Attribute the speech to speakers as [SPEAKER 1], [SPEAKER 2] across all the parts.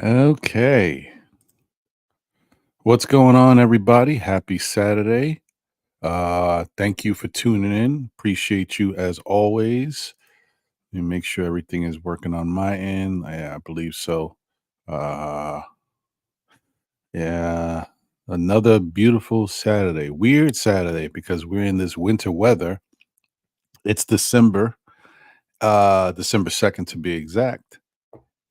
[SPEAKER 1] Okay. What's going on, everybody? Happy Saturday. Thank you for tuning in. Appreciate you as always. And make sure everything is working on my end. Yeah, I believe so. Uh yeah. Another beautiful Saturday. Weird Saturday because we're in this winter weather. It's December, December 2nd to be exact.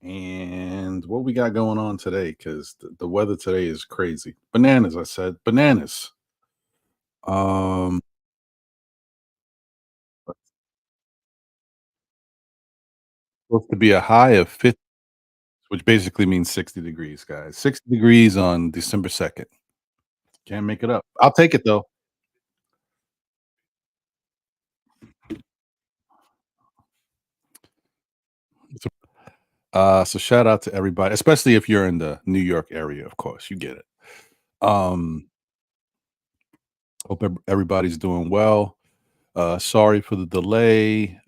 [SPEAKER 1] And what we got going on today, because the weather today is crazy. Bananas, I said. Bananas. Um, Supposed to be a high of 50, which basically means 60 degrees, guys. 60 degrees on December 2nd. Can't make it up. I'll take it though. So shout out to everybody, especially if you're in the New York area, of course. You get it. Um, Hope everybody's doing well. Sorry for the delay.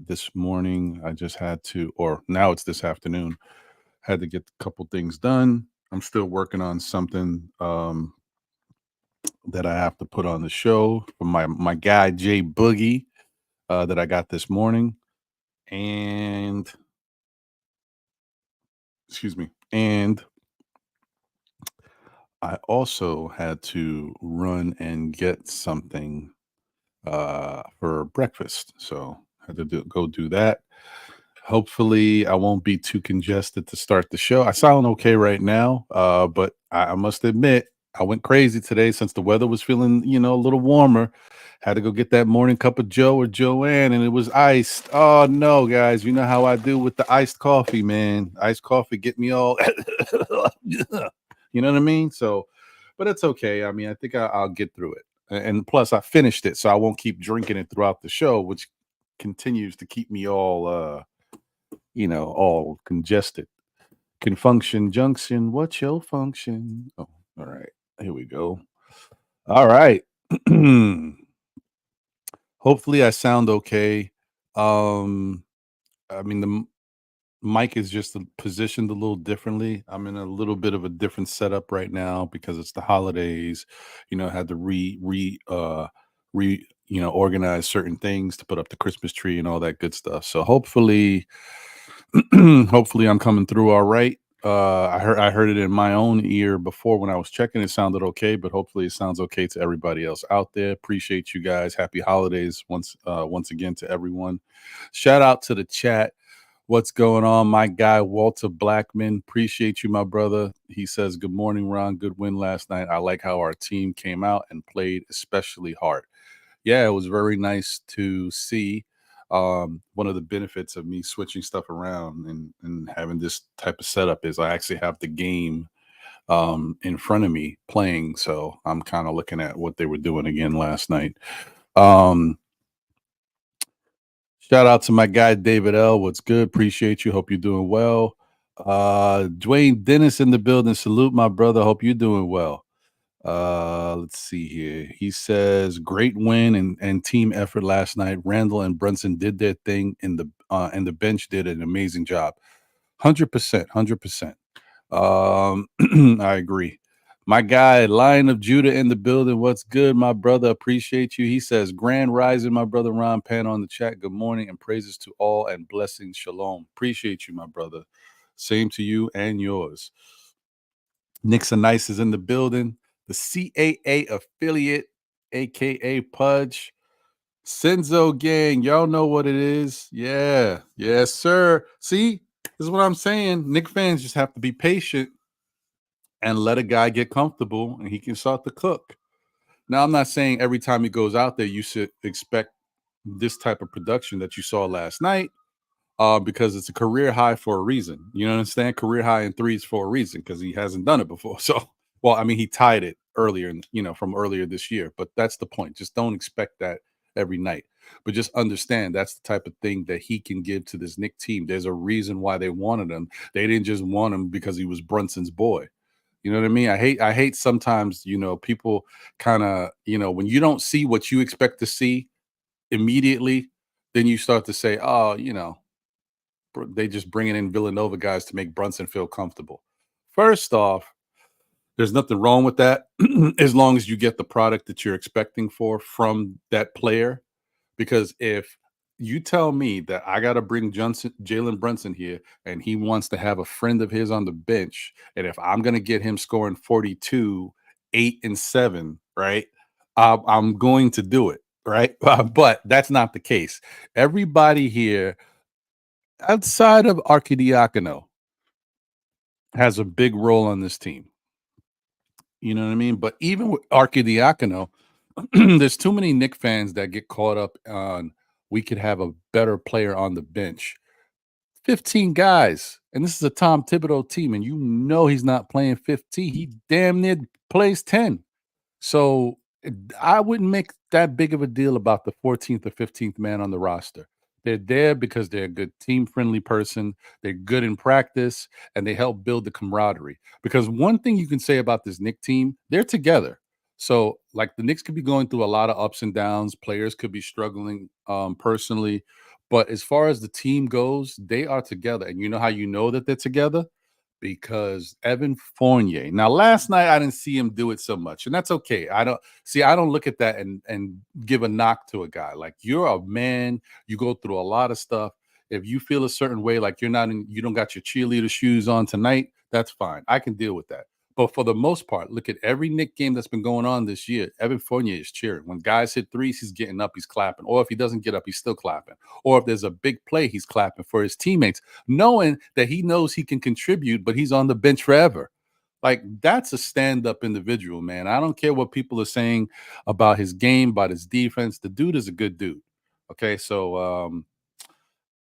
[SPEAKER 1] This morning I just had to, or now it's this afternoon, had to get a couple things done. I'm still working on something that I have to put on the show for my guy Jay Boogie that I got this morning, and excuse me, and I also had to run and get something for breakfast, so I had to go do that. Hopefully, I won't be too congested to start the show. I sound okay right now, but I must admit, I went crazy today since the weather was feeling, a little warmer. Had to go get that morning cup of Joe or Joanne, and it was iced. Oh no, guys, you know how I do with the iced coffee, man. Iced coffee get me all, you know what I mean? So, but it's okay. I mean, I think I'll get through it. And plus, I finished it, so I won't keep drinking it throughout the show, which continues to keep me all all congested. Can function junction. What's your function? Oh, all right. Here we go. All right. Hopefully I sound okay. Um, I mean mic is just positioned a little differently. I'm in a little bit of a different setup right now because it's the holidays. Had to organize certain things to put up the Christmas tree and all that good stuff. So hopefully hopefully I'm coming through all right. I heard it in my own ear before when I was checking. It sounded okay, but hopefully it sounds okay to everybody else out there. Appreciate you guys. Happy holidays once again to everyone. Shout out to the chat. What's going on, my guy Walter Blackman? Appreciate you, my brother. He says, "Good morning, Ron. Good win last night. I like how our team came out and played especially hard." Yeah, it was very nice to see. One of the benefits of me switching stuff around and having this type of setup is I actually have the game in front of me playing. So I'm kind of looking at what they were doing again last night. Um, Shout out to my guy David L. What's good? Appreciate you. Hope you're doing well. Dwayne Dennis in the building. Salute, my brother. Hope you're doing well. Let's see here. He says great win and team effort last night. Randle and Brunson did their thing and the bench did an amazing job. 100%, 100%. I agree. My guy, Lion of Judah in the building. What's good, my brother? Appreciate you. He says, Grand Rising, my brother Ron Pan on the chat. Good morning and praises to all and blessings. Shalom. Appreciate you, my brother. Same to you and yours. Knicks and Nice is in the building. The CAA affiliate, aka Pudge. Senzo gang, y'all know what it is. Yeah, yes, sir. See, this is what I'm saying. Knicks fans just have to be patient and let a guy get comfortable and he can start to cook. Now, I'm not saying every time he goes out there, you should expect this type of production that you saw last night, because it's a career high for a reason. You understand? Career high in threes for a reason because he hasn't done it before. So, well, I mean, he tied it earlier, from earlier this year. But that's the point. Just don't expect that every night. But just understand that's the type of thing that he can give to this Knicks team. There's a reason why they wanted him. They didn't just want him because he was Brunson's boy. You know what I mean? I hate sometimes, people kind of, when you don't see what you expect to see immediately, then you start to say, oh, bringing in Villanova guys to make Brunson feel comfortable. First off, there's nothing wrong with that as long as you get the product that you're expecting from that player. Because if you tell me that I got to bring Jalen Brunson here, and he wants to have a friend of his on the bench, and if I'm going to get him scoring 42, 8, and 7, right, I'm going to do it, right? But that's not the case. Everybody here outside of Arcidiacono has a big role on this team. You know what I mean? But even with Arcidiacono, there's too many Knicks fans that get caught up on we could have a better player on the bench. 15 guys, and this is a Tom Thibodeau team, and you know he's not playing 15. He damn near plays 10. So I wouldn't make that big of a deal about the 14th or 15th man on the roster. They're there because they're a good team-friendly person. They're good in practice, and they help build the camaraderie. Because one thing you can say about this Knicks team, they're together. So, like, the Knicks could be going through a lot of ups and downs. Players could be struggling personally. But as far as the team goes, they are together. And you know how you know that they're together? Because Evan Fournier. Now, last night I didn't see him do it so much, and that's okay. I don't look at that and give a knock to a guy. Like, you're a man, you go through a lot of stuff. If you feel a certain way, like you don't got your cheerleader shoes on tonight, that's fine. I can deal with that. But for the most part, look at every Knick game that's been going on this year. Evan Fournier is cheering. When guys hit threes, he's getting up, he's clapping. Or if he doesn't get up, he's still clapping. Or if there's a big play, he's clapping for his teammates, knowing that he knows he can contribute, but he's on the bench forever. Like, that's a stand-up individual, man. I don't care what people are saying about his game, about his defense. The dude is a good dude. Okay, so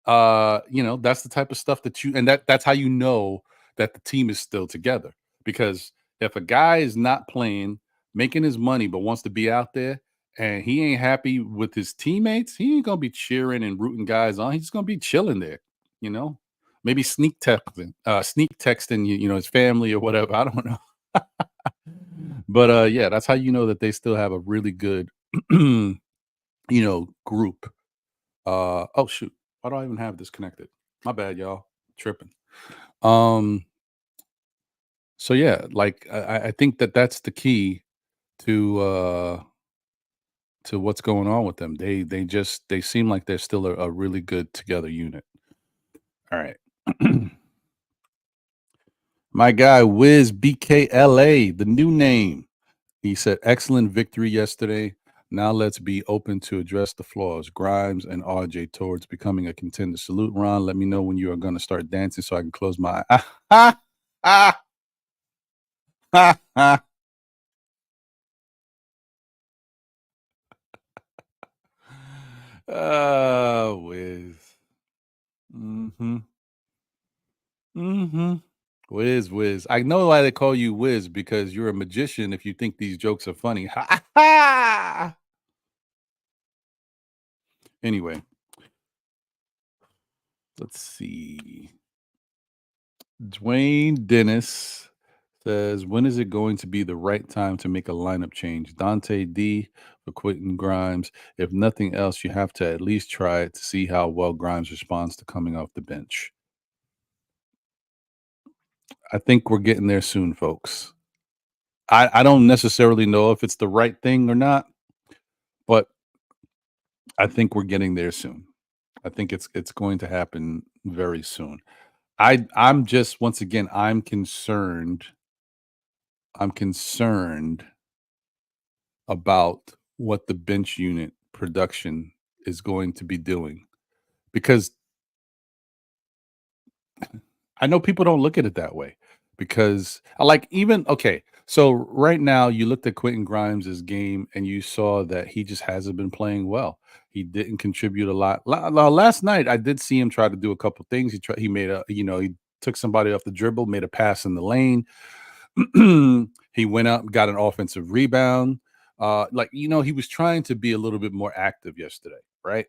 [SPEAKER 1] that's the type of stuff that's how you know that the team is still together. Because if a guy is not playing, making his money, but wants to be out there, and he ain't happy with his teammates, he ain't gonna be cheering and rooting guys on. He's gonna be chilling there, you know. Maybe sneak texting, his family or whatever. I don't know. But yeah, that's how you know that they still have a really good, group. Oh shoot, why do I even have this connected? My bad, y'all. Tripping. Um, so yeah, like I think that's the key to what's going on with them. They seem like they're still a really good together unit. All right. My guy Wiz BKLA, the new name. He said, excellent victory yesterday. Now let's be open to address the flaws. Grimes and RJ towards becoming a contender. Salute, Ron. Let me know when you are going to start dancing so I can close my eye. Wiz. Mm-hmm. Mm-hmm. Wiz. I know why they call you Wiz, because you're a magician if you think these jokes are funny. Ha ha! Anyway, let's see. Dwayne Dennis says, when is it going to be the right time to make a lineup change? Donte D for Quentin Grimes. If nothing else, you have to at least try it to see how well Grimes responds to coming off the bench. I think we're getting there soon, folks. I don't necessarily know if it's the right thing or not, but I think we're getting there soon. I think it's going to happen very soon. I'm just, once again, I'm concerned about what the bench unit production is going to be doing, because I know people don't look at it that way, because I like, even okay, so right now you looked at Quentin Grimes' game and you saw that he just hasn't been playing well. He didn't contribute a lot. Last night I did see him try to do a couple things. He made he took somebody off the dribble, made a pass in the lane. He went up, got an offensive rebound. He was trying to be a little bit more active yesterday, right?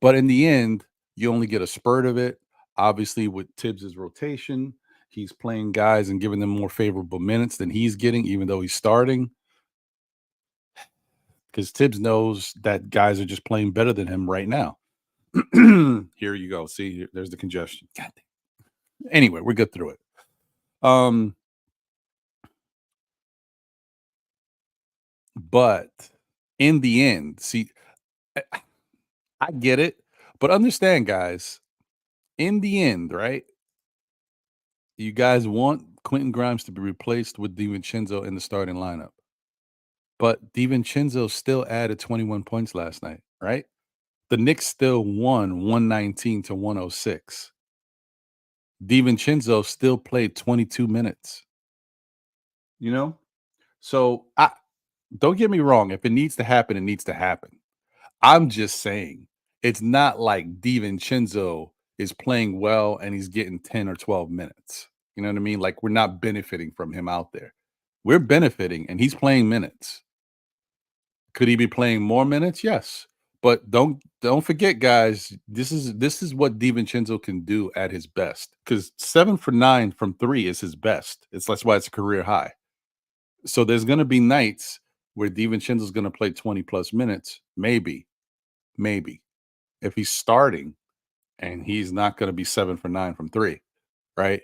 [SPEAKER 1] But in the end, you only get a spurt of it. Obviously, with Tibbs' rotation, he's playing guys and giving them more favorable minutes than he's getting, even though he's starting. Because Tibbs knows that guys are just playing better than him right now. Here you go. See, there's the congestion. God damn. Anyway, we're good through it. But in the end, see, I get it, but understand, guys, in the end, right? You guys want Quentin Grimes to be replaced with DiVincenzo in the starting lineup. But DiVincenzo still added 21 points last night, right? The Knicks still won 119 to 106. DiVincenzo still played 22 minutes. You know? So I don't get me wrong. If it needs to happen, it needs to happen. I'm just saying it's not like DiVincenzo is playing well and he's getting 10 or 12 minutes. You know what I mean? Like we're not benefiting from him out there. We're benefiting and he's playing minutes. Could he be playing more minutes? Yes. But don't forget, guys, this is what DiVincenzo can do at his best. Because 7 for 9 from 3 is his best. That's why it's a career high. So there's gonna be nights where DiVincenzo's gonna play 20 plus minutes, maybe. If he's starting and he's not gonna be 7 for 9 from 3, right?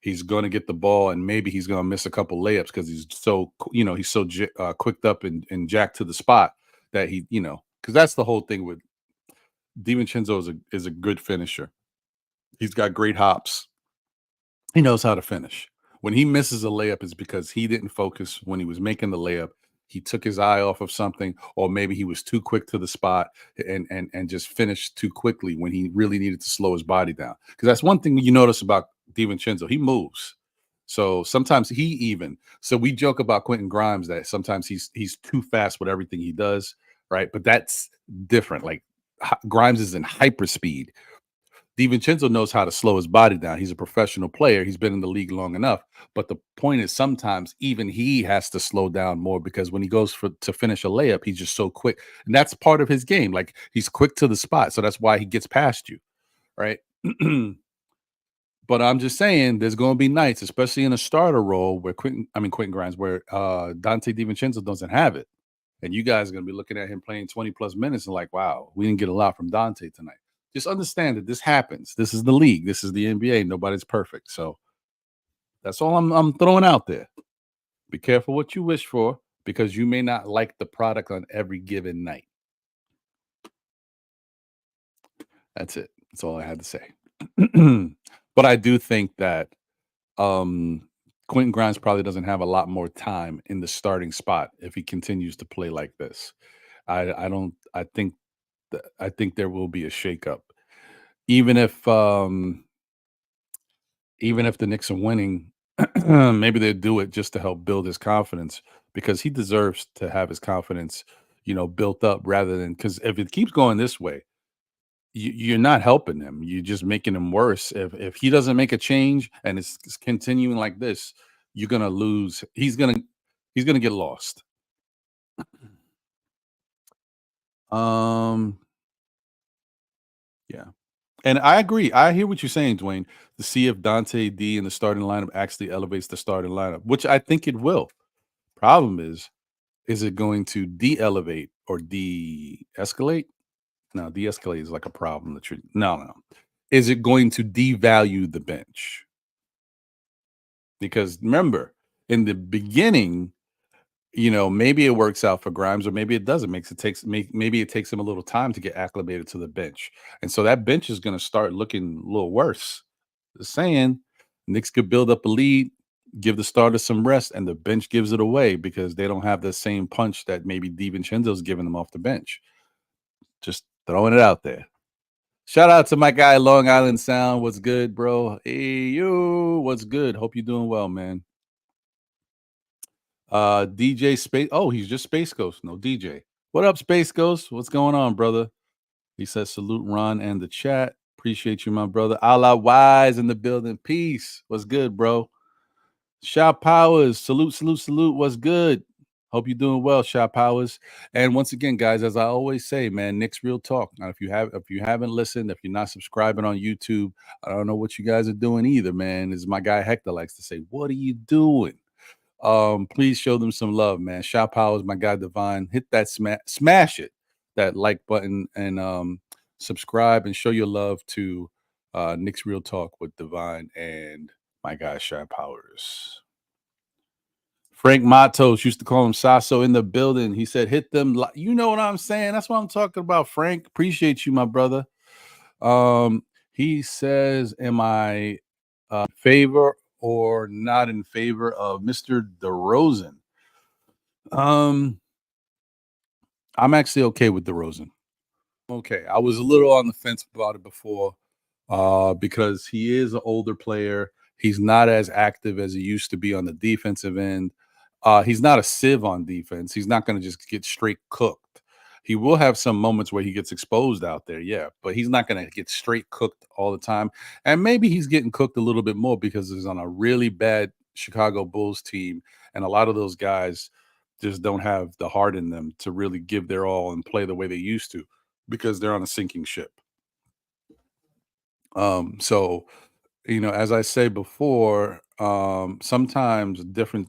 [SPEAKER 1] He's gonna get the ball and maybe he's gonna miss a couple layups because he's so he's so quicked up and jacked to the spot that he because that's the whole thing with DiVincenzo is a good finisher. He's got great hops. He knows how to finish. When he misses a layup, it's because he didn't focus when he was making the layup. He took his eye off of something, or maybe he was too quick to the spot and just finished too quickly when he really needed to slow his body down. Because that's one thing you notice about DiVincenzo. He moves. So sometimes so we joke about Quentin Grimes that sometimes he's too fast with everything he does, right? But that's different. Like Grimes is in hyperspeed. DiVincenzo knows how to slow his body down. He's a professional player. He's been in the league long enough. But the point is sometimes even he has to slow down more because when he goes to finish a layup, he's just so quick. And that's part of his game. Like he's quick to the spot. So that's why he gets past you. Right. But I'm just saying there's going to be nights, especially in a starter role where Quentin Grimes, where Donte DiVincenzo doesn't have it. And you guys are going to be looking at him playing 20 plus minutes and like, wow, we didn't get a lot from Donte tonight. Just understand that this happens. This is the league. This is the NBA. Nobody's perfect. So that's all I'm throwing out there. Be careful what you wish for because you may not like the product on every given night. That's it. That's all I had to say. But I do think that Quentin Grimes probably doesn't have a lot more time in the starting spot if he continues to play like this. I think there will be a shakeup. Even if the Knicks are winning, maybe they do it just to help build his confidence because he deserves to have his confidence, built up rather than because if it keeps going this way, you're not helping him. You're just making him worse. If he doesn't make a change and it's continuing like this, you're gonna lose. He's gonna get lost. Yeah. And I agree. I hear what you're saying, Dwayne, to see if Donte D in the starting lineup actually elevates the starting lineup, which I think it will. Problem is it going to de-elevate or de-escalate? No, de-escalate is like a problem that you're no. Is it going to devalue the bench? Because remember, in the beginning, maybe it works out for Grimes, or maybe it doesn't. Maybe it takes him a little time to get acclimated to the bench, and so that bench is going to start looking a little worse. Just saying, Knicks could build up a lead, give the starters some rest, and the bench gives it away because they don't have the same punch that maybe DiVincenzo's giving them off the bench. Just throwing it out there. Shout out to my guy Long Island Sound. What's good, bro? Hey yo, what's good? Hope you're doing well, man. DJ Space. Oh, he's just Space Ghost. No DJ. What up, Space Ghost? What's going on, brother? He says salute Ron and the chat. Appreciate you, my brother. Allah Wise in the building. Peace. What's good, bro? Shop Powers. Salute. What's good? Hope you're doing well, Shop Powers. And once again, guys, as I always say, man, Knicks Real Talk. Now, if you haven't listened, if you're not subscribing on YouTube, I don't know what you guys are doing either, man. As my guy Hector likes to say, what are you doing? Please show them some love, man. Shop Powers, my guy Divine, hit that smash it, that like button, and subscribe, and show your love to Knicks Real Talk with Divine and my guy Shy Powers. Frank Matos used to call him Sasso in the building. He said, "Hit them." You know what I'm saying? That's what I'm talking about, Frank. Appreciate you, my brother. He says, "Am I favor or not in favor of Mr. DeRozan?" I'm actually okay with DeRozan. Okay, I was a little on the fence about it before, because he is an older player. He's not as active as he used to be on the defensive end. He's not a sieve on defense. He's not going to just get straight cooked. He will have some moments where he gets exposed out there, yeah, but he's not going to get straight cooked all the time. And maybe he's getting cooked a little bit more because he's on a really bad Chicago Bulls team, and a lot of those guys just don't have the heart in them to really give their all and play the way they used to because they're on a sinking ship. So as I say before, sometimes different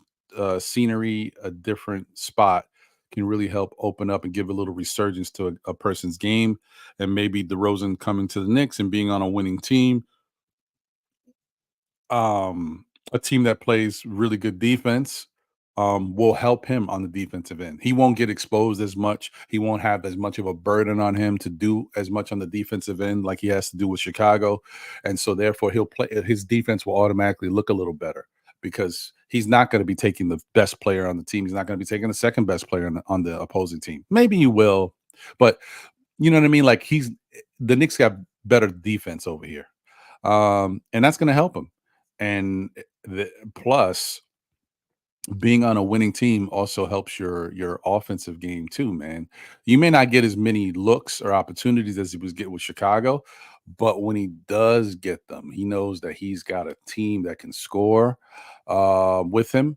[SPEAKER 1] scenery, a different spot can really help open up and give a little resurgence to a person's game. And maybe DeRozan coming to the Knicks and being on a winning team, a team that plays really good defense, will help him on the defensive end. He won't get exposed as much. He won't have as much of a burden on him to do as much on the defensive end like he has to do with Chicago. And so therefore his defense will automatically look a little better because he's not going to be taking the best player on the team. He's not going to be taking the second best player on the opposing team. Maybe he will, but you know what I mean? Like the Knicks got better defense over here. And that's going to help him. And plus, being on a winning team also helps your offensive game too, man. You may not get as many looks or opportunities as he was getting with Chicago, but when he does get them, he knows that he's got a team that can score with him.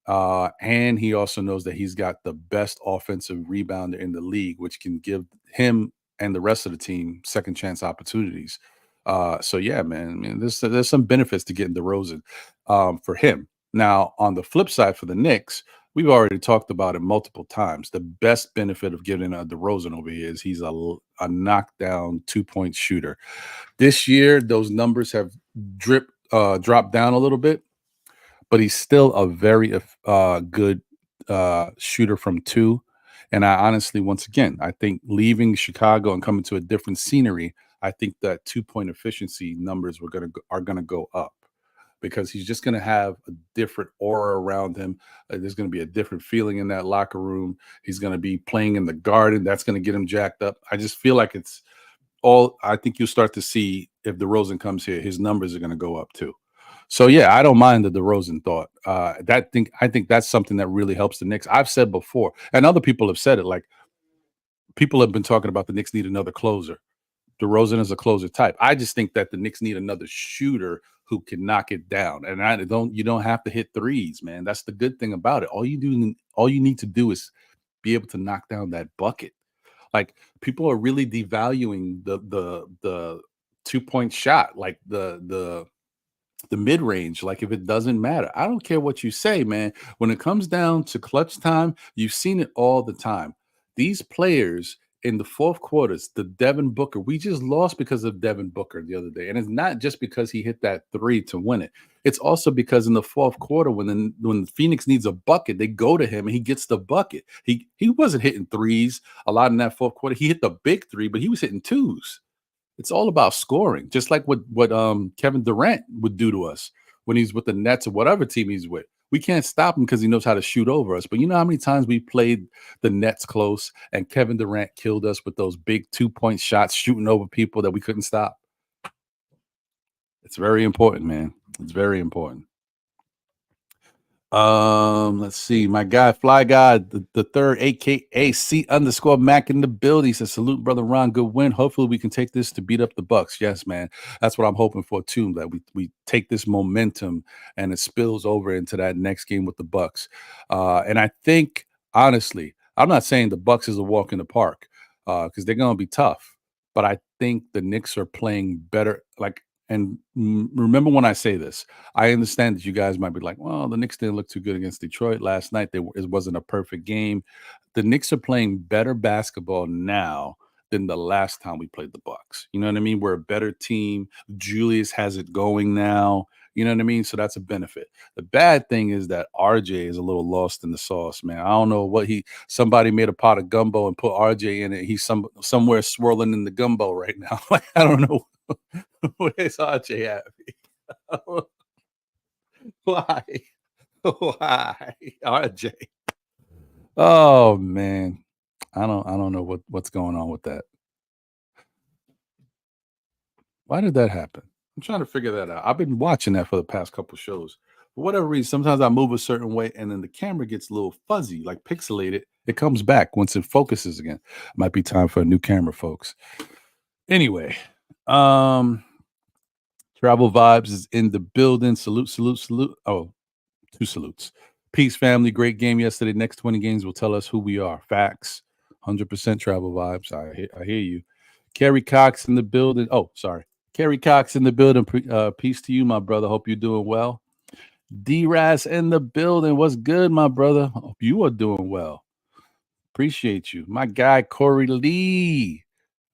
[SPEAKER 1] And he also knows that he's got the best offensive rebounder in the league, which can give him and the rest of the team second chance opportunities. So yeah, man. I mean, there's some benefits to getting DeRozan for him. Now, on the flip side for the Knicks, we've already talked about it multiple times. The best benefit of getting a DeRozan over here is he's a knockdown 2-point shooter. This year, those numbers have dropped down a little bit, but he's still a very good shooter from two. And I honestly, once again, I think leaving Chicago and coming to a different scenery, I think that 2-point efficiency numbers are gonna go up because he's just going to have a different aura around him. There's going to be a different feeling in that locker room. He's going to be playing in the Garden. That's going to get him jacked up. I just feel like I think you'll start to see if DeRozan comes here, his numbers are going to go up too. So yeah, I don't mind the DeRozan thought. I think that's something that really helps the Knicks. I've said before, and other people have said it, like people have been talking about the Knicks need another closer. DeRozan is a closer type. I just think that the Knicks need another shooter who can knock it down. And you don't have to hit threes, man. That's the good thing about it. All you need to do is be able to knock down that bucket. Like people are really devaluing the 2-point shot, like the mid range, like if it doesn't matter. I don't care what you say, man. When it comes down to clutch time, you've seen it all the time. These players in the fourth quarters, the Devin Booker, we just lost because of Devin Booker the other day. And it's not just because he hit that three to win it. It's also because in the fourth quarter, when Phoenix needs a bucket, they go to him and he gets the bucket. He wasn't hitting threes a lot in that fourth quarter. He hit the big three, but he was hitting twos. It's all about scoring, just like what Kevin Durant would do to us when he's with the Nets or whatever team he's with. We can't stop him because he knows how to shoot over us. But you know how many times we played the Nets close and Kevin Durant killed us with those big 2-point shots shooting over people that we couldn't stop? It's very important, man. It's very important. Let's see. My guy, Fly Guy, the third, aka C_Mac in the building. He says, salute, brother Ron. Good win. Hopefully we can take this to beat up the Bucks. Yes, man. That's what I'm hoping for too. That we take this momentum and it spills over into that next game with the Bucks. And I think, honestly, I'm not saying the Bucks is a walk in the park, because they're gonna be tough. But I think the Knicks are playing better. And remember when I say this, I understand that you guys might be like, well, the Knicks didn't look too good against Detroit last night. It wasn't a perfect game. The Knicks are playing better basketball now than the last time we played the Bucks. You know what I mean? We're a better team. Julius has it going now. You know what I mean? So that's a benefit. The bad thing is that RJ is a little lost in the sauce, man. I don't know what somebody made a pot of gumbo and put RJ in it. He's somewhere swirling in the gumbo right now. Like, I don't know where's RJ at. Why? Why? RJ. Oh man. I don't know what's going on with that. Why did that happen? I'm trying to figure that out. I've been watching that for the past couple shows. For whatever reason, sometimes I move a certain way and then the camera gets a little fuzzy, like pixelated. It comes back once it focuses again. Might be time for a new camera, folks. Anyway, Travel Vibes is in the building. Salute, salute, salute. Oh, 2 salutes. Peace, family. Great game yesterday. Next 20 games will tell us who we are. Facts. 100% Travel Vibes. I hear you. Kerry Cox in the building. Oh, sorry. Kerry Cox in the building. Peace to you, my brother. Hope you're doing well. D-Ras in the building. What's good, my brother? Hope you are doing well. Appreciate you. My guy, Corey Lee.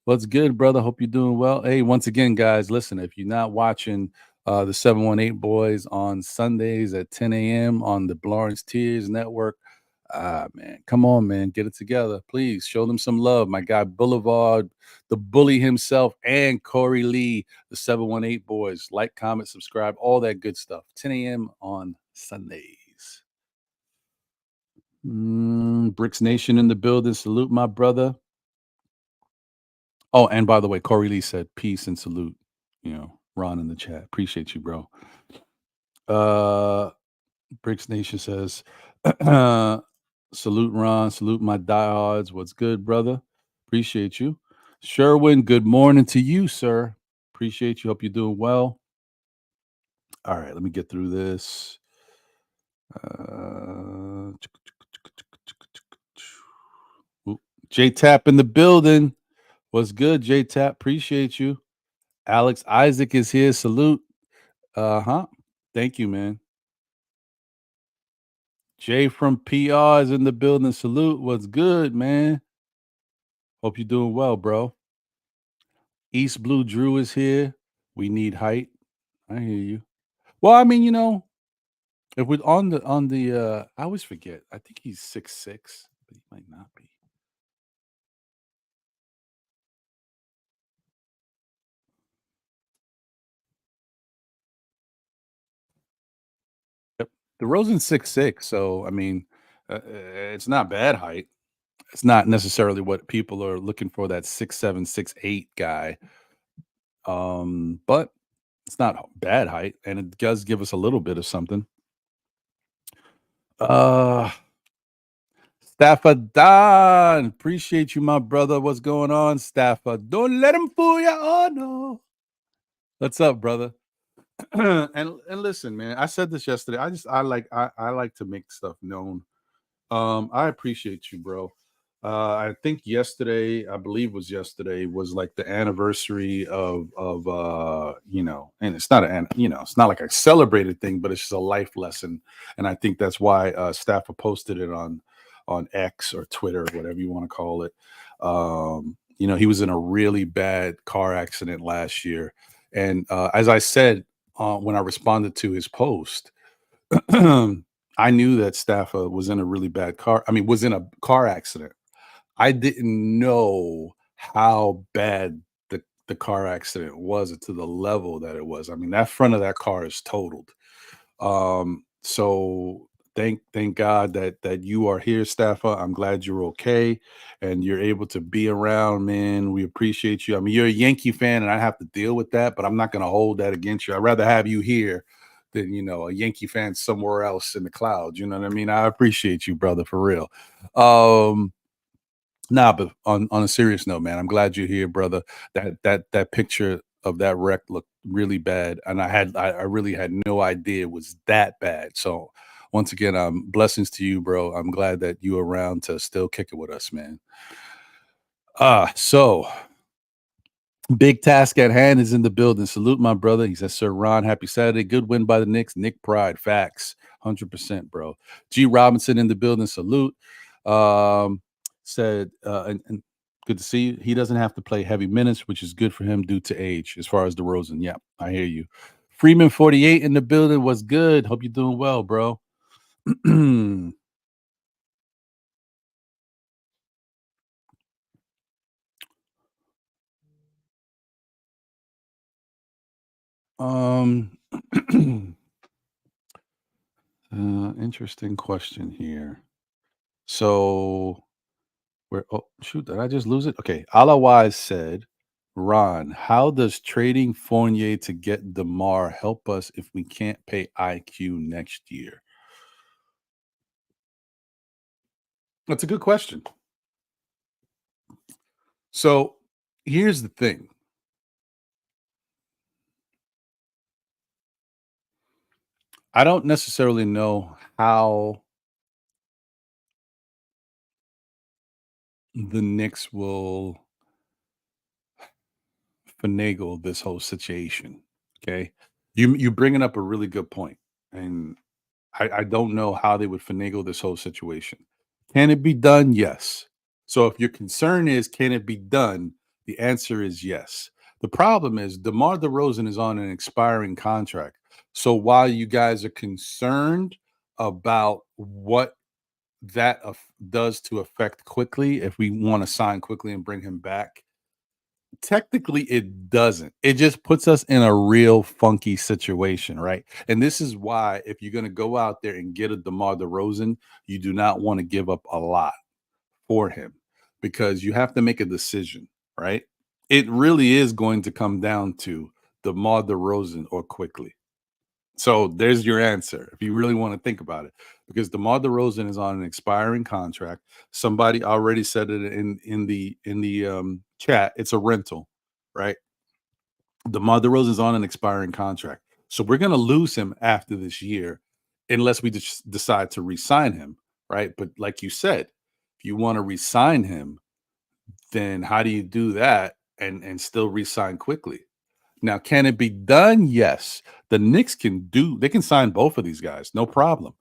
[SPEAKER 1] What's good, brother? Hope you're doing well. Hey, once again, guys, listen, if you're not watching the 718 Boys on Sundays at 10 a.m. on the Blorange Tears Network, man, come on, man, get it together. Please show them some love. My guy, Boulevard, the bully himself, and Corey Lee, the 718 Boys. Like, comment, subscribe, all that good stuff. 10 a.m. on Sundays. Bricks Nation in the building. Salute, my brother. Oh, and by the way, Corey Lee said peace and salute. You know, Ron in the chat. Appreciate you, bro. Bricks Nation says, salute Ron, salute my diehards. What's good, brother? Appreciate you. Sherwin, good morning to you, sir. Appreciate you. Hope you're doing well. All right, let me get through this. J Tap in the building. What's good, J Tap? Appreciate you. Alex Isaac is here. Salute. Thank you, man. Jay from PR is in the building. Salute. What's good, man? Hope you're doing well, bro. East Blue Drew is here. We need height. I hear you. Well, I mean, you know, if we're on the I always forget. I think he's 6'6", but he might not be. Yep. DeRozan's 6'6", so I mean, it's not bad height. It's not necessarily what people are looking for, that 6'7", 6'8" guy. But it's not bad height, and it does give us a little bit of something. Staffa Don, appreciate you, my brother. What's going on, Staffa? Don't let him fool you. Oh no. What's up, brother? and listen, man. I said this yesterday. I like to make stuff known. I appreciate you, bro. I think yesterday, I believe was yesterday, was like the anniversary of you know, and it's not it's not like a celebrated thing, but it's just a life lesson. And I think that's why Staffa posted it on X or Twitter, whatever you want to call it. You know, he was in a really bad car accident last year. And as I said when I responded to his post, I knew that Staffa was in a really bad was in a car accident. I didn't know how bad the car accident was to the level that it was. I mean, that front of that car is totaled. So thank God that you are here, Staffa. I'm glad you're okay and you're able to be around, man. We appreciate you. I mean, you're a Yankee fan and I have to deal with that, but I'm not going to hold that against you. I'd rather have you here than, you know, a Yankee fan somewhere else in the clouds. You know what I mean? I appreciate you, brother, for real. Nah, but on a serious note, man, I'm glad you're here, brother. That picture of that wreck looked really bad, and I really had no idea it was that bad. So once again, blessings to you, bro. I'm glad that you're around to still kick it with us, man. So big task at hand is in the building. Salute, my brother. He says, Sir Ron, happy Saturday. Good win by the Knicks. Nick Pride. Facts. 100%, bro. G Robinson in the building. Salute. Said, and Good to see you. He doesn't have to play heavy minutes, which is good for him due to age, as far as DeRozan. Yeah, I hear you. Freeman 48 in the building was good. Hope you're doing well, bro. um interesting question here. So where oh shoot, did I just lose it? Okay. Alawise said, Ron, how does trading Fournier to get DeMar help us if we can't pay IQ next year? That's a good question. So here's the thing. I don't necessarily know how the Knicks will finagle this whole situation. Okay, you bringing up a really good point, and I don't know how they would finagle this whole situation. Can it be done? Yes. So if your concern is can it be done, the answer is yes. The problem is DeMar DeRozan is on an expiring contract. So while you guys are concerned about what that does to affect quickly, if we want to sign quickly and bring him back, technically it doesn't. It just puts us in a real funky situation, right? And this is why if you're going to go out there and get a DeMar DeRozan, you do not want to give up a lot for him because you have to make a decision, right? It really is going to come down to DeMar DeRozan or quickly. So there's your answer if you really want to think about it, because DeMar DeRozan is on an expiring contract. Somebody already said it in the chat. It's a rental, right? DeMar DeRozan is on an expiring contract, so we're going to lose him after this year, unless we just decide to re-sign him, right? But like you said, if you want to re-sign him, then how do you do that and still re-sign quickly? Now, can it be done? Yes. The Knicks they can sign both of these guys, no problem.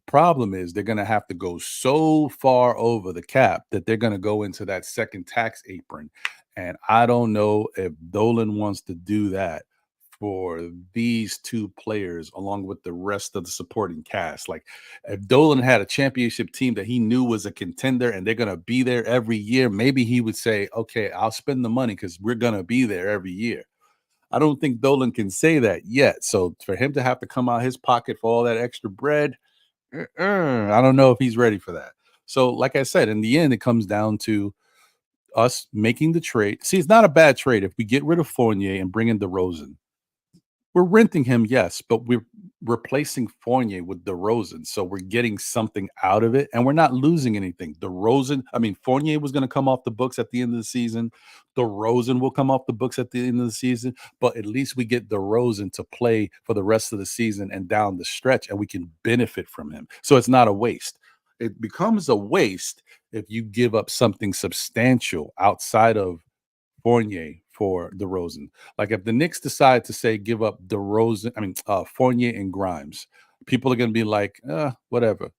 [SPEAKER 1] Problem is they're going to have to go so far over the cap that they're going to go into that second tax apron. And I don't know if Dolan wants to do that for these two players along with the rest of the supporting cast. Like if Dolan had a championship team that he knew was a contender and they're going to be there every year, maybe he would say, okay, I'll spend the money because we're going to be there every year. I don't think Dolan can say that yet. So for him to have to come out his pocket for all that extra bread, I don't know if he's ready for that. So, like I said, in the end, it comes down to us making the trade. See, it's not a bad trade if we get rid of Fournier and bring in DeRozan. We're renting him, yes, but we're replacing Fournier with DeRozan, so we're getting something out of it, and we're not losing anything. Fournier was going to come off the books at the end of the season. DeRozan will come off the books at the end of the season, but at least we get DeRozan to play for the rest of the season and down the stretch, and we can benefit from him. So it's not a waste. It becomes a waste if you give up something substantial outside of Fournier for DeRozan. Like if the Knicks decide to say give up Fournier and Grimes, people are going to be like, whatever.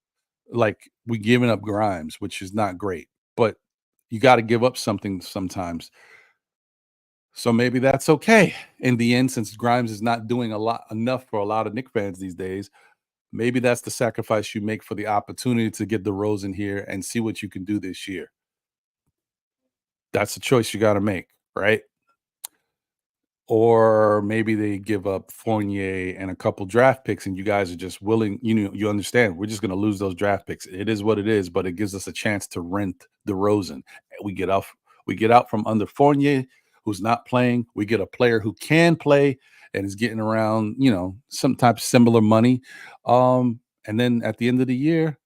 [SPEAKER 1] Like we giving up Grimes, which is not great, but you got to give up something sometimes. So maybe that's okay in the end, since Grimes is not doing enough for a lot of Knicks fans these days. Maybe that's the sacrifice you make for the opportunity to get DeRozan here and see what you can do this year. That's a choice you got to make, right? Or maybe they give up Fournier and a couple draft picks, and you guys are just willing, you understand, we're just going to lose those draft picks. It is what it is, but it gives us a chance to rent DeRozan. We get out from under Fournier, who's not playing. We get a player who can play and is getting around, some type of similar money. And then at the end of the year,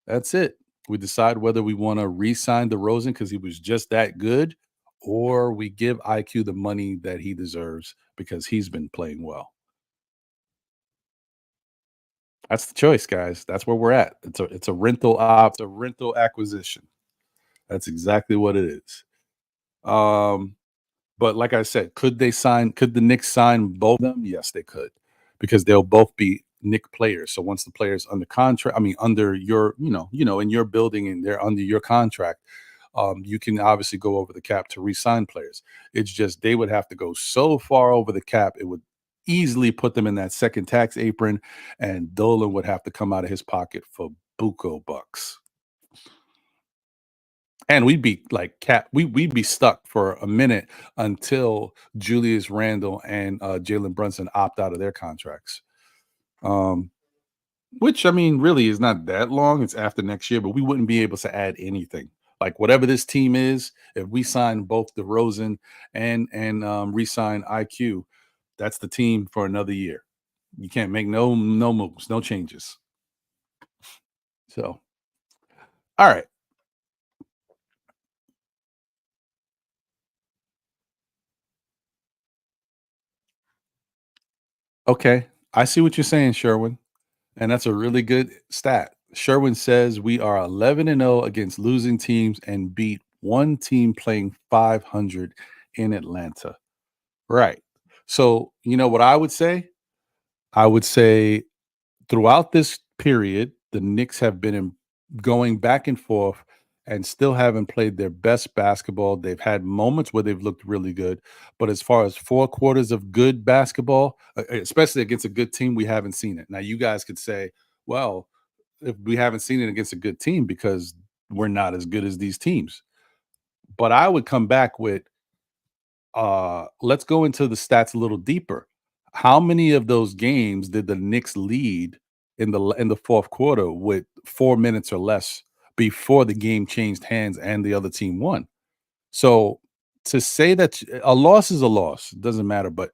[SPEAKER 1] that's it. We decide whether we want to re-sign DeRozan because he was just that good, or we give IQ the money that he deserves because he's been playing well. That's the choice, guys. That's where we're at. It's a rental acquisition. That's exactly what it is. But like I said, could the Knicks sign both of them? Yes, they could, because they'll both be Knick players. So once the player's under contract, under your, in your building and they're under your contract, you can obviously go over the cap to re-sign players. It's just they would have to go so far over the cap, it would easily put them in that second tax apron, and Dolan would have to come out of his pocket for buco bucks. And we'd be like we'd be stuck for a minute until Julius Randle and Jalen Brunson opt out of their contracts. Um, which I mean, really is not that long. It's after next year, but we wouldn't be able to add anything. Like whatever this team is, if we sign both DeRozan and re-sign IQ, that's the team for another year. You can't make no moves, no changes. So, all right. Okay. I see what you're saying, Sherwin. And that's a really good stat. Sherwin says we are 11-0 against losing teams and beat one team playing 500 in Atlanta. Right. So, you know what I would say? I would say throughout this period, the Knicks have been going back and forth and still haven't played their best basketball. They've had moments where they've looked really good, but as far as 4 quarters of good basketball, especially against a good team, we haven't seen it. Now, you guys could say, well, if we haven't seen it against a good team because we're not as good as these teams. But I would come back with let's go into the stats a little deeper. How many of those games did the Knicks lead in the fourth quarter with 4 minutes or less before the game changed hands and the other team won? So to say that a loss is a loss, doesn't matter. But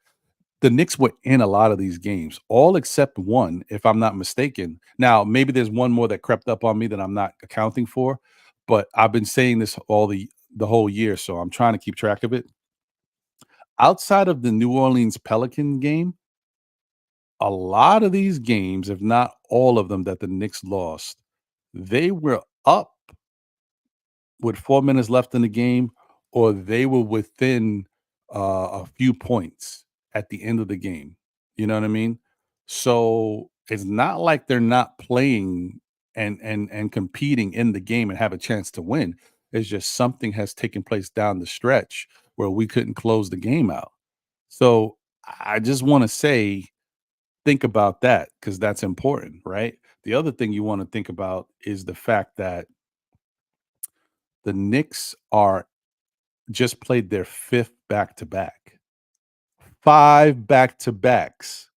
[SPEAKER 1] the Knicks were in a lot of these games, all except one, if I'm not mistaken. Now, maybe there's one more that crept up on me that I'm not accounting for, but I've been saying this all the whole year, so I'm trying to keep track of it. Outside of the New Orleans Pelican game, a lot of these games, if not all of them that the Knicks lost, they were up with 4 minutes left in the game, or they were within a few points at the end of the game. You know what I mean? So it's not like they're not playing and competing in the game and have a chance to win. It's just something has taken place down the stretch where we couldn't close the game out. So I just want to say, think about that because that's important, right? The other thing you want to think about is the fact that the Knicks are just played their fifth back to back, five back to backs.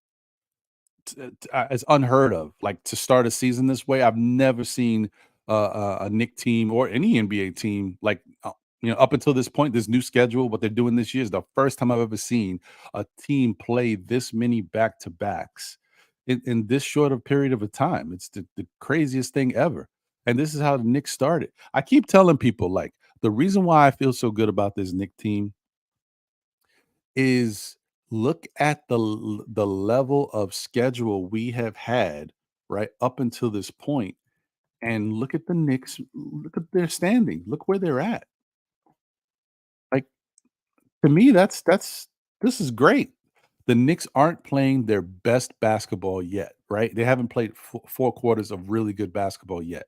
[SPEAKER 1] It's unheard of. Like to start a season this way, I've never seen a Nick team or any NBA team like up until this point. This new schedule, what they're doing this year is the first time I've ever seen a team play this many back to backs in this short of period of a time. It's the craziest thing ever. And this is how the Knicks started. I keep telling people like the reason why I feel so good about this Nick team is look at the level of schedule we have had right up until this point, and look at the Knicks. Look at their standing. Look where they're at. Like to me, that's this is great. The Knicks aren't playing their best basketball yet, right? They haven't played 4 quarters of really good basketball yet.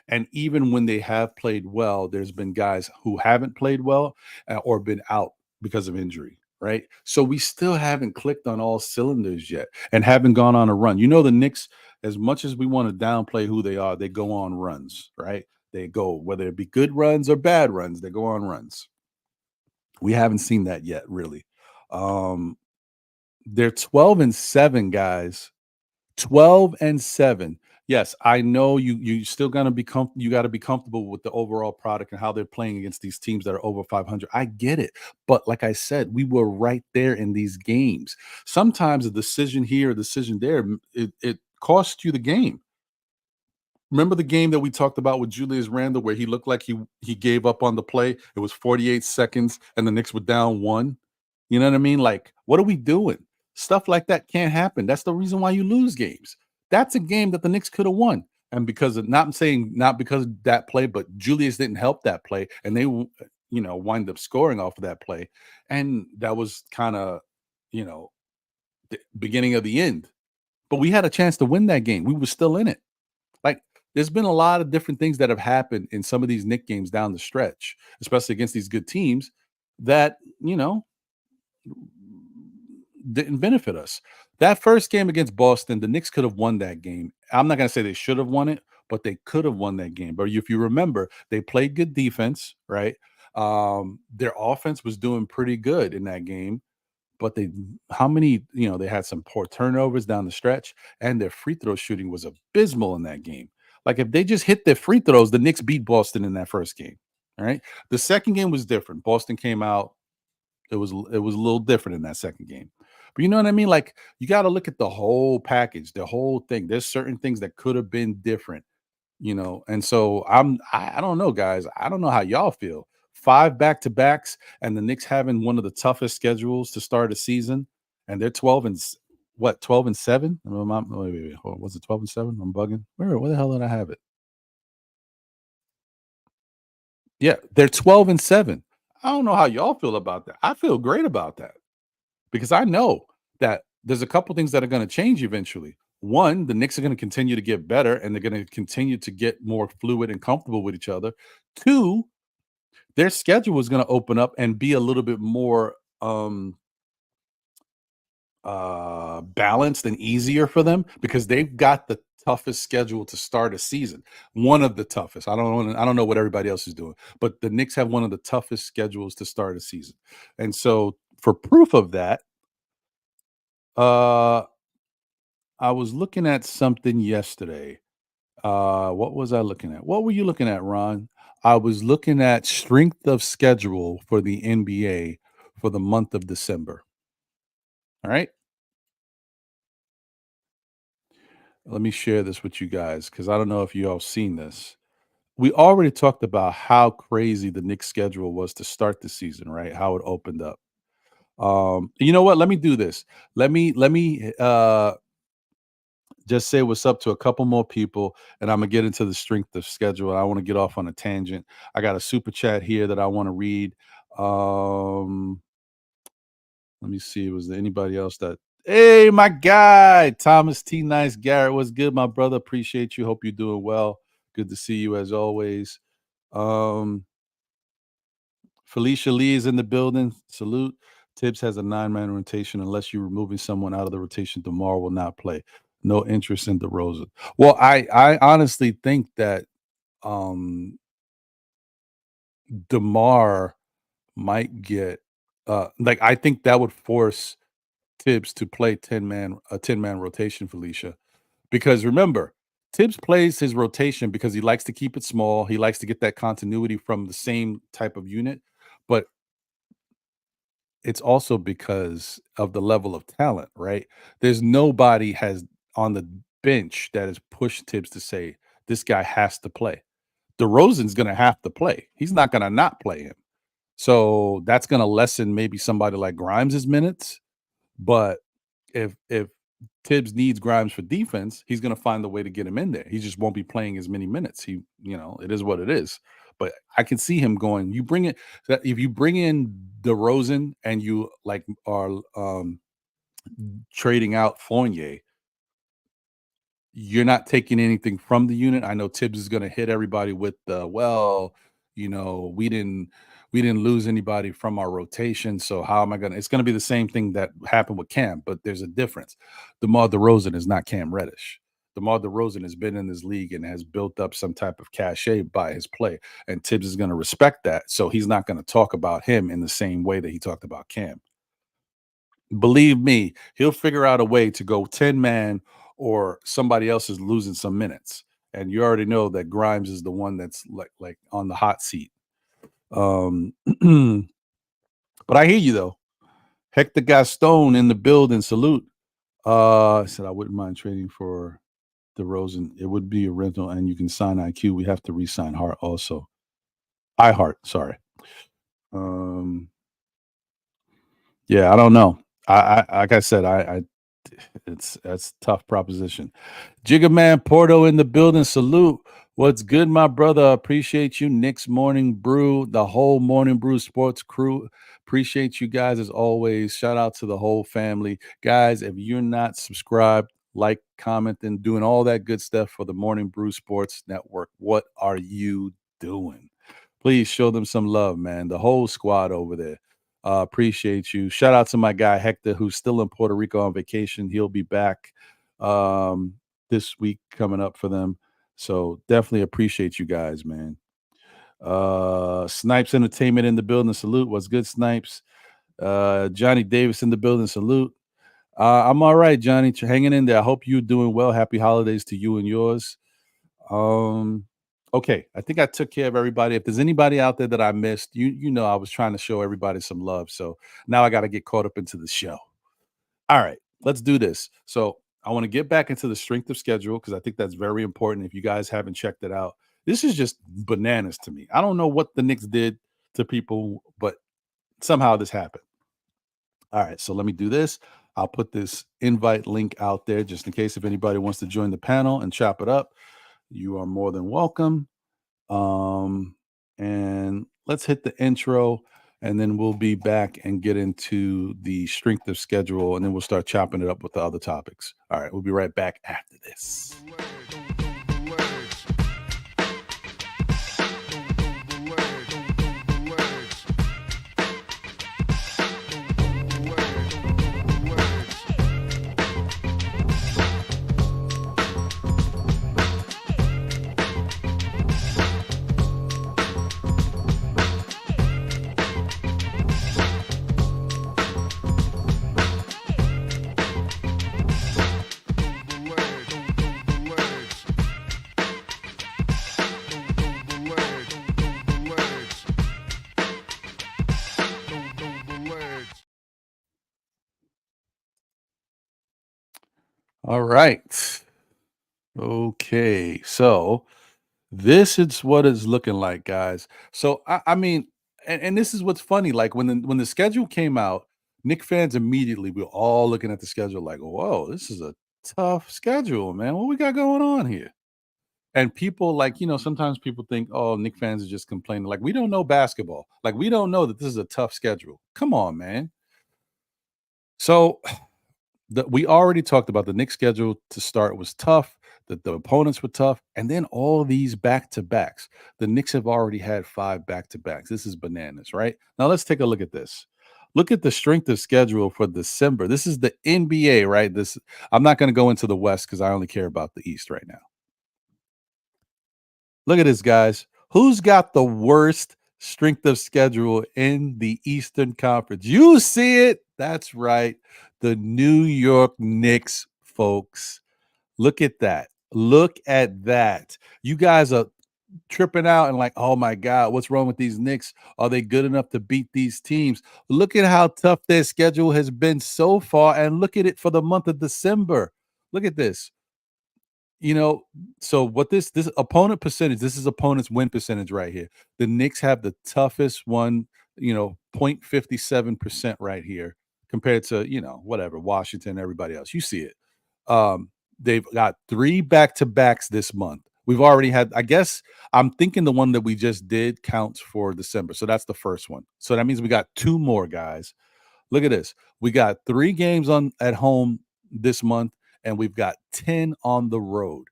[SPEAKER 1] And even when they have played well, there's been guys who haven't played well or been out because of injury, right? So we still haven't clicked on all cylinders yet and haven't gone on a run. You know, the Knicks, as much as we want to downplay who they are, they go on runs, right? They go, whether it be good runs or bad runs, they go on runs. We haven't seen that yet, really. Um, they're 12-7, guys. 12-7. Yes, I know you still gonna be you got to be comfortable with the overall product and how they're playing against these teams that are over 500. I get it, but like I said, we were right there in these games. Sometimes a decision here, a decision there, it costs you the game. Remember the game that we talked about with Julius Randle where he looked like he gave up on the play? It was 48 seconds and the Knicks were down 1. You know what I mean? Like, what are we doing? Stuff like that can't happen. That's the reason why you lose games. That's a game that the Knicks could have won. And because of not I'm saying not because of that play, but Julius didn't help that play and they wind up scoring off of that play. And that was kind of, you know, the beginning of the end. But we had a chance to win that game. We were still in it. Like there's been a lot of different things that have happened in some of these Knick games down the stretch, especially against these good teams that, didn't benefit us. That first game against Boston, the Knicks could have won that game. I'm not going to say they should have won it, but they could have won that game. But if you remember, they played good defense, right? Their offense was doing pretty good in that game, but they had some poor turnovers down the stretch, and their free throw shooting was abysmal in that game. Like if they just hit their free throws, the Knicks beat Boston in that first game. All right. The second game was different. Boston came out. It was a little different in that second game. But you know what I mean? Like you got to look at the whole package, the whole thing. There's certain things that could have been different. And so I don't know, guys. I don't know how y'all feel. 5 back-to-backs and the Knicks having one of the toughest schedules to start a season, and they're 12 and 7? Wait, hold on. Was it 12 and 7? I'm bugging. Where the hell did I have it? Yeah, they're 12 and 7. I don't know how y'all feel about that. I feel great about that because I know that there's a couple things that are going to change eventually. One, the Knicks are going to continue to get better and they're going to continue to get more fluid and comfortable with each other. Two, their schedule is going to open up and be a little bit more balanced and easier for them because they've got the toughest schedule to start a season. One of the toughest. I don't know what everybody else is doing, but the Knicks have one of the toughest schedules to start a season. And so for proof of that, uh I was looking at something yesterday. What was I looking at? What were you looking at, Ron? I was looking at strength of schedule for the NBA for the month of December. All right. Let me share this with you guys because I don't know if you all seen this. We already talked about how crazy the Knicks schedule was to start the season, right? How it opened up. You know what? Let me do this. Let me just say what's up to a couple more people, and I'm gonna get into the strength of schedule. I want to get off on a tangent. I got a super chat here that I want to read. Um, Let me see. Was there anybody else that? Hey, my guy, Thomas T. Nice Garrett. What's good, my brother? Appreciate you. Hope you're doing well. Good to see you as always. Um, Felicia Lee is in the building. Salute. Tibbs has a 9-man rotation. Unless you're removing someone out of the rotation, DeMar will not play. No interest in DeRozan. Well, I honestly think that DeMar might get like I think that would force Tibbs to play 10-man rotation, Felicia. Because remember, Tibbs plays his rotation because he likes to keep it small. He likes to get that continuity from the same type of unit, but it's also because of the level of talent, right? There's nobody has on the bench that has pushed Tibbs to say this guy has to play. DeRozan's going to have to play. He's not going to not play him. So that's going to lessen maybe somebody like Grimes' minutes. But if Tibbs needs Grimes for defense, he's going to find a way to get him in there. He just won't be playing as many minutes. It is what it is. But I can see him going. If you bring in DeRozan and you like are trading out Fournier, you're not taking anything from the unit. I know Tibbs is going to hit everybody with the we didn't lose anybody from our rotation, so how am I going to? It's going to be the same thing that happened with Cam, but there's a difference. DeMar DeRozan is not Cam Reddish. DeMar DeRozan has been in this league and has built up some type of cachet by his play, and Tibbs is going to respect that, so he's not going to talk about him in the same way that he talked about Cam. Believe me, he'll figure out a way to go 10-man or somebody else is losing some minutes. And you already know that Grimes is the one that's like on the hot seat. But I hear you though. Hector Gaston in the building. Salute. I said I wouldn't mind trading for DeRozan. It would be a rental, and you can sign IQ. We have to re-sign Hart also. iHeart, sorry. Yeah, I don't know. I like I said, that's a tough proposition. Jigga Man Porto in the building. Salute. What's good, my brother? Appreciate you. Knicks Morning Brew, the whole Morning Brew Sports crew. Appreciate you guys as always. Shout out to the whole family. Guys, if you're not subscribed, like, commenting, doing all that good stuff for the Morning Brew Sports Network. What are you doing? Please show them some love, man. The whole squad over there. Appreciate you. Shout out to my guy Hector, who's still in Puerto Rico on vacation. He'll be back this week coming up for them. So definitely appreciate you guys, man. Snipes Entertainment in the building. Salute. What's good, Snipes? Johnny Davis in the building. Salute. I'm all right, Johnny. Hanging in there. I hope you're doing well. Happy holidays to you and yours. Okay, I think I took care of everybody. If there's anybody out there that I missed, you know I was trying to show everybody some love. So now I got to get caught up into the show. All right, let's do this. So I want to get back into the strength of schedule because I think that's very important. If you guys haven't checked it out, this is just bananas to me. I don't know what the Knicks did to people, but somehow this happened. All right, so let me do this. I'll put this invite link out there just in case if anybody wants to join the panel and chop it up. You are more than welcome. And let's hit the intro and then we'll be back and get into the strength of schedule and then we'll start chopping it up with the other topics. All right, we'll be right back after this. All right. Okay. So this is what it's looking like, guys. So I mean, and this is what's funny. Like when the schedule came out, Knick fans immediately we were all looking at the schedule like, whoa, this is a tough schedule, man. What we got going on here? And people like, sometimes people think, oh, Knick fans are just complaining. Like, we don't know basketball. Like, we don't know that this is a tough schedule. Come on, man. So we already talked about the Knicks schedule to start was tough, that the opponents were tough, and then all these back-to-backs. The Knicks have already had 5 back-to-backs. This is bananas, right? Now let's take a look at this. Look at the strength of schedule for December. This is the NBA, right? I'm not going to go into the West because I only care about the East right now. Look at this, guys. Who's got the worst strength of schedule in the Eastern Conference? You see it. That's right. The New York Knicks, folks. Look at that. Look at that. You guys are tripping out and like, oh my God, what's wrong with these Knicks? Are they good enough to beat these teams? Look at how tough their schedule has been so far. And look at it for the month of December. Look at this. So what this opponent percentage, this is opponent's win percentage right here. The Knicks have the toughest one, 0.57% right here compared to, whatever, Washington, everybody else. You see it. They've got 3 back-to-backs this month. We've already had, I guess, I'm thinking the one that we just did counts for December. So that's the first one. So that means we got 2 more, guys. Look at this. We got 3 games at home this month, and we've got 10 on the road.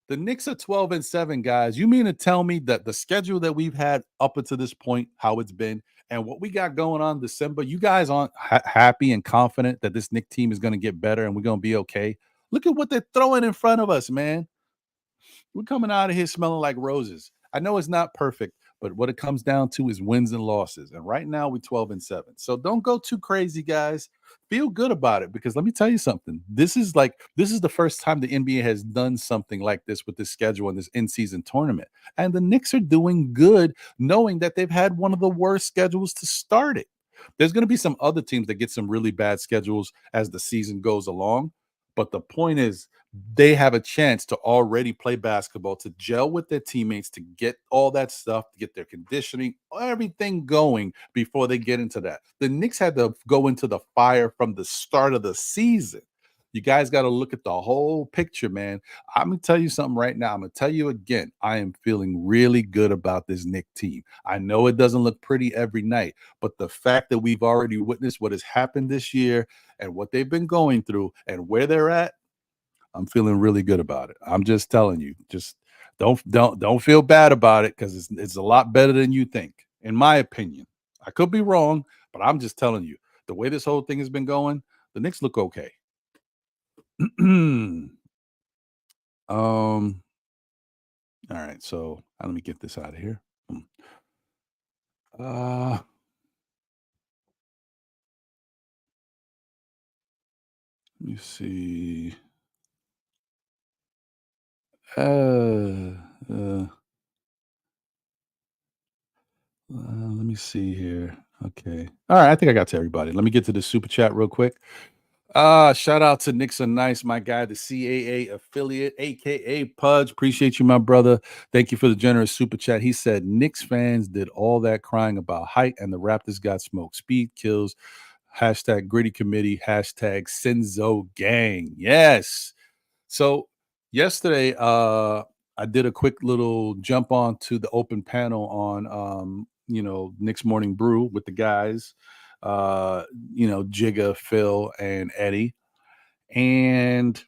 [SPEAKER 1] The Knicks are 12-7, guys. You mean to tell me that the schedule that we've had up until this point, how it's been, and what we got going on in December, you guys aren't happy and confident that this Knicks team is going to get better and we're going to be okay? Look at what they're throwing in front of us, man. We're coming out of here smelling like roses. I know it's not perfect, but what it comes down to is wins and losses. And right now we're 12-7. So don't go too crazy, guys. Feel good about it because let me tell you something. This is the first time the NBA has done something like this with this schedule and this in-season tournament. And the Knicks are doing good knowing that they've had one of the worst schedules to start it. There's going to be some other teams that get some really bad schedules as the season goes along. But the point is, they have a chance to already play basketball, to gel with their teammates, to get all that stuff, to get their conditioning, everything going before they get into that. The Knicks had to go into the fire from the start of the season. You guys got to look at the whole picture, man. I'm going to tell you something right now. I'm going to tell you again, I am feeling really good about this Knicks team. I know it doesn't look pretty every night, but the fact that we've already witnessed what has happened this year and what they've been going through and where they're at, I'm feeling really good about it. I'm just telling you, just don't feel bad about it because it's a lot better than you think, in my opinion. I could be wrong, but I'm just telling you, the way this whole thing has been going, the Knicks look okay. All right, so let me get this out of here. Let me see. Let me see here. Okay. All right. I think I got to everybody. Let me get to the super chat real quick. Shout out to Knicks Are Nice, my guy, the CAA affiliate, aka Pudge. Appreciate you, my brother. Thank you for the generous super chat. He said Knicks fans did all that crying about height, and the Raptors got smoked. Speed kills. Hashtag gritty committee. Hashtag Senzo gang. Yes. So yesterday, I did a quick little jump on to the open panel on Knicks Morning Brew with the guys, Jigga, Phil, and Eddie. And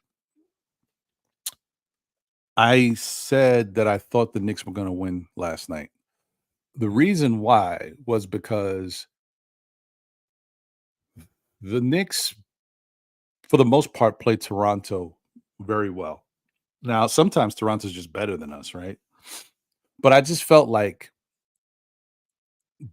[SPEAKER 1] I said that I thought the Knicks were going to win last night. The reason why was because the Knicks, for the most part, played Toronto very well. Now, sometimes Toronto's just better than us, right? But I just felt like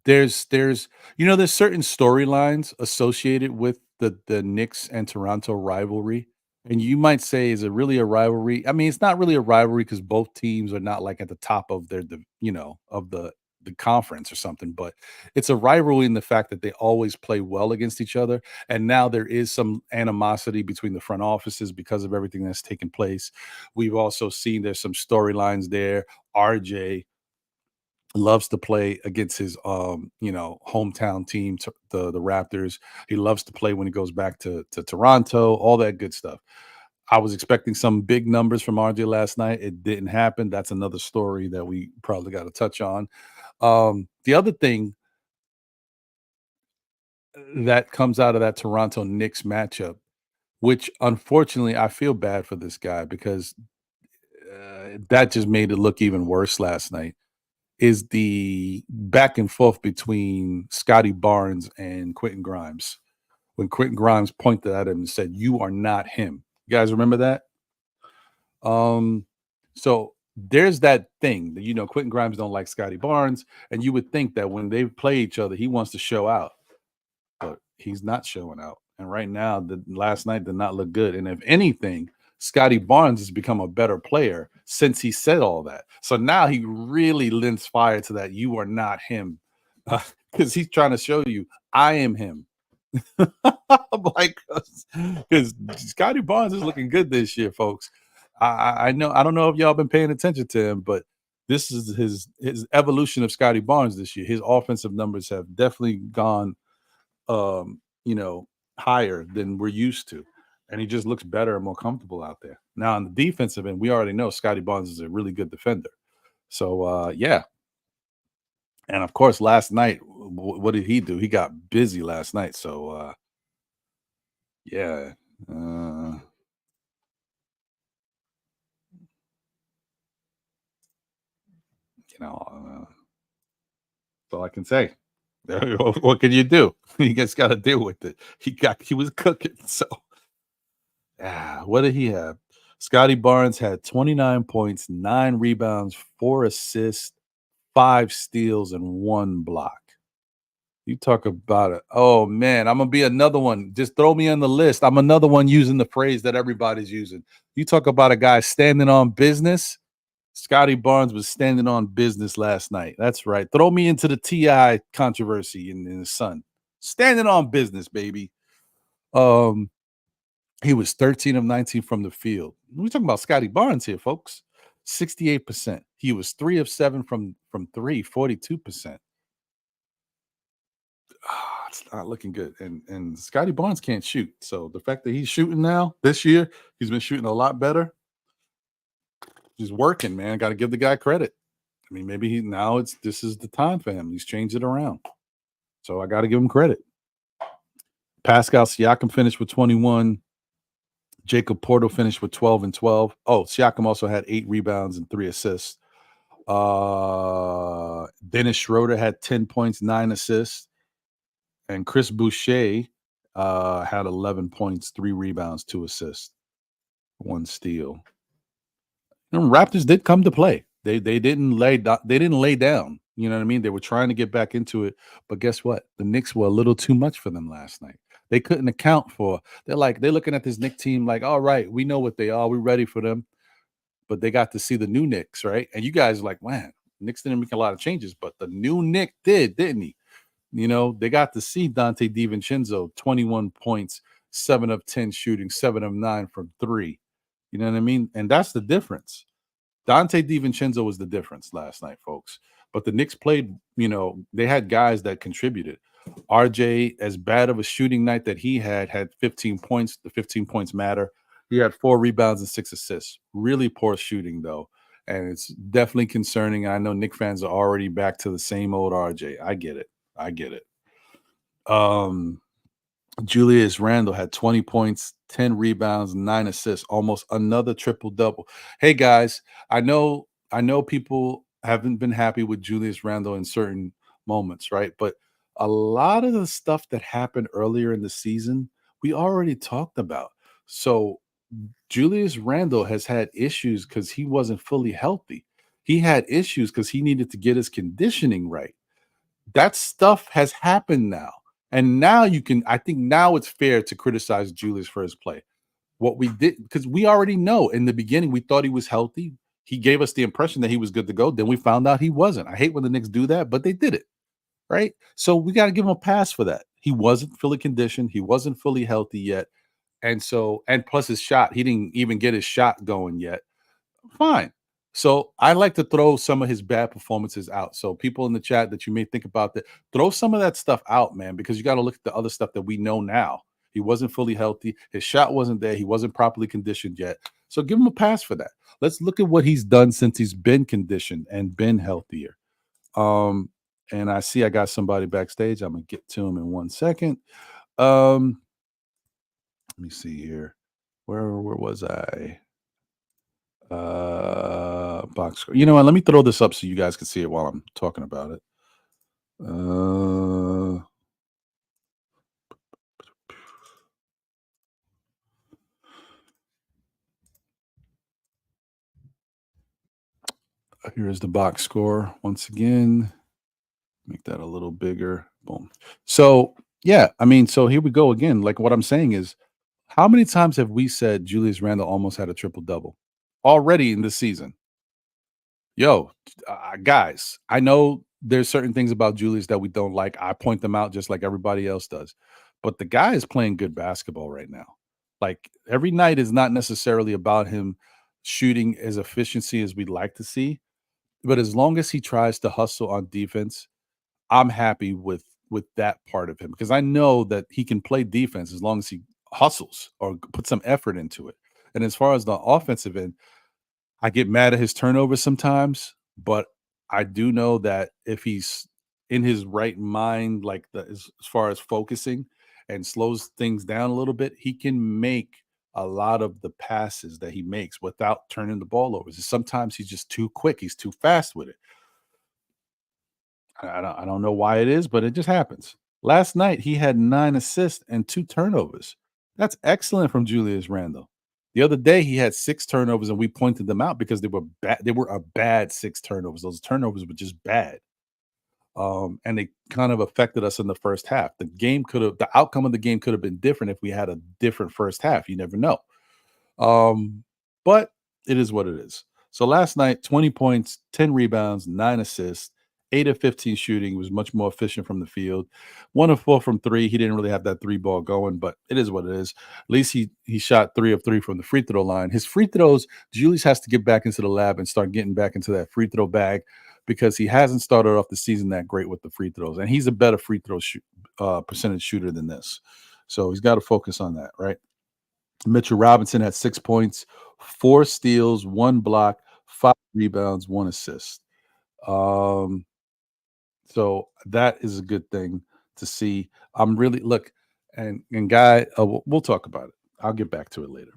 [SPEAKER 1] there's certain storylines associated with the Knicks and Toronto rivalry, and you might say, is it really a rivalry? I mean, it's not really a rivalry because both teams are not like at the top of of the conference or something, but it's a rivalry in the fact that they always play well against each other, and now there is some animosity between the front offices because of everything that's taken place. We've also seen there's some storylines there. RJ loves to play against his hometown team, the Raptors. He loves to play when he goes back to Toronto, all that good stuff. I was expecting some big numbers from RJ last night. It didn't happen. That's another story that we probably got to touch on. The other thing that comes out of that Toronto Knicks matchup, which unfortunately I feel bad for this guy because that just made it look even worse last night, is the back and forth between Scotty Barnes and Quentin Grimes. When Quentin Grimes pointed at him and said, "You are not him." You guys remember that? So there's that thing that Quentin Grimes don't like Scotty Barnes, and you would think that when they play each other, he wants to show out, but he's not showing out. And right now, the last night did not look good. And if anything, Scotty Barnes has become a better player since he said all that. So now he really lends fire to that. You are not him, because he's trying to show you I am him. Like, because Scotty Barnes is looking good this year, folks. I know. I don't know if y'all been paying attention to him, but this is his evolution of Scotty Barnes this year. His offensive numbers have definitely gone higher than we're used to. And he just looks better and more comfortable out there. Now, on the defensive end, we already know Scotty Barnes is a really good defender. So, yeah. And of course, last night, what did he do? He got busy last night. So, yeah. That's all I can say. What can you do? You just got to deal with it. He was cooking. So, what did he have? Scotty Barnes had 29 points, 9 rebounds, 4 assists, 5 steals, and 1 block. You talk about it. Oh man, I'm gonna be another one. Just throw me on the list. I'm another one using the phrase that everybody's using. You talk about a guy standing on business. Scotty Barnes was standing on business last night. That's right. Throw me into the TI controversy in the Sun. Standing on business, baby. He was 13 of 19 from the field. We're talking about Scotty Barnes here, folks. 68%. He was 3 of 7 from 3, 42%. It's not looking good. And Scotty Barnes can't shoot. So the fact that he's shooting now this year, he's been shooting a lot better. He's working, man. Got to give the guy credit. I mean, maybe this is the time for him. He's changed it around. So I got to give him credit. Pascal Siakam finished with 21. Jacob Porto finished with 12 and 12. Oh, Siakam also had 8 rebounds and 3 assists. Dennis Schroeder had 10 points, 9 assists. And Chris Boucher had 11 points, 3 rebounds, 2 assists, 1 steal. Raptors did come to play. They didn't lay down. You know what I mean? They were trying to get back into it, but guess what? The Knicks were a little too much for them last night. They couldn't account for. They're looking at this Knicks team like, all right, we know what they are. We're ready for them. But they got to see the new Knicks, right? And you guys are like, man, Knicks didn't make a lot of changes, but the new Nick did, didn't he? You know, they got to see Donte DiVincenzo, 21 points, 7 of 10 shooting, 7 of 9 from 3. You know what I mean? And that's the difference. Donte DiVincenzo was the difference last night, folks. But the Knicks played, they had guys that contributed. RJ, as bad of a shooting night that he had 15 points. The 15 points matter. He had 4 rebounds and 6 assists. Really poor shooting, though. And it's definitely concerning. I know Knicks fans are already back to the same old RJ. I get it. Julius Randle had 20 points, 10 rebounds, 9 assists, almost another triple double. Hey guys, I know people haven't been happy with Julius Randle in certain moments, right? But a lot of the stuff that happened earlier in the season, we already talked about. So Julius Randle has had issues because he wasn't fully healthy. He had issues because he needed to get his conditioning right. That stuff has happened now. And now I think now it's fair to criticize Julius for his play. What we did, because we already know in the beginning, we thought he was healthy. He gave us the impression that he was good to go. Then we found out he wasn't. I hate when the Knicks do that, but they did it. Right. So we got to give him a pass for that. He wasn't fully conditioned. He wasn't fully healthy yet. And plus his shot, he didn't even get his shot going yet. Fine. So I like to throw some of his bad performances out. So people in the chat that you may think about that, throw some of that stuff out, man, because you got to look at the other stuff that we know now. He wasn't fully healthy. His shot wasn't there. He wasn't properly conditioned yet. So give him a pass for that. Let's look at what he's done since he's been conditioned and been healthier. And I see I got somebody backstage. I'm gonna get to him in 1 second. Let me see here. Where was I? Box score. You know what? Let me throw this up so you guys can see it while I'm talking about it. Here's the box score once again. Make that a little bigger. Boom. So yeah, I mean, so here we go again. Like what I'm saying is, how many times have we said Julius Randle almost had a triple double already in this season? Yo, guys, I know there's certain things about Julius that we don't like. I point them out just like everybody else does. But the guy is playing good basketball right now. Like every night is not necessarily about him shooting as efficiency as we'd like to see. But as long as he tries to hustle on defense, I'm happy with that part of him because I know that he can play defense as long as he hustles or put some effort into it. And as far as the offensive end, I get mad at his turnovers sometimes, but I do know that if he's in his right mind, like as far as focusing and slows things down a little bit, he can make a lot of the passes that he makes without turning the ball over. Sometimes he's just too quick. He's too fast with it. I don't know why it is, but it just happens. Last night he had 9 assists and 2 turnovers. That's excellent from Julius Randle. The other day he had 6 turnovers and we pointed them out because they were bad. They were a bad 6 turnovers. Those turnovers were just bad. And they kind of affected us in the first half. The outcome of the game could have been different if we had a different first half. You never know. But it is what it is. So last night, 20 points, 10 rebounds, 9 assists, 8 of 15 shooting. He was much more efficient from the field. 1 of 4 from 3. He didn't really have that 3 ball going, but it is what it is. At least he shot 3 of 3 from the free throw line. His free throws, Julius has to get back into the lab and start getting back into that free throw bag because he hasn't started off the season that great with the free throws. And he's a better free throw percentage shooter than this. So he's got to focus on that, right? Mitchell Robinson had 6 points, 4 steals, 1 block, 5 rebounds, 1 assist. So that is a good thing to see. I'm really and guy, we'll talk about it. I'll get back to it later.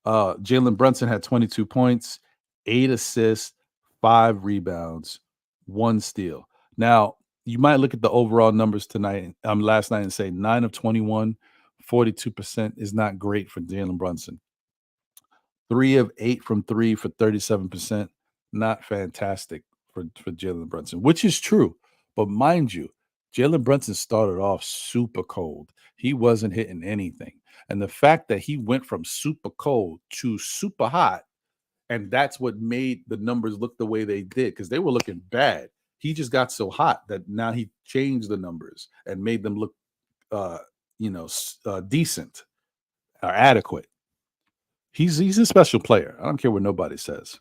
[SPEAKER 1] Jalen Brunson had 22 points, 8 assists, 5 rebounds, 1 steal. Now, you might look at the overall numbers tonight, last night, and say 9 of 21, 42% is not great for Jalen Brunson. 3 of 8 from 3 for 37%, not fantastic for Jalen Brunson, which is true. But mind you, Jalen Brunson started off super cold. He wasn't hitting anything. And the fact that he went from super cold to super hot, and that's what made the numbers look the way they did, because they were looking bad. He just got so hot that now he changed the numbers and made them look, decent or adequate. He's a special player. I don't care what nobody says.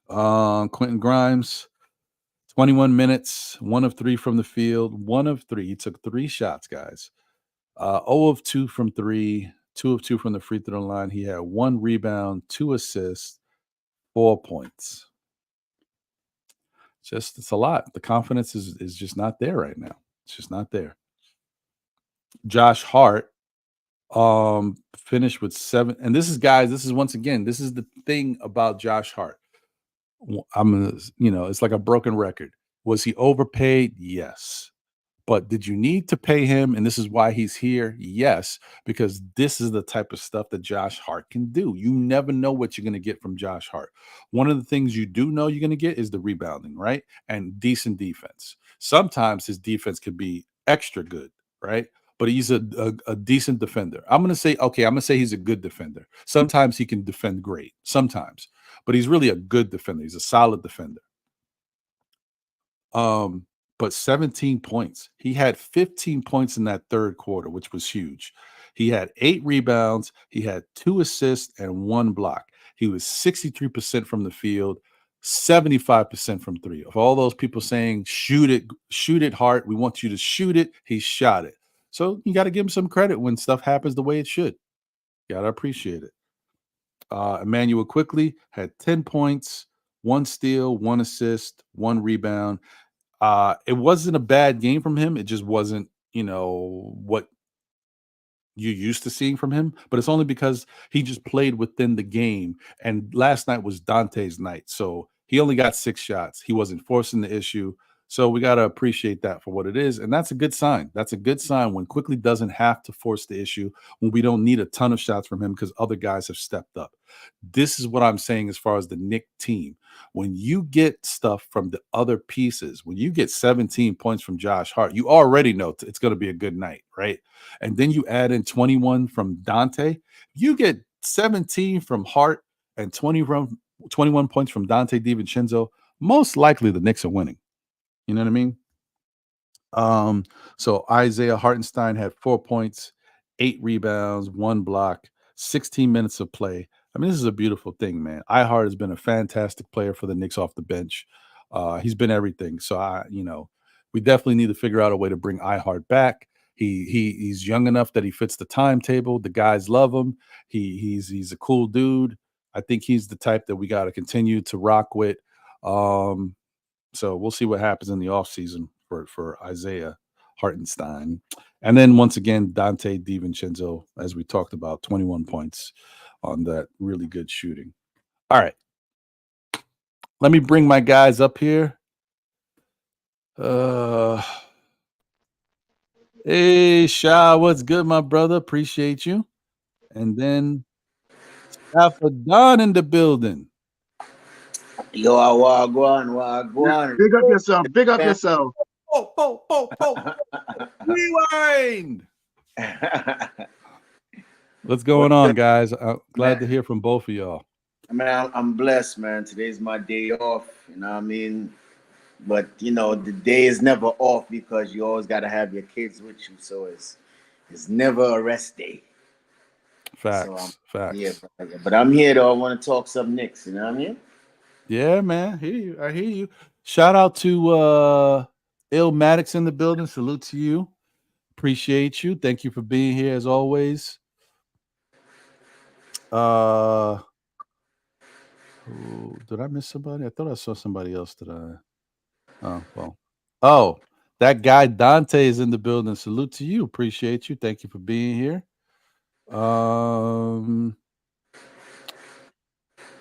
[SPEAKER 1] Quentin Grimes, 21 minutes, 1 of 3 from the field, 1 of 3. He took 3 shots, guys. 0 of 2 from 3, 2 of 2 from the free throw line. He had 1 rebound, 2 assists, 4 points. It's a lot. The confidence is just not there right now. It's just not there. Josh Hart finished with 7, and this is once again, this is the thing about Josh Hart. It's like a broken record. Was he overpaid? Yes. But did you need to pay him? And this is why he's here? Yes, because this is the type of stuff that Josh Hart can do. You never know what you're going to get from Josh Hart. One of the things you do know you're going to get is the rebounding, right? And decent defense. Sometimes his defense could be extra good, right? But he's a decent defender. I'm going to say he's a good defender. Sometimes he can defend great. Sometimes. But he's really a good defender. He's a solid defender. But 17 points. He had 15 points in that third quarter, which was huge. He had 8 rebounds. He had 2 assists and 1 block. He was 63% from the field, 75% from 3. Of all those people saying, shoot it, Hart, we want you to shoot it, he shot it. So you got to give him some credit when stuff happens the way it should. Got to appreciate it. Emmanuel Quickly had 10 points, 1 steal, 1 assist, 1 rebound. It wasn't a bad game from him. It just wasn't, what you're used to seeing from him. But it's only because he just played within the game. And last night was Donte's night. So he only got 6 shots. He wasn't forcing the issue. So we got to appreciate that for what it is. And that's a good sign. That's a good sign when Quickly doesn't have to force the issue, when we don't need a ton of shots from him because other guys have stepped up. This is what I'm saying as far as the Knicks team. When you get stuff from the other pieces, when you get 17 points from Josh Hart, you already know it's going to be a good night, right? And then you add in 21 from Donte. You get 17 from Hart and 21 points from Donte DiVincenzo. Most likely the Knicks are winning. You know what I mean? So Isaiah Hartenstein had 4 points, 8 rebounds, 1 block, 16 minutes of play. I mean, this is a beautiful thing, man. Ihart has been a fantastic player for the Knicks off the bench. He's been everything. So we definitely need to figure out a way to bring Ihart back. He's young enough that he fits the timetable. The guys love him. He's a cool dude. I think he's the type that we got to continue to rock with. So we'll see what happens in the offseason for Isaiah Hartenstein. And then once again, Donte DiVincenzo, as we talked about, 21 points on that really good shooting. All right. Let me bring my guys up here. Hey, Sha, what's good, my brother? Appreciate you. And then Alpha Don in the building.
[SPEAKER 2] Yo, Wagwan.
[SPEAKER 3] Big up yourself. Big up yourself.
[SPEAKER 1] Rewind. What's going on, guys? Glad to hear from both of y'all.
[SPEAKER 2] Man, I'm blessed, man. Today's my day off. You know what I mean? But the day is never off because you always got to have your kids with you. So it's never a rest day.
[SPEAKER 1] Facts. Facts.
[SPEAKER 2] Yeah, but I'm here though. I want to talk some Knicks. You know what I mean?
[SPEAKER 1] Yeah, man. I hear you. Shout out to Il Maddox in the building. Salute to you. Appreciate you. Thank you for being here as always. Did I miss somebody? I thought I saw somebody else. Did I? Oh, well. Oh, that guy Donte is in the building. Salute to you. Appreciate you. Thank you for being here.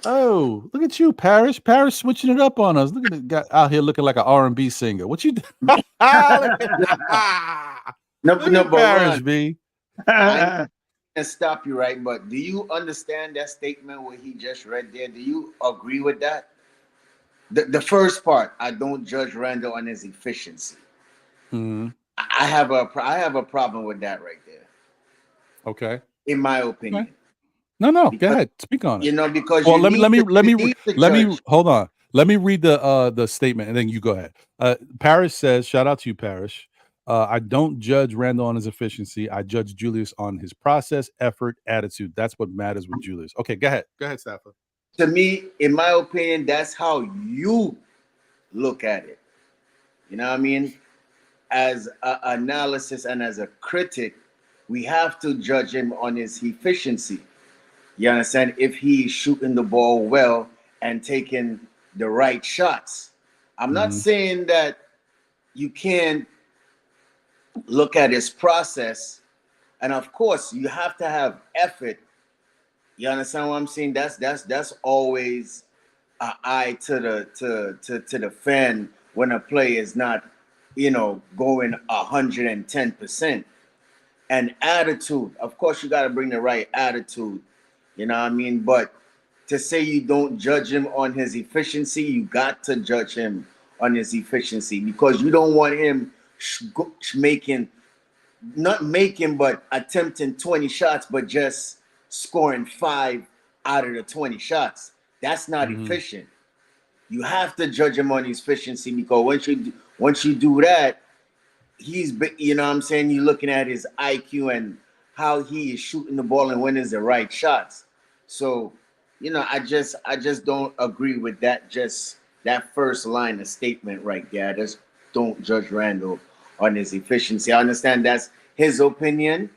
[SPEAKER 1] Oh, look at you, Parrish. Parrish switching it up on us. Look at the guy out here looking like an R&B singer. What you do? Look at
[SPEAKER 2] Number
[SPEAKER 1] Parrish,
[SPEAKER 2] one,
[SPEAKER 1] B.
[SPEAKER 2] I can stop you right, but do you understand that statement what he just read there? Do you agree with that? The first part, I don't judge Randle on his efficiency.
[SPEAKER 1] Mm-hmm.
[SPEAKER 2] I have a problem with that right there.
[SPEAKER 1] Okay.
[SPEAKER 2] In my opinion.
[SPEAKER 1] Okay. No.
[SPEAKER 2] Because,
[SPEAKER 1] Go ahead. Speak on it.
[SPEAKER 2] you know, because
[SPEAKER 1] Well,
[SPEAKER 2] you
[SPEAKER 1] let
[SPEAKER 2] need
[SPEAKER 1] me hold on. Let me read the statement and then you go ahead. Parrish says, shout out to you, Parrish. I don't judge Randle on his efficiency. I judge Julius on his process, effort, attitude. That's what matters with Julius. Okay, go ahead. Go ahead, Stafford.
[SPEAKER 2] To me, in my opinion, that's how you look at it. You know what I mean? As an analysis and as a critic, we have to judge him on his efficiency. You understand? If he's shooting the ball well and taking the right shots. I'm not saying that you can't look at his process. And of course, you have to have effort. You understand what I'm saying? That's always an eye to the fan when a play is not, going 110%. And attitude, of course, you got to bring the right attitude. You know what I mean? But to say you don't judge him on his efficiency, you got to judge him on his efficiency because you don't want him but attempting 20 shots, but just scoring 5 out of the 20 shots. That's not efficient. You have to judge him on his efficiency because once you do that, he's, you know what I'm saying, you're looking at his IQ and how he is shooting the ball and when is the right shots. So, I just don't agree with that. Just that first line of statement right there. I just don't judge Randle on his efficiency. I understand that's his opinion,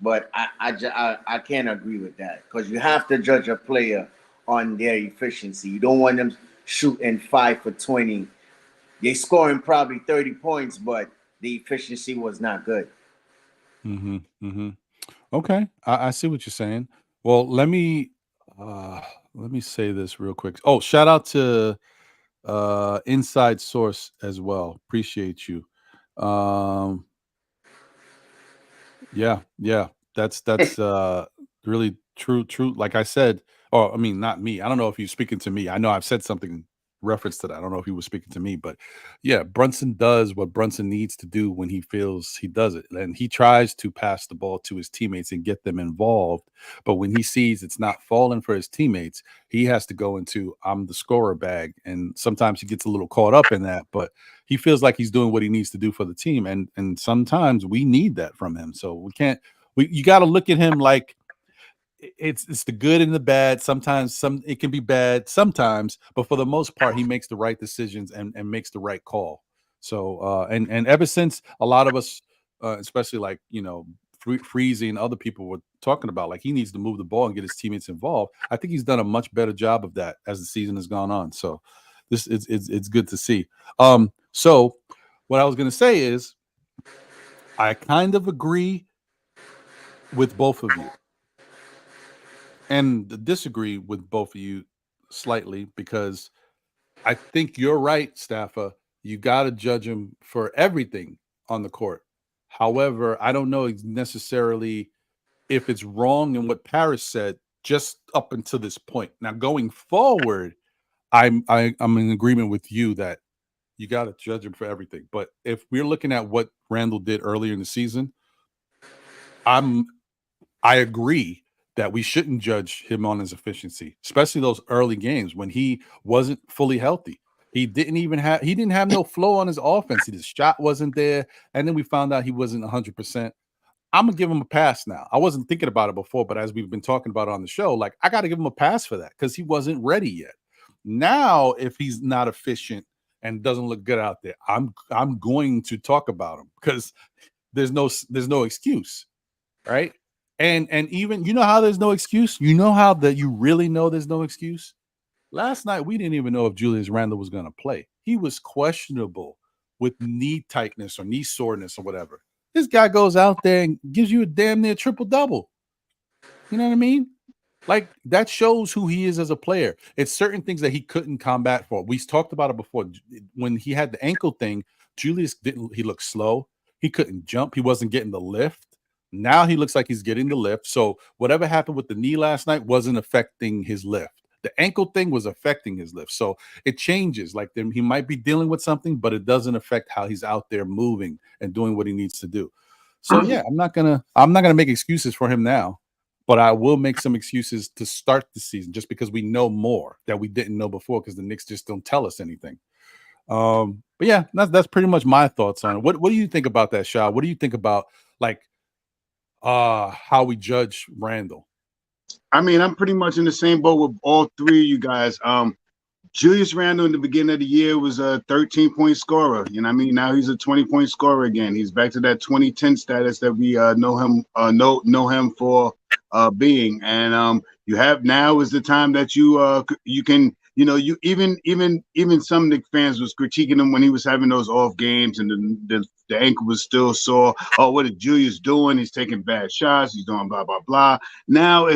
[SPEAKER 2] but I can't agree with that because you have to judge a player on their efficiency. You don't want them shooting 5 for 20. They're scoring probably 30 points, but the efficiency was not good.
[SPEAKER 1] Okay, I see what you're saying. Well, let me say this real quick. Oh, shout out to Inside Source as well. Appreciate you. Yeah, that's really true. Like I said, or I mean, not me. I don't know if you're speaking to me. I know I've said something reference to that. I don't know if he was speaking to me, but yeah, Brunson does what Brunson needs to do when he feels he does it. And he tries to pass the ball to his teammates and get them involved. But when he sees it's not falling for his teammates, he has to go into I'm the scorer bag. And sometimes he gets a little caught up in that, but he feels like he's doing what he needs to do for the team. And sometimes we need that from him. So you got to look at him like it's the good and the bad. Sometimes it can be bad sometimes, but for the most part, he makes the right decisions and makes the right call. So and ever since a lot of us, especially like Freezy and other people were talking about, like he needs to move the ball and get his teammates involved. I think he's done a much better job of that as the season has gone on. So this it's good to see. So what I was going to say is I kind of agree with both of you and disagree with both of you slightly because I think you're right, Staffa. You got to judge him for everything on the court. However, I don't know necessarily if it's wrong in what Paris said just up until this point. Now, going forward, I'm in agreement with you that you got to judge him for everything. But if we're looking at what Randle did earlier in the season, I agree that we shouldn't judge him on his efficiency, especially those early games when he wasn't fully healthy. He didn't have no flow on his offense. His shot wasn't there, and then we found out he wasn't 100%. I'm gonna give him a pass now. I wasn't thinking about it before, but as we've been talking about on the show, like I got to give him a pass for that because he wasn't ready yet. Now, if he's not efficient and doesn't look good out there, I'm going to talk about him because there's no excuse, right? And even how there's no excuse. You know how that you really know there's no excuse. Last night we didn't even know if Julius Randle was going to play. He was questionable with knee tightness or knee soreness or whatever. This guy goes out there and gives you a damn near triple double. You know what I mean? Like that shows who he is as a player. It's certain things that he couldn't combat for. We talked about it before. When he had the ankle thing, Julius didn't. He looked slow. He couldn't jump. He wasn't getting the lift. Now he looks like he's getting the lift. So whatever happened with the knee last night wasn't affecting his lift. The ankle thing was affecting his lift. So it changes. Like he might be dealing with something, but it doesn't affect how he's out there moving and doing what he needs to do. So yeah, I'm not gonna make excuses for him now, but I will make some excuses to start the season just because we know more that we didn't know before because the Knicks just don't tell us anything. But yeah, that's pretty much my thoughts on it. What do you think about that, Shah? What do you think about like how we judge Randle?
[SPEAKER 3] I mean, I'm pretty much in the same boat with all three of you guys. Julius Randle in the beginning of the year was a 13-point scorer. You know what I mean? Now he's a 20-point scorer again. He's back to that 2010 status that we know him for being. And you have now is the time that you can, you know, you even some Knicks fans was critiquing him when he was having those off games and the ankle was still sore. Oh, what is Julius doing? He's taking bad shots. He's doing blah blah blah. Now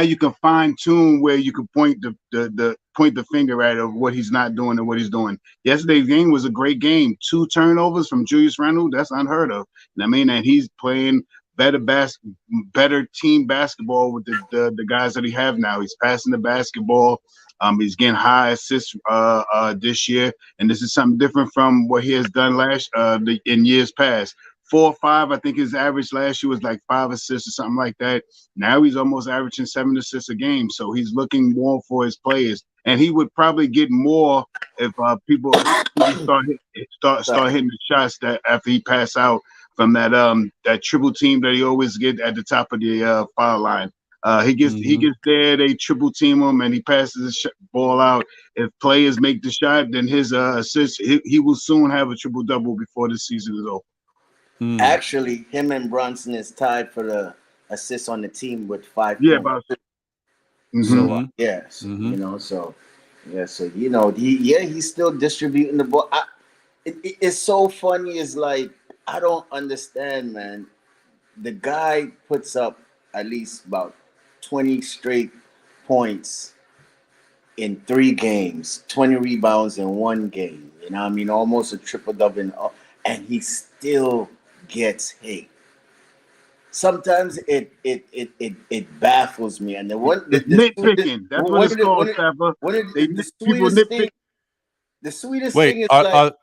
[SPEAKER 3] you can fine tune where you can point the finger at of what he's not doing and what he's doing. Yesterday's game was a great game. 2 turnovers from Julius Randle. That's unheard of. And I mean, and he's playing better team basketball with the guys that he have now. He's passing the basketball. He's getting high assists this year, and this is something different from what he has done in years past. 4 or 5, I think his average last year was like 5 assists or something like that. Now he's almost averaging 7 assists a game, so he's looking more for his players, and he would probably get more if people start hitting the shots that after he pass out from that triple team that he always get at the top of the foul line. He gets there, they triple team him, and he passes the ball out. If players make the shot, then his assist, he will soon have a triple double before the season is over.
[SPEAKER 2] Actually, him and Brunson is tied for the assists on the team with 5.
[SPEAKER 3] Yeah, about
[SPEAKER 2] so yes, you know, so you know, he's still distributing the ball. It's so funny. It's like I don't understand, man. The guy puts up at least about 20 straight points in 3 games, 20 rebounds in 1 game. You know what I mean? Almost a triple double, and he still gets hate. Sometimes it baffles me. And
[SPEAKER 3] nitpicking. That's what it's called, Staffer.
[SPEAKER 2] The sweetest thing is like.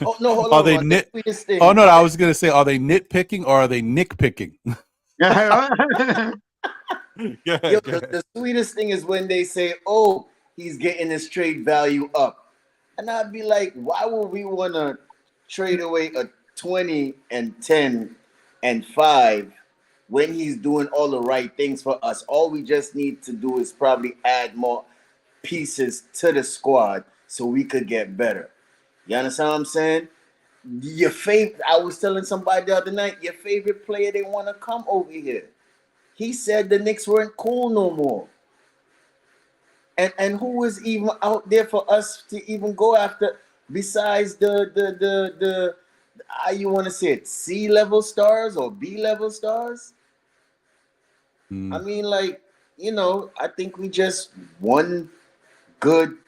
[SPEAKER 2] Oh no! Hold
[SPEAKER 1] are
[SPEAKER 2] on.
[SPEAKER 1] They Oh no! I was gonna say, are they nitpicking or are they nickpicking?
[SPEAKER 2] The sweetest thing is when they say, "Oh, he's getting his trade value up," and I'd be like, "Why would we want to trade away a 20 and 10 and 5 when he's doing all the right things for us? All we just need to do is probably add more pieces to the squad so we could get better." You understand what I'm saying? I was telling somebody the other night, your favorite player, they want to come over here. He said the Knicks weren't cool no more. And who was even out there for us to even go after besides the how you want to say it, C-level stars or B-level stars? I mean, like, you know, I think we just one good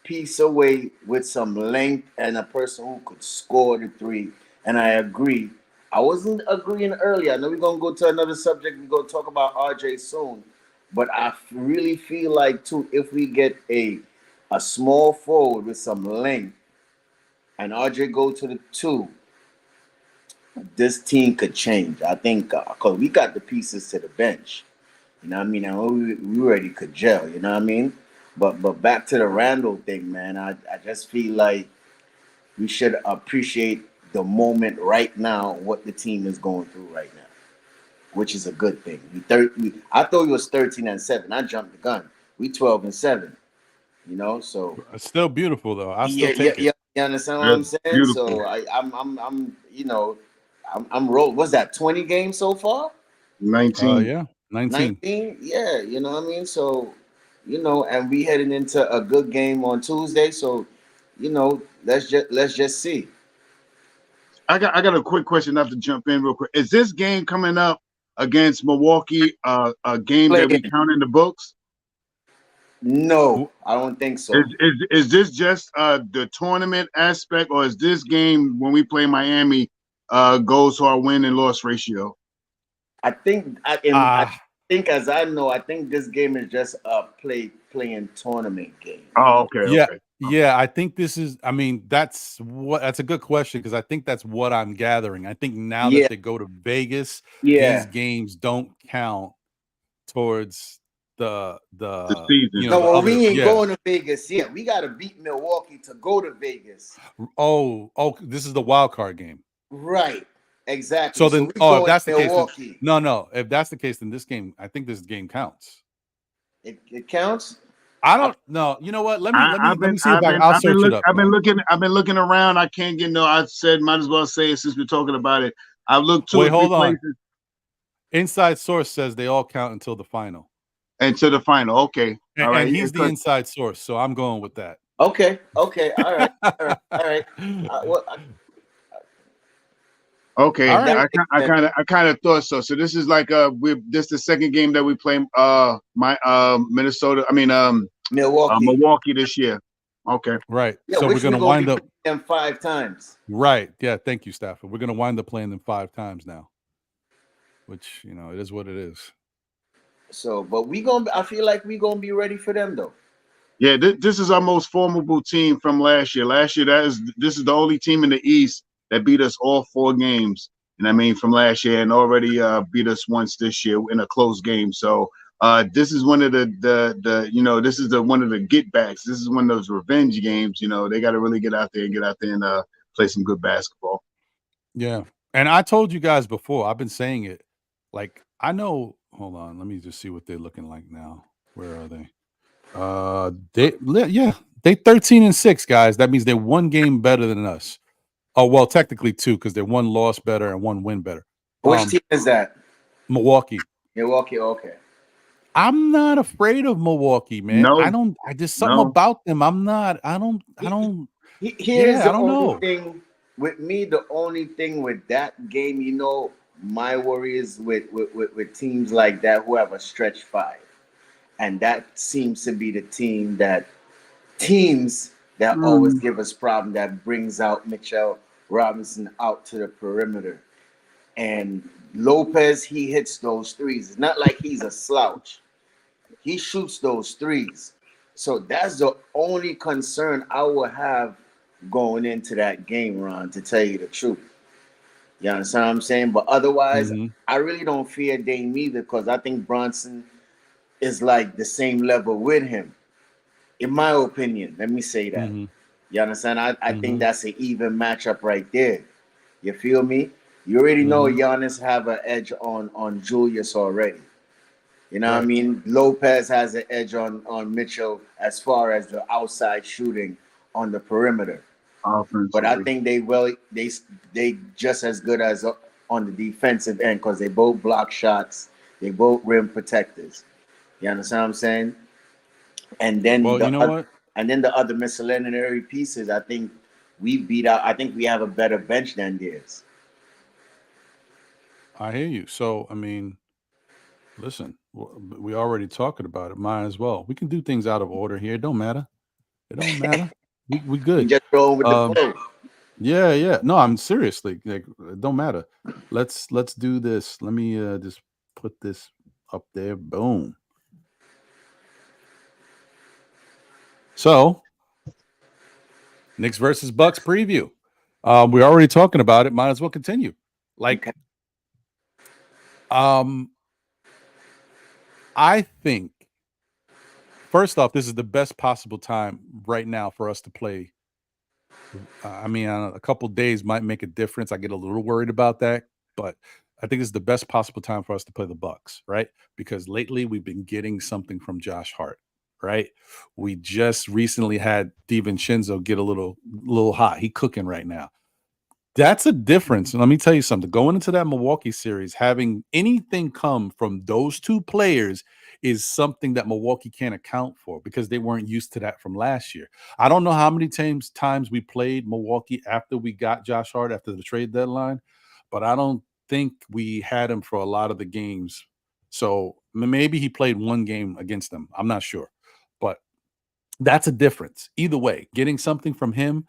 [SPEAKER 2] piece away with some length and a person who could score the 3. And I agree. I wasn't agreeing earlier. I know we're going to go to another subject. We're going to talk about RJ soon. But I really feel like, too, if we get a small forward with some length and RJ go to the 2, this team could change. I think because we got the pieces to the bench. You know what I mean? And we already could gel. You know what I mean? But back to the Randle thing, man. I just feel like we should appreciate the moment right now, what the team is going through right now, which is a good thing. I thought he was 13-7. I jumped the gun. We 12-7. You know, so
[SPEAKER 1] it's still beautiful though. I still take it.
[SPEAKER 2] You understand what I'm saying? Beautiful. So I'm you know, I'm roll. What's that? 20 games so far?
[SPEAKER 3] 19.
[SPEAKER 1] Yeah, 19.
[SPEAKER 2] Yeah, you know what I mean. So. You know, and we heading into a good game on Tuesday, so you know, let's just see.
[SPEAKER 3] I got a quick question. Not to jump in real quick. Is this game coming up against Milwaukee a game that we count in the books?
[SPEAKER 2] No, I don't think so.
[SPEAKER 3] Is this just the tournament aspect, or is this game when we play Miami goes to our win and loss ratio?
[SPEAKER 2] I think as I know, I think this game is just a playing tournament game.
[SPEAKER 3] Oh, okay.
[SPEAKER 1] Yeah.
[SPEAKER 3] Okay.
[SPEAKER 1] Yeah, I think this is. I mean, that's a good question because I think that's what I'm gathering. I think now that they go to Vegas, these games don't count towards the
[SPEAKER 3] season.
[SPEAKER 1] You know,
[SPEAKER 2] no, we ain't going to Vegas yet. We got to beat Milwaukee to go to Vegas.
[SPEAKER 1] Oh, this is the wild card game,
[SPEAKER 2] right? Exactly.
[SPEAKER 1] So then, if that's the
[SPEAKER 2] Milwaukee.
[SPEAKER 1] case, then, no. If that's the case, then this game, I think this game counts.
[SPEAKER 2] It counts.
[SPEAKER 1] I don't know. You know what? Let me see if I'll search it up.
[SPEAKER 3] I've been looking around. I can't get no. I said might as well say it since we're talking about it. I've looked two or three places.
[SPEAKER 1] Inside source says they all count until the final.
[SPEAKER 3] Until the final, okay.
[SPEAKER 1] All right. And he's the inside source, so I'm going with that.
[SPEAKER 2] Okay. All right.
[SPEAKER 3] Okay, right. I kind of thought so. So this is like this the second game that we play Minnesota. I mean Milwaukee this year. Okay,
[SPEAKER 1] right. Yeah, so we're gonna wind up
[SPEAKER 2] them 5 times.
[SPEAKER 1] Right. Yeah. Thank you, Stafford. We're gonna wind up playing them 5 times now, which it is what it is.
[SPEAKER 2] So, but I feel like we're gonna be ready for them though.
[SPEAKER 3] Yeah, this is our most formidable team from last year. Last year, this is the only team in the East that beat us all 4 games, and I mean from last year, and already beat us once this year in a close game. So this is one of the this is one of the get backs. This is one of those revenge games. They got to really get out there and play some good basketball.
[SPEAKER 1] Yeah, and I told you guys before. I've been saying it. Like I know. Hold on, let me just see what they're looking like now. Where are they? They 13-6, guys. That means they're 1 game better than us. Oh, well, technically 2 because they're 1 loss better and 1 win better.
[SPEAKER 2] Which team is that?
[SPEAKER 1] Milwaukee.
[SPEAKER 2] Okay.
[SPEAKER 1] I'm not afraid of Milwaukee, man.
[SPEAKER 3] No.
[SPEAKER 1] I just something about them. I'm not. I don't.
[SPEAKER 2] Here's the only thing with me. The only thing with that game, my worry is with teams like that who have a stretch 5, and that seems to be the teams that always give us problem, that brings out Mitchell Robinson out to the perimeter. And Lopez, he hits those threes. It's not like he's a slouch. He shoots those threes. So that's the only concern I will have going into that game, Ron, to tell you the truth. You understand what I'm saying? But otherwise, I really don't fear Dame either, because I think Bronson is like the same level with him. In my opinion, let me say that. You understand? I think that's an even matchup right there. You feel me? You already know Giannis have an edge on Julius already. You know what I mean? Lopez has an edge on Mitchell as far as the outside shooting on the perimeter. But I think they just as good as on the defensive end, because they both block shots. They both rim protectors. You understand what I'm saying? And then the other miscellaneous pieces, I think we beat out. I think we have a better bench than theirs.
[SPEAKER 1] I hear you. So I mean, listen, we already talking about it. Might as well. We can do things out of order here. It don't matter. We good.
[SPEAKER 2] Just roll with the flow.
[SPEAKER 1] Yeah. No, I'm seriously. Like, it don't matter. Let's do this. Let me just put this up there. Boom. So, Knicks versus Bucks preview. We're already talking about it. Might as well continue. Like, I think, first off, this is the best possible time right now for us to play. I mean, a couple days might make a difference. I get a little worried about that, but I think it's the best possible time for us to play the Bucks, right? Because lately we've been getting something from Josh Hart, right? We just recently had DiVincenzo get a little hot. He cooking right now. That's a difference. And let me tell you something. Going into that Milwaukee series, having anything come from those 2 players is something that Milwaukee can't account for, because they weren't used to that from last year. I don't know how many times we played Milwaukee after we got Josh Hart after the trade deadline, but I don't think we had him for a lot of the games. So maybe he played one game against them. I'm not sure. But that's a difference. Either way, getting something from him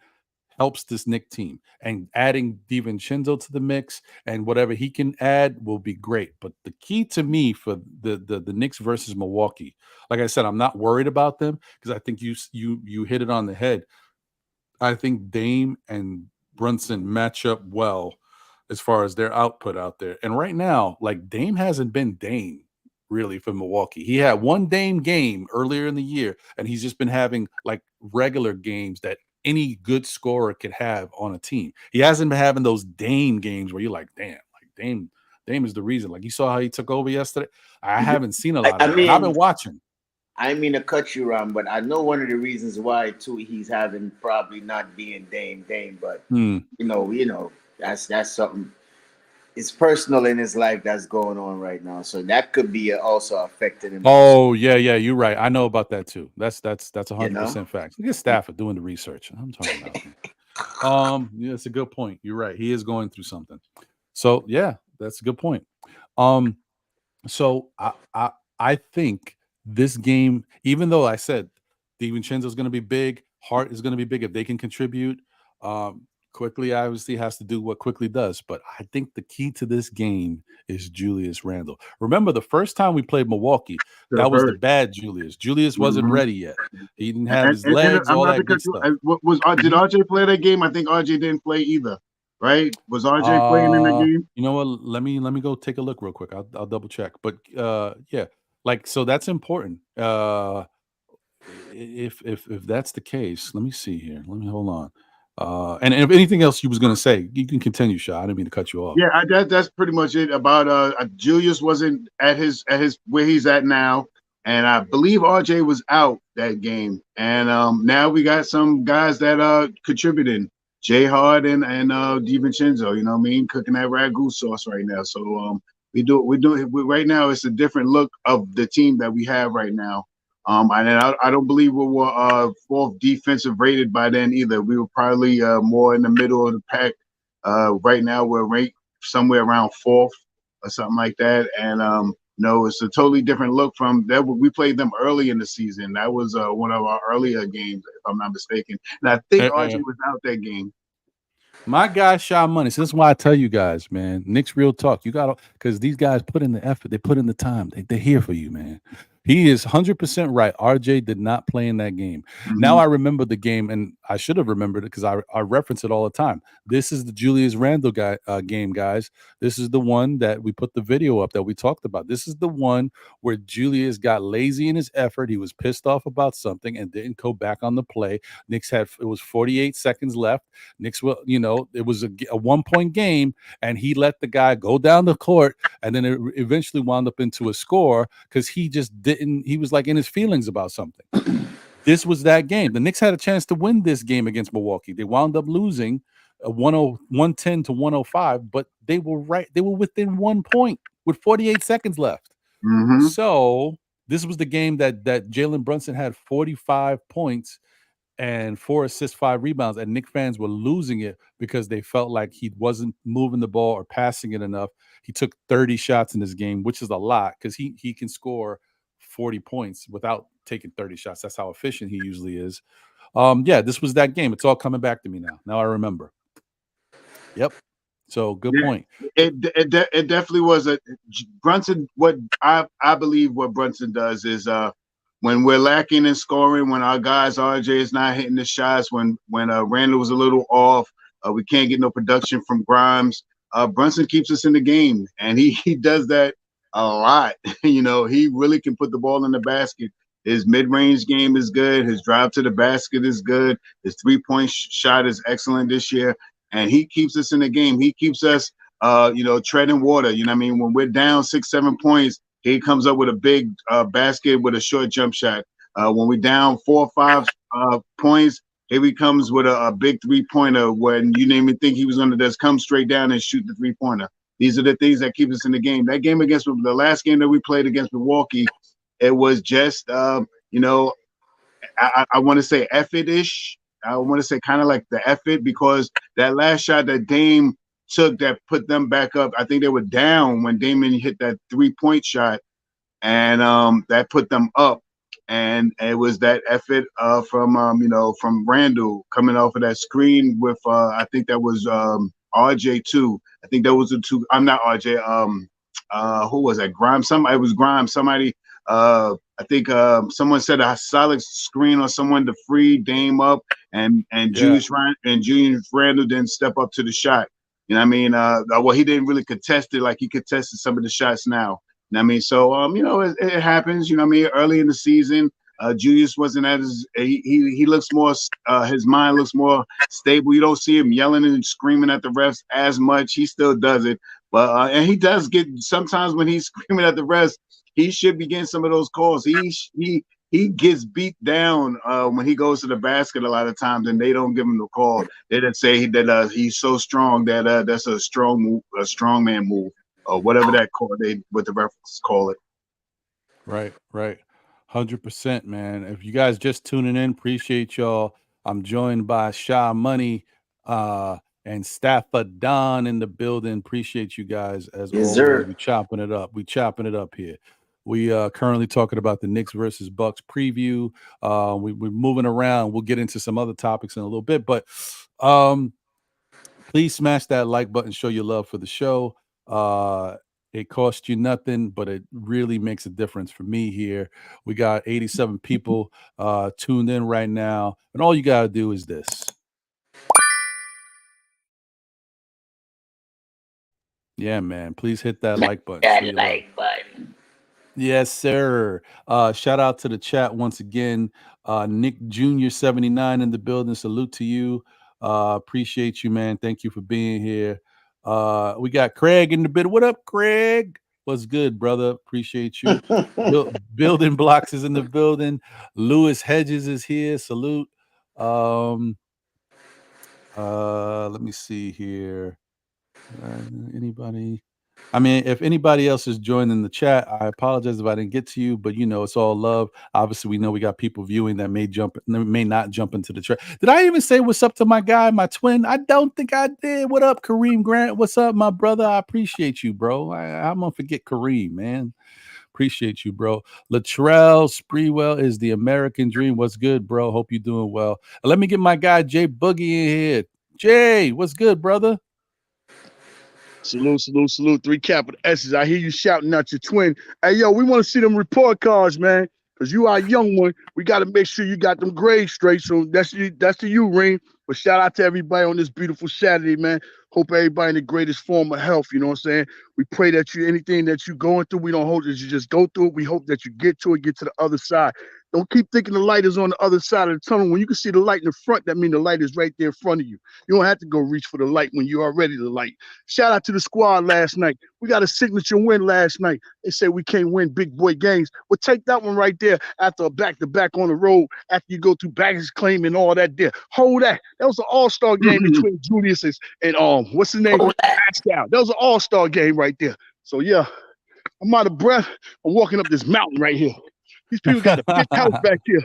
[SPEAKER 1] helps this Knicks team, and adding DiVincenzo to the mix and whatever he can add will be great. But the key to me for the Knicks versus Milwaukee, like I said, I'm not worried about them because I think you hit it on the head. I think Dame and Brunson match up well as far as their output out there. And right now, like Dame hasn't been Dame really for Milwaukee. He had one Dame game earlier in the year, and he's just been having like regular games that any good scorer could have on a team. He hasn't been having those Dame games where you're like, damn, like Dame is the reason. Like you saw how he took over yesterday. I haven't seen a lot of it. I've been watching.
[SPEAKER 2] I mean to cut you around, but I know one of the reasons why too he's having probably not being Dame, but you know, that's something. It's personal in his life that's going on right now, so that could be also affecting him.
[SPEAKER 1] Oh yeah, you're right. I know about that too. That's 100% facts. Look at Stafford doing the research. I'm talking about. Yeah, it's a good point. You're right. He is going through something. So yeah, that's a good point. So I think this game, even though I said DiVincenzo is going to be big, Hart is going to be big if they can contribute. Quickly obviously has to do what Quickly does, but I think the key to this game is Julius Randle. Remember the first time we played Milwaukee, that was the bad Julius. Julius wasn't ready yet. He didn't have his legs, all that good stuff.
[SPEAKER 3] Did RJ play that game? I think RJ didn't play either. Right? Was RJ playing in the game?
[SPEAKER 1] You know what? Let me go take a look real quick. I'll double check. But yeah, like so that's important. If that's the case, let me see here. Let me hold on. And if anything else you was gonna say, you can continue, Shaw. I didn't mean to cut you off.
[SPEAKER 3] Yeah, that's pretty much it. About Julius wasn't at his where he's at now, and I believe RJ was out that game. And now we got some guys that are contributing. Jay Hard and DiVincenzo, you know what I mean, cooking that ragu sauce right now. So right now. It's a different look of the team that we have right now. And I don't believe we were fourth defensive rated by then either. We were probably more in the middle of the pack. Right now we're ranked somewhere around fourth or something like that. And no, it's a totally different look from that. We played them early in the season. That was one of our earlier games, if I'm not mistaken. And I think RJ was out that game.
[SPEAKER 1] My guy Shy Money. So this is why I tell you guys, man. Knicks real talk. You got to, because these guys put in the effort. They put in the time. They're here for you, man. He is 100% right. RJ did not play in that game. Now I remember the game, and I should have remembered it because I reference it all the time. This is the Julius Randle game, guys. This is the one that we put the video up that we talked about. This is the one where Julius got lazy in his effort. He was pissed off about something and didn't go back on the play. Knicks it was 48 seconds left. Knicks will, it was a 1-point game, and he let the guy go down the court, and then it eventually wound up into a score because he just didn't. He was like in his feelings about something. This was that game. The Knicks had a chance to win this game against Milwaukee. They wound up losing 110 to 105, but they were right. They were within 1 point with 48 seconds left. So this was the game that Jalen Brunson had 45 points and 4 assists, 5 rebounds, and Knicks fans were losing it because they felt like he wasn't moving the ball or passing it enough. He took 30 shots in this game, which is a lot because he can score 40 points without taking 30 shots. That's how efficient he usually is. Yeah, this was that game. It's all coming back to me now. Now I remember. Yep. So good point.
[SPEAKER 3] It definitely was a Brunson. What I believe what Brunson does is when we're lacking in scoring, when our guys RJ is not hitting the shots, when Randle was a little off, we can't get no production from Grimes. Brunson keeps us in the game, and he does that a lot. He really can put the ball in the basket. His mid-range game is good. His drive to the basket is good. His three-point shot is excellent this year, and he keeps us in the game. He keeps us, treading water. You know what I mean? When we're down 6-7 points, he comes up with a big basket with a short jump shot. When we're down 4 or 5 points, here he comes with a big three-pointer when you didn't even think he was going to just come straight down and shoot the three-pointer. These are the things that keep us in the game. That game against the last game that we played against Milwaukee, it was just, I want to say effort-ish. I want to say kind of like the effort because that last shot that Dame took that put them back up. I think they were down when Damon hit that 3-point shot, and that put them up. And it was that effort from Randle coming off of that screen with I think that was RJ too. I think that was the two. I'm not RJ. Who was that? Grimes. It was Grimes. Somebody. I think someone said a solid screen on someone to free Dame up, and Julius Randle didn't step up to the shot. You know what I mean? Well, he didn't really contest it like he contested some of the shots now. You know what I mean? So it happens. You know what I mean? Early in the season, Julius wasn't he looks more his mind looks more stable. You don't see him yelling and screaming at the refs as much. He still does it, but and he does get sometimes when he's screaming at the refs, he should be getting some of those calls. He gets beat down when he goes to the basket a lot of times, and they don't give him the call. They just say that he's so strong that that's a strong move, a strong man move, or whatever that call what the referees call it.
[SPEAKER 1] Right. 100%, man. If you guys just tuning in, appreciate y'all. I'm joined by Sha Money and Stafford Don in the building. Appreciate you guys as
[SPEAKER 2] Yes,
[SPEAKER 1] always.
[SPEAKER 2] sir.
[SPEAKER 1] We chopping it up. Here. We currently talking about the Knicks versus Bucks preview. We're moving around. We'll get into some other topics in a little bit, but please smash that like button. Show your love for the show. It costs you nothing, but it really makes a difference for me here. We got 87 people tuned in right now, and all you got to do is this. Yeah, man. Please hit that like button.
[SPEAKER 2] That like button.
[SPEAKER 1] Yes, sir. Shout out to the chat once again. Nick Jr. 79 in the building. Salute to you. Appreciate you, man. Thank you for being here. We got Craig in the bit. What up, Craig? What's good, brother? Appreciate you. Building Blocks is in the building. Lewis Hedges is here. Salute. Let me see here. Anybody? I mean, if anybody else is joining the chat, I apologize if I didn't get to you, but it's all love. Obviously, we know we got people viewing that may not jump into the chat. Did I even say what's up to my guy, my twin? I don't think I did. What up, Kareem Grant? What's up, my brother? I appreciate you, bro. I'm gonna forget Kareem, man. Appreciate you, bro. Latrell Spreewell is the American dream. What's good, bro? Hope you're doing well. Let me get my guy Jay Boogie in here. Jay, what's good, brother?
[SPEAKER 4] Salute. 3 capital S's. I hear you shouting out your twin. Hey, yo, we want to see them report cards, man. Because you are a young one. We got to make sure you got them grades straight. So that's to you, Ring. But shout out to everybody on this beautiful Saturday, man. Hope everybody in the greatest form of health. You know what I'm saying? We pray that anything that you're going through, we don't hope that you just go through it. We hope that you get to it, get to the other side. Don't keep thinking the light is on the other side of the tunnel. When you can see the light in the front, that means the light is right there in front of you. You don't have to go reach for the light when you're already the light. Shout out to the squad last night. We got a signature win last night. They say we can't win big boy games. Well, take that one right there after a back-to-back on the road, after you go through baggage claim and all that there. Hold that. That was an all-star game between Julius and what's his name? Pascal. That was an all-star game right there. So, yeah, I'm out of breath. I'm walking up this mountain right here. These people got a big house back here.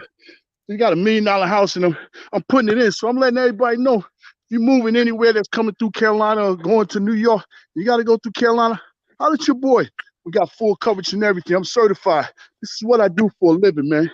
[SPEAKER 4] They got $1 million house, and I'm putting it in. So I'm letting everybody know, if you're moving anywhere that's coming through Carolina or going to New York, you got to go through Carolina. Holler at your boy. We got full coverage and everything. I'm certified. This is what I do for a living, man.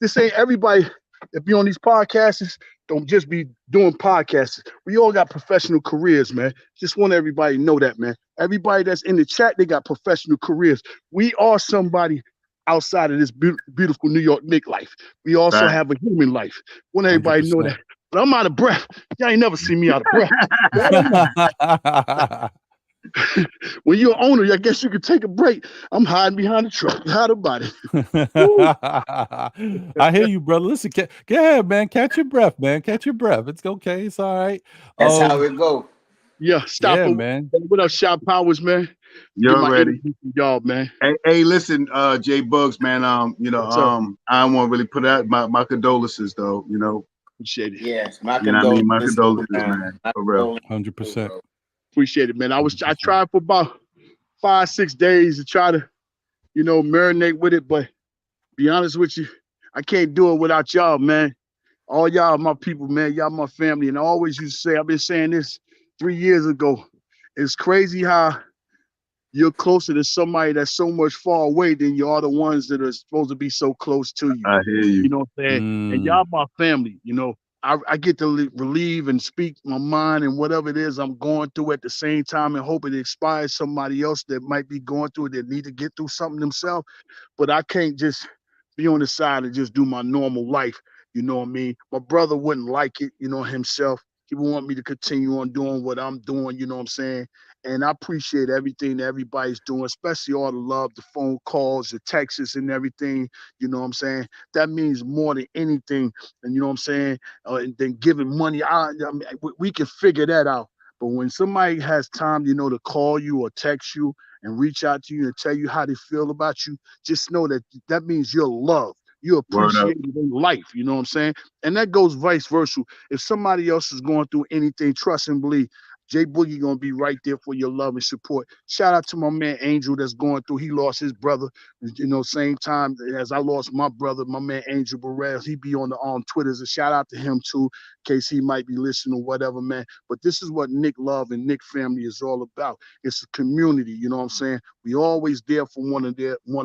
[SPEAKER 4] This ain't everybody that be on these podcasts. Don't just be doing podcasts. We all got professional careers, man. Just want everybody to know that, man. Everybody that's in the chat, they got professional careers. We are somebody outside of this beautiful New York Knicks life. We also have a human life. Want everybody to know that. But I'm out of breath. Y'all ain't never seen me out of breath. When you're an owner, I guess you could take a break. I'm hiding behind the truck. How about it?
[SPEAKER 1] I hear you, brother. Listen, go ahead, man. Catch your breath, man. Catch your breath. It's okay. It's all right.
[SPEAKER 2] That's how it go.
[SPEAKER 4] Yeah, stop it,
[SPEAKER 1] man.
[SPEAKER 4] What up, Shop Powers, man?
[SPEAKER 3] You're ready,
[SPEAKER 4] y'all, man.
[SPEAKER 3] Hey, listen, Jay Bugs, man. I don't want to really put out my condolences, though.
[SPEAKER 4] Appreciate it.
[SPEAKER 2] Yes, my
[SPEAKER 3] condolences,
[SPEAKER 2] condolences,
[SPEAKER 3] my condolences, man. For real.
[SPEAKER 1] 100%.
[SPEAKER 4] Appreciate it, man. I tried for about 5-6 days to try to, marinate with it, but be honest with you, I can't do it without y'all, man. All y'all are my people, man. Y'all my family, and I always used to say, I've been saying this 3 years ago. it's crazy how you're closer to somebody that's so much far away than you are the ones that are supposed to be so close to you.
[SPEAKER 3] I hear you.
[SPEAKER 4] You know what I'm saying? And y'all my family, you know. I get to relieve and speak my mind and whatever it is I'm going through at the same time and hope it inspires somebody else that might be going through it, that need to get through something themselves. But I can't just be on the side and just do my normal life. You know what I mean? My brother wouldn't like it, you know, himself. He would want me to continue on doing what I'm doing, you know what I'm saying? And I appreciate everything that everybody's doing, especially all the love, the phone calls, the texts and everything, you know what I'm saying? That means more than anything, and you know what I'm saying? And then giving money, I mean, we can figure that out. But when somebody has time, you know, to call you or text you and reach out to you and tell you how they feel about you, just know that that means you're loved. You appreciate it in life, you know what I'm saying? And that goes vice versa. If somebody else is going through anything, trust and believe, Jay Boogie gonna be right there for your love and support. Shout out to my man Angel that's going through. He lost his brother, you know, same time as I lost my brother, my man Angel Barrett. He be on the Twitter. So shout out to him too, in case he might be listening or whatever, man. But this is what Nick Love and Nick family is all about. It's a community, you know what I'm saying? We always there for one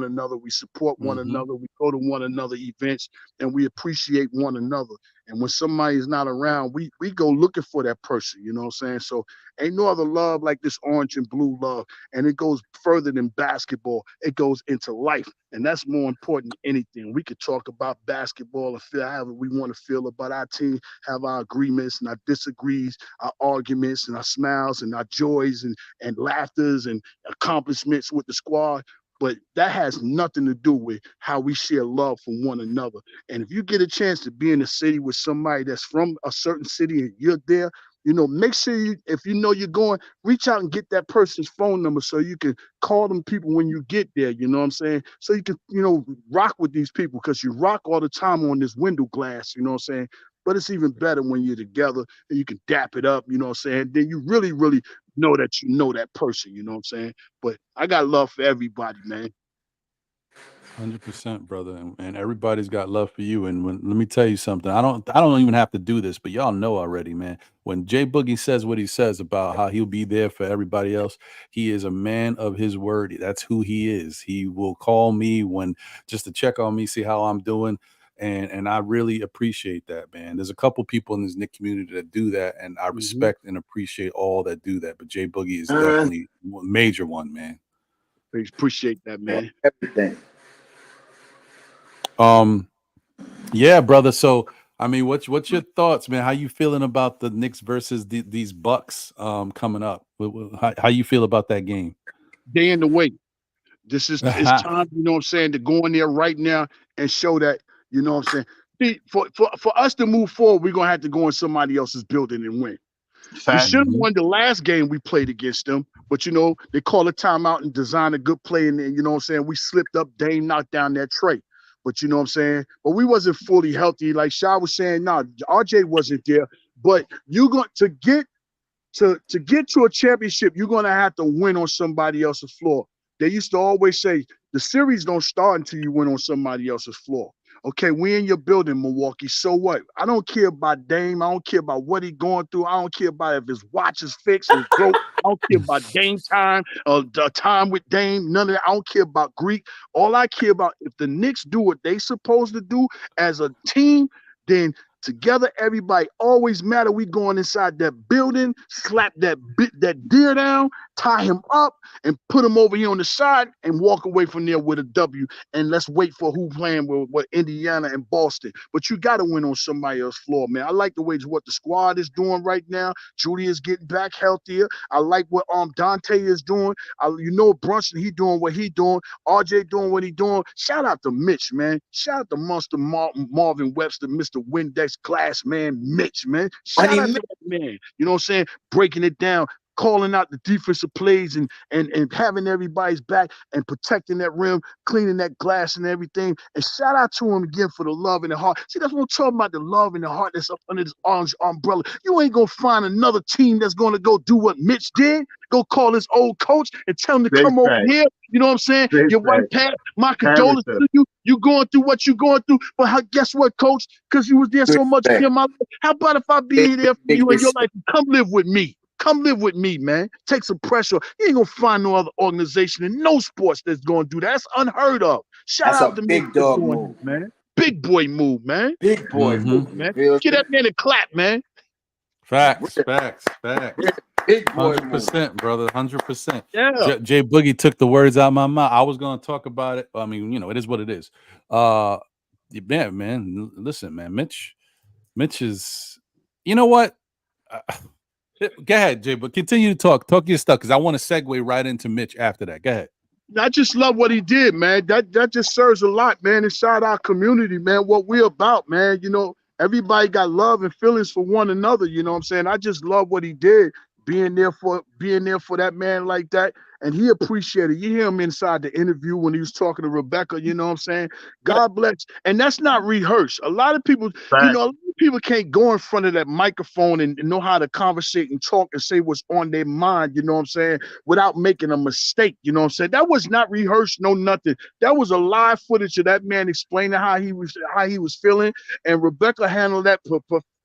[SPEAKER 4] another. We support one another. We go to one another events, and we appreciate one another. And when somebody is not around, we go looking for that person, you know what I'm saying? So ain't no other love like this orange and blue love. And it goes further than basketball. It goes into life. And that's more important than anything. We could talk about basketball and feel however we want to feel about our team, have our agreements and our disagrees, our arguments and our smiles and our joys and laughters and accomplishments with the squad. But that has nothing to do with how we share love for one another. And if you get a chance to be in a city with somebody that's from a certain city and you're there, you know, make sure you, if you know you're going, reach out and get that person's phone number so you can call them people when you get there, you know what I'm saying? So you can, you know, rock with these people because you rock all the time on this window glass, you know what I'm saying? But it's even better when you're together and you can dap it up, you know what I'm saying? Then you really, really know that you know that person, you know what I'm saying? But I got love for everybody, man.
[SPEAKER 1] 100%, brother, and everybody's got love for you. And let me tell you something. I don't even have to do this, but y'all know already, man. When Jay Boogie says what he says about how he'll be there for everybody else, he is a man of his word. That's who he is. He will call me when just to check on me, see how I'm doing. And I really appreciate that, man. There's a couple people in this Nick community that do that, and I respect and appreciate all that do that. But Jay Boogie is definitely a major one, man.
[SPEAKER 4] Appreciate that, man.
[SPEAKER 2] Everything.
[SPEAKER 1] Yeah, brother. So, I mean, what's your thoughts, man? How you feeling about the Knicks versus these Bucks coming up? How you feel about that game?
[SPEAKER 4] Day in the wait. This is it's time, you know what I'm saying, to go in there right now and show that, you know what I'm saying. See, for us to move forward, we're gonna have to go in somebody else's building and win. We should have won the last game we played against them, but you know, they call a timeout and design a good play, and you know what I'm saying, we slipped up. Dame knocked down that tray. But you know what I'm saying? But we wasn't fully healthy. Like Sha was saying, no, RJ wasn't there. But you're going to get to a championship, you're gonna have to win on somebody else's floor. They used to always say the series don't start until you win on somebody else's floor. Okay, we in your building, Milwaukee. So what? I don't care about Dame. I don't care about what he going through. I don't care about if his watch is fixed or broke. I don't care about Dame time or the time with Dame. None of that. I don't care about Greek. All I care about, if the Knicks do what they supposed to do as a team, then together, everybody always matter. We going inside that building, slap that deer down, tie him up, and put him over here on the side and walk away from there with a W. And let's wait for who playing with Indiana and Boston. But you got to win on somebody else's floor, man. I like the way what the squad is doing right now. Judy is getting back healthier. I like what Donte is doing. You know, Brunson, he doing what he doing. RJ doing what he doing. Shout out to Mitch, man. Shout out to Monster Marvin Webster, Mr. Windex Class, man, Mitch, man. Shout out to that man. You know what I'm saying? Breaking it down, calling out the defensive plays and having everybody's back and protecting that rim, cleaning that glass and everything. And shout out to him again for the love and the heart. See, that's what I'm talking about, the love and the heart that's up under this orange umbrella. You ain't going to find another team that's going to go do what Mitch did. Go call his old coach and tell him to come over here. You know what I'm saying? Your wife passed. My condolences to you. You going through what you going through. But guess what, coach? Because you was there so much in my life. How about if I be there for you in your life and come live with me? Come live with me, man. Take some pressure. You ain't gonna find no other organization in no sports that's gonna do that. That's unheard of. Shout
[SPEAKER 2] That's
[SPEAKER 4] out
[SPEAKER 2] a
[SPEAKER 4] to Mitch
[SPEAKER 2] big
[SPEAKER 4] for
[SPEAKER 2] dog
[SPEAKER 4] doing
[SPEAKER 2] move.
[SPEAKER 4] that, man. Big boy move, man.
[SPEAKER 2] Big boy move.
[SPEAKER 1] Mhm.
[SPEAKER 4] Man.
[SPEAKER 2] You
[SPEAKER 4] Get
[SPEAKER 2] feel
[SPEAKER 4] that man a clap, man.
[SPEAKER 1] Facts.
[SPEAKER 2] me? Big boy move.
[SPEAKER 1] 100%, brother. 100%.
[SPEAKER 4] Yeah.
[SPEAKER 1] Jay Boogie took the words out of my mouth. I was going to talk about it. I mean, it is what it is. Yeah, man. Listen, man. Mitch is. You know what? Go ahead, Jay. But continue to talk. Talk your stuff because I want to segue right into Mitch after that. Go ahead.
[SPEAKER 4] I just love what he did, man. That just serves a lot, man, inside our community, man. What we're about, man. Everybody got love and feelings for one another. You know what I'm saying? I just love what he did, being there for that man like that. And he appreciated. You hear him inside the interview when he was talking to Rebecca, you know what I'm saying? God bless. And that's not rehearsed. A lot of people, a lot of people can't go in front of that microphone and know how to conversate and talk and say what's on their mind, you know what I'm saying, without making a mistake, you know what I'm saying? That was not rehearsed, no nothing. That was a live footage of that man explaining how he was feeling, and Rebecca handled that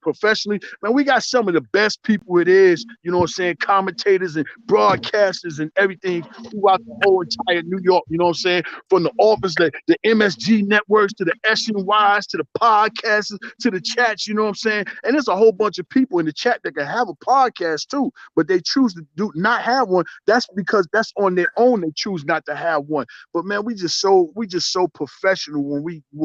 [SPEAKER 4] professionally. Man, we got some of the best people it is, you know what I'm saying, commentators and broadcasters and everything throughout the whole entire New York, you know what I'm saying, from the office, the MSG networks to the SNYs to the podcasters to the chats, you know what I'm saying, and there's a whole bunch of people in the chat that can have a podcast too, but they choose to not have one. That's because that's on their own. They choose not to have one. But man, we just so professional when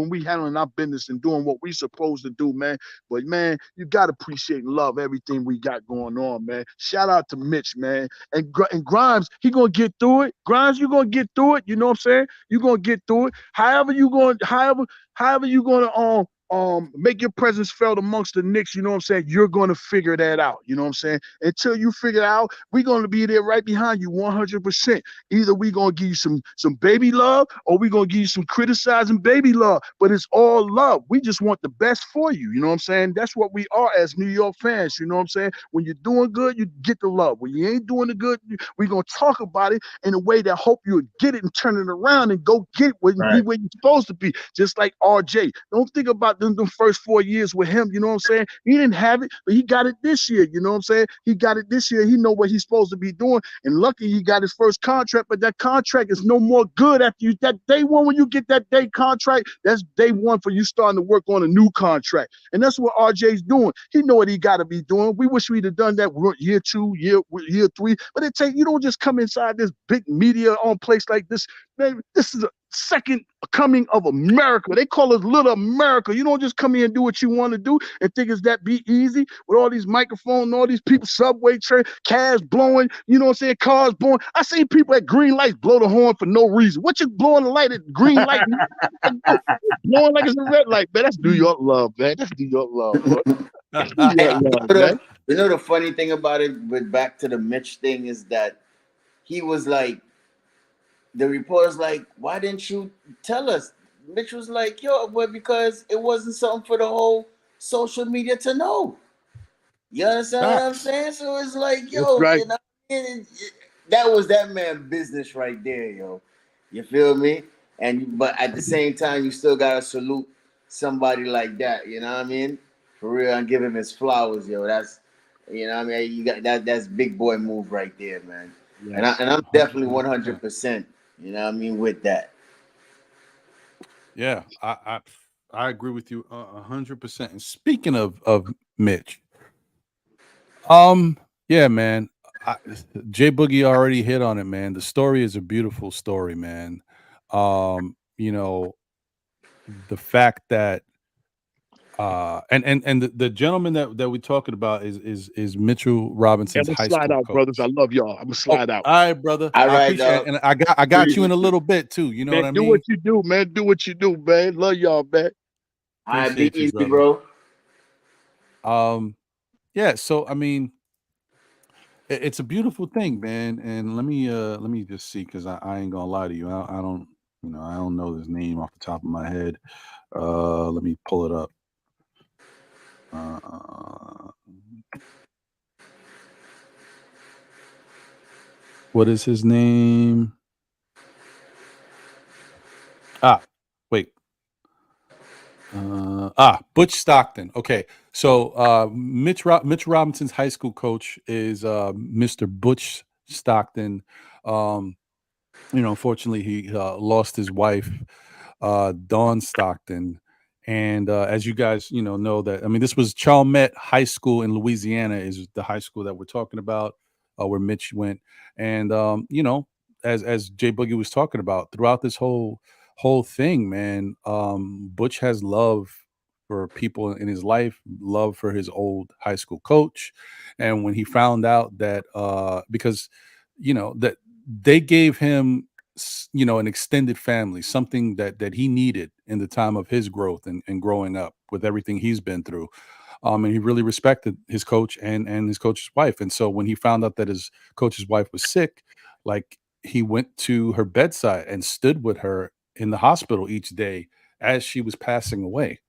[SPEAKER 4] we handling our business and doing what we supposed to do, man. But man, you got to appreciate and love everything we got going on, man. Shout out to Mitch, man. And Grimes, he going to get through it. Grimes, you going to get through it. You know what I'm saying? You going to get through it. However you going to make your presence felt amongst the Knicks, you know what I'm saying? You're going to figure that out. You know what I'm saying? Until you figure it out, we're going to be there right behind you 100%. Either we're going to give you some baby love or we're going to give you some criticizing baby love. But it's all love. We just want the best for you. You know what I'm saying? That's what we are as New York fans. You know what I'm saying? When you're doing good, you get the love. When you ain't doing the good, we're going to talk about it in a way that hope you'll get it and turn it around and go get be where you're supposed to be. Just like RJ. Don't think about them first 4 years with him, you know what I'm saying? He didn't have it, but he got it this year, you know what I'm saying? He got it this year. He know what he's supposed to be doing, and lucky he got his first contract, but that contract is no more good after you. That day one, when you get that day contract, that's day one for you starting to work on a new contract, and that's what RJ's doing. He know what he got to be doing. We wish we'd have done that year 2, year 3, but you don't just come inside this big media on place like this. Man, this is a second coming of America. They call us Little America. You don't just come here and do what you want to do and think it's that be easy with all these microphones and all these people, subway train, cabs blowing, you know what I'm saying, cars blowing. I seen people at green lights blow the horn for no reason. What you blowing the light at green light? Blowing like it's a red light, man. That's New York love, man. That's New York love, bro. That's New York love, man.
[SPEAKER 2] You know the funny thing about it, with back to the Mitch thing, is that he was like, the reporter's like, why didn't you tell us? Mitch was like, yo, well, because it wasn't something for the whole social media to know. You understand what I'm saying? So it's like, yo,
[SPEAKER 4] right.
[SPEAKER 2] you know, that was that man's business right there, yo. You feel me? But at the same time, you still gotta salute somebody like that. You know what I mean? For real, and give him his flowers, yo. That's, you know what I mean? You got that. That's big boy move right there, man. Yes. And I'm definitely 100%. You know what I mean, with that.
[SPEAKER 1] Yeah, I agree with you 100%. And speaking of Mitch, yeah, man, Jay Boogie already hit on it, man. The story is a beautiful story, man. You know, the fact that and the gentleman that we're talking about is Mitchell Robinson's high school
[SPEAKER 4] slide out,
[SPEAKER 1] coach.
[SPEAKER 4] brothers. I love y'all. I'm gonna slide out.
[SPEAKER 1] All right, brother.
[SPEAKER 2] All right,
[SPEAKER 1] I appreciate it. And I got you in a little bit too. You know what I mean?
[SPEAKER 4] Do what you do, man. Do what you do, man. Love y'all, man.
[SPEAKER 2] All right, be easy, bro.
[SPEAKER 1] Yeah. So I mean, it's a beautiful thing, man. And let me just see, because I ain't gonna lie to you. I don't, I don't know his name off the top of my head. Let me pull it up. What is his name? Wait. Butch Stockton. Okay, so Mitch Robinson's high school coach is Mr. Butch Stockton. Unfortunately, he lost his wife, Dawn Stockton. And as you guys, know that, I mean, this was Chalmette High School in Louisiana is the high school that we're talking about, where Mitch went. And, as Jay Boogie was talking about throughout this whole thing, man, Butch has love for people in his life, love for his old high school coach. And when he found out that, because, that they gave him an extended family, something that he needed in the time of his growth and growing up with everything he's been through, and he really respected his coach and his coach's wife. And so when he found out that his coach's wife was sick, like, he went to her bedside and stood with her in the hospital each day as she was passing away.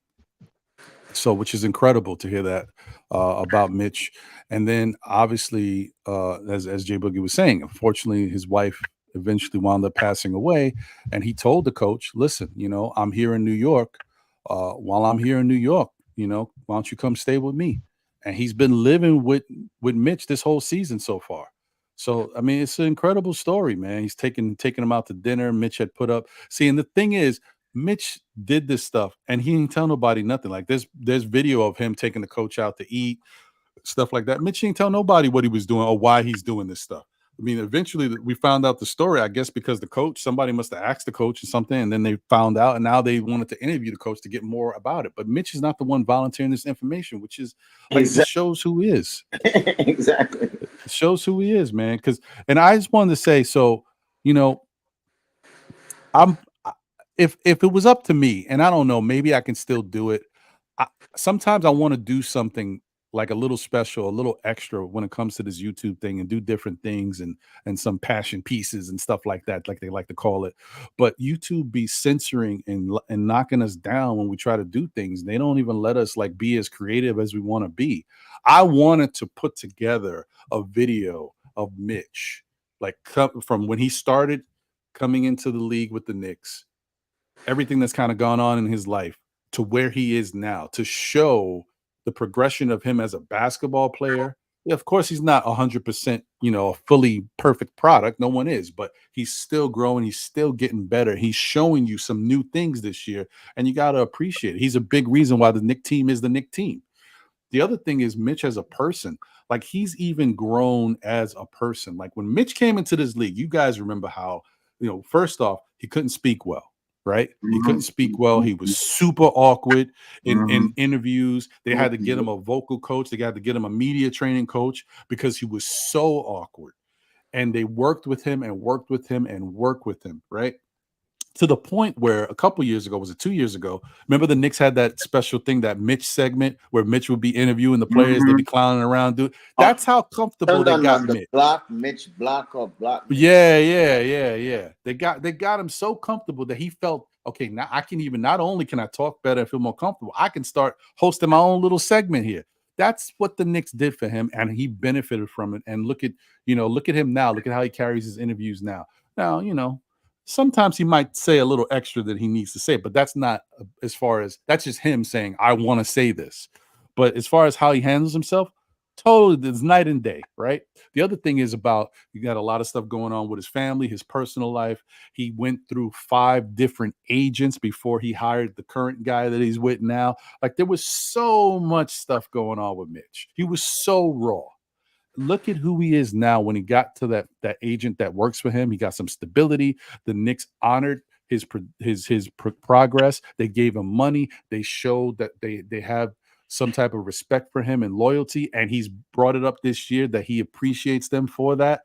[SPEAKER 1] So, which is incredible to hear that about Mitch. And then obviously, as Jay Boogie was saying, unfortunately, his wife eventually wound up passing away. And he told the coach, listen, I'm here in New York. While I'm here in New York, why don't you come stay with me? And he's been living with Mitch this whole season so far. So, I mean, it's an incredible story, man. He's taking him out to dinner. Mitch had put up. See, and the thing is, Mitch did this stuff and he didn't tell nobody nothing. Like, there's video of him taking the coach out to eat, stuff like that. Mitch didn't tell nobody what he was doing or why he's doing this stuff. I mean, eventually we found out the story, I guess, because somebody must have asked the coach or something, and then they found out, and now they wanted to interview the coach to get more about it. But Mitch is not the one volunteering this information, which is like, it shows who he is.
[SPEAKER 2] Exactly.
[SPEAKER 1] It shows who he is, man. And I just wanted to say, so, if it was up to me, and I don't know, maybe I can still do it. Sometimes I want to do something like a little special, a little extra when it comes to this YouTube thing, and do different things and some passion pieces and stuff like that, like they like to call it. But YouTube be censoring and knocking us down when we try to do things. They don't even let us like be as creative as we want to be. I wanted to put together a video of Mitch, like from when he started coming into the league with the Knicks, everything that's kind of gone on in his life to where he is now, to show the progression of him as a basketball player. Yeah, of course, he's not 100%, a fully perfect product. No one is, but he's still growing. He's still getting better. He's showing you some new things this year, and you got to appreciate it. He's a big reason why the Knicks team is the Knicks team. The other thing is Mitch as a person, like, he's even grown as a person. Like, when Mitch came into this league, you guys remember how, first off, he couldn't speak well. Right? He couldn't speak well. He was super awkward in interviews. They had to get him a vocal coach. They had to get him a media training coach because he was so awkward. And they worked with him and worked with him and worked with him, right? To the point where a couple years ago, was it 2 years ago? Remember the Knicks had that special thing, that Mitch segment where Mitch would be interviewing the players, they'd be clowning around, dude. That's how comfortable they got Mitch.
[SPEAKER 2] Mitch block.
[SPEAKER 1] Yeah. They got him so comfortable that he felt, okay, now I can even, not only can I talk better and feel more comfortable, I can start hosting my own little segment here. That's what the Knicks did for him, and he benefited from it. And look at him now. Look at how he carries his interviews now. Now, sometimes he might say a little extra that he needs to say, but that's not as far as, that's just him saying, I want to say this. But as far as how he handles himself, totally, it's night and day, right? The other thing is about, you got a lot of stuff going on with his family, his personal life. He went through 5 different agents before he hired the current guy that he's with now. Like, there was so much stuff going on with Mitch. He was so raw. Look at who he is now. When he got to that agent that works for him, he got some stability. The Knicks honored his progress. They gave him money. They showed that they have some type of respect for him and loyalty, and he's brought it up this year that he appreciates them for that.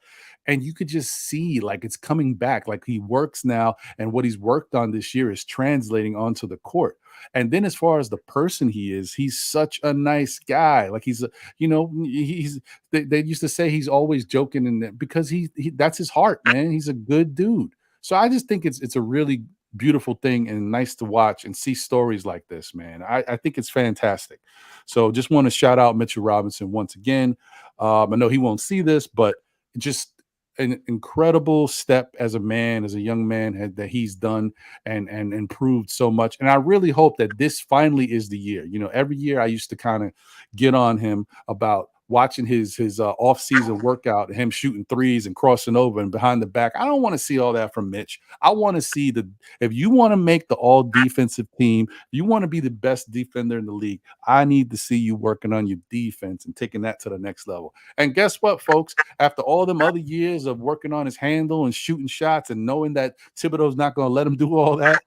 [SPEAKER 1] And you could just see, like, it's coming back. Like, he works now, and what he's worked on this year is translating onto the court. And then as far as the person he is, he's such a nice guy. Like, he's they used to say he's always joking, and because he that's his heart, man. He's a good dude. So I just think it's a really beautiful thing and nice to watch and see stories like this, man. I think it's fantastic. So just want to shout out Mitchell Robinson once again. I know he won't see this, but just an incredible step as a man, as a young man that he's done and improved so much. And I really hope that this finally is the year. You know, every year I used to kind of get on him about watching his off-season workout, him shooting threes and crossing over and behind the back. I don't want to see all that from Mitch. I want to see if you want to make the all defensive team, you want to be the best defender in the league, I need to see you working on your defense and taking that to the next level. And guess what, folks? After all them other years of working on his handle and shooting shots and knowing that Thibodeau's not going to let him do all that,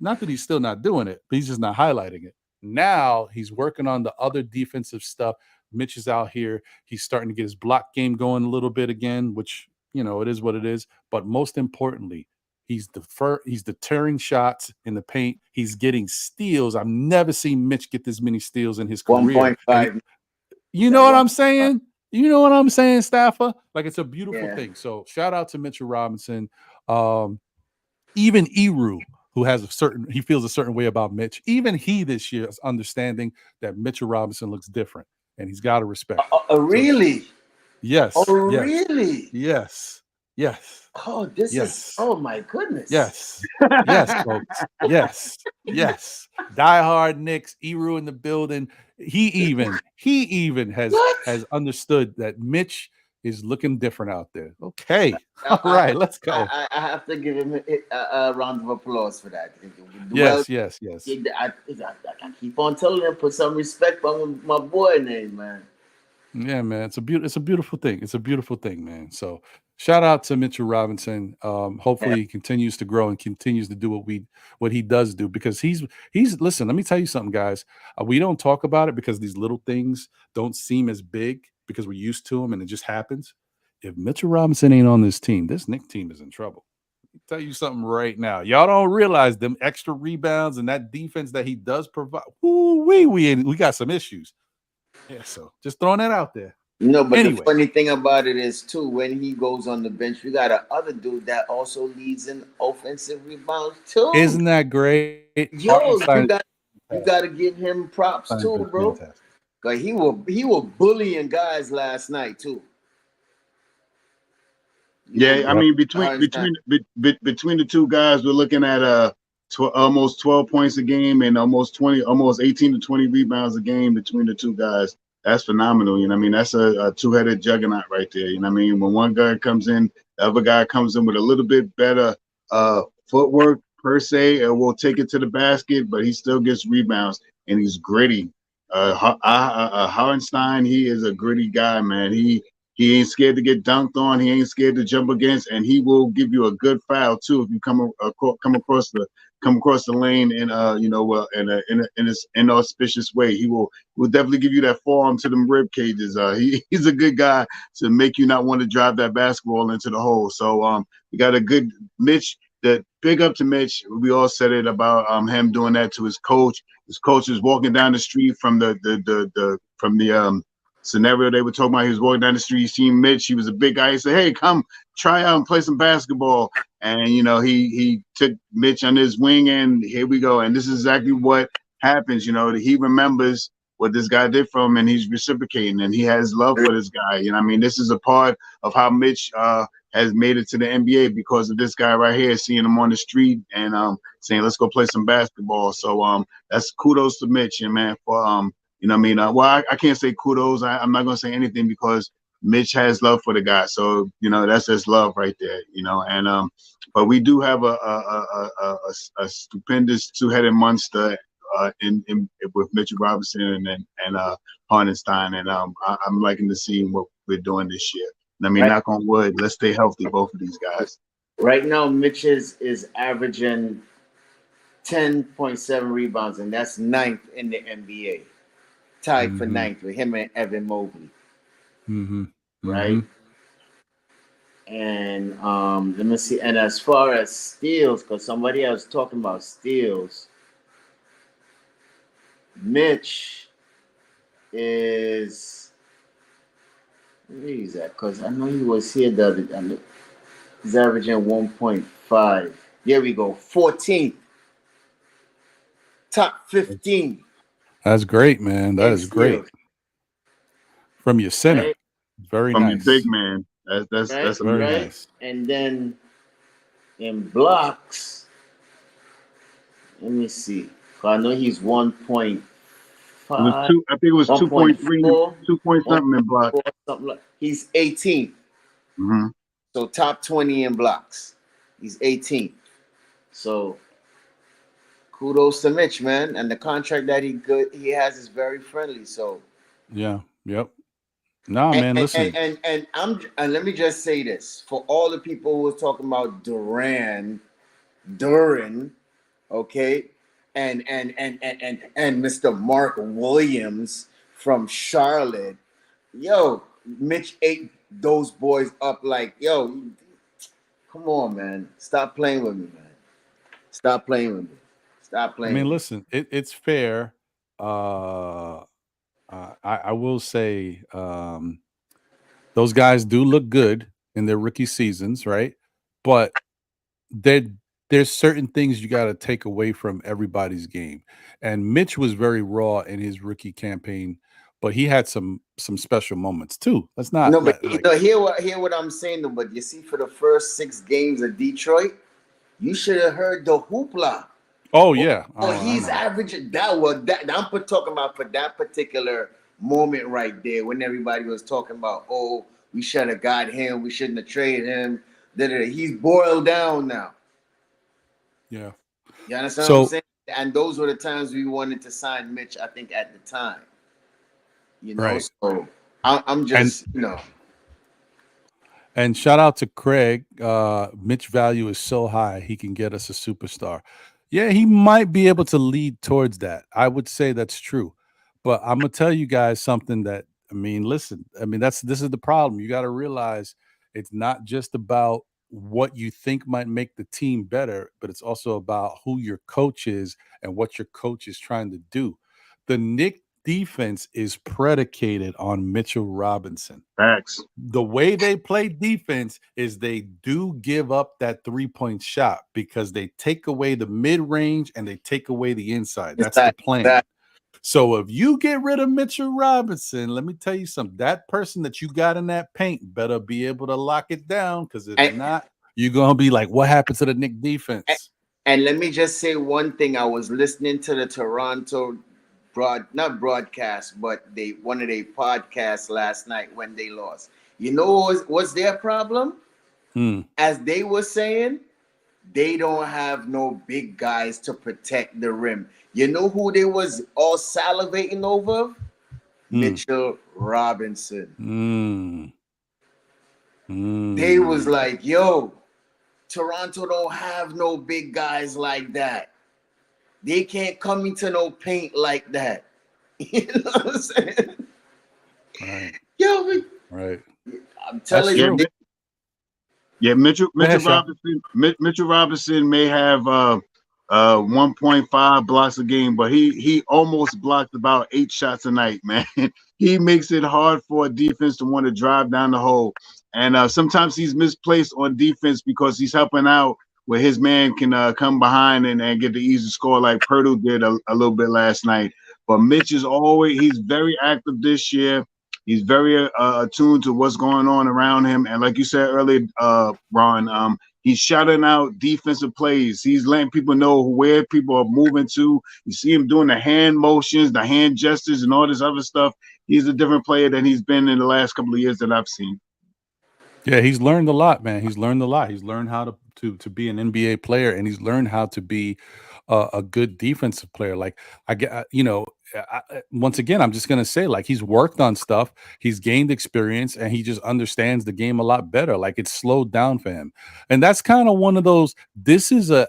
[SPEAKER 1] not that he's still not doing it, but he's just not highlighting it. Now he's working on the other defensive stuff. Mitch is out here. He's starting to get his block game going a little bit again, which, you know, it is what it is. But most importantly, he's deterring shots in the paint. He's getting steals. I've never seen Mitch get this many steals in his career.
[SPEAKER 2] 1.5.
[SPEAKER 1] You know what I'm saying? You know what I'm saying, Staffer? Like, it's a beautiful thing. So shout out to Mitchell Robinson. Even Eru, who he feels a certain way about Mitch. Even he this year is understanding that Mitchell Robinson looks different. And he's got to respect.
[SPEAKER 2] Really?
[SPEAKER 1] So, yes.
[SPEAKER 2] Oh,
[SPEAKER 1] yes,
[SPEAKER 2] really?
[SPEAKER 1] Yes. Yes.
[SPEAKER 2] Oh, this is. Oh my goodness.
[SPEAKER 1] Yes. Yes, folks. Yes. Yes. Diehard Knicks. Eru in the building. He even has understood that Mitch is looking different out there. Okay. All right. Let's go.
[SPEAKER 2] I have to give him a round of applause for that.
[SPEAKER 1] Yes.
[SPEAKER 2] I keep on telling him, put some respect on my boy name, man.
[SPEAKER 1] Yeah, man. It's a beautiful thing. It's a beautiful thing, man. So shout out to Mitchell Robinson. Hopefully he continues to grow and continues to do what he does do, because he's listen, let me tell you something, guys. We don't talk about it because these little things don't seem as big because we're used to them and it just happens. If Mitchell Robinson ain't on this team, this Knicks team is in trouble. Let me tell you something right now. Y'all don't realize them extra rebounds and that defense that he does provide. We got some issues. Yeah, so just throwing that out there.
[SPEAKER 2] No, but anyway, the funny thing about it is, too, when he goes on the bench, we got another dude that also leads in offensive rebounds, too.
[SPEAKER 1] Isn't that great?
[SPEAKER 2] Yo, you got to give him props, too, bro. Fantastic. Cause he was bullying guys last night too.
[SPEAKER 3] Yeah, I mean between the two guys, we're looking at almost 12 points a game and almost 18 to 20 rebounds a game between the two guys. That's phenomenal. You know what I mean? That's a two-headed juggernaut right there. You know what I mean? When one guy comes in, the other guy comes in with a little bit better footwork per se, and will take it to the basket, but he still gets rebounds and he's gritty. Hartenstein, he is a gritty guy, man. He ain't scared to get dunked on. He ain't scared to jump against, and he will give you a good foul too if you come across the lane in in an inauspicious way. He will definitely give you that forearm to them rib cages. He's a good guy to make you not want to drive that basketball into the hole. So we got a good Mitch. That big up to Mitch. We all said it about him doing that to his coach. His coach is walking down the street from the scenario they were talking about. He was walking down the street, he seen Mitch. He was a big guy. He said, "Hey, come try out and play some basketball." And you know, he took Mitch on his wing, and here we go. And this is exactly what happens. You know, he remembers what this guy did for him, and he's reciprocating, and he has love for this guy. You know, I mean, this is a part of how Mitch has made it to the NBA because of this guy right here, seeing him on the street and saying, "Let's go play some basketball." So that's kudos to Mitch, and man, for you know what I mean. Well, I can't say kudos. I'm not gonna say anything because Mitch has love for the guy. So you know, that's just love right there. You know, and but we do have a stupendous two-headed monster with Mitchell Robinson and Hartenstein, and I'm liking to see what we're doing this year. I mean, knock on wood, let's stay healthy, both of these guys.
[SPEAKER 2] Right now, Mitch is averaging 10.7 rebounds, and that's 9th in the NBA. Tied for 9th with him and Evan Mobley. Right? And let me see. And as far as steals, because somebody else talking about steals, Mitch is... Where is that? Because I know he was here the other day. He's averaging 1.5. There we go. 14th. Top 15.
[SPEAKER 1] That's great, man. That is great. From your center. Very
[SPEAKER 3] from
[SPEAKER 1] nice.
[SPEAKER 3] Your big man. That's
[SPEAKER 1] Very
[SPEAKER 3] amazing.
[SPEAKER 1] nice.
[SPEAKER 2] And then in blocks, let me see. I know he's 1.5,
[SPEAKER 3] It was two. I think it was 2.3,
[SPEAKER 2] 1.4,
[SPEAKER 3] 2 point something in block.
[SPEAKER 2] 1.4, something like. He's 18th.
[SPEAKER 3] Mm-hmm.
[SPEAKER 2] So top 20 in blocks. He's 18th. So kudos to Mitch, man. And the contract that he has is very friendly. So
[SPEAKER 1] Yeah. Yep. Nah, man. Listen.
[SPEAKER 2] and let me just say this for all the people who was talking about Duran, okay, and Mr. Mark Williams from Charlotte. Yo, Mitch ate those boys up like, yo, come on, man. Stop playing with me, man. Stop playing with me. Stop
[SPEAKER 1] I
[SPEAKER 2] playing
[SPEAKER 1] mean,
[SPEAKER 2] with me.
[SPEAKER 1] listen. It's fair. I will say those guys do look good in their rookie seasons, right? But there there's certain things you got to take away from everybody's game. And Mitch was very raw in his rookie campaign, but he had some special moments too. Let's not
[SPEAKER 2] No, but
[SPEAKER 1] let like
[SPEAKER 2] hear what I'm saying though. But you see, for the first 6 games of Detroit, you should have heard the hoopla.
[SPEAKER 1] oh yeah.
[SPEAKER 2] Oh,
[SPEAKER 1] I
[SPEAKER 2] he's
[SPEAKER 1] know.
[SPEAKER 2] averaging that. Was that I'm talking about for that particular moment right there when everybody was talking about, oh, we should have got him, we shouldn't have traded him. He's boiled down now.
[SPEAKER 1] Yeah.
[SPEAKER 2] You understand
[SPEAKER 1] So
[SPEAKER 2] what I'm saying? And those were the times we wanted to sign Mitch, I think, at the time. You know,
[SPEAKER 1] right.
[SPEAKER 2] so I'm just,
[SPEAKER 1] And shout out to Craig. Mitch value is so high, he can get us a superstar. Yeah, he might be able to lead towards that. I would say that's true. But I'm gonna tell you guys something that I mean, listen, I mean, this is the problem. You got to realize it's not just about what you think might make the team better, but it's also about who your coach is and what your coach is trying to do. The Knicks defense is predicated on Mitchell Robinson.
[SPEAKER 3] Facts.
[SPEAKER 1] The way they play defense is they do give up that 3-point shot because they take away the mid range and they take away the inside. That's the plan. So if you get rid of Mitchell Robinson, let me tell you something. That person that you got in that paint better be able to lock it down, because if not, you're gonna be like, what happened to the Knicks defense?
[SPEAKER 2] And let me just say one thing. I was listening to the Toronto not broadcast, but one of their podcasts last night when they lost. You know what's their problem? As they were saying, they don't have no big guys to protect the rim. You know who they was all salivating over? Mitchell Robinson. They was like, yo, Toronto don't have no big guys like that. They can't come into no paint like that. You know what I'm saying?
[SPEAKER 1] Right.
[SPEAKER 2] Yo,
[SPEAKER 1] right.
[SPEAKER 2] I'm telling you.
[SPEAKER 3] Yeah, Mitchell Robinson may have 1.5 blocks a game, but he almost blocked about 8 shots a night, man. He makes it hard for a defense to want to drive down the hole. And sometimes he's misplaced on defense because he's helping out where his man can come behind and get the easy score like Purdue did a little bit last night. But Mitch is he's very active this year. He's very attuned to what's going on around him. And like you said earlier, Ron, he's shouting out defensive plays. He's letting people know where people are moving to. You see him doing the hand motions, the hand gestures, and all this other stuff. He's a different player than he's been in the last couple of years that I've seen.
[SPEAKER 1] Yeah, he's learned a lot, man. He's learned a lot. He's learned how to be an NBA player, and he's learned how to be a good defensive player. Like I get, once again, I'm just gonna say, like, he's worked on stuff, he's gained experience, and he just understands the game a lot better. Like, it's slowed down for him, and that's kind of one of those. This is a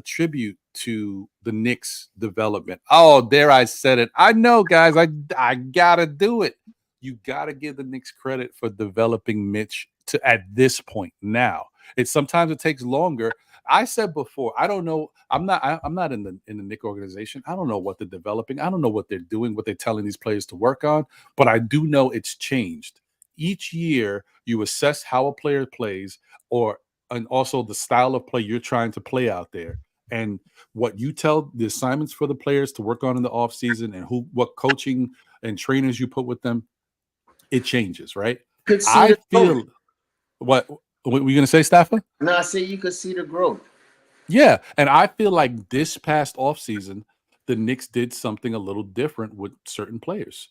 [SPEAKER 1] tribute to the Knicks development. Oh, there I said it. I know, guys. I gotta do it. You got to give the Knicks credit for developing Mitch to at this point. Now, sometimes it takes longer. I said before, I don't know. I'm not in the Knicks organization. I don't know what they're developing. I don't know what they're doing, what they're telling these players to work on. But I do know it's changed. Each year, you assess how a player plays, and also the style of play you're trying to play out there, and what you tell the assignments for the players to work on in the offseason, and what coaching and trainers you put with them. It changes, right?
[SPEAKER 2] Could see
[SPEAKER 1] I
[SPEAKER 2] the
[SPEAKER 1] feel
[SPEAKER 2] growth.
[SPEAKER 1] what were you gonna say, Staffer?
[SPEAKER 2] No, I say you could see the growth.
[SPEAKER 1] Yeah, and I feel like this past offseason, the Knicks did something a little different with certain players.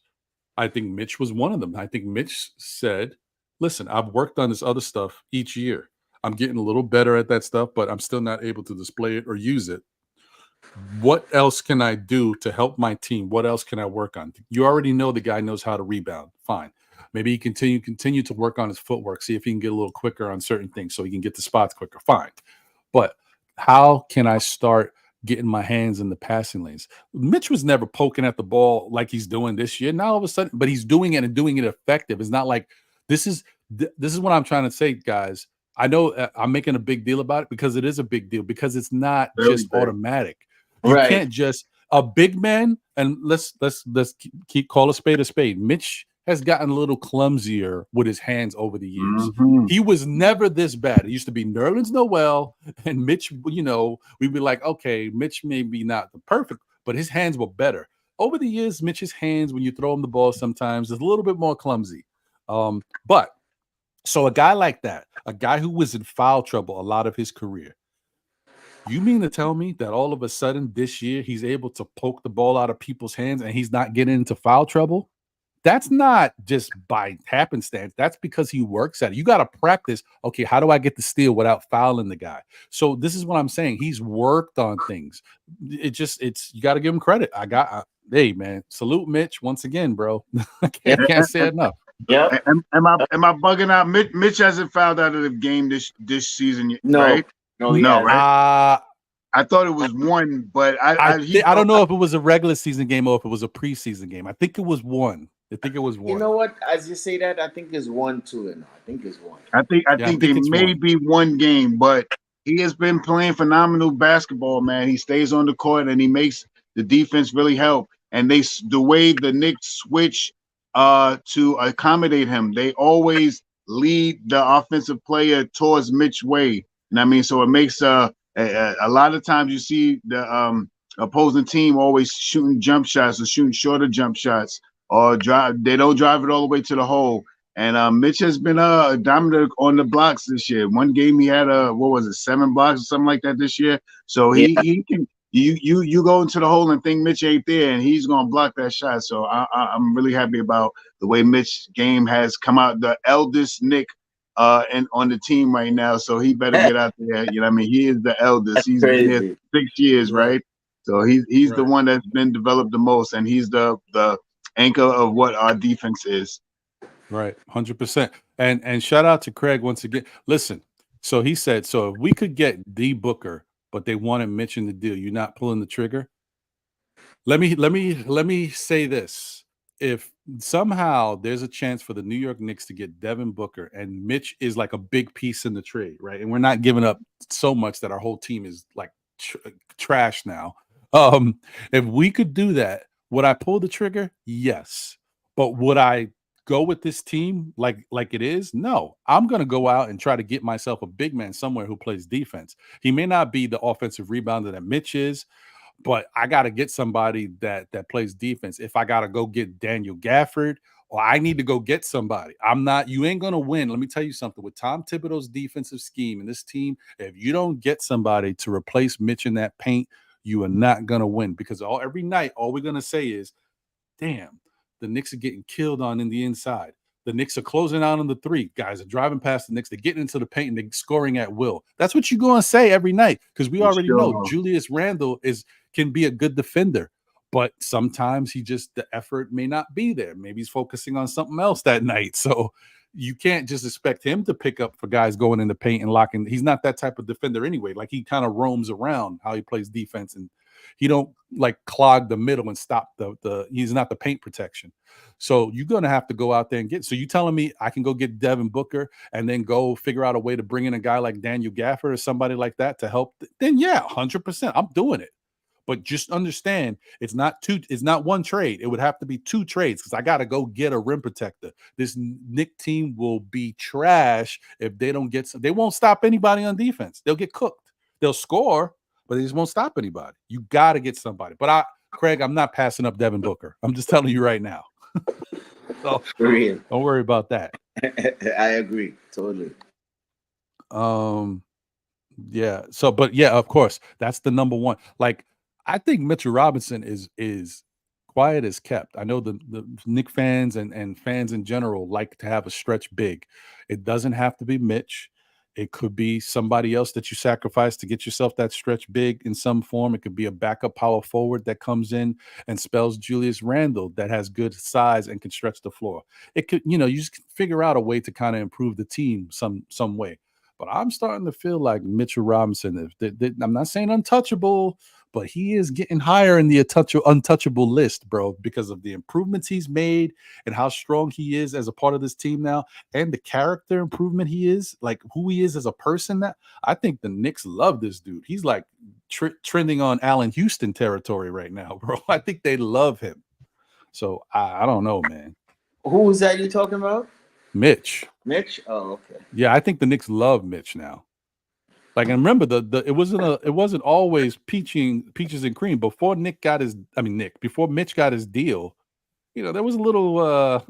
[SPEAKER 1] I think Mitch was one of them. I think Mitch said, "Listen, I've worked on this other stuff each year. I'm getting a little better at that stuff, but I'm still not able to display it or use it. What else can I do to help my team? What else can I work on? You already know the guy knows how to rebound. Fine. Maybe he continue to work on his footwork, see if he can get a little quicker on certain things so he can get the spots quicker. Fine. But how can I start getting my hands in the passing lanes? Mitch was never poking at the ball like he's doing this year. Now all of a sudden, but he's doing it and doing it effective. It's not like this is what I'm trying to say, guys. I know I'm making a big deal about it because it is a big deal because it's not just automatic. You
[SPEAKER 2] Right.
[SPEAKER 1] can't just a big man and let's keep call a spade a spade. Mitch has gotten a little clumsier with his hands over the years. He was never this bad. It used to be Nerlens Noel and Mitch, you know, we'd be like, okay, Mitch may be not the perfect, but his hands were better. Over the years, Mitch's hands, when you throw him the ball sometimes, is a little bit more clumsy. But so a guy like that, a guy who was in foul trouble a lot of his career, you mean to tell me that all of a sudden this year he's able to poke the ball out of people's hands and he's not getting into foul trouble? That's not just by happenstance. That's because he works at it. You got to practice. Okay, how do I get the steal without fouling the guy? So this is what I'm saying. He's worked on things. It's you got to give him credit. Hey man, salute Mitch once again, bro. I can't say it enough.
[SPEAKER 2] Yeah.
[SPEAKER 3] Am I bugging out? Mitch hasn't fouled out of the game this season yet,
[SPEAKER 2] No.
[SPEAKER 3] right?
[SPEAKER 2] No,
[SPEAKER 3] right? I thought it was one, but I
[SPEAKER 1] don't know if it was a regular season game or if it was a preseason game. I think it was one.
[SPEAKER 2] You know what? As you say that, I think it's 1 2 and I think it's one.
[SPEAKER 3] I think they may be one game, but he has been playing phenomenal basketball, man. He stays on the court and he makes the defense really help. And the way the Knicks switch to accommodate him, they always lead the offensive player towards Mitch way. And I mean, so it makes a lot of times you see the opposing team always shooting jump shots or shooting shorter jump shots. Or they don't drive it all the way to the hole. And Mitch has been dominant on the blocks this year. One game he had 7 blocks or something like that this year. So he can you go into the hole and think Mitch ain't there, and he's gonna block that shot. So I'm really happy about the way Mitch's game has come out. The eldest Knick and on the team right now, so he better get out there. You know what I mean? He is the eldest. He's been here 6 years, right? So he's the one that's been developed the most, and he's the anchor of what our defense is.
[SPEAKER 1] Right, 100%. And shout out to Craig once again. Listen, so he said, so if we could get D Booker, but they wanted Mitch in the deal, you're not pulling the trigger. Let me say this. If somehow there's a chance for the New York Knicks to get Devin Booker and Mitch is like a big piece in the trade, right? And we're not giving up so much that our whole team is like trash now. If we could do that, would I pull the trigger? Yes. But would I go with this team like it is? No. I'm going to go out and try to get myself a big man somewhere who plays defense. He may not be the offensive rebounder that Mitch is, but I got to get somebody that plays defense. If I got to go get Daniel Gafford, or I need to go get somebody. You ain't going to win. Let me tell you something. With Tom Thibodeau's defensive scheme and this team, if you don't get somebody to replace Mitch in that paint, you are not going to win, because every night, all we're going to say is, damn, the Knicks are getting killed on in the inside. The Knicks are closing out on the 3. Guys are driving past the Knicks. They're getting into the paint and they're scoring at will. That's what you're going to say every night, because we already know Julius Randle can be a good defender, but sometimes the effort may not be there. Maybe he's focusing on something else that night. So you can't just expect him to pick up for guys going in the paint and locking. He's not that type of defender anyway. Like, he kind of roams around how he plays defense, and he don't like clog the middle and stop he's not the paint protection. So you're going to have to go out there and so you telling me I can go get Devin Booker and then go figure out a way to bring in a guy like Daniel Gafford or somebody like that to help? Then yeah, 100%. I'm doing it. But just understand, it's not one trade. It would have to be 2 trades, because I got to go get a rim protector. This Knick team will be trash if they don't get they won't stop anybody on defense. They'll get cooked. They'll score, but they just won't stop anybody. You got to get somebody. But Craig, I'm not passing up Devin Booker. I'm just telling you right now. So don't worry about that.
[SPEAKER 2] I agree totally.
[SPEAKER 1] Yeah. So, but yeah, of course, that's the number one. Like, I think Mitchell Robinson is quiet as kept. I know the Knicks fans and fans in general like to have a stretch big. It doesn't have to be Mitch. It could be somebody else that you sacrifice to get yourself that stretch big in some form. It could be a backup power forward that comes in and spells Julius Randle that has good size and can stretch the floor. It could, you just figure out a way to kind of improve the team some way. But I'm starting to feel like Mitchell Robinson. I'm not saying untouchable, but he is getting higher in the untouchable list, bro, because of the improvements he's made and how strong he is as a part of this team now, and the character improvement he is, like who he is as a person. That I think the Knicks love this dude. He's like trending on Allen Houston territory right now, bro. I think they love him. So I don't know, man.
[SPEAKER 2] Who is that you talking about?
[SPEAKER 1] Mitch.
[SPEAKER 2] Mitch? Oh, okay.
[SPEAKER 1] Yeah, I think the Knicks love Mitch now. Like, and remember it wasn't always peaches and cream before Mitch got his deal. There was a little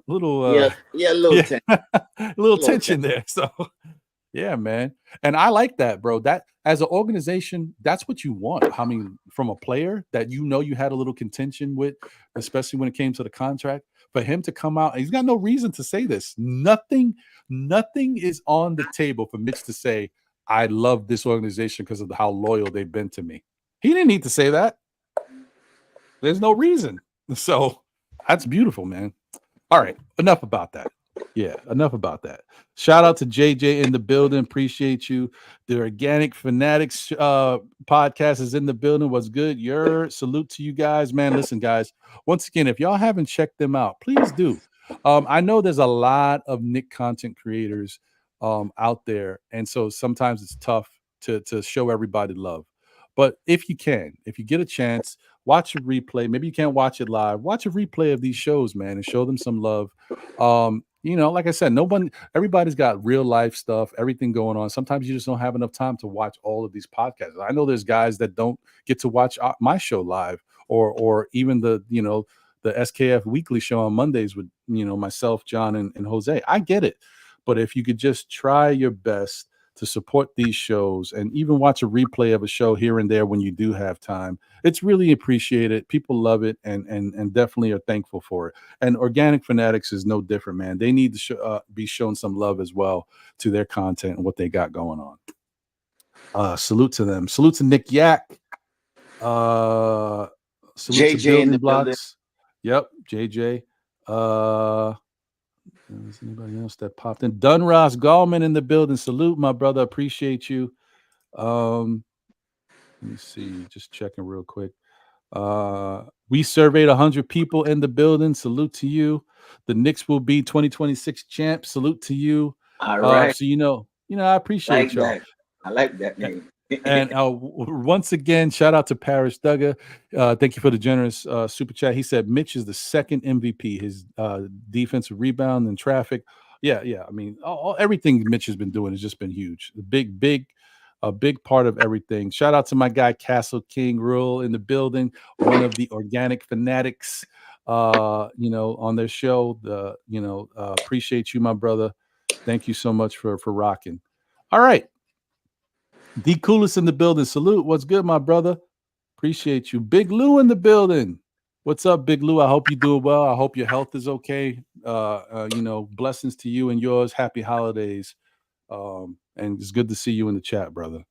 [SPEAKER 1] tension there. So yeah, man. And I like that, bro. That as an organization, that's what you want. I mean, from a player that you had a little contention with, especially when it came to the contract, for him to come out, and he's got no reason to say this. Nothing is on the table for Mitch to say, I love this organization because of how loyal they've been to me. He didn't need to say that. There's no reason. So that's beautiful, man. All right. Enough about that. Yeah, enough about that. Shout out to JJ in the building. Appreciate you. The Organic Fanatics podcast is in the building. What's good? Salute to you guys, man. Listen, guys, once again, if y'all haven't checked them out, please do. I know there's a lot of Knicks content creators out there, and so sometimes it's tough to show everybody love. But if you get a chance, watch a replay. Maybe you can't watch it live. Watch a replay of these shows, man, and show them some love. Like I said, everybody's got real life stuff, everything going on. Sometimes you just don't have enough time to watch all of these podcasts. I know there's guys that don't get to watch my show live, or even the SKF weekly show on Mondays with myself, John, and Jose. I get it, but if you could just try your best to support these shows and even watch a replay of a show here and there when you do have time, it's really appreciated. People love it and definitely are thankful for it. And Organic Fanatics is no different, man. They need to be shown some love as well to their content and what they got going on. Salute to them. Salute to Nick Yak. Salute
[SPEAKER 2] JJ
[SPEAKER 1] to
[SPEAKER 2] in the
[SPEAKER 1] Blocks. Yep, JJ. Is anybody else that popped in? Dunross Gallman in the building. Salute, my brother. Appreciate you. Let me see. Just checking real quick. We surveyed 100 people in the building. Salute to you. The Knicks will be 2026 champs. Salute to you.
[SPEAKER 2] All right.
[SPEAKER 1] So I appreciate y'all.
[SPEAKER 2] I like that name.
[SPEAKER 1] And once again, shout out to Parrish Duggar. Thank you for the generous super chat. He said Mitch is the second MVP. His defensive rebound and traffic. Yeah. I mean, everything Mitch has been doing has just been huge. A big part of everything. Shout out to my guy Castle King Rule in the building, one of the Organic Fanatics. On their show. Appreciate you, my brother. Thank you so much for rocking. All right. D Coolest in the building. Salute. What's good, my brother? Appreciate you. Big Lou in the building. What's up, Big Lou? I hope you're doing well. I hope your health is okay. Blessings to you and yours. Happy holidays. And it's good to see you in the chat, brother.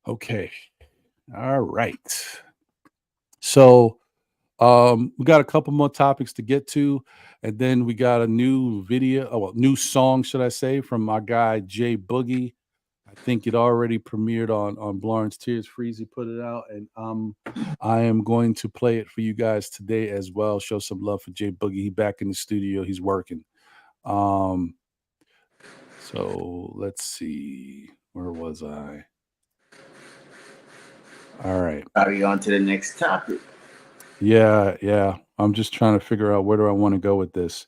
[SPEAKER 1] Okay. All right. So we got a couple more topics to get to, and then we got a new new song, should I say, from our guy Jay Boogie. I think it already premiered on Blorange Tears. Freezy put it out, and I am going to play it for you guys today as well. Show some love for Jay Boogie. He's back in the studio. He's working. So let's see. Where was I? All right.
[SPEAKER 2] Are we on to the next topic?
[SPEAKER 1] Yeah. I'm just trying to figure out where do I want to go with this.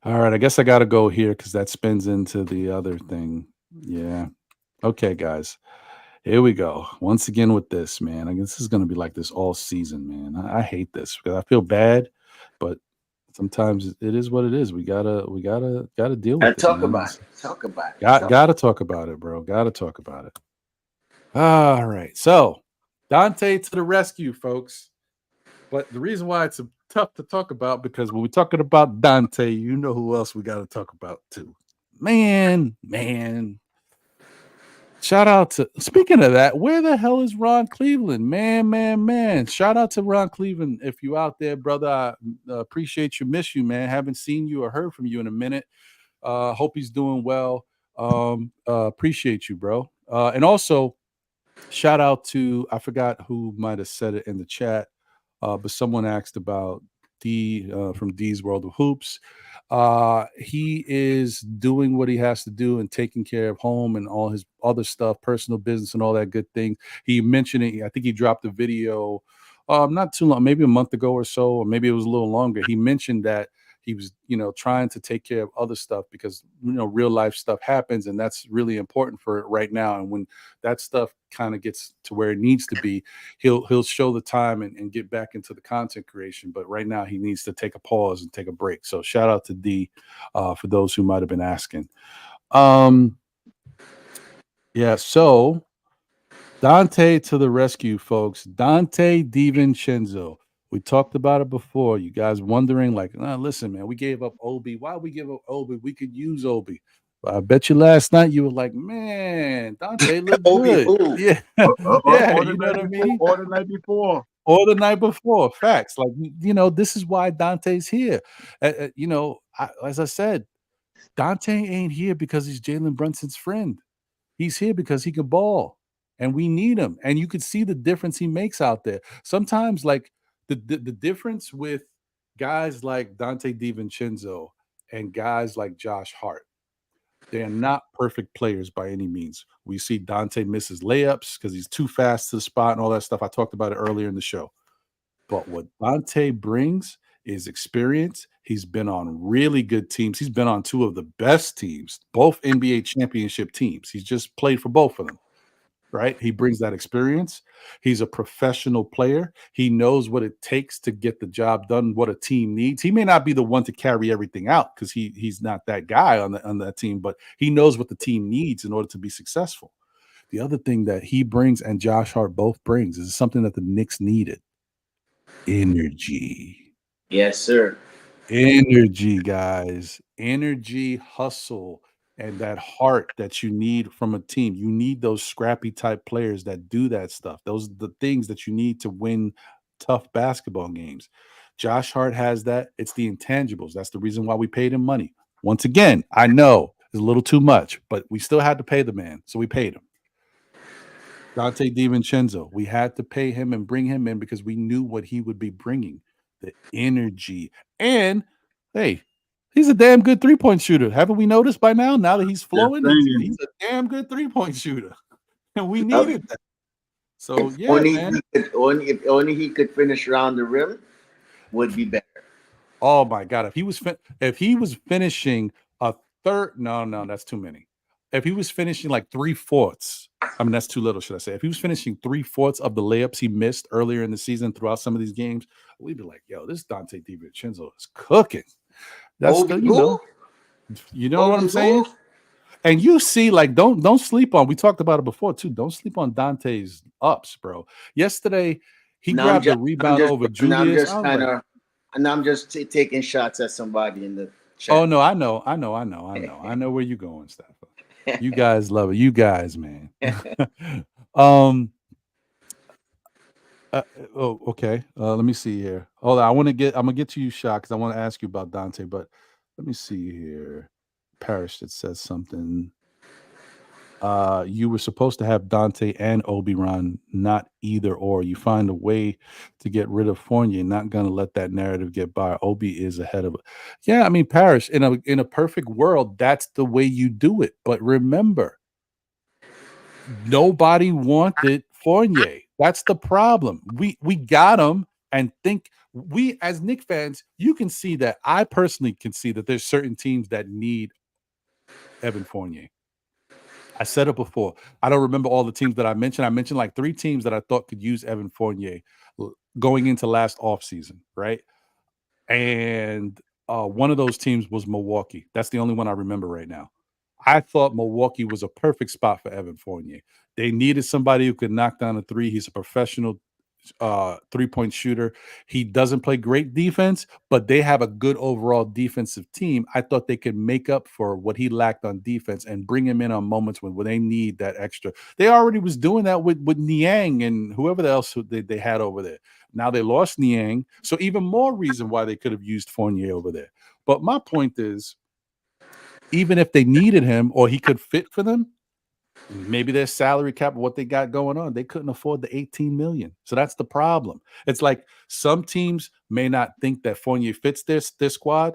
[SPEAKER 1] All right. I guess I got to go here because that spins into the other thing. Yeah. Okay, guys, here we go. Once again with this, man. I guess this is going to be like this all season, man. I hate this because I feel bad, but Sometimes it is what it is. We gotta deal with it.
[SPEAKER 2] Talk about it. Talk about it.
[SPEAKER 1] Gotta talk about it, bro. Gotta talk about it. All right. So Donte to the rescue, folks. But the reason why it's tough to talk about, because when we're talking about Donte, you know who else we got to talk about too. Man. Shout out to, speaking of that, where the hell is Ron Cleveland? Man. Shout out to Ron Cleveland. If you out there, brother, I appreciate you, miss you, man. Haven't seen you or heard from you in a minute. Hope he's doing well. Appreciate you, bro. And also, shout out to, I forgot who might have said it in the chat, but someone asked about D from D's World of Hoops. He is doing what he has to do and taking care of home and all his other stuff, personal business and all that good thing. He mentioned it. I think he dropped a video not too long, maybe a month ago or so, or maybe it was a little longer. He mentioned that he was, trying to take care of other stuff because, real life stuff happens, and that's really important for it right now. And when that stuff kind of gets to where it needs to be, he'll show the time and get back into the content creation. But right now he needs to take a pause and take a break. So shout out to D for those who might have been asking. Yeah, so Donte to the rescue, folks. Donte DiVincenzo. We talked about it before. You guys wondering, like, listen, man, we gave up Obi. Why we give up Obi? We could use Obi. But I bet you last night you were like, man, Donte looked good. Yeah. Yeah, you know what I mean?
[SPEAKER 3] Or the night before.
[SPEAKER 1] Or the night before. Facts. Like, this is why Dante's here. As I said, Donte ain't here because he's Jalen Brunson's friend. He's here because he can ball. And we need him. And you could see the difference he makes out there. Sometimes, like, the difference with guys like Donte DiVincenzo and guys like Josh Hart, they're not perfect players by any means. We see Donte misses layups because he's too fast to the spot and all that stuff. I talked about it earlier in the show. But what Donte brings is experience. He's been on really good teams. He's been on two of the best teams, both NBA championship teams. He's just played for both of them. Right? He brings that experience. He's a professional player. He knows what it takes to get the job done, what a team needs. He may not be the one to carry everything out because he's not that guy on that team, but he knows what the team needs in order to be successful. The other thing that he brings and Josh Hart both brings is something that the Knicks needed. Energy.
[SPEAKER 2] Yes, sir.
[SPEAKER 1] Energy, guys. Energy, hustle. And that heart that you need from a team. You need those scrappy type players that do that stuff. Those are the things that you need to win tough basketball games. Josh Hart has that. It's the intangibles. That's the reason why we paid him money. Once again, I know it's a little too much, but we still had to pay the man, so we paid him. Donte DiVincenzo, we had to pay him and bring him in because we knew what he would be bringing, the energy. And, hey, he's a damn good three-point shooter. Haven't we noticed by now? Now that he's flowing, he's a damn good three-point shooter. And we needed that. So, yeah, man.
[SPEAKER 2] If only he could finish around the rim, would be better.
[SPEAKER 1] Oh, my God. If he was finishing a third, no, that's too many. If he was finishing like 3/4, I mean, that's too little, should I say. If he was finishing 3/4 of the layups he missed earlier in the season throughout some of these games, we'd be like, yo, this Donte DiVincenzo is cooking. That's still, you know what I'm saying? And you see, like, don't sleep on. We talked about it before too. Don't sleep on Dante's ups, bro. Yesterday, he grabbed a rebound over Julius.
[SPEAKER 2] I'm just taking shots at somebody in the chat.
[SPEAKER 1] Oh no, I know. I know where you're going, Steph. You guys love it. You guys, man. Okay. Let me see here. Hold on. I'm gonna get to you, Shaq, because I want to ask you about Donte, but let me see here. Parrish that says something. You were supposed to have Donte and Obi-Wan, not either or. You find a way to get rid of Fournier. Not gonna let that narrative get by. Obi is ahead of it. Yeah, I mean, Parrish, in a perfect world, that's the way you do it. But remember, nobody wanted Fournier. That's the problem. We got him, and we as Knicks fans, you can see that. I personally can see that there's certain teams that need Evan Fournier. I said it before. I don't remember all the teams that I mentioned. I mentioned like 3 teams that I thought could use Evan Fournier going into last offseason, right? and one of those teams was Milwaukee. That's the only one I remember right now. I thought Milwaukee was a perfect spot for Evan Fournier. They needed somebody who could knock down a three. He's a professional three-point shooter. He doesn't play great defense, but they have a good overall defensive team. I thought they could make up for what he lacked on defense and bring him in on moments when they need that extra. They already was doing that with Niang and whoever else they had over there. Now they lost Niang, so even more reason why they could have used Fournier over there. But my point is, even if they needed him or he could fit for them, maybe their salary cap, what they got going on, they couldn't afford the 18 million. So that's the problem. It's like some teams may not think that Fournier fits their squad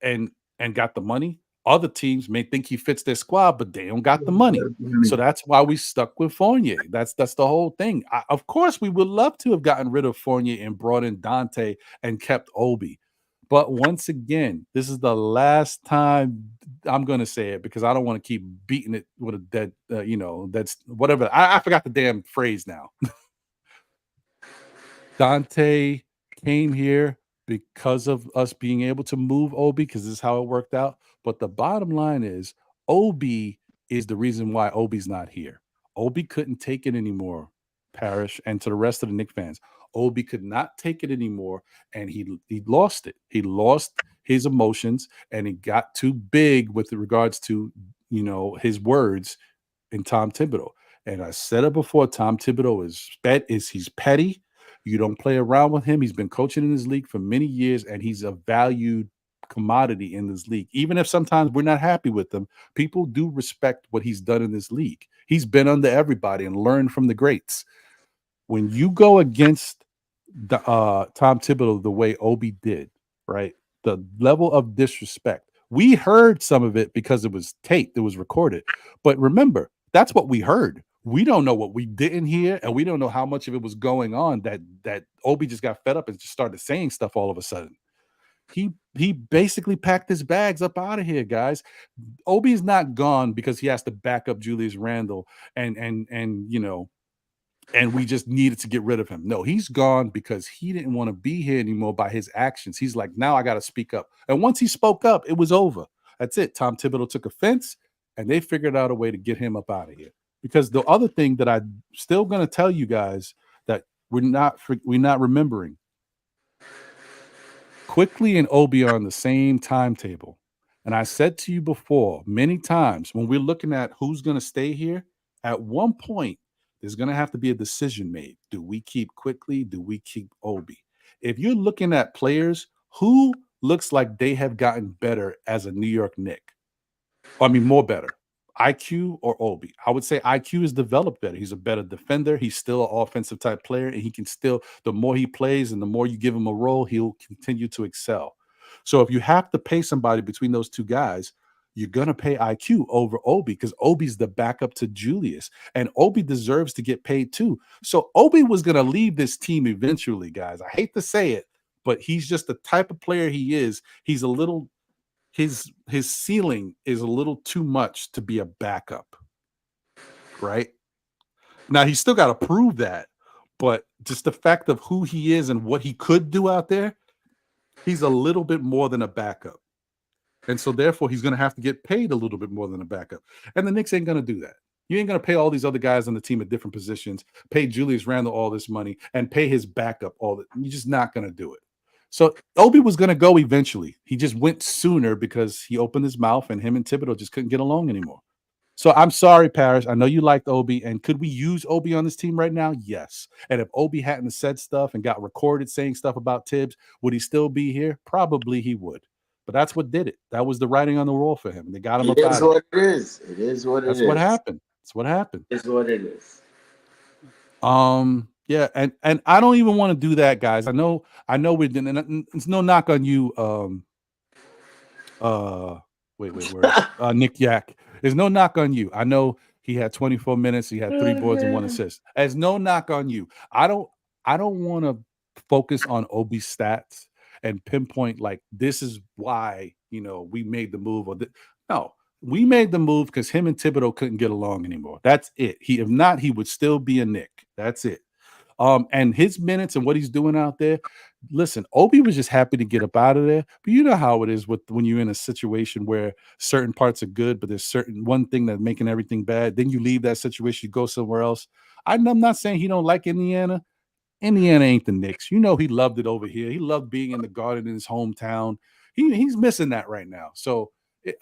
[SPEAKER 1] and got the money. Other teams may think he fits their squad, but they don't got the money. So that's why we stuck with Fournier. That's the whole thing. Of course, we would love to have gotten rid of Fournier and brought in Donte and kept Obi. But once again, this is the last time I'm going to say it because I don't want to keep beating it with a dead, that's whatever. I forgot the damn phrase now. Donte came here because of us being able to move Obi because this is how it worked out. But the bottom line is Obi is the reason why Obi's not here. Obi couldn't take it anymore, Parrish, and to the rest of the Knicks fans. Obi could not take it anymore, and he lost it. He lost his emotions, and he got too big with regards to, his words in Tom Thibodeau. And I said it before, Tom Thibodeau he's petty. You don't play around with him. He's been coaching in this league for many years, and he's a valued commodity in this league. Even if sometimes we're not happy with him, people do respect what he's done in this league. He's been under everybody and learned from the greats. When you go against Tom Thibodeau the way Obi did, right? The level of disrespect. We heard some of it because it was taped, it was recorded. But remember, that's what we heard. We don't know what we didn't hear, and we don't know how much of it was going on that Obi just got fed up and just started saying stuff all of a sudden. He basically packed his bags up out of here, guys. Obi's not gone because he has to back up Julius Randle and we just needed to get rid of him. No, he's gone because he didn't want to be here anymore by his actions. He's like, now I got to speak up. And once he spoke up, it was over. That's it. Tom Thibodeau took offense, and they figured out a way to get him up out of here. Because the other thing that I'm still going to tell you guys that we're not remembering, Quickly and Obi are on the same timetable. And I said to you before many times, when we're looking at who's going to stay here, at one point, there's going to have to be a decision made. Do we keep Quickly? Do we keep Obi? If you're looking at players who looks like they have gotten better as a New York Knick, I mean, more better, IQ or Obi? I would say IQ is developed better. He's a better defender. He's still an offensive type player, and he can still, the more he plays and the more you give him a role, he'll continue to excel. So if you have to pay somebody between those two guys, you're going to pay IQ over Obi because Obi's the backup to Julius, and Obi deserves to get paid too. So Obi was going to leave this team eventually, guys. I hate to say it, but he's just the type of player he is. He's a little, his ceiling is a little too much to be a backup, right? Now, he's still got to prove that, but just the fact of who he is and what he could do out there, he's a little bit more than a backup. And so, therefore, he's going to have to get paid a little bit more than a backup. And the Knicks ain't going to do that. You ain't going to pay all these other guys on the team at different positions, pay Julius Randle all this money, and pay his backup all that. You're just not going to do it. So Obi was going to go eventually. He just went sooner because he opened his mouth, and him and Thibodeau just couldn't get along anymore. So I'm sorry, Parrish. I know you liked Obi, and could we use Obi on this team right now? Yes. And if Obi hadn't said stuff and got recorded saying stuff about Tibbs, would he still be here? Probably he would. But that's what did it. That was the writing on the wall for him. They got him up out of it.
[SPEAKER 2] It is what it is. It is what it is.
[SPEAKER 1] That's what happened. That's what happened.
[SPEAKER 2] It's what it is.
[SPEAKER 1] Yeah, and I don't even want to do that, guys. I know we didn't. And it's no knock on you. Nick Yak. There's no knock on you. I know he had 24 minutes. He had 3 boards and 1 assist. There's no knock on you. I don't want to focus on Obi's stats and pinpoint like this is why we made the move. No, we made the move because him and Thibodeau couldn't get along anymore. That's it. If not, he would still be a Knick. That's it. And his minutes and what he's doing out there. Listen, Obi was just happy to get up out of there. But you know how it is with when you're in a situation where certain parts are good, but there's certain one thing that's making everything bad. Then you leave that situation, you go somewhere else. I'm not saying he don't like Indiana. Indiana ain't the Knicks. You know he loved it over here. He loved being in the Garden in his hometown. He's missing that right now. So it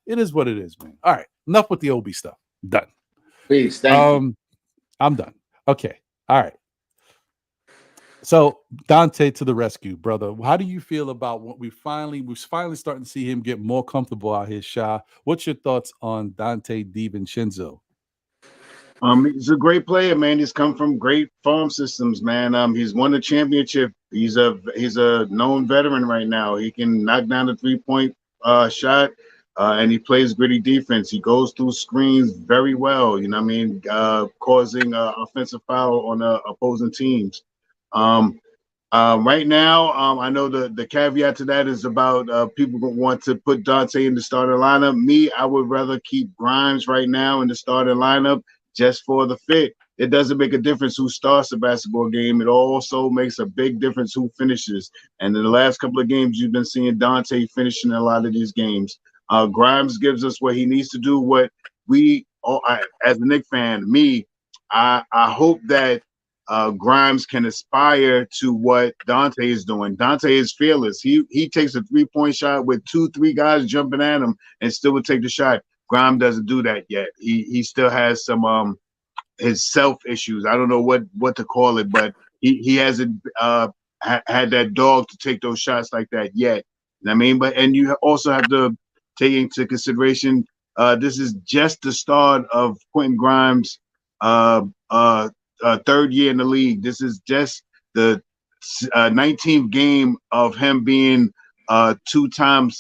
[SPEAKER 1] is what it is, man. All right, enough with the Obi stuff. Done.
[SPEAKER 2] Peace. Thank you.
[SPEAKER 1] I'm done. Okay. All right. So Donte to the rescue, brother. How do you feel about what we're finally starting to see him get more comfortable out here, Sha? What's your thoughts on Donte DiVincenzo?
[SPEAKER 3] He's a great player, man. He's come from great farm systems, man. He's won a championship. He's a known veteran right now. He can knock down the 3-point shot, and he plays gritty defense. He goes through screens very well. You know what I mean? Causing offensive foul on opposing teams. Right now, I know the caveat to that is about people who want to put Donte in the starting lineup. Me, I would rather keep Grimes right now in the starting lineup just for the fit. It doesn't make a difference who starts the basketball game. It also makes a big difference who finishes. And in the last couple of games, you've been seeing Donte finishing a lot of these games. Grimes gives us what he needs to do. What as a Knicks fan, I hope that Grimes can aspire to what Donte is doing. Donte is fearless. He takes a 3-point shot with 2-3 guys jumping at him and still would take the shot. Grimes doesn't do that yet. He still has some his self issues. I don't know what to call it, but he hasn't had that dog to take those shots like that yet. You know what I mean? And you also have to take into consideration this is just the start of Quentin Grimes' third year in the league. This is just the 19th game of him being two-time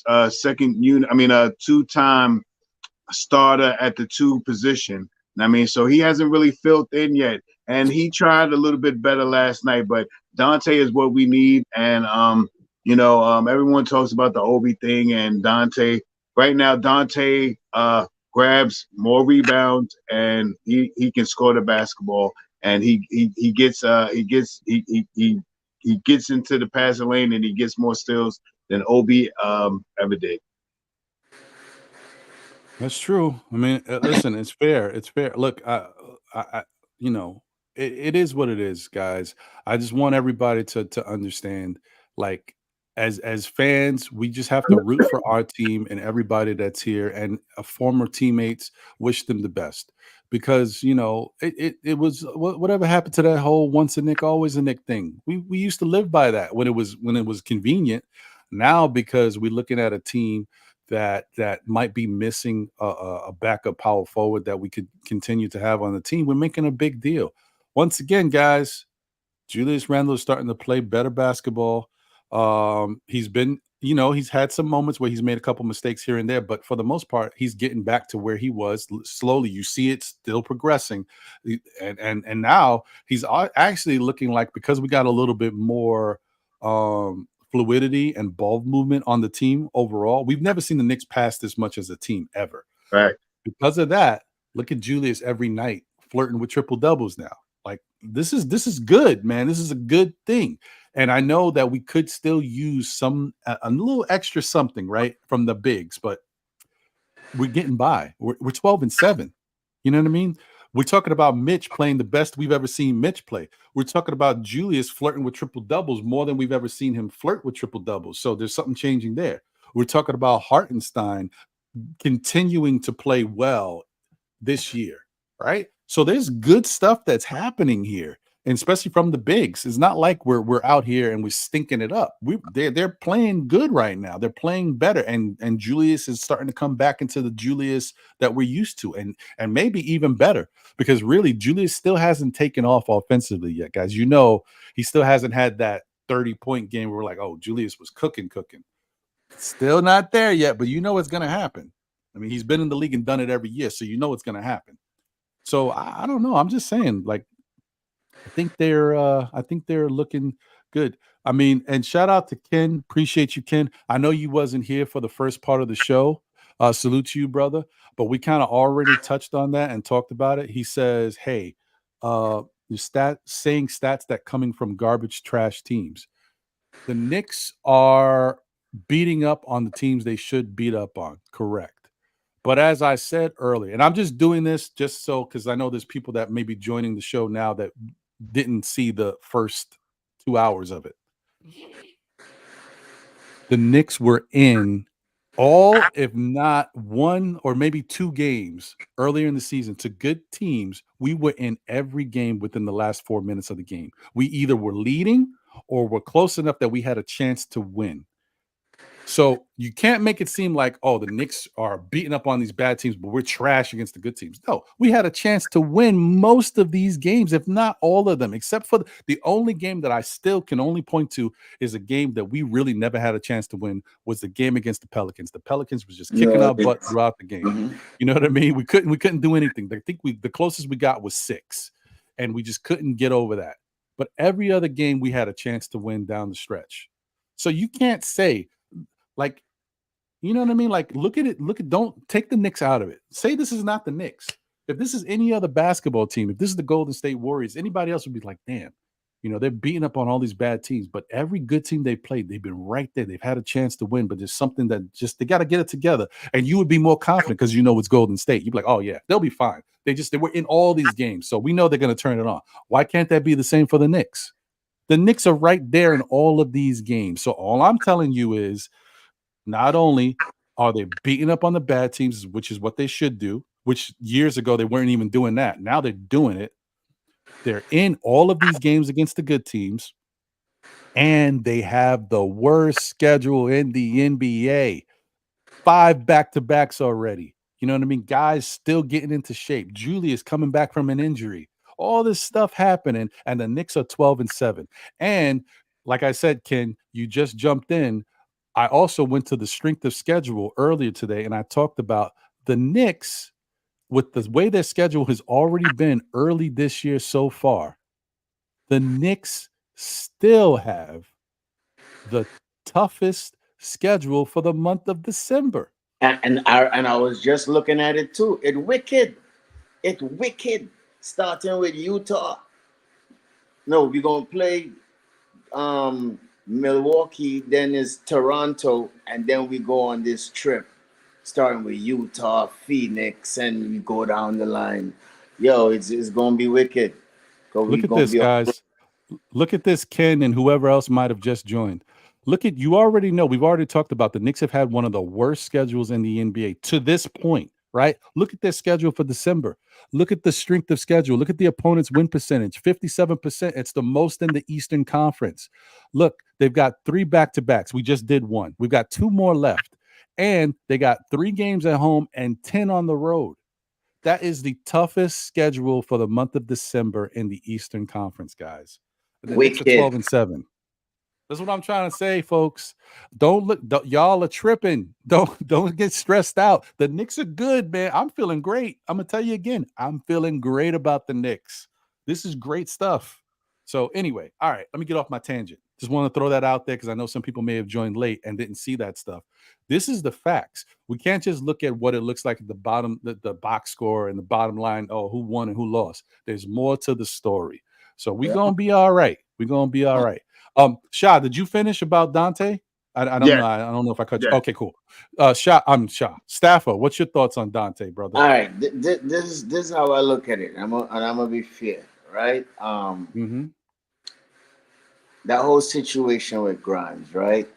[SPEAKER 3] starter at the 2 position. I mean, so he hasn't really filled in yet, and he tried a little bit better last night. But Donte is what we need, and everyone talks about the Obi thing and Donte. Right now, Donte grabs more rebounds, and he can score the basketball, and he gets into the passing lane, and he gets more steals than Obi ever did.
[SPEAKER 1] That's true. I mean, listen, it's fair. It's fair. Look, it is what it is, guys. I just want everybody to understand, like, as fans, we just have to root for our team and everybody that's here, and former teammates, wish them the best, because it was whatever happened to that whole once a Knick, always a Knick thing. We used to live by that when it was convenient. Now, because we're looking at a team that might be missing a backup power forward that we could continue to have on the team, we're making a big deal. Once again, guys, Julius Randle is starting to play better basketball. He's been, he's had some moments where he's made a couple mistakes here and there, but for the most part, he's getting back to where he was slowly. You see it still progressing. And now he's actually looking like, because we got a little bit more fluidity and ball movement on the team overall. We've never seen the Knicks pass this much as a team ever.
[SPEAKER 3] Right.
[SPEAKER 1] Because of that, look at Julius every night flirting with triple doubles now. Like, this is good, man. This is a good thing. And I know that we could still use a little extra something, right, from the bigs, but we're getting by. We're 12-7. You know what I mean? We're talking about Mitch playing the best we've ever seen Mitch play. We're talking about Julius flirting with triple doubles more than we've ever seen him flirt with triple doubles. So there's something changing there. We're talking about Hartenstein continuing to play well this year, right? So there's good stuff that's happening here, and especially from the bigs. It's not like we're out here and we're stinking it up. They're playing good right now. They're playing better, and Julius is starting to come back into the Julius that we're used to, and maybe even better, because really Julius still hasn't taken off offensively yet, guys. He still hasn't had that 30-point game where we're like, oh, Julius was cooking. Still not there yet, but it's going to happen. I mean, he's been in the league and done it every year, so it's going to happen. So I don't know. I'm just saying, like, I think they're looking good. I mean, and shout out to Ken. Appreciate you, Ken. I know you wasn't here for the first part of the show. Salute to you, brother. But we kind of already touched on that and talked about it. He says, hey, You're saying stats that coming from garbage trash teams. The Knicks are beating up on the teams they should beat up on. Correct. But as I said earlier, and I'm just doing this just so because I know there's people that may be joining the show now that didn't see the first 2 hours of it. The Knicks were in all, if not one or maybe 2 games earlier in the season to good teams. We were in every game within the last 4 minutes of the game. We either were leading or were close enough that we had a chance to win. So you can't make it seem like, oh, the Knicks are beating up on these bad teams, but we're trash against the good teams. No, we had a chance to win most of these games, if not all of them, except for the only game that I still can only point to is a game that we really never had a chance to win was the game against the Pelicans. The Pelicans was just kicking our butt throughout the game.
[SPEAKER 2] Mm-hmm.
[SPEAKER 1] You know what I mean? We couldn't do anything. I think the closest we got was 6, and we just couldn't get over that. But every other game we had a chance to win down the stretch. So you can't say, like, you know what I mean? Like, don't take the Knicks out of it. Say this is not the Knicks. If this is any other basketball team, if this is the Golden State Warriors, anybody else would be like, damn, you know, they're beating up on all these bad teams. But every good team they played, they've been right there. They've had a chance to win, but there's something that just, they got to get it together. And you would be more confident because you know it's Golden State. You'd be like, oh yeah, they'll be fine. They were in all these games. So we know they're going to turn it on. Why can't that be the same for the Knicks? The Knicks are right there in all of these games. So all I'm telling you is, not only are they beating up on the bad teams, which is what they should do, which years ago they weren't even doing that. Now they're doing it. They're in all of these games against the good teams, and they have the worst schedule in the NBA. 5 back-to-backs already. You know what I mean? Guys still getting into shape. Julius coming back from an injury. All this stuff happening, and the Knicks are 12-7. And like I said, Ken, you just jumped in. I also went to the strength of schedule earlier today, and I talked about the Knicks with the way their schedule has already been early this year so far. The Knicks still have the toughest schedule for the month of December.
[SPEAKER 2] And I was just looking at it too. It's wicked. Starting with Utah. No, we're gonna play Milwaukee, then is Toronto, and then we go on this trip, starting with Utah, Phoenix, and we go down the line. Yo, it's gonna be wicked.
[SPEAKER 1] Look at this, guys. Look at this, Ken, and whoever else might have just joined. Look at, you already know, we've already talked about the Knicks have had one of the worst schedules in the NBA to this point, right? Look at their schedule for December. Look at the strength of schedule. Look at the opponent's win percentage, 57%. It's the most in the Eastern Conference. Look, they've got 3 back-to-backs. We just did 1. We've got 2 more left. And they got 3 games at home and 10 on the road. That is the toughest schedule for the month of December in the Eastern Conference, guys. The Knicks are 12-7. That's what I'm trying to say, folks. Y'all are tripping. Don't get stressed out. The Knicks are good, man. I'm feeling great. I'm gonna tell you again. I'm feeling great about the Knicks. This is great stuff. So anyway, all right. Let me get off my tangent. Just want to throw that out there because I know some people may have joined late and didn't see that stuff. This is the facts. We can't just look at what it looks like at the bottom, the box score and the bottom line. Oh, who won and who lost? There's more to the story. So we're gonna be all right. We're gonna be all right. Sha, did you finish about Donte? I don't know. I don't know if I cut you. Okay, cool. Sha. Staffer, what's your thoughts on Donte, brother?
[SPEAKER 2] All right, this is how I look at it. I'm gonna be fair, right? That whole situation with Grimes, right?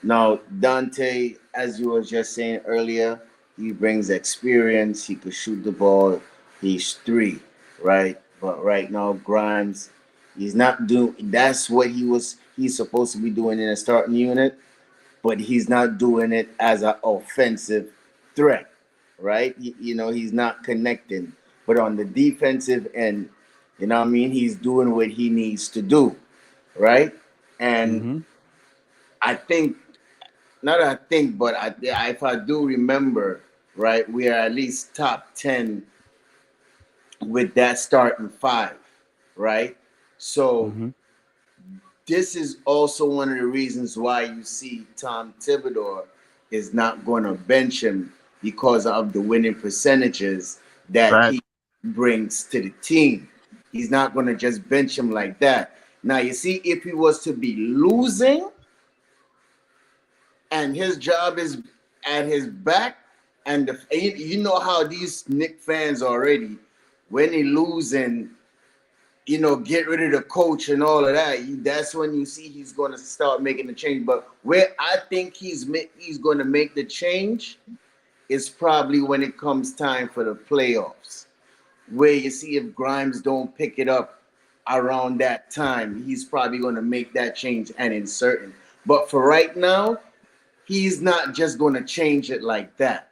[SPEAKER 2] Now, Donte, as you were just saying earlier, he brings experience. He could shoot the ball. He's 3, right? But right now, Grimes, he's not doing. That's what he's supposed to be doing in a starting unit, but he's not doing it as an offensive threat, right? You know, he's not connecting. But on the defensive end, you know what I mean? He's doing what he needs to do, right? And I think, but if I do remember, right, we are at least top 10 with that starting 5, right? So this is also one of the reasons why you see Tom Thibodeau is not going to bench him because of the winning percentages that brings to the team. He's not going to just bench him like that. Now, you see, if he was to be losing and his job is at his back, and you know how these Knicks fans already, when they losing, you know, get rid of the coach and all of that, that's when you see he's going to start making the change. But where I think he's going to make the change is probably when it comes time for the playoffs, where you see if Grimes don't pick it up around that time, he's probably going to make that change and insert him. But for right now, he's not just going to change it like that.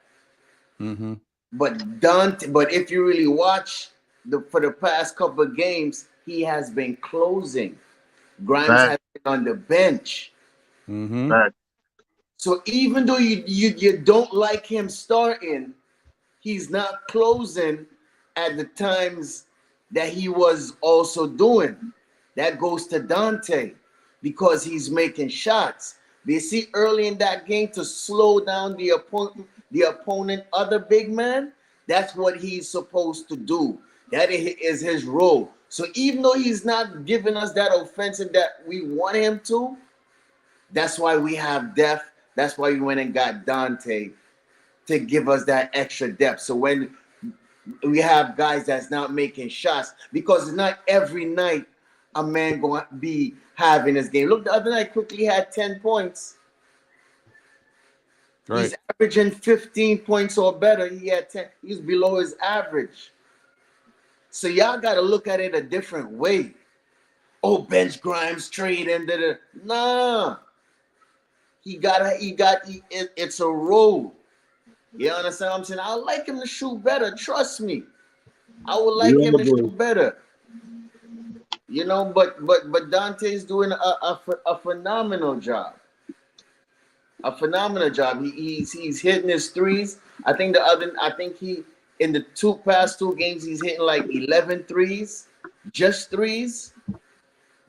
[SPEAKER 1] Mm-hmm.
[SPEAKER 2] But if you really watch for the past couple of games, he has been closing. Grimes has been on the bench.
[SPEAKER 1] Mm-hmm.
[SPEAKER 2] So even though you don't like him starting, he's not closing at the times that he was also doing. That goes to Donte because he's making shots. They see early in that game to slow down the opponent other big man. That's what he's supposed to do. That is his role. So even though he's not giving us that offensive that we want him to, that's why we have depth. That's why we went and got Donte to give us that extra depth. So when we have guys that's not making shots, because it's not every night a man going to be having his game. Look, the other night quickly had 10 points. Right. He's averaging 15 points or better. He had 10. He's below his average. So y'all got to look at it a different way. Oh, bench Grimes, trade and nah. It's a role. You understand what I'm saying? I would like him to shoot better. Trust me. I would like him to shoot better. You know, but Donte is doing a phenomenal job. A phenomenal job. He's hitting his threes. I think he in the past two games he's hitting like 11 threes, just threes.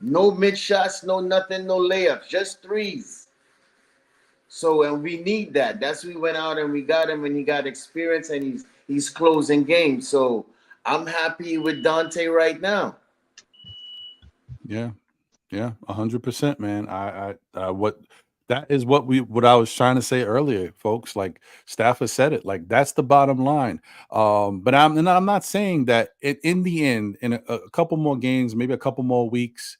[SPEAKER 2] No mid shots, no nothing, no layups, just threes. So, and we need that. That's we went out and we got him, and he got experience, and he's closing games. So I'm happy with Donte right now.
[SPEAKER 1] Yeah, 100%, man. That is what I was trying to say earlier, folks. Like Stafford said it. Like that's the bottom line. But I'm not saying that in the end, in a couple more games, maybe a couple more weeks,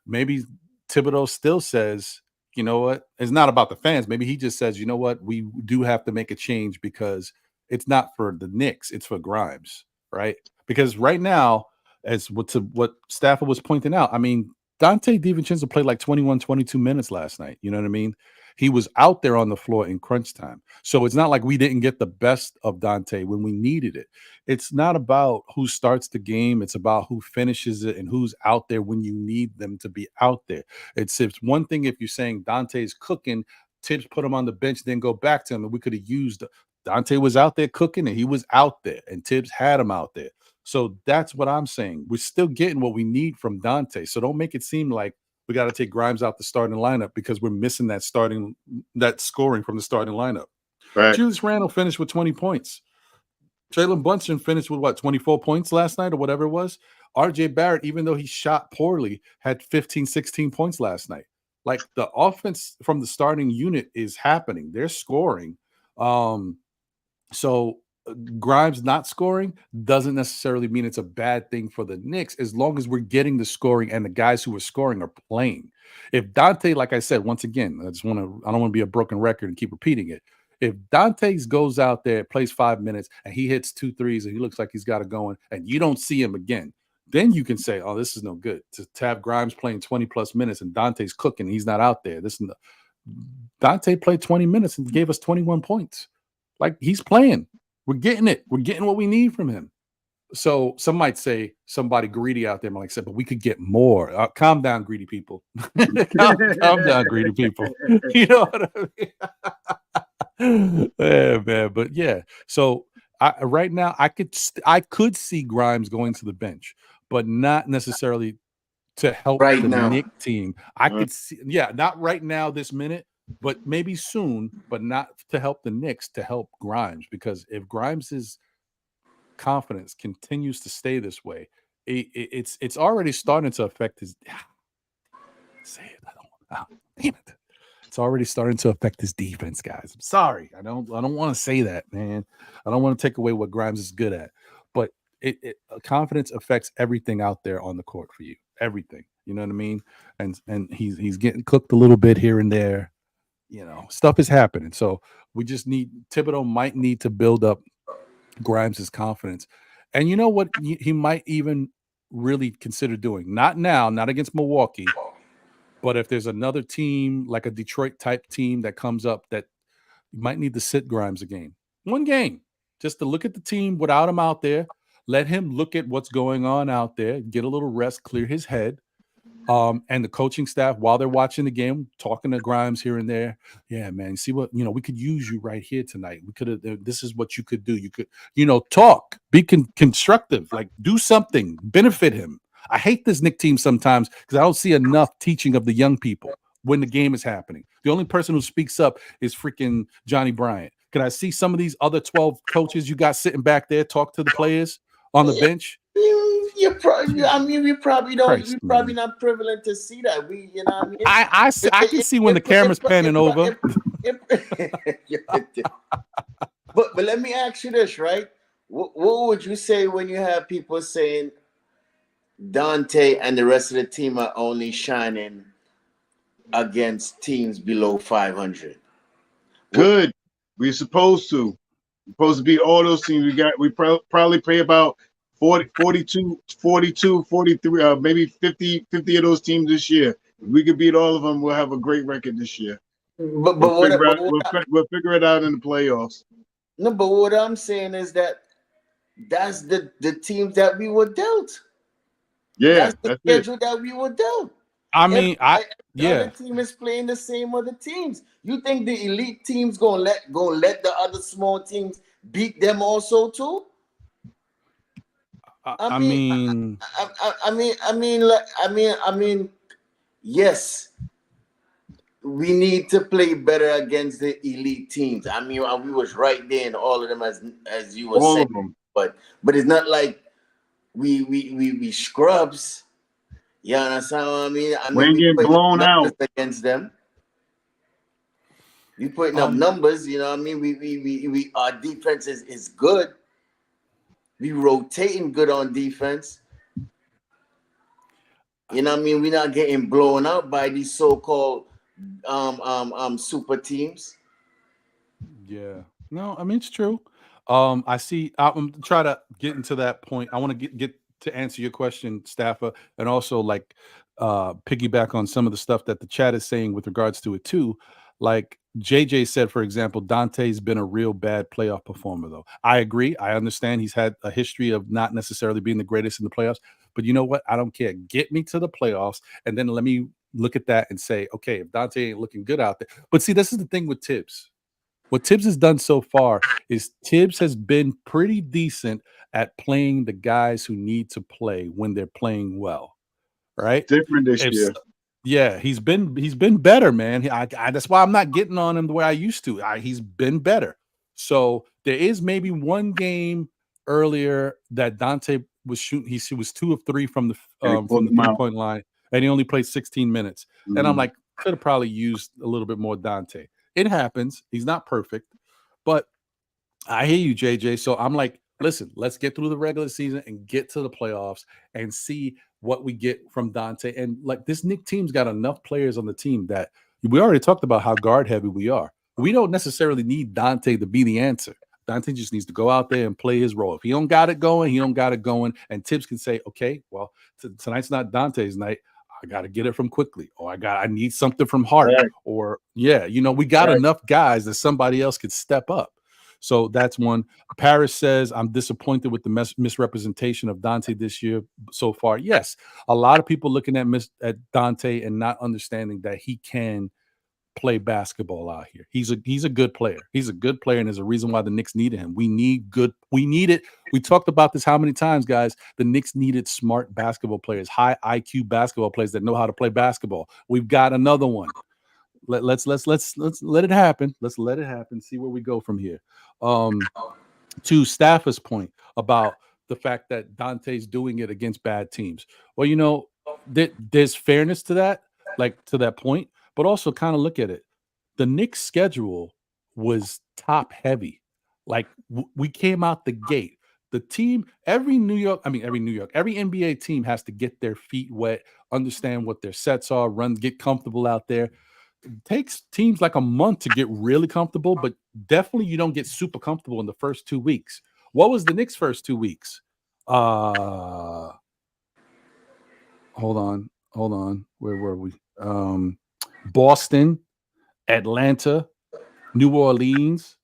[SPEAKER 1] maybe Thibodeau still says, you know what? It's not about the fans. Maybe he just says, you know what? We do have to make a change because it's not for the Knicks. It's for Grimes, right? Because right now, as what Stafford was pointing out, I mean, Donte DiVincenzo played like 21, 22 minutes last night. You know what I mean? He was out there on the floor in crunch time. So it's not like we didn't get the best of Donte when we needed it. It's not about who starts the game. It's about who finishes it and who's out there when you need them to be out there. It's one thing if you're saying Dante's cooking, Tibbs put him on the bench, then go back to him, and we could have used Donte was out there cooking, and he was out there, and Tibbs had him out there. So that's what I'm saying. We're still getting what we need from Donte. So don't make it seem like we got to take Grimes out the starting lineup because we're missing that scoring from the starting lineup. Right. Julius Randle finished with 20 points. Jalen Brunson finished with 24 points last night or whatever it was. RJ Barrett, even though he shot poorly, had 15, 16 points last night. Like the offense from the starting unit is happening. They're scoring. So Grimes not scoring doesn't necessarily mean it's a bad thing for the Knicks as long as we're getting the scoring and the guys who are scoring are playing. If Donte, like I said, once again, I don't want to be a broken record and keep repeating it. If Donte goes out there, plays 5 minutes, and he hits 2 threes and he looks like he's got it going, and you don't see him again, then you can say, oh, this is no good. To have Grimes playing 20-plus minutes and Dante's cooking, he's not out there. Donte played 20 minutes and gave us 21 points. Like, he's playing. We're getting it. We're getting what we need from him. So some might say somebody greedy out there might say, but we could get more. Calm down, greedy people. calm down, greedy people. You know what I mean? Yeah, man. But yeah. So right now, I could see Grimes going to the bench, but not necessarily to help the Knicks team. I could see, not right now, this minute. But maybe soon, but not to help the Knicks, to help Grimes. Because if Grimes is confidence continues to stay this way, it's already starting to affect his. Say it. Damn it. It's already starting to affect his defense, guys. I'm sorry. I don't want to say that, man. I don't want to take away what Grimes is good at, but confidence affects everything out there on the court for you. Everything. You know what I mean? And he's getting cooked a little bit here and there. Stuff is happening. So we just Thibodeau might need to build up Grimes' confidence. And you know what he might even really consider doing? Not now, not against Milwaukee. But if there's another team, like a Detroit type team that comes up, that you might need to sit Grimes a game. One game. Just to look at the team without him out there. Let him look at what's going on out there, get a little rest, clear his head. And the coaching staff, while they're watching the game, talking to Grimes here and there. Yeah, man, see what, we could use you right here tonight. We could have, this is what you could do. You could, talk, be constructive, like do something, benefit him. I hate this Knicks team sometimes because I don't see enough teaching of the young people when the game is happening. The only person who speaks up is freaking Johnny Bryant. Can I see some of these other 12 coaches you got sitting back there talk to the players on the bench?
[SPEAKER 2] We probably don't. We're probably not privileged to see that.
[SPEAKER 1] I can see when the camera's panning over.
[SPEAKER 2] But let me ask you this, right? What would you say when you have people saying Donte and the rest of the team are only shining against teams below 500?
[SPEAKER 3] Good. We're supposed to beat all those teams. We probably play about 42, 43, maybe 50 of those teams this year. If we could beat all of them, we'll have a great record this year.
[SPEAKER 2] But
[SPEAKER 3] we'll figure it out in the playoffs.
[SPEAKER 2] No, but what I'm saying is that's the teams that we were dealt.
[SPEAKER 3] Yeah,
[SPEAKER 2] that's the schedule that we were dealt.
[SPEAKER 1] I mean,
[SPEAKER 2] the other team is playing the same other teams. You think the elite teams gonna let the other small teams beat them also too? I mean, yes, we need to play better against the elite teams. I mean, we was right there in all of them as you were
[SPEAKER 3] all
[SPEAKER 2] saying,
[SPEAKER 3] of them.
[SPEAKER 2] but it's not like we scrubs. You understand what I mean?
[SPEAKER 3] We ain't getting blown out
[SPEAKER 2] against them. We putting up numbers. You know what I mean? We our defense is good. We rotating good on defense. You know what I mean? We're not getting blown out by these so-called super teams.
[SPEAKER 1] Yeah. No, I mean it's true. I see. I'm trying to get into that point. I want to get to answer your question, Staffer, and also like piggyback on some of the stuff that the chat is saying with regards to it too. Like JJ said, for example, Donte's been a real bad playoff performer, though. I agree. I understand he's had a history of not necessarily being the greatest in the playoffs. But you know what? I don't care. Get me to the playoffs, and then let me look at that and say, okay, if Donte ain't looking good out there. But see, this is the thing with Tibbs. What Tibbs has done so far is Tibbs has been pretty decent at playing the guys who need to play when they're playing well, right?
[SPEAKER 3] Different this year.
[SPEAKER 1] Yeah, he's been better, man. That's why I'm not getting on him the way I used to. He's been better. So there is maybe one game earlier that Donte was shooting. He was 2 of 3 from the 3-point line, and he only played 16 minutes. Mm-hmm. And I'm like, could have probably used a little bit more Donte. It happens. He's not perfect, but I hear you, JJ. So I'm like, listen, let's get through the regular season and get to the playoffs and see what we get from Donte. And like this Knicks team's got enough players on the team that we already talked about how guard heavy we are. We don't necessarily need Donte to be the answer. Donte just needs to go out there and play his role. If he don't got it going, he don't got it going. And Tibbs can say, okay, well, tonight's not Dante's night. I got to get it from Quickly, or I need something from Hart, right. Or we got enough guys that somebody else could step up. So that's one. Paris says, I'm disappointed with the misrepresentation of Donte this year so far. Yes, a lot of people looking at Donte and not understanding that he can play basketball out here. He's a good player. He's a good player, and there's a reason why the Knicks needed him. We need it. We talked about this how many times, guys? The Knicks needed smart basketball players, high IQ basketball players that know how to play basketball. We've got another one. Let's let it happen. Let's let it happen. See where we go from here. to Stafford's point about the fact that Dante's doing it against bad teams. Well, you know, there's fairness to that, like to that point, but also kind of look at it. The Knicks' schedule was top heavy. Like we came out the gate. The team, every NBA team has to get their feet wet, understand what their sets are, get comfortable out there. It takes teams like a month to get really comfortable, but definitely you don't get super comfortable in the first 2 weeks. What was the Knicks' first 2 weeks? Hold on. Where were we? Boston, Atlanta, New Orleans,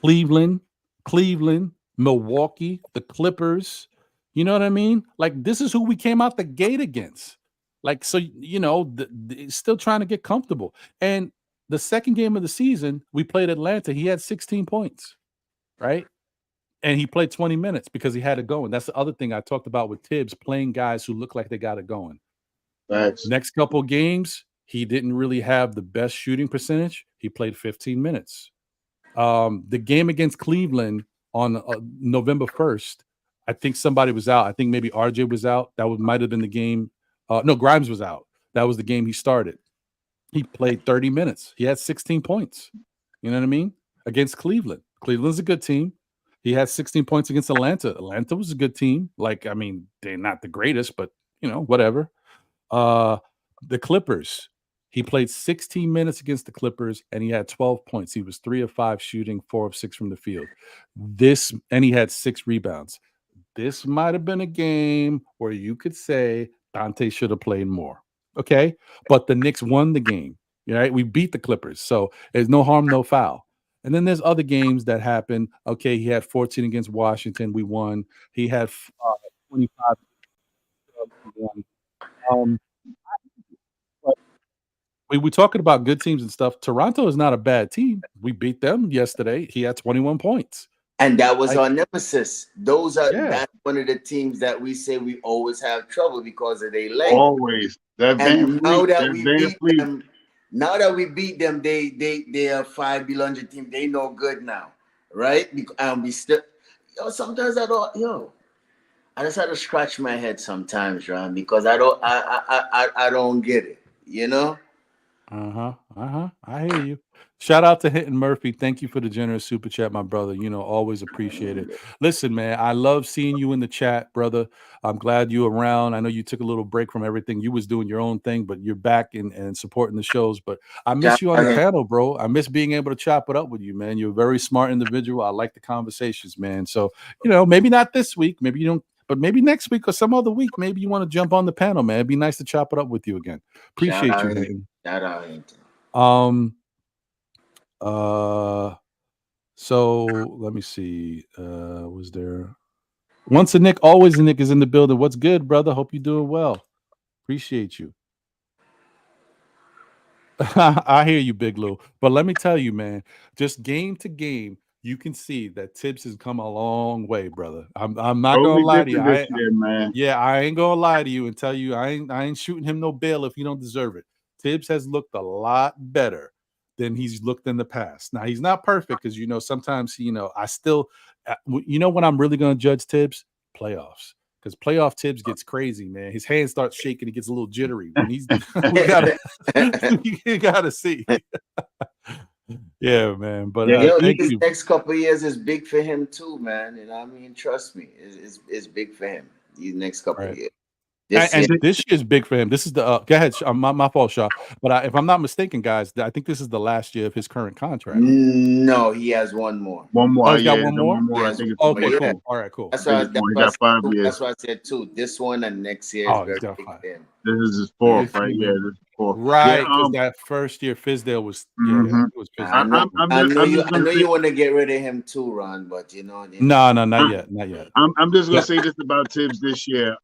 [SPEAKER 1] Cleveland, Milwaukee, the Clippers. You know what I mean? Like, this is who we came out the gate against. Like, so, you know, still trying to get comfortable. And the second game of the season, we played Atlanta. He had 16 points, right? And he played 20 minutes because he had it going. That's the other thing I talked about with Tibbs, playing guys who look like they got it going.
[SPEAKER 3] Thanks.
[SPEAKER 1] Next couple games, he didn't really have the best shooting percentage. He played 15 minutes. The game against Cleveland on November 1st, I think somebody was out. I think maybe RJ was out. That might have been the game. No, Grimes was out. That was the game he started. He played 30 minutes. He had 16 points. You know what I mean? Against Cleveland. Cleveland's a good team. He had 16 points against Atlanta. Atlanta was a good team. Like, I mean, they're not the greatest, but, you know, whatever. The Clippers. He played 16 minutes against the Clippers, and he had 12 points. He was 3 of 5 shooting, 4 of 6 from the field. And he had 6 rebounds. This might have been a game where you could say Donte should have played more. Okay? But the Knicks won the game. Right? We beat the Clippers. So there's no harm, no foul. And then there's other games that happen. Okay, he had 14 against Washington. We won. He had 25. We're talking about good teams and stuff. Toronto is not a bad team. We beat them yesterday. He had 21 points.
[SPEAKER 2] And that was our nemesis. That's one of the teams that we say we always have trouble because of their length.
[SPEAKER 3] Always.
[SPEAKER 2] And now that we beat them, they are 500 team. They no good now, right? And we still, sometimes I just have to scratch my head sometimes, Ron, because I don't get it, you know.
[SPEAKER 1] I hear you. Shout out to Hinton Murphy. Thank you for the generous super chat, my brother. You know, always appreciate it. Listen, man, I love seeing you in the chat, brother. I'm glad you're around. I know you took a little break from everything. You was doing your own thing, but you're back and supporting the shows. But I miss you on the panel, bro. I miss being able to chop it up with you, man. You're a very smart individual. I like the conversations, man. So, you know, maybe not this week. Maybe you don't. But maybe next week or some other week, maybe you want to jump on the panel, man. It'd be nice to chop it up with you again. Appreciate you, Hinton. So let me see. Was there once a Nick, always a Nick is in the building? What's good, brother? Hope you're doing well. Appreciate you. I hear you, Big Lou. But let me tell you, man, just game to game, you can see that Tibbs has come a long way, brother. I'm not gonna lie to you. I ain't gonna lie to you and tell you I ain't shooting him no bail if you don't deserve it. Tibbs has looked a lot better than he's looked in the past. Now he's not perfect because sometimes I still when I'm really gonna judge Tibbs, playoffs. Because playoff Tibbs gets crazy, man. His hand starts shaking. He gets a little jittery. When you gotta see. Yeah, man. But thank you.
[SPEAKER 2] Next couple of years is big for him too, man. And I mean, trust me, it's big for him. These next couple of years.
[SPEAKER 1] This year's big for him. This is the go ahead. My fault, Shaw. But if I'm not mistaken, guys, I think this is the last year of his current contract.
[SPEAKER 2] No, he has one more.
[SPEAKER 1] One more. He's got one more.
[SPEAKER 3] I think it's
[SPEAKER 1] cool. All right, cool.
[SPEAKER 2] That's why I said two. This one and next year is very big for him.
[SPEAKER 3] This is his fourth, right? Yeah, this is fourth.
[SPEAKER 1] Right, because that first year Fizdale was. It was Fizdale.
[SPEAKER 2] I know you want to get rid of him too, Ron, but No,
[SPEAKER 1] not yet. Not yet.
[SPEAKER 3] I'm just gonna say this about Tibbs this year.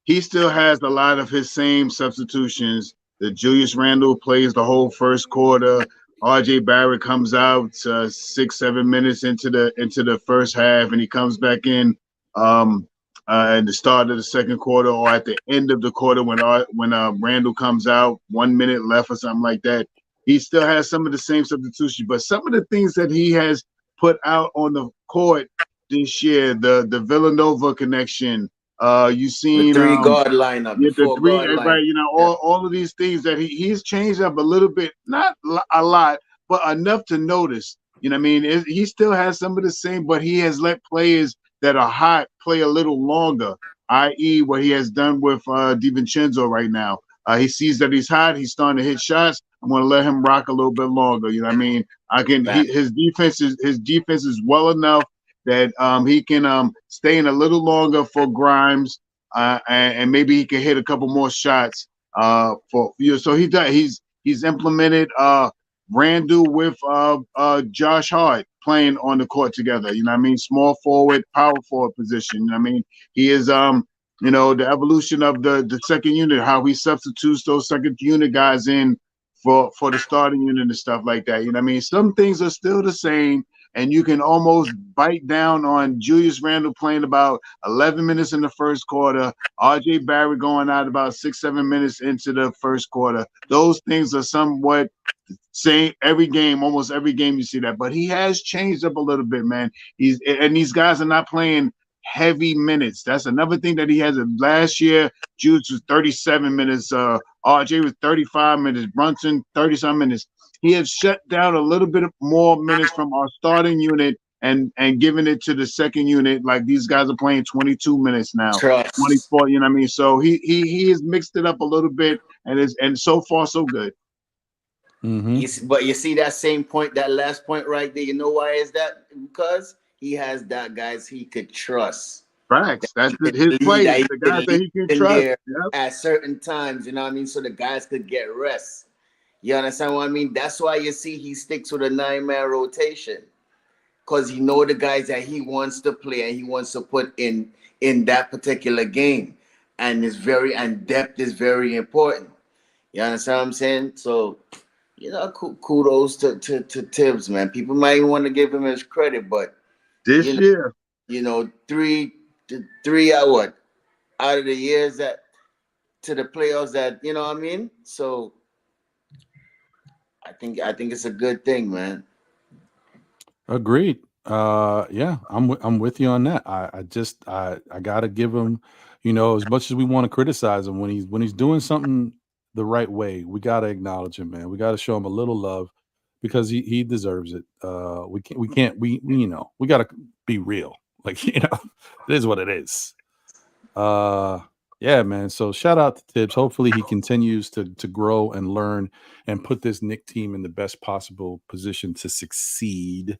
[SPEAKER 3] He still has a lot of his same substitutions. The Julius Randle plays the whole first quarter. RJ Barrett comes out 6-7 minutes into the first half, and he comes back in at the start of the second quarter or at the end of the quarter when Randle comes out, 1 minute left or something like that. He still has some of the same substitutions, but some of the things that he has put out on the court this year. The Villanova connection. You
[SPEAKER 2] The
[SPEAKER 3] seen
[SPEAKER 2] 3 guard lineup,
[SPEAKER 3] yeah,
[SPEAKER 2] the
[SPEAKER 3] the
[SPEAKER 2] 4 guard
[SPEAKER 3] right,
[SPEAKER 2] lineup.
[SPEAKER 3] you know,
[SPEAKER 2] Yeah.
[SPEAKER 3] all of these things that he's changed up a little bit, not a lot, but enough to notice. You know what I mean? He still has some of the same, but he has let players that are hot play a little longer, i.e. what he has done with DiVincenzo right now. He sees that he's hot, he's starting to hit shots. I'm going to let him rock a little bit longer. You know what I mean? His defense is well enough that he can stay in a little longer for Grimes. And maybe he can hit a couple more shots for you. So he's implemented Randle with Josh Hart playing on the court together. You know what I mean? Small forward, power forward position. You know what I mean? He is you know, the evolution of the second unit, how he substitutes those second unit guys in for the starting unit and stuff like that. You know what I mean? Some things are still the same. And you can almost bite down on Julius Randle playing about 11 minutes in the first quarter, RJ Barrett going out about 6-7 minutes into the first quarter. Those things are somewhat same every game, almost every game you see that. But he has changed up a little bit, man. And these guys are not playing heavy minutes. That's another thing that he has. Last year, Julius was 37 minutes. RJ was 35 minutes. Brunson, 30-some minutes. He has shut down a little bit more minutes from our starting unit and giving it to the second unit. Like these guys are playing 22 minutes now,
[SPEAKER 2] Trust.
[SPEAKER 3] 24. You know what I mean? So he has mixed it up a little bit, and so far so good.
[SPEAKER 1] Mm-hmm.
[SPEAKER 2] But you see that same point, that last point right there. You know why is that? Because he has that guys he could trust.
[SPEAKER 3] Facts. That's his
[SPEAKER 2] Lead,
[SPEAKER 3] players,
[SPEAKER 2] that he
[SPEAKER 3] the
[SPEAKER 2] could
[SPEAKER 3] guys that
[SPEAKER 2] lead
[SPEAKER 3] he can
[SPEAKER 2] in
[SPEAKER 3] trust.
[SPEAKER 2] there
[SPEAKER 3] Yep.
[SPEAKER 2] at certain times. You know what I mean? So the guys could get rest. You understand what I mean? That's why you see he sticks with a 9-man rotation. Because he know the guys that he wants to play and he wants to put in that particular game. And depth is very important. You understand what I'm saying? So, you know, kudos to Tibbs, man. People might even want to give him his credit, but
[SPEAKER 3] This year,
[SPEAKER 2] you know, three out of the years that to the playoffs that, you know what I mean? So I think it's a good thing, man.
[SPEAKER 1] Agreed. Yeah, I'm with you on that. I gotta give him, you know, as much as we want to criticize him when he's doing something the right way, we gotta acknowledge him, man. We gotta show him a little love because he deserves it. We you know, we gotta be real. Like, you know, it is what it is. Yeah, man. So shout out to Tibbs. Hopefully he continues to grow and learn and put this Knick team in the best possible position to succeed.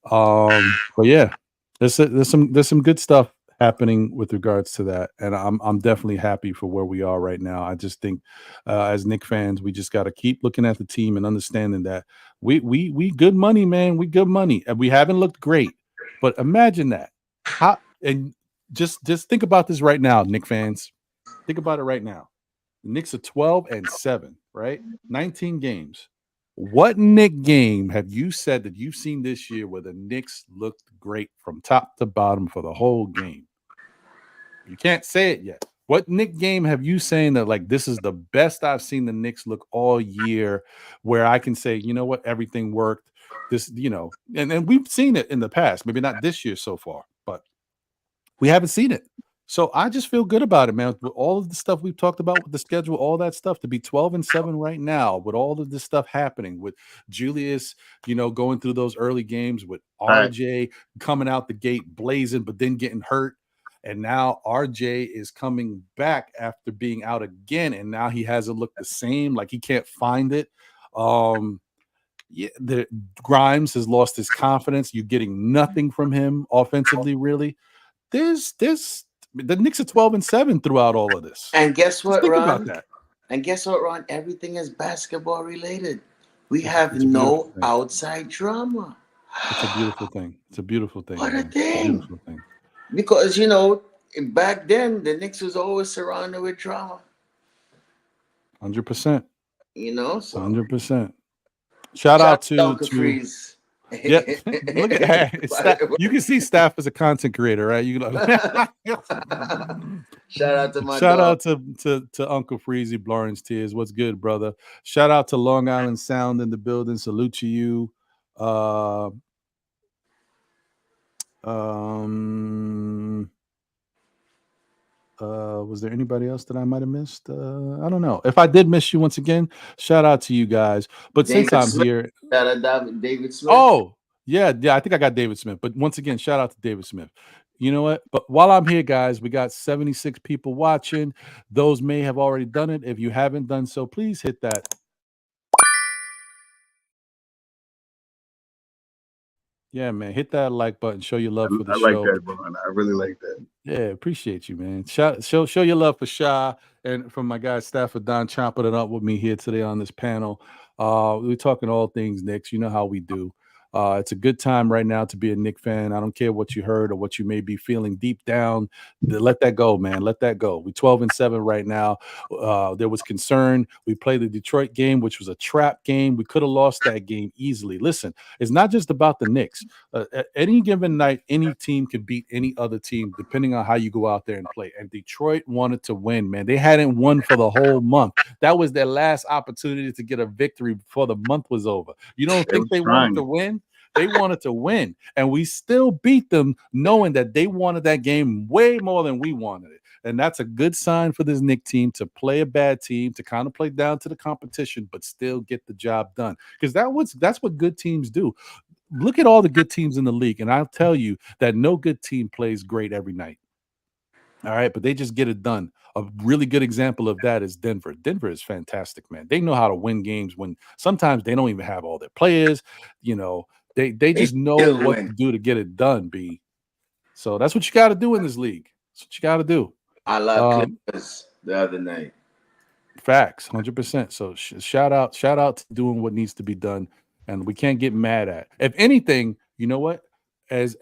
[SPEAKER 1] But yeah, there's some good stuff happening with regards to that, and I'm definitely happy for where we are right now. I just think, as Knick fans, we just got to keep looking at the team and understanding that we good money, man. We good money, and we haven't looked great. But imagine that. How and just think about this right now, Knick fans. Think about it right now. The Knicks are 12-7, right? 19 games. What Knick game have you said that you've seen this year where the Knicks looked great from top to bottom for the whole game? You can't say it yet. What Knick game have you saying that like this is the best I've seen the Knicks look all year, where I can say, you know what, everything worked. This, you know, and we've seen it in the past, maybe not this year so far, but we haven't seen it. So I just feel good about it, man. With all of the stuff we've talked about with the schedule, all that stuff, to be 12-7 right now, with all of this stuff happening, with Julius, you know, going through those early games, with RJ coming out the gate blazing, but then getting hurt. And now RJ is coming back after being out again, and now he hasn't looked the same, like he can't find it. Yeah, the Grimes has lost his confidence. You're getting nothing from him offensively, really. There's the Knicks are 12-7 throughout all of this.
[SPEAKER 2] And guess what,
[SPEAKER 1] think
[SPEAKER 2] Ron?
[SPEAKER 1] about that.
[SPEAKER 2] And guess what, Ron? Everything is basketball related. We have no outside drama.
[SPEAKER 1] It's a beautiful thing. It's a beautiful thing.
[SPEAKER 2] What a
[SPEAKER 1] man.
[SPEAKER 2] thing.
[SPEAKER 1] It's a beautiful thing.
[SPEAKER 2] Because, you know, back then, the Knicks was always surrounded with drama.
[SPEAKER 1] 100%.
[SPEAKER 2] You know? So
[SPEAKER 1] 100%. Shout out to
[SPEAKER 2] Freeze.
[SPEAKER 1] Yeah, look at Staff. You can see Staff as a content creator, right? You
[SPEAKER 2] shout out to my
[SPEAKER 1] shout
[SPEAKER 2] dog.
[SPEAKER 1] out to Uncle Freezy, Blorange Tears. What's good, brother? Shout out to Long Island Sound in the building. Salute to you. Was there anybody else that I might have missed? I don't know. If I did miss you once again, shout out to you guys. But since I'm here,
[SPEAKER 2] David Smith.
[SPEAKER 1] oh yeah, I think I got David Smith. But once again, shout out to David Smith. You know what? But while I'm here, guys, we got 76 people watching. Those may have already done it. If you haven't done so, please hit that. Yeah, man, hit that like button. Show your love for the show.
[SPEAKER 3] I like that, bro. I really like that.
[SPEAKER 1] Yeah, appreciate you, man. Show your love for Sha and from my guy Stafford Don chopping it up with me here today on this panel. We're talking all things Knicks. You know how we do. It's a good time right now to be a Knicks fan. I don't care what you heard or what you may be feeling deep down. Let that go, man. Let that go. We're 12-7 right now. There was concern. We played the Detroit game, which was a trap game. We could have lost that game easily. Listen, it's not just about the Knicks. At any given night, any team can beat any other team, depending on how you go out there and play. And Detroit wanted to win, man. They hadn't won for the whole month. That was their last opportunity to get a victory before the month was over. You don't think they wanted to win? They wanted to win, and we still beat them knowing that they wanted that game way more than we wanted it. And that's a good sign for this Knicks team to play a bad team, to kind of play down to the competition, but still get the job done. Because that's what good teams do. Look at all the good teams in the league, and I'll tell you that no good team plays great every night. All right, but they just get it done. A really good example of that is Denver. Denver is fantastic, man. They know how to win games when sometimes they don't even have all their players. You know, they just know what to do to get it done, B. So that's what you got to do in this league. That's what you got to do.
[SPEAKER 2] I love Clippers the other night.
[SPEAKER 1] Facts, 100%. So shout out to doing what needs to be done, and we can't get mad at. If anything, you know what? As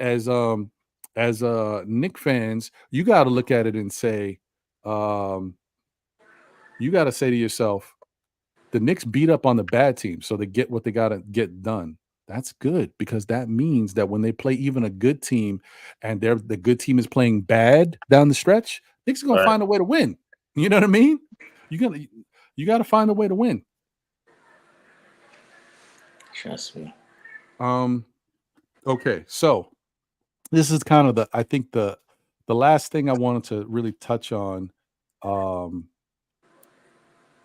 [SPEAKER 1] Knicks fans, you got to look at it and say, you got to say to yourself, the Knicks beat up on the bad team, so they get what they got to get done. That's good because that means that when they play even a good team and the good team is playing bad down the stretch, Knicks are going to find a way to win. You know what I mean? You got to find a way to win.
[SPEAKER 2] Trust me.
[SPEAKER 1] Okay, so this is kind of the last thing I wanted to really touch on.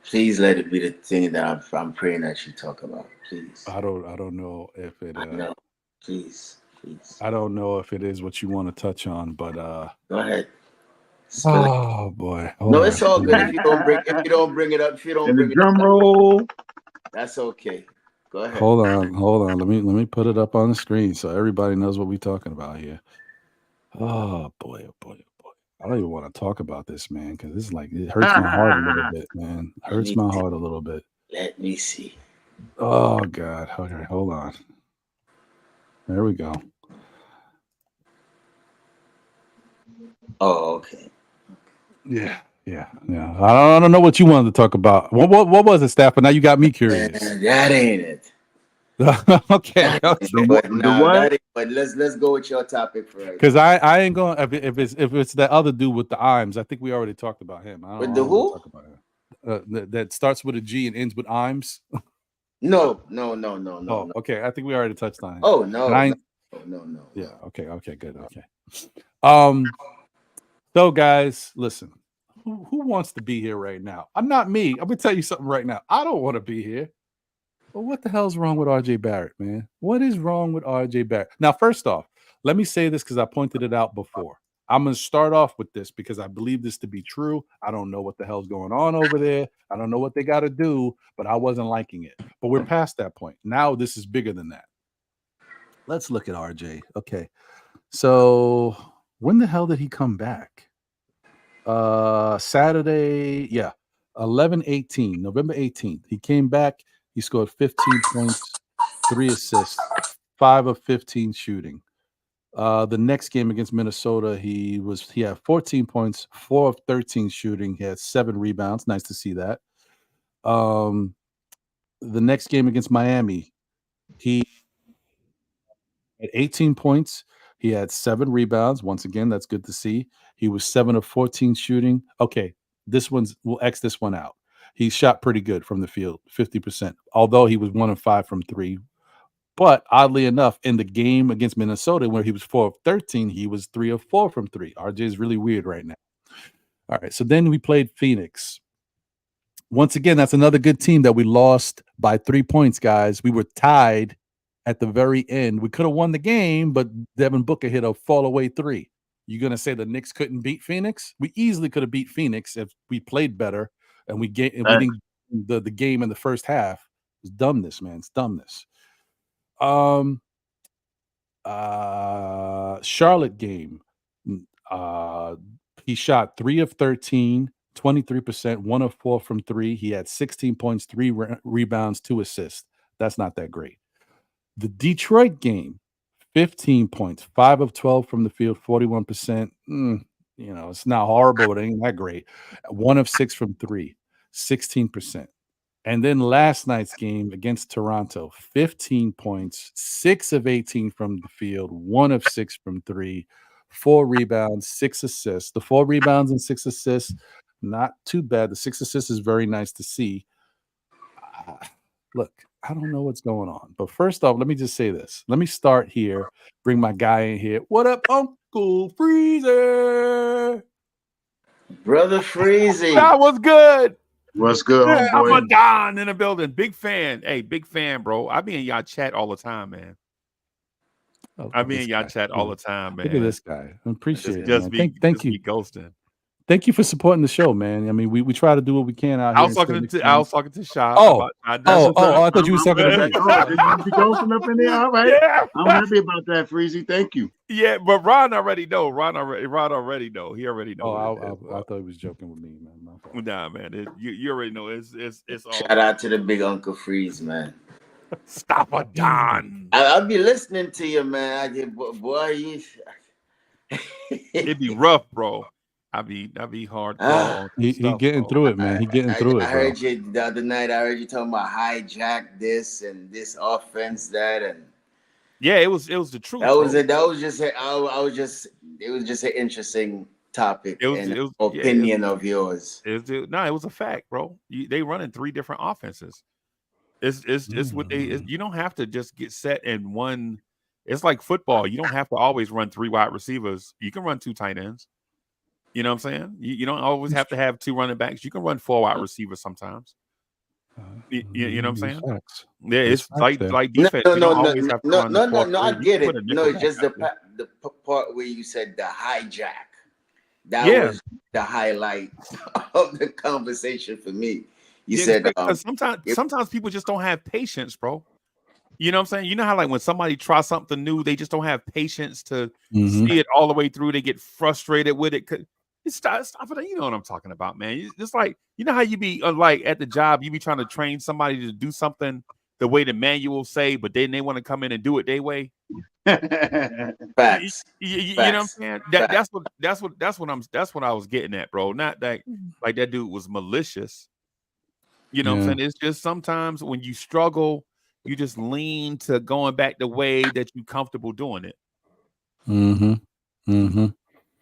[SPEAKER 2] Please let it be the thing that I'm praying that you talk about. Please.
[SPEAKER 1] I don't know if it.
[SPEAKER 2] No, please.
[SPEAKER 1] I don't know if it is what you want to touch on, but
[SPEAKER 2] go ahead.
[SPEAKER 1] Oh boy.
[SPEAKER 2] No, it's all good if you don't bring it up. If you don't bring it
[SPEAKER 3] drum roll,
[SPEAKER 2] that's okay. Go ahead.
[SPEAKER 1] Hold on. Let me put it up on the screen so everybody knows what we're talking about here. Oh boy. I don't even want to talk about this, man, because it's like it hurts my heart a little bit, man. Hurts my heart a little bit.
[SPEAKER 2] Let me see.
[SPEAKER 1] Oh God. Okay, hold on. There we go.
[SPEAKER 2] Oh, okay.
[SPEAKER 1] Yeah. I don't know what you wanted to talk about. What was it, Staff? But now you got me curious.
[SPEAKER 2] That ain't it.
[SPEAKER 1] Okay.
[SPEAKER 2] But let's go with your topic first.
[SPEAKER 1] Because I ain't going if it's that other dude with the Imes. I think we already talked about him.
[SPEAKER 2] With the who?
[SPEAKER 1] Talk about him. That starts with a G and ends with Imes.
[SPEAKER 2] No.
[SPEAKER 1] Oh, okay. I think we already touched on him.
[SPEAKER 2] Oh no.
[SPEAKER 1] Yeah. Okay. Good. Okay. So guys, listen. Who wants to be here right now? I'm not me. I'm gonna tell you something right now. I don't want to be here. But what the hell's wrong with RJ Barrett, man? What is wrong with RJ Barrett? Now, first off, let me say this because I pointed it out before. I'm going to start off with this because I believe this to be true. I don't know what the hell's going on over there. I don't know what they got to do, but I wasn't liking it. But we're past that point. Now this is bigger than that. Let's look at RJ. Okay. So when the hell did he come back? Saturday. Yeah. 11/18, November 18th. He came back. He scored 15 points, 3 assists, 5 of 15 shooting. The next game against Minnesota, he had 14 points, 4 of 13 shooting. He had 7 rebounds. Nice to see that. The next game against Miami, he had 18 points. He had 7 rebounds. Once again, that's good to see. He was 7 of 14 shooting. Okay, we'll X this one out. He shot pretty good from the field, 50%. Although he was 1 of 5 from 3, But oddly enough, in the game against Minnesota, where he was 4 of 13, he was 3 of 4 from 3. RJ is really weird right now. All right, so then we played Phoenix. Once again, that's another good team that we lost by 3 points, guys. We were tied at the very end. We could have won the game, but Devin Booker hit a fall away 3. You're going to say the Knicks couldn't beat Phoenix? We easily could have beat Phoenix if we played better and we didn't the game in the first half. It's dumbness, man. It's dumbness. Charlotte game. He shot 3 of 13, 23%, 1 of 4 from 3. He had 16 points, 3 rebounds, 2 assists. That's not that great. The Detroit game, 15 points, 5 of 12 from the field, 41%. It's not horrible, but it ain't that great. 1 of 6 from 3, 16%. And then last night's game against Toronto, 15 points, 6 of 18 from the field, 1 of 6 from 3, 4 rebounds, 6 assists. The 4 rebounds and 6 assists, not too bad. The 6 assists is very nice to see. Look, I don't know what's going on. But first off, let me just say this. Let me start here. Bring my guy in here. What up, Uncle Freezer?
[SPEAKER 2] Brother Freezy.
[SPEAKER 5] That was good.
[SPEAKER 3] What's good,
[SPEAKER 5] Yeah, I'm
[SPEAKER 3] homeboy?
[SPEAKER 5] a Don in the building. Big fan. Hey, big fan, bro. I be in y'all chat all the time, man. I be in y'all chat all the time, man.
[SPEAKER 1] Look at this guy. I appreciate it.
[SPEAKER 5] Just
[SPEAKER 1] Man.
[SPEAKER 5] be,
[SPEAKER 1] Thank you.
[SPEAKER 5] Be ghosting.
[SPEAKER 1] Thank you for supporting the show, man. I mean, we try to do what we can out here.
[SPEAKER 5] I was talking to Shy.
[SPEAKER 1] I thought you were talking to me.
[SPEAKER 3] Did you be ghosting up in there? All right.
[SPEAKER 5] Yeah.
[SPEAKER 3] I'm happy about that, Freezy. Thank you.
[SPEAKER 5] Yeah, but Ron already know. Ron already know. He already know.
[SPEAKER 1] I thought he was joking with me, man.
[SPEAKER 5] Nah, man. You already know. It's all.
[SPEAKER 2] Shout out to the big Uncle Freeze, man.
[SPEAKER 5] Stop a Don.
[SPEAKER 2] I'll be listening to you, man. Boy,
[SPEAKER 5] It'd be rough, bro. I be hard.
[SPEAKER 1] He getting through it, man. He getting through it.
[SPEAKER 2] I heard you the other night. I heard you talking about hijack this and this offense, that, and
[SPEAKER 5] yeah, it was the truth.
[SPEAKER 2] It was just an interesting topic. It was opinion of yours.
[SPEAKER 5] It was a fact, bro. They running 3 different offenses. It's what they. You don't have to just get set in one. It's like football. You don't have to always run 3 wide receivers. You can run 2 tight ends. You know what I'm saying? You don't always have to have 2 running backs. You can run 4 wide receivers sometimes. You know what I'm saying?
[SPEAKER 1] Facts.
[SPEAKER 5] Yeah, it's like defense.
[SPEAKER 2] No. I get it. No, it's just the part where you said the hijack. That was the highlight of the conversation for me. You said
[SPEAKER 5] because sometimes people just don't have patience, bro. You know what I'm saying? You know how like when somebody tries something new, they just don't have patience to see it all the way through. They get frustrated with it. Stop it. You know what I'm talking about, man. It's like, you know how you be like at the job, you be trying to train somebody to do something the way the manual say, but then they want to come in and do it their way.
[SPEAKER 2] Facts.
[SPEAKER 5] You know what I'm saying? That's what I was getting at, bro. Not that like that dude was malicious. You know what I'm saying? It's just sometimes when you struggle, you just lean to going back the way that you're comfortable doing it.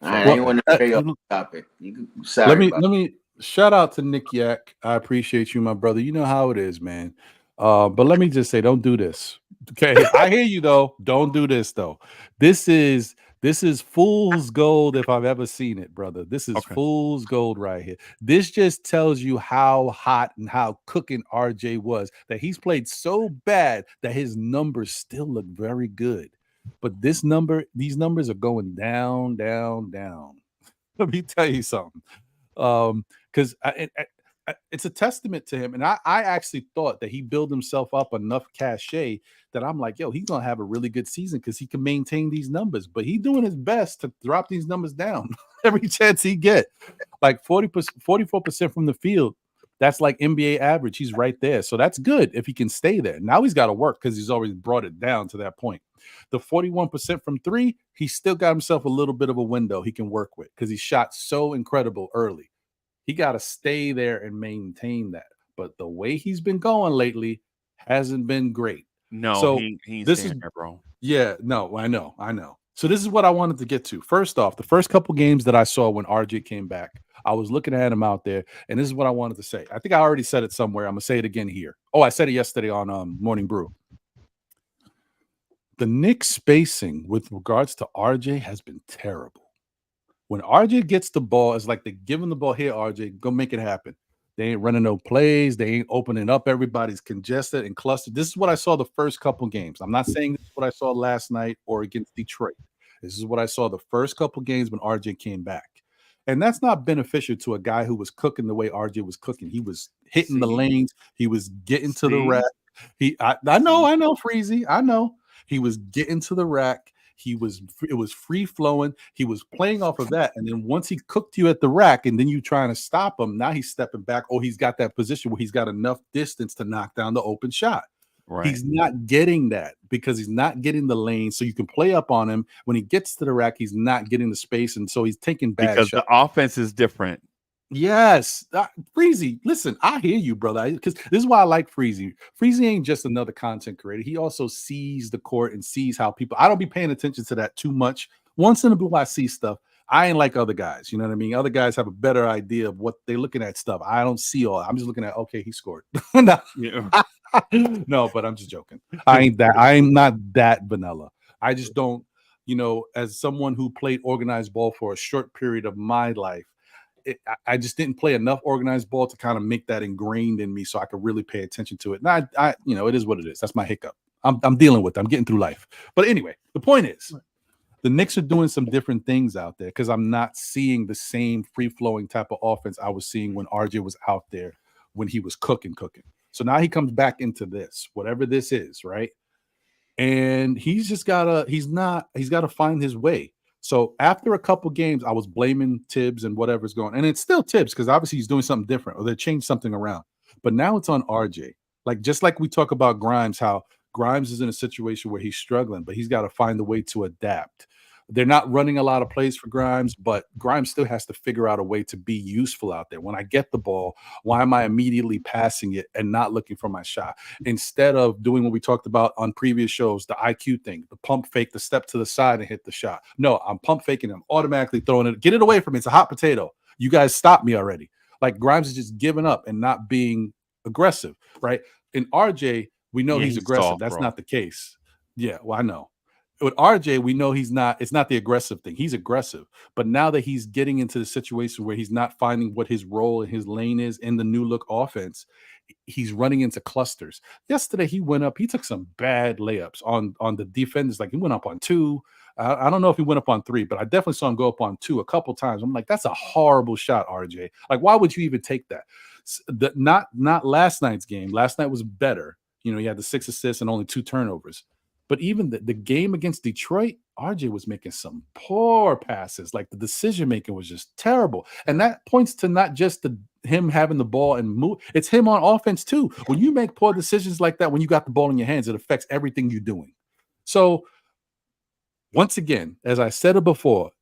[SPEAKER 2] I didn't want to carry up the topic. Let
[SPEAKER 1] me shout out to Nick Yak. I appreciate you, my brother. You know how it is, man. But let me just say, don't do this. Okay, I hear you though. Don't do this though. This is fool's gold if I've ever seen it, brother. This is fool's gold right here. This just tells you how hot and how cooking RJ was, that he's played so bad that his numbers still look very good. But these numbers are going down, down, down. Let me tell you something. Because it's a testament to him. And I actually thought that he built himself up enough cachet that I'm like, yo, he's going to have a really good season because he can maintain these numbers. But he's doing his best to drop these numbers down every chance he get. Like 44% from the field. That's like NBA average. He's right there. So that's good if he can stay there. Now he's got to work because he's always brought it down to that point. The 41% from 3, he still got himself a little bit of a window he can work with because he shot so incredible early. He got to stay there and maintain that. But the way he's been going lately hasn't been great.
[SPEAKER 5] No,
[SPEAKER 1] so
[SPEAKER 5] he's
[SPEAKER 1] this is
[SPEAKER 5] there, bro.
[SPEAKER 1] Yeah, no, I know. So this is what I wanted to get to. First off, the first couple games that I saw when RJ came back, I was looking at him out there, and this is what I wanted to say. I think I already said it somewhere. I'm gonna say it again here. Oh, I said it yesterday on Morning Brew. the Knicks spacing with regards to RJ has been terrible. When RJ gets the ball, it's like they're giving the ball, here, RJ, go make it happen. They ain't running no plays. They ain't opening up. Everybody's congested and clustered. This is what I saw the first couple games. I'm not saying this is what I saw last night or against Detroit. This is what I saw the first couple games when RJ came back. And that's not beneficial to a guy who was cooking the way RJ was cooking. He was hitting the lanes. He was getting to the rack. I know, Freezy. I know. He was getting to the rack. It was free flowing. He was playing off of that. And then once he cooked you at the rack and then you trying to stop him, now he's stepping back. Oh, he's got that position where he's got enough distance to knock down the open shot. Right. He's not getting that because he's not getting the lane. So you can play up on him. When he gets to the rack, he's not getting the space. And so he's taking bad shots.
[SPEAKER 5] Because the offense is different.
[SPEAKER 1] Yes. Freezy, listen, I hear you, brother. Because this is why I like Freezy. Freezy ain't just another content creator. He also sees the court and sees how people. I don't be paying attention to that too much. Once in a blue, I see stuff. I ain't like other guys. You know what I mean? Other guys have a better idea of what they're looking at stuff. I don't see all. I'm just looking at, okay, he scored. No. No, but I'm just joking. I'm not that vanilla. I just don't, as someone who played organized ball for a short period of my life, I just didn't play enough organized ball to kind of make that ingrained in me so I could really pay attention to it. And I it is what it is. That's my hiccup. I'm dealing with it. I'm getting through life. But anyway, the point is, the Knicks are doing some different things out there because I'm not seeing the same free-flowing type of offense I was seeing when RJ was out there when he was cooking. So now he comes back into this, whatever this is, right? And he's got to find his way. So after a couple games, I was blaming Tibbs and whatever's going on. And it's still Tibbs because obviously he's doing something different or they changed something around. But now it's on RJ. Just like we talk about Grimes, how Grimes is in a situation where he's struggling, but he's got to find a way to adapt. They're not running a lot of plays for Grimes, but Grimes still has to figure out a way to be useful out there. When I get the ball, why am I immediately passing it and not looking for my shot? Instead of doing what we talked about on previous shows, the IQ thing, the pump fake, the step to the side and hit the shot. No, I'm pump faking. I'm automatically throwing it. Get it away from me. It's a hot potato. You guys stop me already. Like Grimes is just giving up and not being aggressive, right? In RJ, we know he's aggressive. Soft, that's not the case. Yeah, well, I know. With RJ, we know he's not. It's not the aggressive thing. He's aggressive, but now that he's getting into the situation where he's not finding what his role and his lane is in the new look offense, he's running into clusters. Yesterday, he went up. He took some bad layups on the defenders. Like he went up on 2. I don't know if he went up on 3, but I definitely saw him go up on 2 a couple times. I'm like, that's a horrible shot, RJ. Like, why would you even take that? Not last night's game. Last night was better. He had the 6 assists and only 2 turnovers. But even the game against Detroit, RJ was making some poor passes. Like the decision making was just terrible. And that points to not just him having the ball and move. It's him on offense too. When you make poor decisions like that, when you got the ball in your hands, it affects everything you're doing. So once again, as I said it before,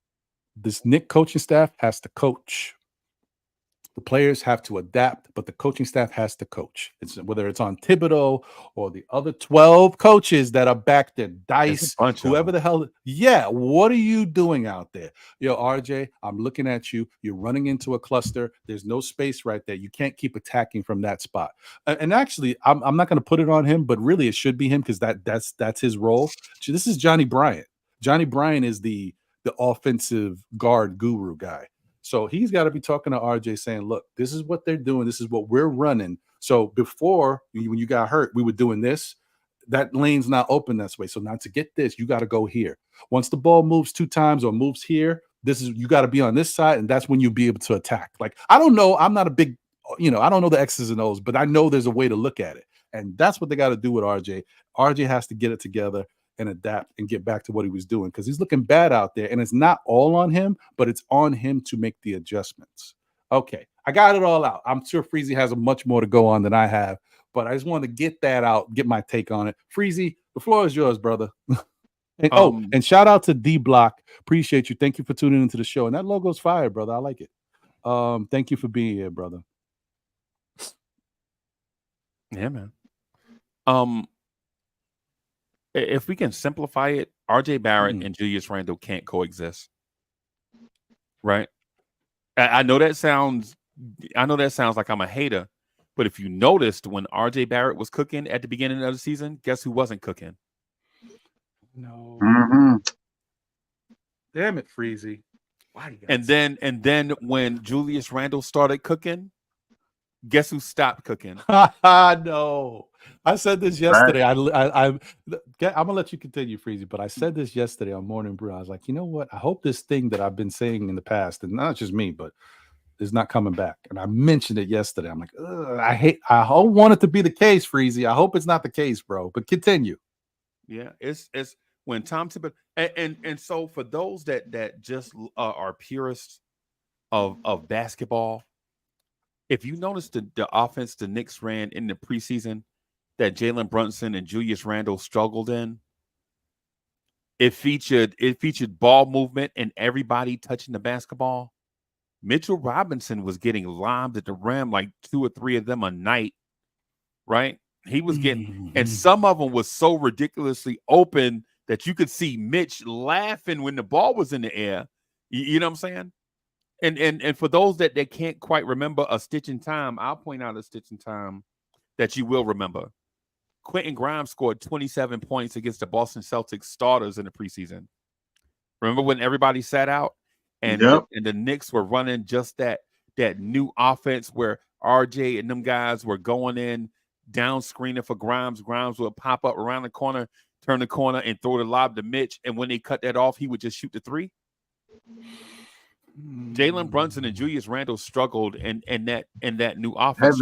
[SPEAKER 1] this Knicks coaching staff has to coach. The players have to adapt, but the coaching staff has to coach. Whether it's on Thibodeau or the other 12 coaches that are back there, Dice, whoever the hell. Yeah, what are you doing out there? Yo, RJ, I'm looking at you. You're running into a cluster. There's no space right there. You can't keep attacking from that spot. And actually, I'm not going to put it on him, but really it should be him because that's his role. This is Johnny Bryant. Johnny Bryant is the offensive guard guru guy. So he's got to be talking to RJ saying, look, this is what they're doing. This is what we're running. So before, when you got hurt, we were doing this. That lane's not open this way. So now to get this, you got to go here. Once the ball moves 2 times or moves here, you got to be on this side. And that's when you'll be able to attack. Like, I don't know. I'm not a big, I don't know the X's and O's, but I know there's a way to look at it. And that's what they got to do with RJ. RJ has to get it together and adapt and get back to what he was doing because he's looking bad out there. And it's not all on him, but it's on him to make the adjustments. Okay, I got it all out. I'm sure Freezy has much more to go on than I have, but I just wanted to get that out, get my take on it. Freezy, the floor is yours, brother. And, and shout out to D Block. Appreciate you. Thank you for tuning into the show. And that logo's fire, brother. I like it. Thank you for being here, brother.
[SPEAKER 5] Yeah, man. If we can simplify it, RJ Barrett and Julius Randle can't coexist. Right? I know that sounds like I'm a hater, but if you noticed when RJ Barrett was cooking at the beginning of the season, guess who wasn't cooking?
[SPEAKER 1] No.
[SPEAKER 3] Mm-hmm.
[SPEAKER 1] Damn it, Freezy. Why you
[SPEAKER 5] And then when Julius Randle started cooking, guess who stopped cooking?
[SPEAKER 1] No. I said this yesterday.
[SPEAKER 3] Right.
[SPEAKER 1] I'm gonna let you continue, Freezy, but I said this yesterday on Morning Brew. I was like, you know what? I hope this thing that I've been saying in the past, and not just me, but is not coming back. And I mentioned it yesterday. I'm like, I want it to be the case, Freezy. I hope it's not the case, bro. But continue.
[SPEAKER 5] Yeah, it's when Tom Thibodeau and so for those that just are purists of basketball, if you notice the offense the Knicks ran in the preseason that Jalen Brunson and Julius Randle struggled in, it featured ball movement and everybody touching the basketball. Mitchell Robinson was getting lobbed at the rim like 2 or 3 of them a night, right? He was getting, and some of them was so ridiculously open that you could see Mitch laughing when the ball was in the air. You know what I'm saying? And for those that can't quite remember a stitch in time, I'll point out a stitch in time that you will remember. Quentin Grimes scored 27 points against the Boston Celtics starters in the preseason. Remember when everybody sat out and the Knicks were running just that new offense where RJ and them guys were going in down screening for Grimes. Grimes would pop up around the corner, turn the corner, and throw the lob to Mitch. And when they cut that off, he would just shoot the three. Jalen Brunson and Julius Randle struggled in that new offense,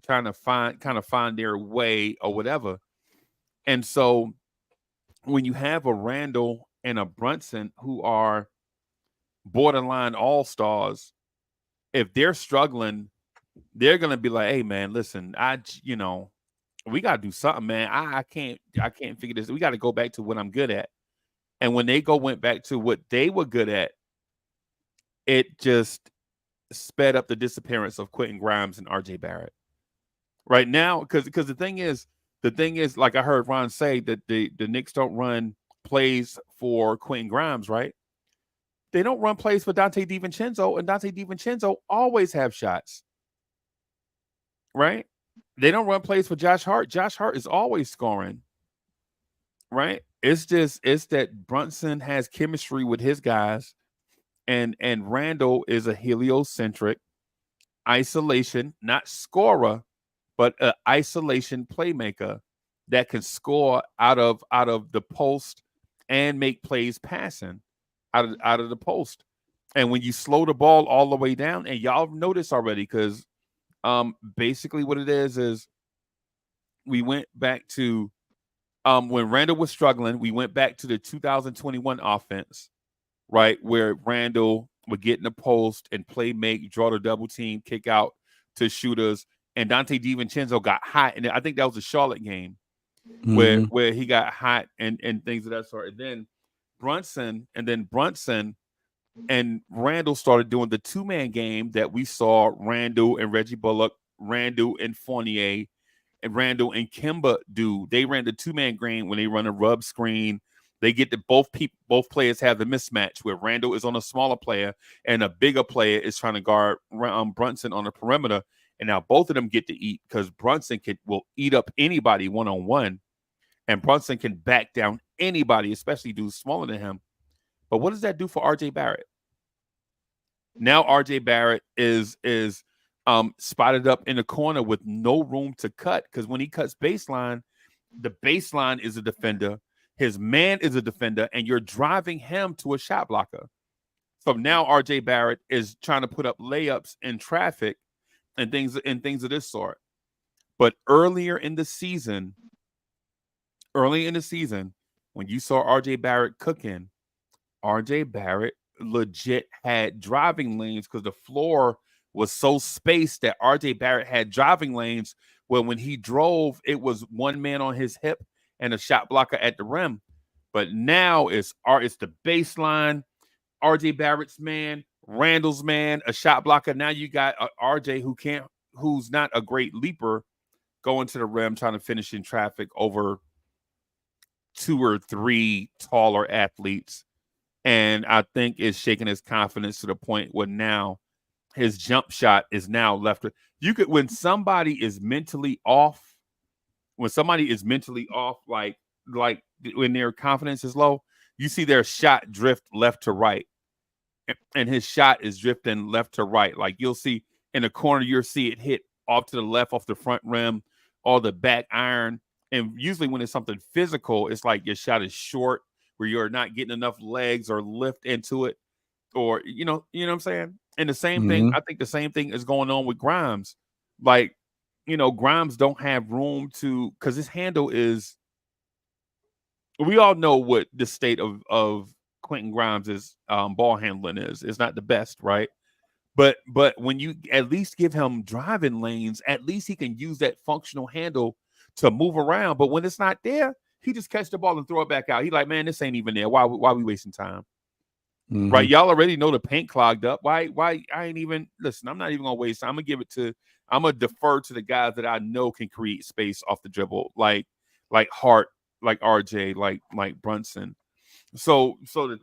[SPEAKER 5] trying to find their way or whatever. And so when you have a Randle and a Brunson who are borderline all-stars, if they're struggling, they're gonna be like, hey man, listen, we gotta do something, man. I can't figure this. We gotta go back to what I'm good at. And when they went back to what they were good at, it just sped up the disappearance of Quentin Grimes and RJ Barrett. Right now, because the thing is, like I heard Ron say that the Knicks don't run plays for Quentin Grimes, right? They don't run plays for Donte DiVincenzo, and Donte DiVincenzo always have shots. Right? They don't run plays for Josh Hart. Josh Hart is always scoring. Right? It's that Brunson has chemistry with his guys, and Randle is a heliocentric isolation, not scorer, but an isolation playmaker that can score out of the post and make plays passing out of the post. And when you slow the ball all the way down, and y'all know this already, because basically what it is we went back to when Randle was struggling, we went back to the 2021 offense, right, where Randle would get in the post and play make, draw the double team, kick out to shooters, and Donte DiVincenzo got hot, and I think that was a Charlotte game where he got hot and things of that sort. And then Brunson and Randle started doing the two-man game that we saw Randle and Reggie Bullock, Randle and Fournier, and Randle and Kemba do. They ran the two-man game when they run a rub screen. They get to both players have the mismatch where Randle is on a smaller player and a bigger player is trying to guard Brunson on the perimeter. And now both of them get to eat because Brunson will eat up anybody one-on-one, and Brunson can back down anybody, especially dudes smaller than him. But what does that do for RJ Barrett? Now RJ Barrett is spotted up in the corner with no room to cut, because when he cuts baseline, the baseline is a defender. His man is a defender, and you're driving him to a shot blocker. So now RJ Barrett is trying to put up layups in traffic and things of this sort. But early in the season, when you saw RJ Barrett cooking, RJ Barrett legit had driving lanes because the floor was so spaced that RJ Barrett had driving lanes where when he drove, it was one man on his hip and a shot blocker at the rim. But now it's the baseline, RJ Barrett's man, Randle's man, a shot blocker. Now you got RJ who's not a great leaper, going to the rim trying to finish in traffic over 2 or 3 taller athletes. And I think it's shaking his confidence to the point where now his jump shot is now left. When somebody is mentally off, like like when their confidence is low, you see their shot drift left to right, and his shot is drifting left to right. Like you'll see in the corner, you'll see it hit off to the left, off the front rim, or the back iron. And usually when it's something physical, it's like your shot is short, where you're not getting enough legs or lift into it, or you know what I'm saying. And the same thing, I think the same thing is going on with Grimes. Like, Grimes don't have room to, because his handle is. We all know what the state of Quentin Grimes' ball handling is. It's not the best, right? But when you at least give him driving lanes, at least he can use that functional handle to move around. But when it's not there, he just catch the ball and throw it back out. He like, man, this ain't even there. Why we wasting time? Right? Y'all already know the paint clogged up. Why I ain't even listen. I'm not even gonna waste time. I'm gonna defer to the guys that I know can create space off the dribble, like Hart, like RJ, like Brunson. So the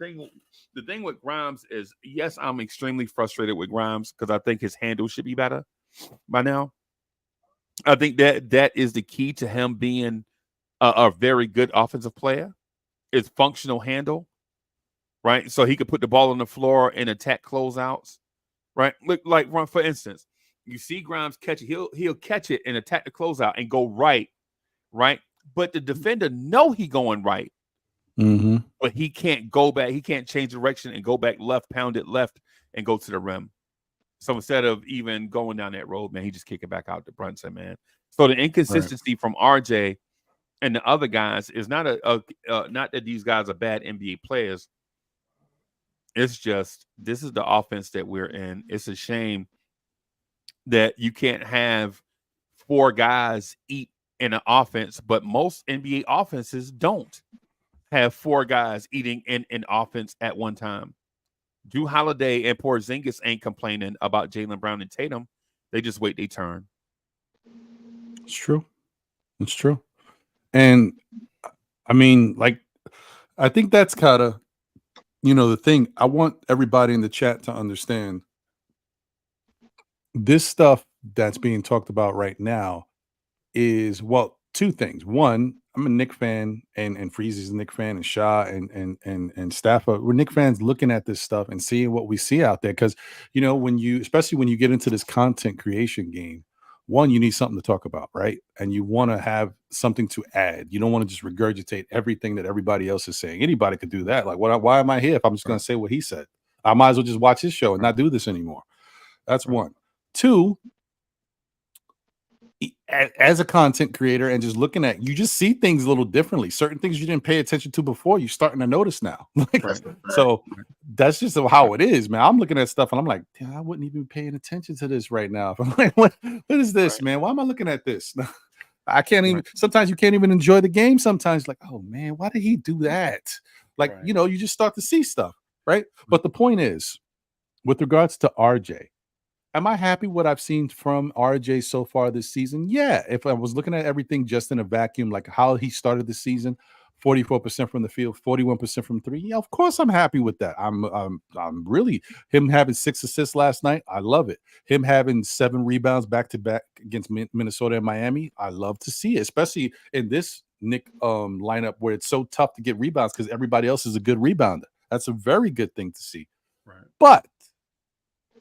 [SPEAKER 5] thing with Grimes is, yes, I'm extremely frustrated with Grimes because I think his handle should be better by now. I think that is the key to him being a very good offensive player, is functional handle, right? So he could put the ball on the floor and attack closeouts, right? Look, like for instance, you see Grimes catch it, he'll catch it and attack the closeout and go right? But the defender know he going right, but he can't go back. He can't change direction and go back left, pound it left, and go to the rim. So instead of even going down that road, man, he just kick it back out to Brunson, man. So the inconsistency from RJ and the other guys is not not that these guys are bad NBA players. It's just this is the offense that we're in. It's a shame that you can't have 4 guys eat in an offense, but most NBA offenses don't have 4 guys eating in an offense at one time. Drew Holiday and Porzingis ain't complaining about Jaylen Brown and Tatum. They just wait their turn.
[SPEAKER 1] It's true. It's true. And I mean, like, I think that's kind of, the thing. I want everybody in the chat to understand this stuff that's being talked about right now is, well, 2 things. One, I'm a Knicks fan, and Freezy's a Knicks fan, and Shaw and Stafford. We're Knicks fans looking at this stuff and seeing what we see out there. Because especially when you get into this content creation game, one, you need something to talk about, right? And you want to have something to add. You don't want to just regurgitate everything that everybody else is saying. Anybody could do that. Like, why am I here if I'm just going to say what he said? I might as well just watch his show and not do this anymore. That's one. 2, as a content creator and just looking at, you just see things a little differently. Certain things you didn't pay attention to before, you're starting to notice now. So that's just how it is, man. I'm looking at stuff and I'm like, damn, I wouldn't even be paying attention to this right now. I'm like, what is this, man? Why am I looking at this? I can't even, sometimes you can't even enjoy the game. Sometimes like, oh man, why did he do that? Like, you just start to see stuff, right? But the point is, with regards to RJ, am I happy what I've seen from RJ so far this season? Yeah. If I was looking at everything just in a vacuum, like how he started the season, 44% from the field, 41% from 3. Yeah, of course I'm happy with that. I'm really, him having 6 assists last night, I love it. Him having 7 rebounds back to back against Minnesota and Miami, I love to see it, especially in this Knick lineup where it's so tough to get rebounds because everybody else is a good rebounder. That's a very good thing to see.
[SPEAKER 5] Right.
[SPEAKER 1] But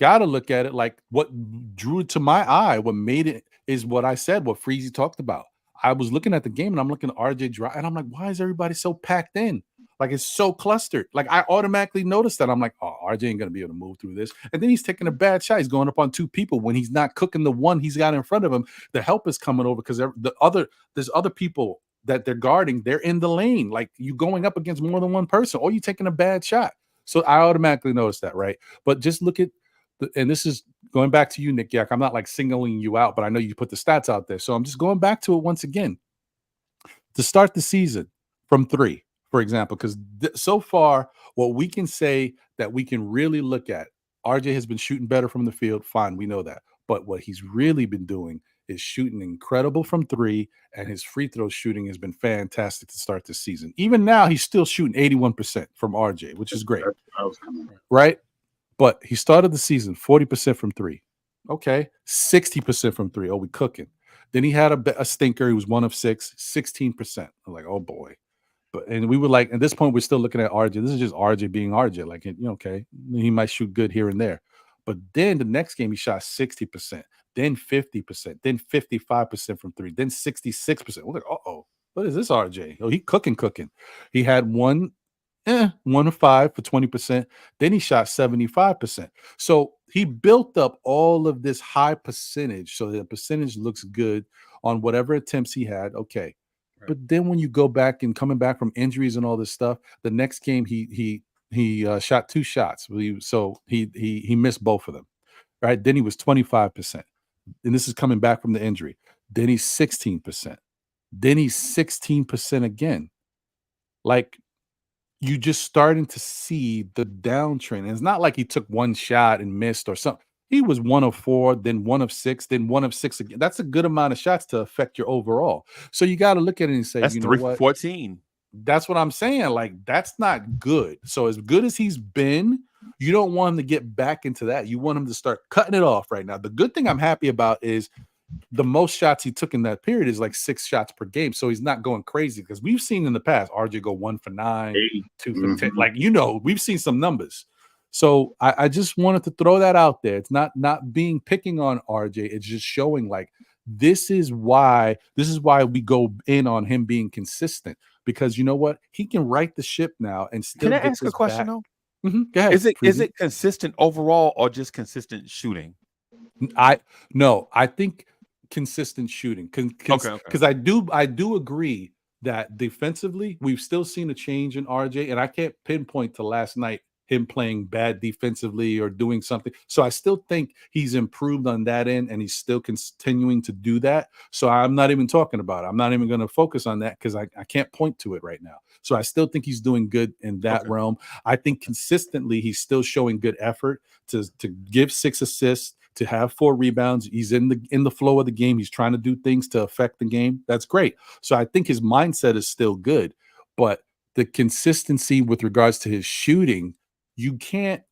[SPEAKER 1] gotta look at it like what drew it to my eye, what made it is what I said, what Freezy talked about. I was looking at the game and I'm looking at RJ drive, and I'm like, why is everybody so packed in? Like, it's so clustered. Like, I automatically noticed that. I'm like, oh, RJ ain't gonna be able to move through this. And then he's taking a bad shot. He's going up on 2 people when he's not cooking the one he's got in front of him. The help is coming over because there's other people that they're guarding. They're in the lane. Like, you going up against more than one person, or you taking a bad shot. So I automatically noticed that, right? But just look at and this is going back to you, Nick Yak. I'm not like singling you out, but I know you put the stats out there. So I'm just going back to it once again. To start the season from 3, for example, because so far, what we can say that we can really look at, RJ has been shooting better from the field. Fine, we know that. But what he's really been doing is shooting incredible from 3, and his free throw shooting has been fantastic to start the season. Even now, he's still shooting 81% from RJ, which is great. Right? But he started the season 40% from 3. Okay. 60% from 3. Oh, we cooking. Then he had a stinker. He was 1 of 6, 16%. I'm like, oh boy. And we were like, at this point, we're still looking at RJ. This is just RJ being RJ. Like, okay, he might shoot good here and there. But then the next game, he shot 60%, then 50%, then 55% from three, then 66%. We're like, what is this RJ? Oh, he cooking. He had one of 5 for 20%. Then he shot 75%. So he built up all of this high percentage. So the percentage looks good on whatever attempts he had. Okay. Right. But then when you go back and coming back from injuries and all this stuff, the next game he shot 2 shots. So he missed both of them. Right. Then he was 25%. And this is coming back from the injury. Then he's 16%. Then he's 16% again. Like, you just starting to see the downtrend. And it's not like he took one shot and missed or something. He was 1 of 4, then 1 of 6, then 1 of 6 again. That's a good amount of shots to affect your overall. So you got to look at it and say,
[SPEAKER 5] that's
[SPEAKER 1] you know
[SPEAKER 5] 3
[SPEAKER 1] what?
[SPEAKER 5] for 14.
[SPEAKER 1] That's what I'm saying. Like, that's not good. So as good as he's been, you don't want him to get back into that. You want him to start cutting it off right now. The good thing I'm happy about is the most shots he took in that period is like 6 shots per game. So he's not going crazy, because we've seen in the past RJ go 1 for 9, 2 for 10. Like, we've seen some numbers. So I just wanted to throw that out there. It's not being picking on RJ. It's just showing like this is why we go in on him being consistent, because you know what? He can right the ship now and still.
[SPEAKER 5] Can I ask a question though?
[SPEAKER 1] Go ahead.
[SPEAKER 5] Is it consistent overall or just consistent shooting?
[SPEAKER 1] I think consistent shooting, because I do agree that defensively we've still seen a change in RJ, and I can't pinpoint to last night him playing bad defensively or doing something. So I still think he's improved on that end, and he's still continuing to do that. So I'm not even talking about it. I'm not even going to focus on that, because I can't point to it right now. So I still think he's doing good in that realm. I think consistently he's still showing good effort to give 6 assists, to have 4 rebounds. He's in the flow of the game. He's trying to do things to affect the game. That's great. So I think his mindset is still good, but the consistency with regards to his shooting, you got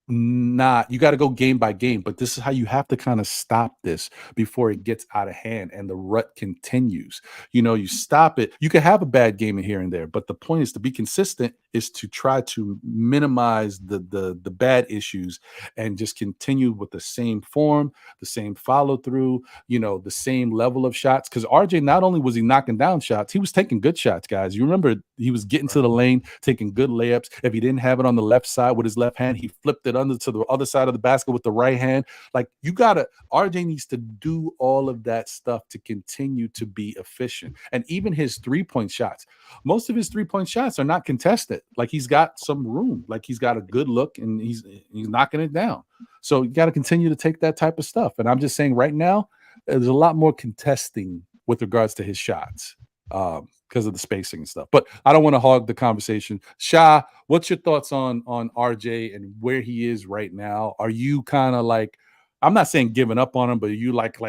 [SPEAKER 1] to go game by game. But this is how you have to kind of stop this before it gets out of hand and the rut continues. You stop it. You can have a bad game in here and there, but the point is to be consistent, is to try to minimize the bad issues and just continue with the same form, the same follow through, the same level of shots. Because RJ, not only was he knocking down shots, he was taking good shots, guys. You remember he was getting to the lane, taking good layups. If he didn't have it on the left side with his left hand, he flipped it under to the other side of the basket with the right hand. Like, RJ needs to do all of that stuff to continue to be efficient. And even his 3-point shots, most of his 3-point shots are not contested. Like, he's got some room, like he's got a good look, and he's knocking it down. So you got to continue to take that type of stuff. And I'm just saying right now, there's a lot more contesting with regards to his shots because of the spacing and stuff. But I don't want to hog the conversation. Sha, what's your thoughts on RJ and where he is right now? Are you kind of like, I'm not saying giving up on him, but are you like,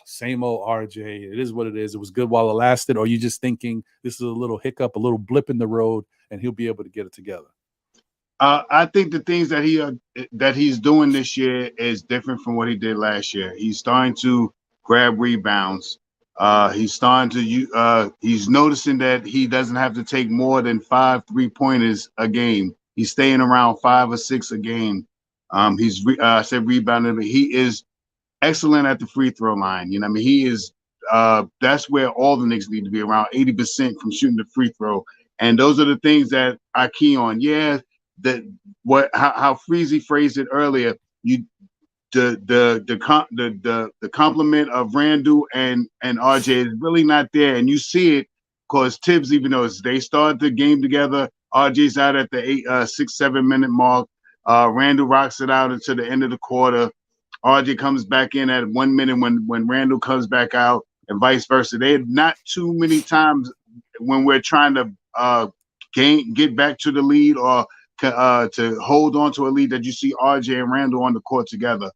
[SPEAKER 1] same old RJ, it is what it is, it was good while it lasted? Or are you just thinking this is a little hiccup, a little blip in the road, and he'll be able to get it together?
[SPEAKER 3] I think the things that he's doing this year is different from what he did last year. He's starting to grab rebounds. He's starting to he's noticing that he doesn't have to take more than 5 3-pointers a game. He's staying around 5 or 6 a game. He's rebounding, but he is excellent at the free throw line. He is that's where all the Knicks need to be, around 80% from shooting the free throw. And those are the things that I key on. Yeah, how Freezy phrased it earlier. The compliment of Randle and RJ is really not there, and you see it because Tibbs, even though they started the game together, RJ's out at the 6-7 minute mark. Randle rocks it out until the end of the quarter. RJ comes back in at 1 minute when Randle comes back out, and vice versa. They had not too many times when we're trying to get back to the lead or to hold on to a lead that you see RJ and Randle on the court together.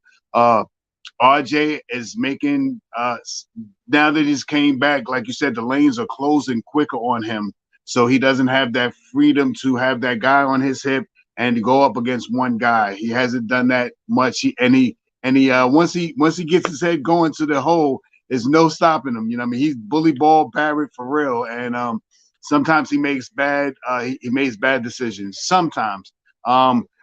[SPEAKER 3] RJ is making now that he's came back, like you said, the lanes are closing quicker on him, so he doesn't have that freedom to have that guy on his hip and to go up against one guy. He hasn't done that much. Once he gets his head going to the hole, there's no stopping him. You know what I mean? He's bully ball Barrett for real. And sometimes he makes bad he makes bad decisions. Sometimes.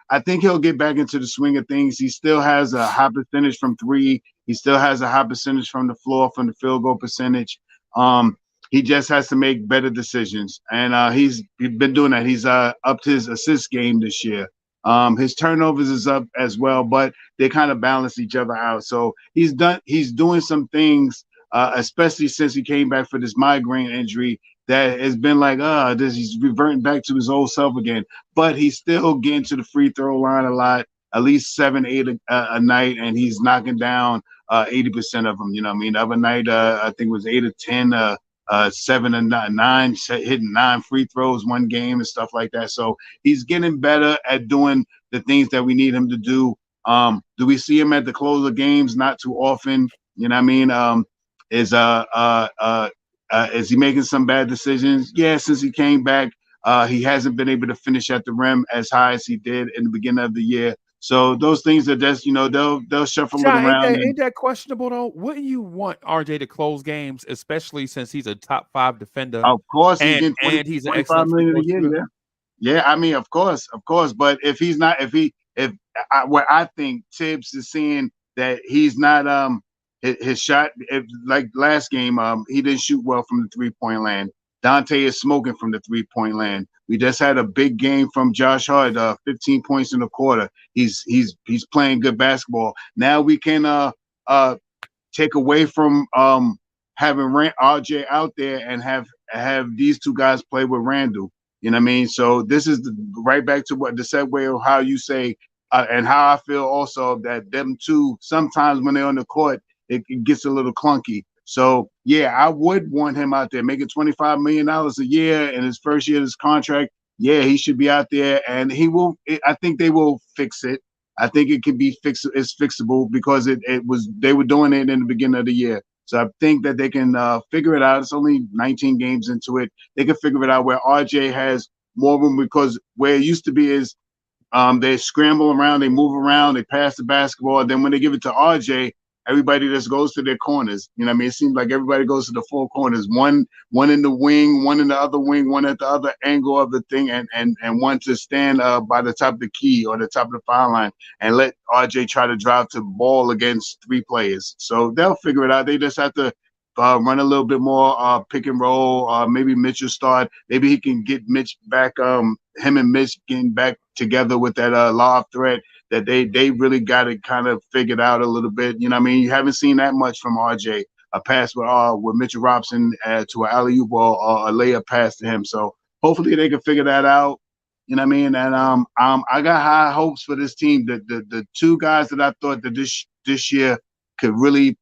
[SPEAKER 3] I think he'll get back into the swing of things. He still has a high percentage from three. He still has a high percentage from the floor, from the field goal percentage. He just has to make better decisions, and he's been doing that. He's upped his assist game this year. His turnovers is up as well, but they kind of balance each other out. So he's doing some things, especially since he came back for this migraine injury, that has been like, he's reverting back to his old self again. But he's still getting to the free throw line a lot, at least 7, 8 a night, and he's knocking down 80% of them. You know what I mean? The other night, I think it was 8 or 10, 7 and 9, hitting 9 free throws one game and stuff like that. So he's getting better at doing the things that we need him to do. Do we see him at the close of games? Not too often. You know what I mean? Is he making some bad decisions? Yeah, since he came back, he hasn't been able to finish at the rim as high as he did in the beginning of the year. So those things are just, they'll shuffle it around.
[SPEAKER 5] Ain't that questionable though? Wouldn't you want RJ to close games, especially since he's a top 5 defender?
[SPEAKER 3] Of course,
[SPEAKER 5] he's an excellent
[SPEAKER 3] million a year. Yeah. I mean, of course. But if he's not, what I think Tibbs is seeing that he's not his shot, like last game, he didn't shoot well from the 3-point land. Donte is smoking from the 3-point land. We just had a big game from Josh Hart, 15 points in the quarter. He's playing good basketball. Now we can take away from having RJ out there and have these two guys play with Randle. You know what I mean? So this is right back to what the segue of how you say and how I feel also that them two, sometimes when they're on the court, it gets a little clunky. So, yeah, I would want him out there making $25 million a year in his first year of his contract. Yeah, he should be out there, and he will. I think they will fix it. I think it can be fixed. It's fixable because they were doing it in the beginning of the year. So I think that they can figure it out. It's only 19 games into it. They can figure it out where RJ has more room, because where it used to be is they scramble around, they move around, they pass the basketball. And then when they give it to RJ, everybody just goes to their corners. You know what I mean? It seems like everybody goes to the 4 corners, one in the wing, one in the other wing, one at the other angle of the thing, and one to stand by the top of the key or the top of the foul line and let RJ try to drive to ball against 3 players. So they'll figure it out. They just have to run a little bit more pick and roll. Maybe Mitchell start. Maybe he can get Mitch back, him and Mitch getting back together with that lob threat that they really got it kind of figured out a little bit. You know what I mean? You haven't seen that much from RJ, a pass with Mitchell Robinson to an alley-oop or a layup pass to him. So hopefully they can figure that out. You know what I mean? And I got high hopes for this team. The 2 guys that I thought that this year could really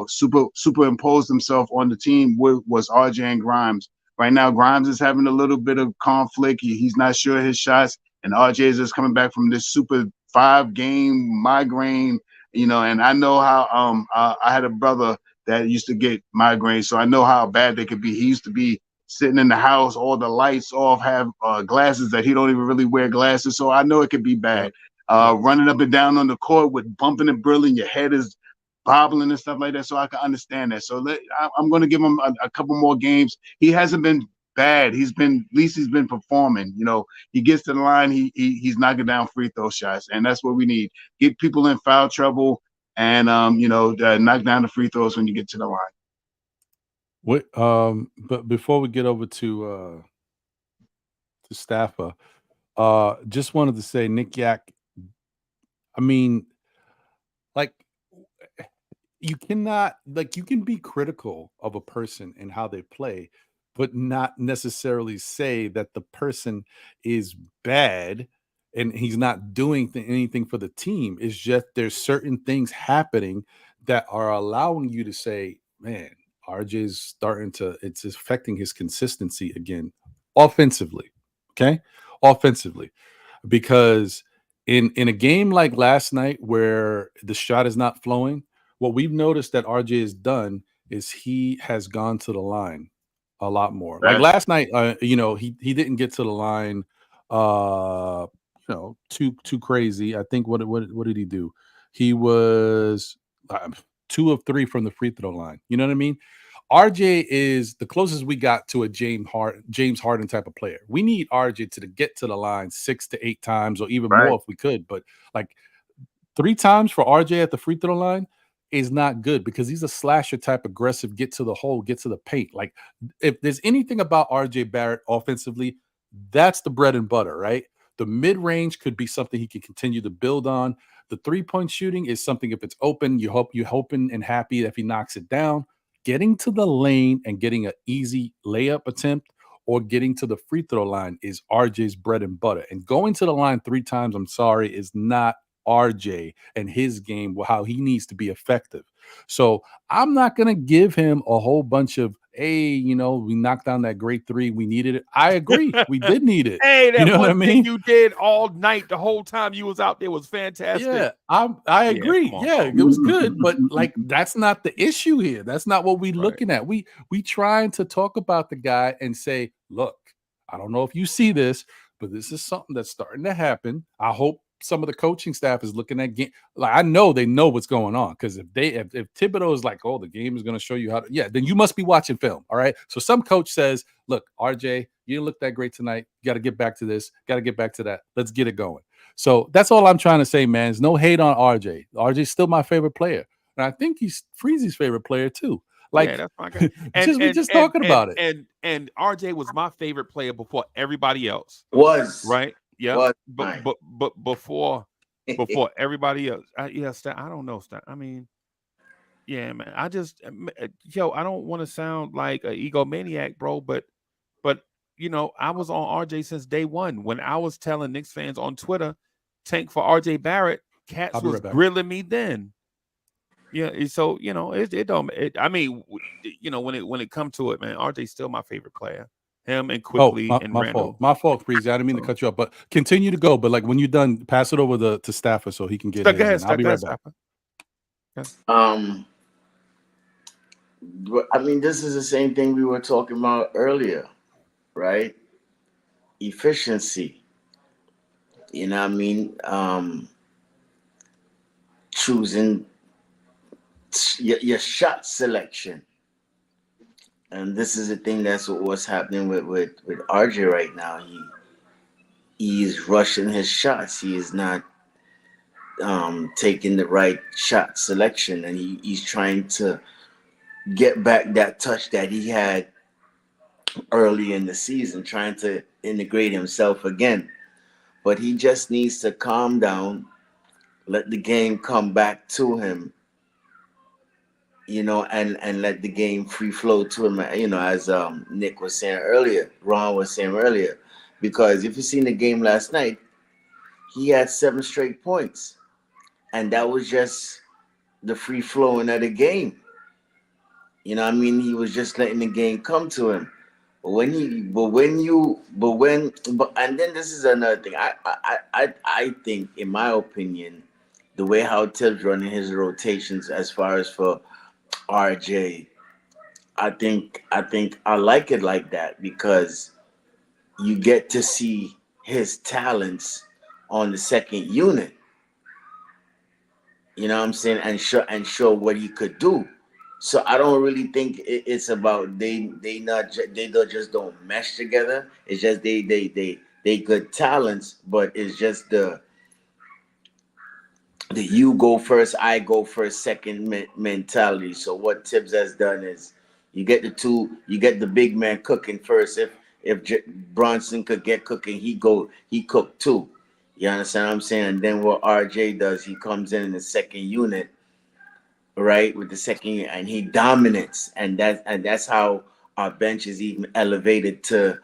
[SPEAKER 3] superimpose themselves on the team was RJ and Grimes. Right now, Grimes is having a little bit of conflict. He's not sure of his shots. And RJ is just coming back from this super 5-game migraine, and I know how I had a brother that used to get migraines, so I know how bad they could be. He used to be sitting in the house, all the lights off, have glasses that he don't even really wear glasses, so I know it could be bad. Running up and down on the court with bumping and brilling, your head is bobbling and stuff like that, so I can understand that. So I'm going to give him a couple more games. He hasn't been bad. He's been performing. He gets to the line, he's knocking down free throw shots, and that's what we need. Get people in foul trouble and knock down the free throws when you get to the line.
[SPEAKER 1] But before we get over to Staffa, just wanted to say, Nick Yak, I mean, like, you cannot, you can be critical of a person and how they play, but not necessarily say that the person is bad and he's not doing anything for the team. It's just there's certain things happening that are allowing you to say, man, RJ's starting to, it's affecting his consistency again, offensively. Okay? Offensively. Because in a game like last night where the shot is not flowing, what we've noticed that RJ has done is he has gone to the line a lot more. Like last night, he didn't get to the line, too crazy. I think what did he do? He was 2 of 3 from the free throw line. You know what I mean? RJ is the closest we got to a James Harden type of player. We need RJ to get to the line 6 to 8 times or even more if we could. But like 3 times for RJ at the free throw line is not good because he's a slasher type aggressive, get to the hole, get to the paint. Like if there's anything about RJ Barrett offensively, that's the bread and butter, right? The mid-range could be something he can continue to build on. The 3-point shooting is something if it's open, you're hoping and happy if he knocks it down. Getting to the lane and getting an easy layup attempt or getting to the free throw line is RJ's bread and butter. And going to the line 3 times, I'm sorry, is not RJ and his game, how he needs to be effective. So I'm not going to give him a whole bunch of, hey, you know, we knocked down that great 3. We needed it. I agree. We did need it.
[SPEAKER 5] Hey, that
[SPEAKER 1] you know
[SPEAKER 5] one
[SPEAKER 1] what I mean?
[SPEAKER 5] thing you did all night, the whole time you was out there was fantastic.
[SPEAKER 1] Yeah, I agree. Yeah, it was good, but like that's not the issue here. That's not what we're looking at. We trying to talk about the guy and say, look, I don't know if you see this, but this is something that's starting to happen. I hope some of the coaching staff is looking at game. Like I know they know what's going on because if Thibodeau is like, oh, the game is going to show you how to, then you must be watching film. All right. So some coach says, look, RJ, you didn't look that great tonight. You got to get back to this. Got to get back to that. Let's get it going. So that's all I'm trying to say, man. There's no hate on RJ. RJ's still my favorite player, and I think he's Freezy's favorite player too. Like
[SPEAKER 5] that's my guy.
[SPEAKER 1] We're just talking about it.
[SPEAKER 5] And RJ was my favorite player before everybody else.
[SPEAKER 2] Right.
[SPEAKER 5] Yeah, but before everybody else, I don't know. I mean, yeah, man. I just, I don't want to sound like an egomaniac, bro, but you know, I was on RJ since day one. When I was telling Knicks fans on Twitter, tank for RJ Barrett, cats was grilling me then. Yeah, so you know, I mean, you know, when it comes to it, man, RJ's still my favorite player. Him and Quickly and Randle.
[SPEAKER 1] My fault, Freezy. I didn't mean to cut you up, but continue to go. But like when you're done, pass it over to Stafford so he can get his. I'll be right back.
[SPEAKER 2] I mean, this is the same thing we were talking about earlier, right? Efficiency. You know what I mean? Choosing your shot selection. And this is the thing that's what's happening with RJ right now. He's rushing his shots. He is not taking the right shot selection, and he's trying to get back that touch that he had early in the season, trying to integrate himself again. But he just needs to calm down, let the game come back to him, you know, and let the game free flow to him, you know, as Nick was saying earlier, Ron was saying earlier. Because if you seen the game last night, he had 7 straight points. And that was just the free flowing of the game. You know what I mean? He was just letting the game come to him. And then this is another thing. I think, in my opinion, the way how Tibbs running his rotations as far as for RJ, I think I like it like that because you get to see his talents on the second unit. You know what I'm saying? And show what he could do. So I don't really think it's about they just don't mesh together. It's just they good talents, but it's just the you go first, I go first, second mentality. So what Tibbs has done is you get the big man cooking first. If Bronson could get cooking, he cooked too. You understand what I'm saying? And then what RJ does, he comes in the second unit, right? With the second unit, and he dominates. And that's how our bench is even elevated to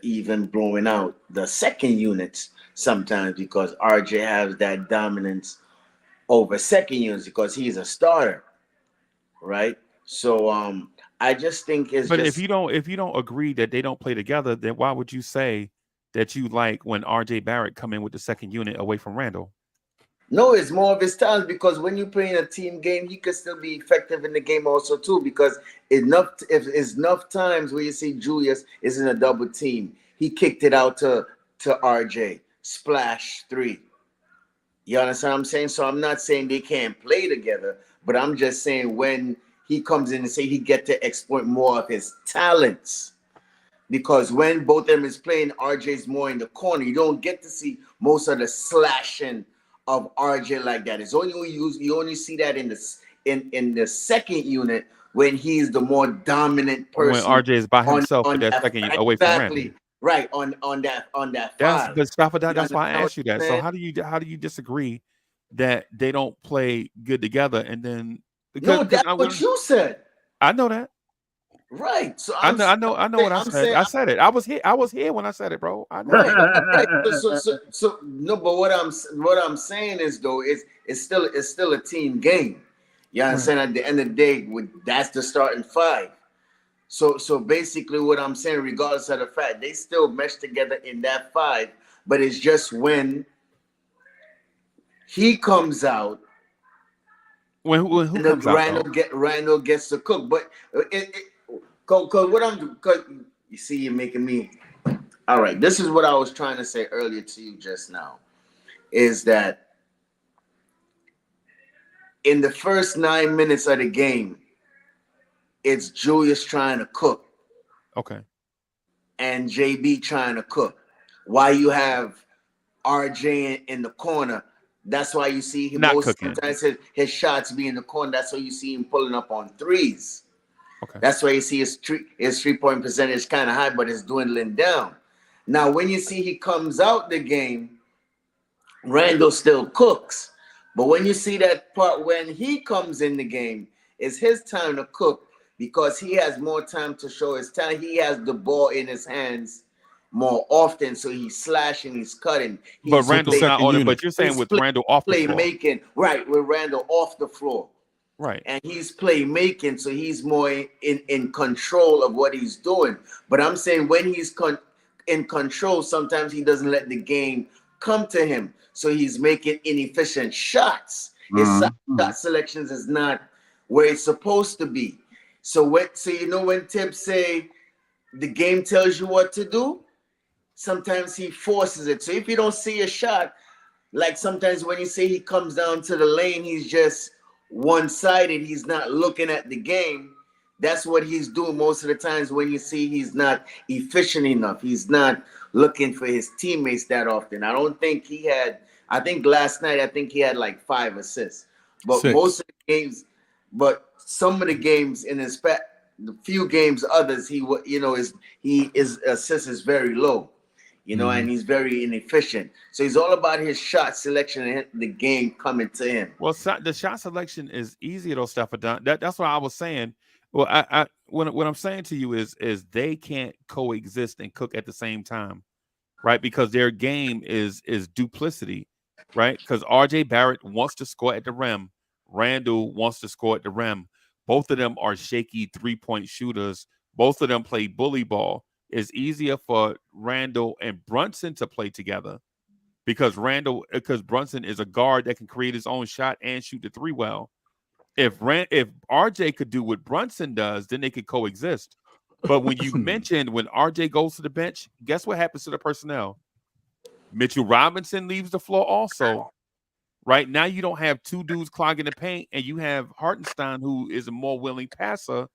[SPEAKER 2] even blowing out the second units sometimes, because RJ has that dominance over second units because he's a starter, right? So I just think it's.
[SPEAKER 5] But if you don't agree that they don't play together, then why would you say that you like when RJ Barrett come in with the second unit away from Randle?
[SPEAKER 2] No, it's more of his talent, because when you play in a team game, he could still be effective in the game also too, because if enough times where you see Julius is in a double team, he kicked it out to RJ, splash 3. You understand what I'm saying? So I'm not saying they can't play together, But I'm just saying when he comes in and say he get to exploit more of his talents. Because when both of them is playing, RJ's more in the corner. You don't get to see most of the slashing of RJ like that. It's only you only see that in the second unit when he's the more dominant person.
[SPEAKER 5] When RJ is by himself with that second away from Randle.
[SPEAKER 2] Right on that five.
[SPEAKER 5] But Stop that's why I asked you that. So how do you disagree that they don't play good together? And then
[SPEAKER 2] that's what you said.
[SPEAKER 5] I know that.
[SPEAKER 2] Right. So
[SPEAKER 5] I know what I said. I said it. I was here when I said it, bro. I know.
[SPEAKER 2] Right. So no, but what I'm saying is though, it's still a team game. You understand? At the end of the day, that's the starting five. So basically what I'm saying, regardless of the fact, they still mesh together in that five, but it's just when he comes out.
[SPEAKER 5] When who comes out?
[SPEAKER 2] Randle gets to cook, but Cause you see, you're making me. All right, this is what I was trying to say earlier to you just now, is that in the first 9 minutes of the game, it's Julius trying to cook.
[SPEAKER 5] Okay.
[SPEAKER 2] And JB trying to cook. While you have RJ in the corner, that's why you see him sometimes his shots be in the corner. That's why you see him pulling up on threes.
[SPEAKER 5] Okay.
[SPEAKER 2] That's why you see his 3-point percentage kind of high, but it's dwindling down. Now, when you see he comes out the game, Randle still cooks. But when you see that part when he comes in the game, it's his time to cook because he has more time to show his talent. He has the ball in his hands more often, so he's slashing, he's cutting.
[SPEAKER 5] But Randle's not on it. But you're saying with Randle off the floor.
[SPEAKER 2] Playmaking, right, with Randle off the floor.
[SPEAKER 5] Right.
[SPEAKER 2] And he's playmaking, so he's more in control of what he's doing. But I'm saying when he's in control, sometimes he doesn't let the game come to him. So he's making inefficient shots. His shot selections is not where it's supposed to be. So when Tibbs say the game tells you what to do, sometimes he forces it. So if you don't see a shot, like sometimes when you say he comes down to the lane, he's just one-sided, he's not looking at the game. That's what he's doing most of the times when you see he's not efficient enough. He's not looking for his teammates that often. I think last night he had like 5 assists. But
[SPEAKER 1] 6.
[SPEAKER 2] Most of the games, but some of the games in his the few games others, his assist is very low. And he's very inefficient. So he's all about his shot selection and the game coming to him.
[SPEAKER 5] Well, the shot selection is easy though, Stefan. That's what I was saying. Well, what I'm saying to you is they can't coexist and cook at the same time, right? Because their game is duplicity, right? Because RJ Barrett wants to score at the rim, Randle wants to score at the rim. Both of them are shaky 3-point shooters. Both of them play bully ball. It's easier for Randle and Brunson to play together because Brunson is a guard that can create his own shot and shoot the three well. If RJ could do what Brunson does, then they could coexist. But when you mentioned when RJ goes to the bench, guess what happens to the personnel? Mitchell Robinson leaves the floor also. Right now, you don't have two dudes clogging the paint, and you have Hartenstein, who is a more willing passer,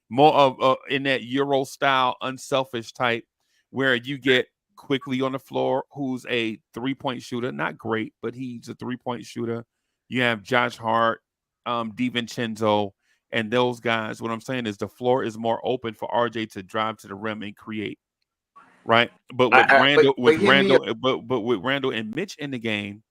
[SPEAKER 5] more of in that Euro style, unselfish type, where you get quickly on the floor, who's a 3-point shooter, not great, but he's a 3-point shooter. You have Josh Hart, DiVincenzo, and those guys. What I'm saying is the floor is more open for RJ to drive to the rim and create, right? But with Randle and Mitch in the game,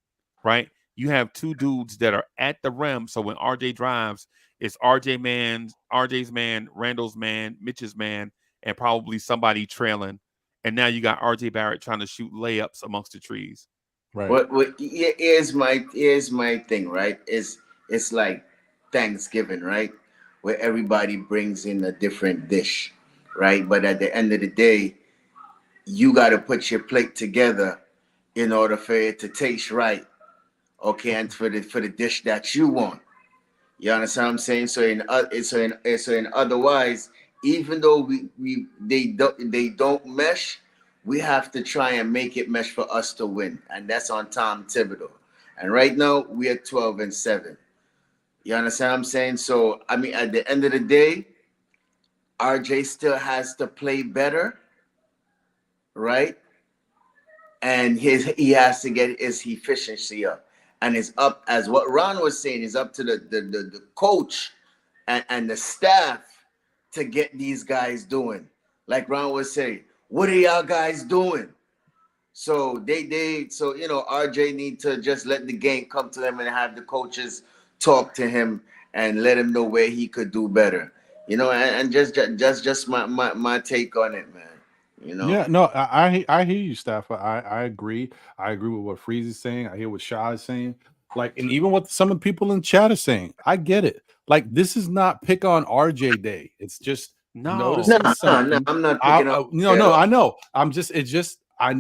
[SPEAKER 5] right? You have two dudes that are at the rim. So when RJ drives, it's RJ's man, Randle's man, Mitch's man, and probably somebody trailing. And now you got RJ Barrett trying to shoot layups amongst the trees.
[SPEAKER 1] Right.
[SPEAKER 2] Here's my thing, right? It's like Thanksgiving, right? Where everybody brings in a different dish, right? But at the end of the day, you got to put your plate together in order for it to taste right. Okay, and for the dish that you want, you understand what I'm saying? So in otherwise, even though they don't mesh, we have to try and make it mesh for us to win, and that's on Tom Thibodeau. And right now we are 12-7. You understand what I'm saying? So, I mean, at the end of the day, RJ still has to play better, right? And he has to get his efficiency up. And it's up, as what Ron was saying, is up to the coach and the staff to get these guys doing. Like Ron was saying, what are y'all guys doing? So so RJ need to just let the game come to him and have the coaches talk to him and let him know where he could do better. And just my take on it, man.
[SPEAKER 1] Yeah, no, I hear you, Steph. I agree. I agree with what Freeze is saying. I hear what Shaw is saying. Like, and even what some of the people in chat are saying. I get it. Like, this is not pick on RJ Day. It's just noticing something.
[SPEAKER 2] I'm not picking on.
[SPEAKER 1] No, I know.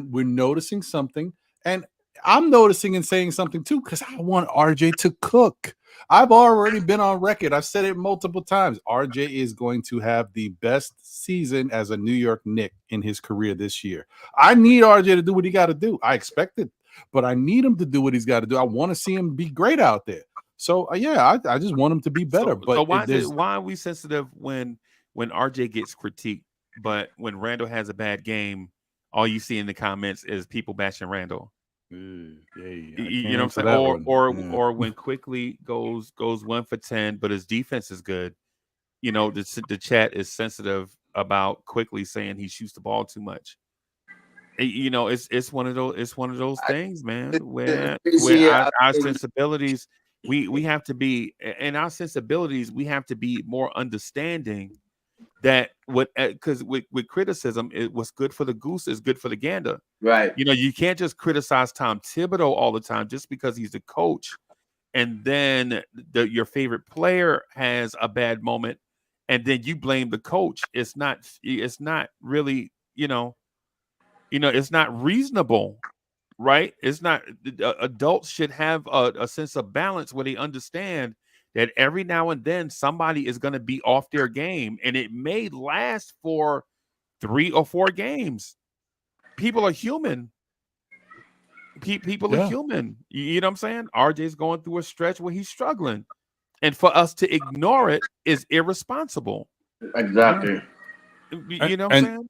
[SPEAKER 1] We're noticing something, and I'm noticing and saying something too because I want RJ to cook. I've already been on record. I've said it multiple times. RJ is going to have the best season as a New York Knick in his career this year. I need RJ to do what he got to do. I expect it, but I need him to do what he's got to do. I want to see him be great out there. So I just want him to be better.
[SPEAKER 5] So why are we sensitive when RJ gets critiqued, but when Randle has a bad game, all you see in the comments is people bashing Randle? You know what I'm saying? Or when Quickly goes 1 for 10, but his defense is good. The chat is sensitive about Quickly saying he shoots the ball too much. It's one of those things, man. Where our sensibilities, we have to be, and our sensibilities, we have to be more understanding that because with criticism, what's good for the goose is good for the gander.
[SPEAKER 2] Right.
[SPEAKER 5] You can't just criticize Tom Thibodeau all the time just because he's the coach, and then your favorite player has a bad moment, and then you blame the coach. It's not really, it's not reasonable, right? It's not. Adults should have a sense of balance where they understand that every now and then somebody is going to be off their game, and it may last for 3 or 4 games. People are human. People are human. You know what I'm saying? RJ's going through a stretch where he's struggling, and for us to ignore it is irresponsible.
[SPEAKER 2] Exactly.
[SPEAKER 5] You know what I'm saying?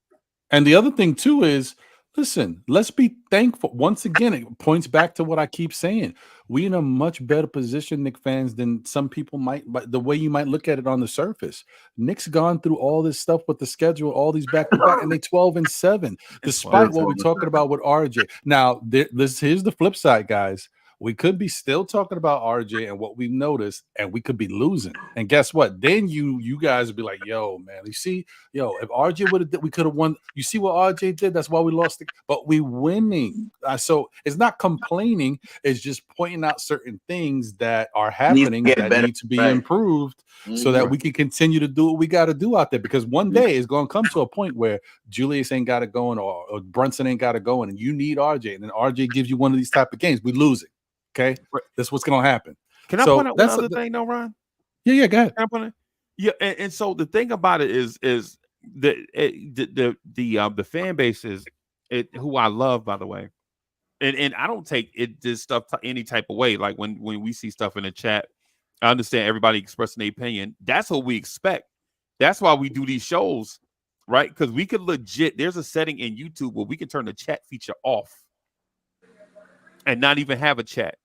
[SPEAKER 1] And the other thing too is, listen, let's be thankful. Once again, it points back to what I keep saying. We in a much better position, Knicks fans, than some people might, but the way you might look at it on the surface. Knicks gone through all this stuff with the schedule, all these back-to-back, and they 12-7, despite what we're talking about with RJ. Now, here's the flip side, guys. We could be still talking about RJ and what we've noticed, and we could be losing. And guess what? Then you guys would be like, yo, man, you see, if RJ would have, we could have won. You see what RJ did? That's why we lost it. But we winning. So it's not complaining. It's just pointing out certain things that are happening that need to be improved so that we can continue to do what we got to do out there. Because one day it's going to come to a point where Julius ain't got it going or Brunson ain't got it going, and you need RJ. And then RJ gives you one of these type of games. We lose it. Okay, that's what's going to happen.
[SPEAKER 5] Can I point out one other thing, though, Ron?
[SPEAKER 1] Yeah, go ahead.
[SPEAKER 5] And so the thing about it is the fan base is who I love, by the way, and I don't take this stuff any type of way. Like when we see stuff in the chat, I understand everybody expressing their opinion. That's what we expect. That's why we do these shows, right? Because we could legit. There's a setting in YouTube where we can turn the chat feature off and not even have a chat.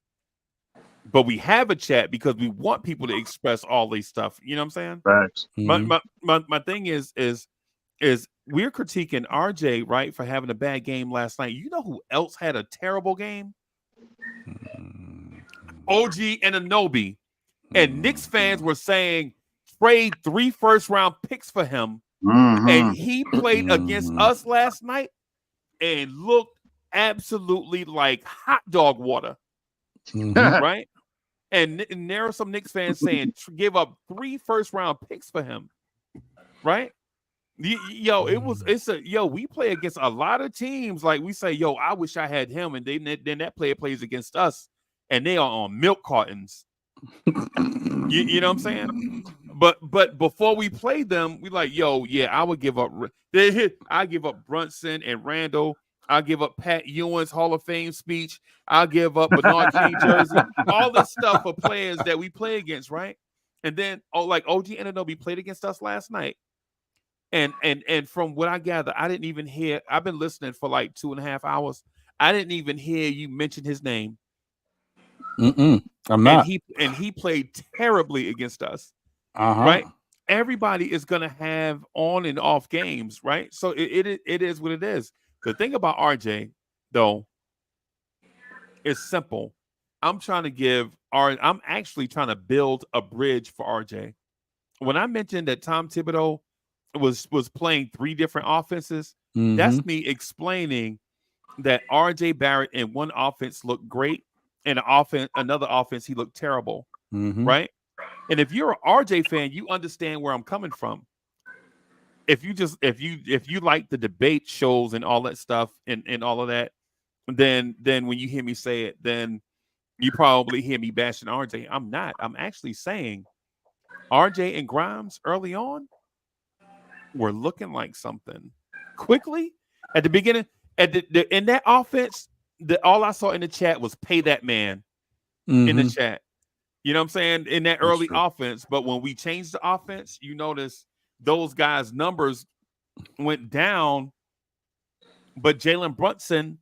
[SPEAKER 5] But we have a chat because we want people to express all these stuff. You know what I'm saying?
[SPEAKER 3] Right.
[SPEAKER 5] Mm-hmm. My thing is we're critiquing RJ, right, for having a bad game last night. You know who else had a terrible game? OG and Anobi. And Knicks fans were saying trade 3 first-round picks for him. Mm-hmm. And he played against us last night and looked absolutely like hot dog water. Mm-hmm. Right? And there are some Knicks fans saying give up 3 first-round picks for him, right? We play against a lot of teams. Like we say, I wish I had him, and then that player plays against us, and they are on milk cartons. You know what I'm saying? But before we play them, we like, I would give up. I give up Brunson and Randle I'll give up Pat Ewing's Hall of Fame speech. I'll give up Bernard King jersey. All this stuff for players that we play against, right? And then, like OG Anunoby played against us last night. And from what I gather, I didn't even hear. I've been listening for like 2.5 hours. I didn't even hear you mention his name.
[SPEAKER 1] I'm not.
[SPEAKER 5] And he played terribly against us.
[SPEAKER 1] Right?
[SPEAKER 5] Everybody is gonna have on and off games, right? So it is what it is. The thing about RJ, though, is simple. I'm actually trying to build a bridge for RJ. When I mentioned that Tom Thibodeau was playing 3 different offenses, that's me explaining that RJ Barrett in one offense looked great, and another offense he looked terrible, right? And if you're an RJ fan, you understand where I'm coming from. If you like the debate shows and all that stuff and all of that, then when you hear me say it, then you probably hear me bashing RJ. I'm not. I'm actually saying RJ and Grimes early on were looking like something. Quickly at the beginning, in that offense, all I saw in the chat was pay that man in the chat. You know what I'm saying? In that early offense. But when we changed the offense, you notice those guys' numbers went down. But Jalen Brunson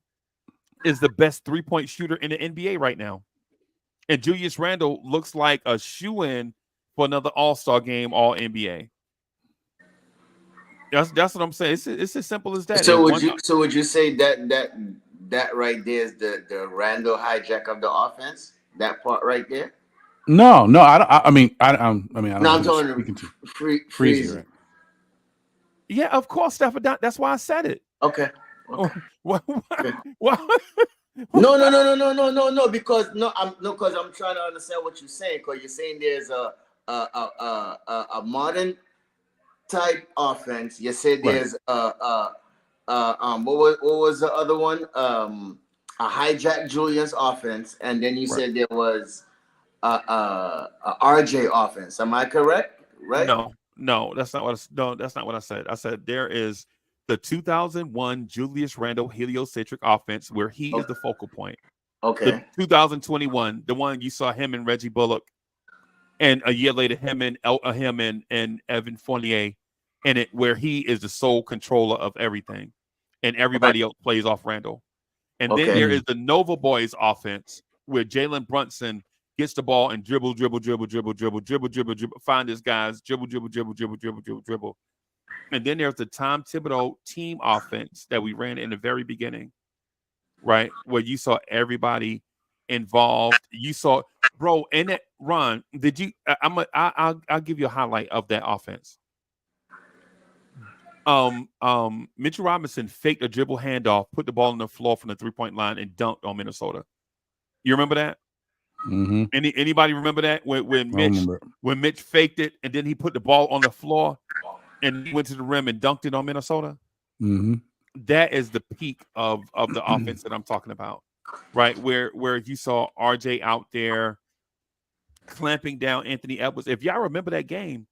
[SPEAKER 5] is the best 3-point shooter in the NBA right now. And Julius Randle looks like a shoo-in for another All-Star game, All-NBA. That's what I'm saying. It's as simple as that.
[SPEAKER 2] So would you say that right there is the Randle hijack of the offense? That part right there?
[SPEAKER 1] No, I mean, I don't.
[SPEAKER 2] No, I'm talking Freezy.
[SPEAKER 1] Right?
[SPEAKER 5] Yeah, of course, Stephen. That's why I said it.
[SPEAKER 2] Okay.
[SPEAKER 5] What?
[SPEAKER 2] No. Because I'm trying to understand what you're saying. Because you're saying there's a modern type offense. You said there's what was the other one? A hijack Julius offense, and then you said there was a RJ offense. Am I correct? Right?
[SPEAKER 5] No, that's not what I said. I said there is the 2001 Julius Randle heliocentric offense where he is the focal point.
[SPEAKER 2] Okay.
[SPEAKER 5] The 2021, the one you saw him and Reggie Bullock, and a year later him and Evan Fournier in it, where he is the sole controller of everything, and everybody else plays off Randle. And then there is the Nova Boys offense where Jalen Brunson gets the ball and dribble, find his guys, dribble. And then there's the Tom Thibodeau team offense that we ran in the very beginning, right? Where you saw everybody involved. You saw, bro, in that run, did you? I'll give you a highlight of that offense. Mitchell Robinson faked a dribble handoff, put the ball on the floor from the 3-point line, and dunked on Minnesota. You remember that? Anybody remember that when Mitch faked it and then he put the ball on the floor and he went to the rim and dunked it on Minnesota? That is the peak of the offense that I'm talking about, right? Where you saw RJ out there clamping down Anthony Edwards. If y'all remember that game,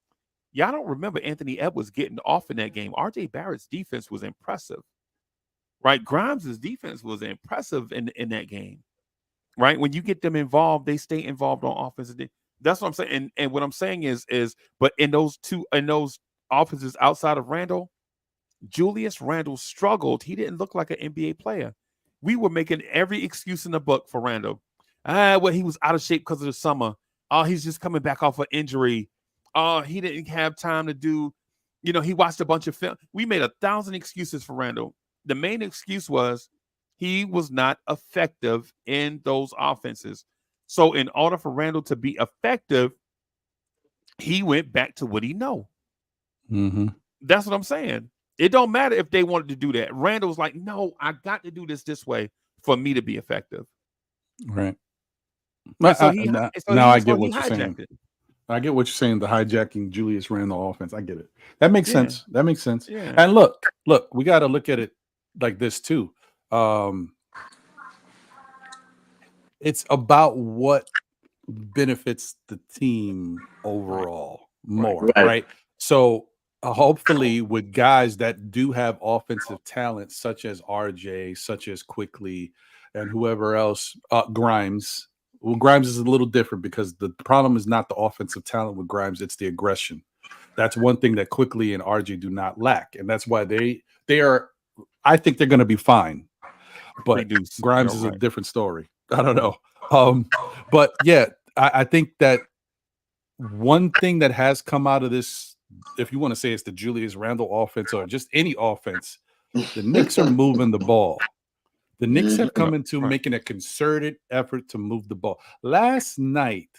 [SPEAKER 5] y'all don't remember Anthony Edwards getting off in that game. RJ Barrett's defense was impressive, right? Grimes' defense was impressive in that game. Right, when you get them involved, they stay involved on offense. That's what I'm saying. And what I'm saying is, but in those offenses outside of Randle, Julius Randle struggled. He didn't look like an NBA player. We were making every excuse in the book for Randle. Well, he was out of shape because of the summer. Oh, he's just coming back off an injury. Oh, he didn't have time to do. He watched a bunch of film. We made 1,000 excuses for Randle. The main excuse was he was not effective in those offenses. So in order for Randle to be effective, he went back to what he know. That's what I'm saying. It don't matter if they wanted to do that. Randle's like, no, I got to do this way for me to be effective.
[SPEAKER 1] Right.
[SPEAKER 5] I
[SPEAKER 1] get what you're saying. I get what you're saying. The hijacking Julius Randle offense. I get it. That makes sense. Yeah. And look, we got to look at it like this too. It's about what benefits the team overall more, right? So hopefully with guys that do have offensive talent, such as RJ, such as Quickly, and whoever else, Grimes. Well, Grimes is a little different because the problem is not the offensive talent with Grimes; it's the aggression. That's one thing that Quickly and RJ do not lack, and that's why they are. I think they're going to be fine, but Grimes is a different story. I don't know, but yeah, I think that one thing that has come out of this, if you want to say it's the Julius Randle offense or just any offense, the Knicks are moving the ball. The Knicks have come into making a concerted effort to move the ball. Last night,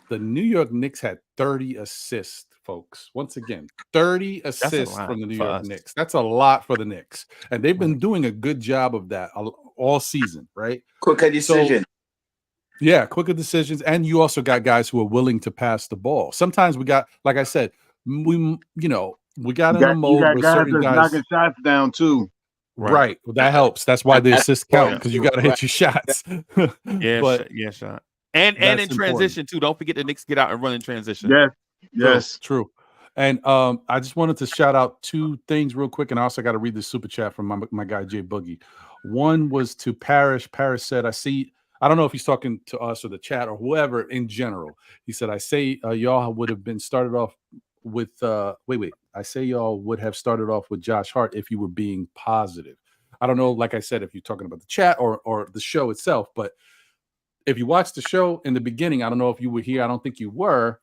[SPEAKER 1] the New York Knicks had 30 assists, folks. Once again, 30 assists from the New York Knicks. That's a lot for the Knicks. And they've been doing a good job of that all season, right?
[SPEAKER 2] Quicker decision.
[SPEAKER 1] Yeah, quicker decisions. And you also got guys who are willing to pass the ball. Sometimes we got, like I said, we got in a mode where certain guys
[SPEAKER 3] knocking shots down too.
[SPEAKER 1] Right. Well, that helps. That's why the assists count, because you got to hit your shots.
[SPEAKER 5] Shot. And in transition too. Don't forget the Knicks get out and run in transition.
[SPEAKER 3] Yes.
[SPEAKER 1] True. And I just wanted to shout out two things real quick, and I also got to read the super chat from my guy Jay Boogie. One was to Parrish. Parrish said, I don't know if he's talking to us or the chat or whoever in general. He said, I say y'all would have been started off with I say y'all would have started off with Josh Hart if you were being positive. I don't know, like I said, if you're talking about the chat or the show itself, but if you watched the show in the beginning, I don't know if you were here. I don't think you were.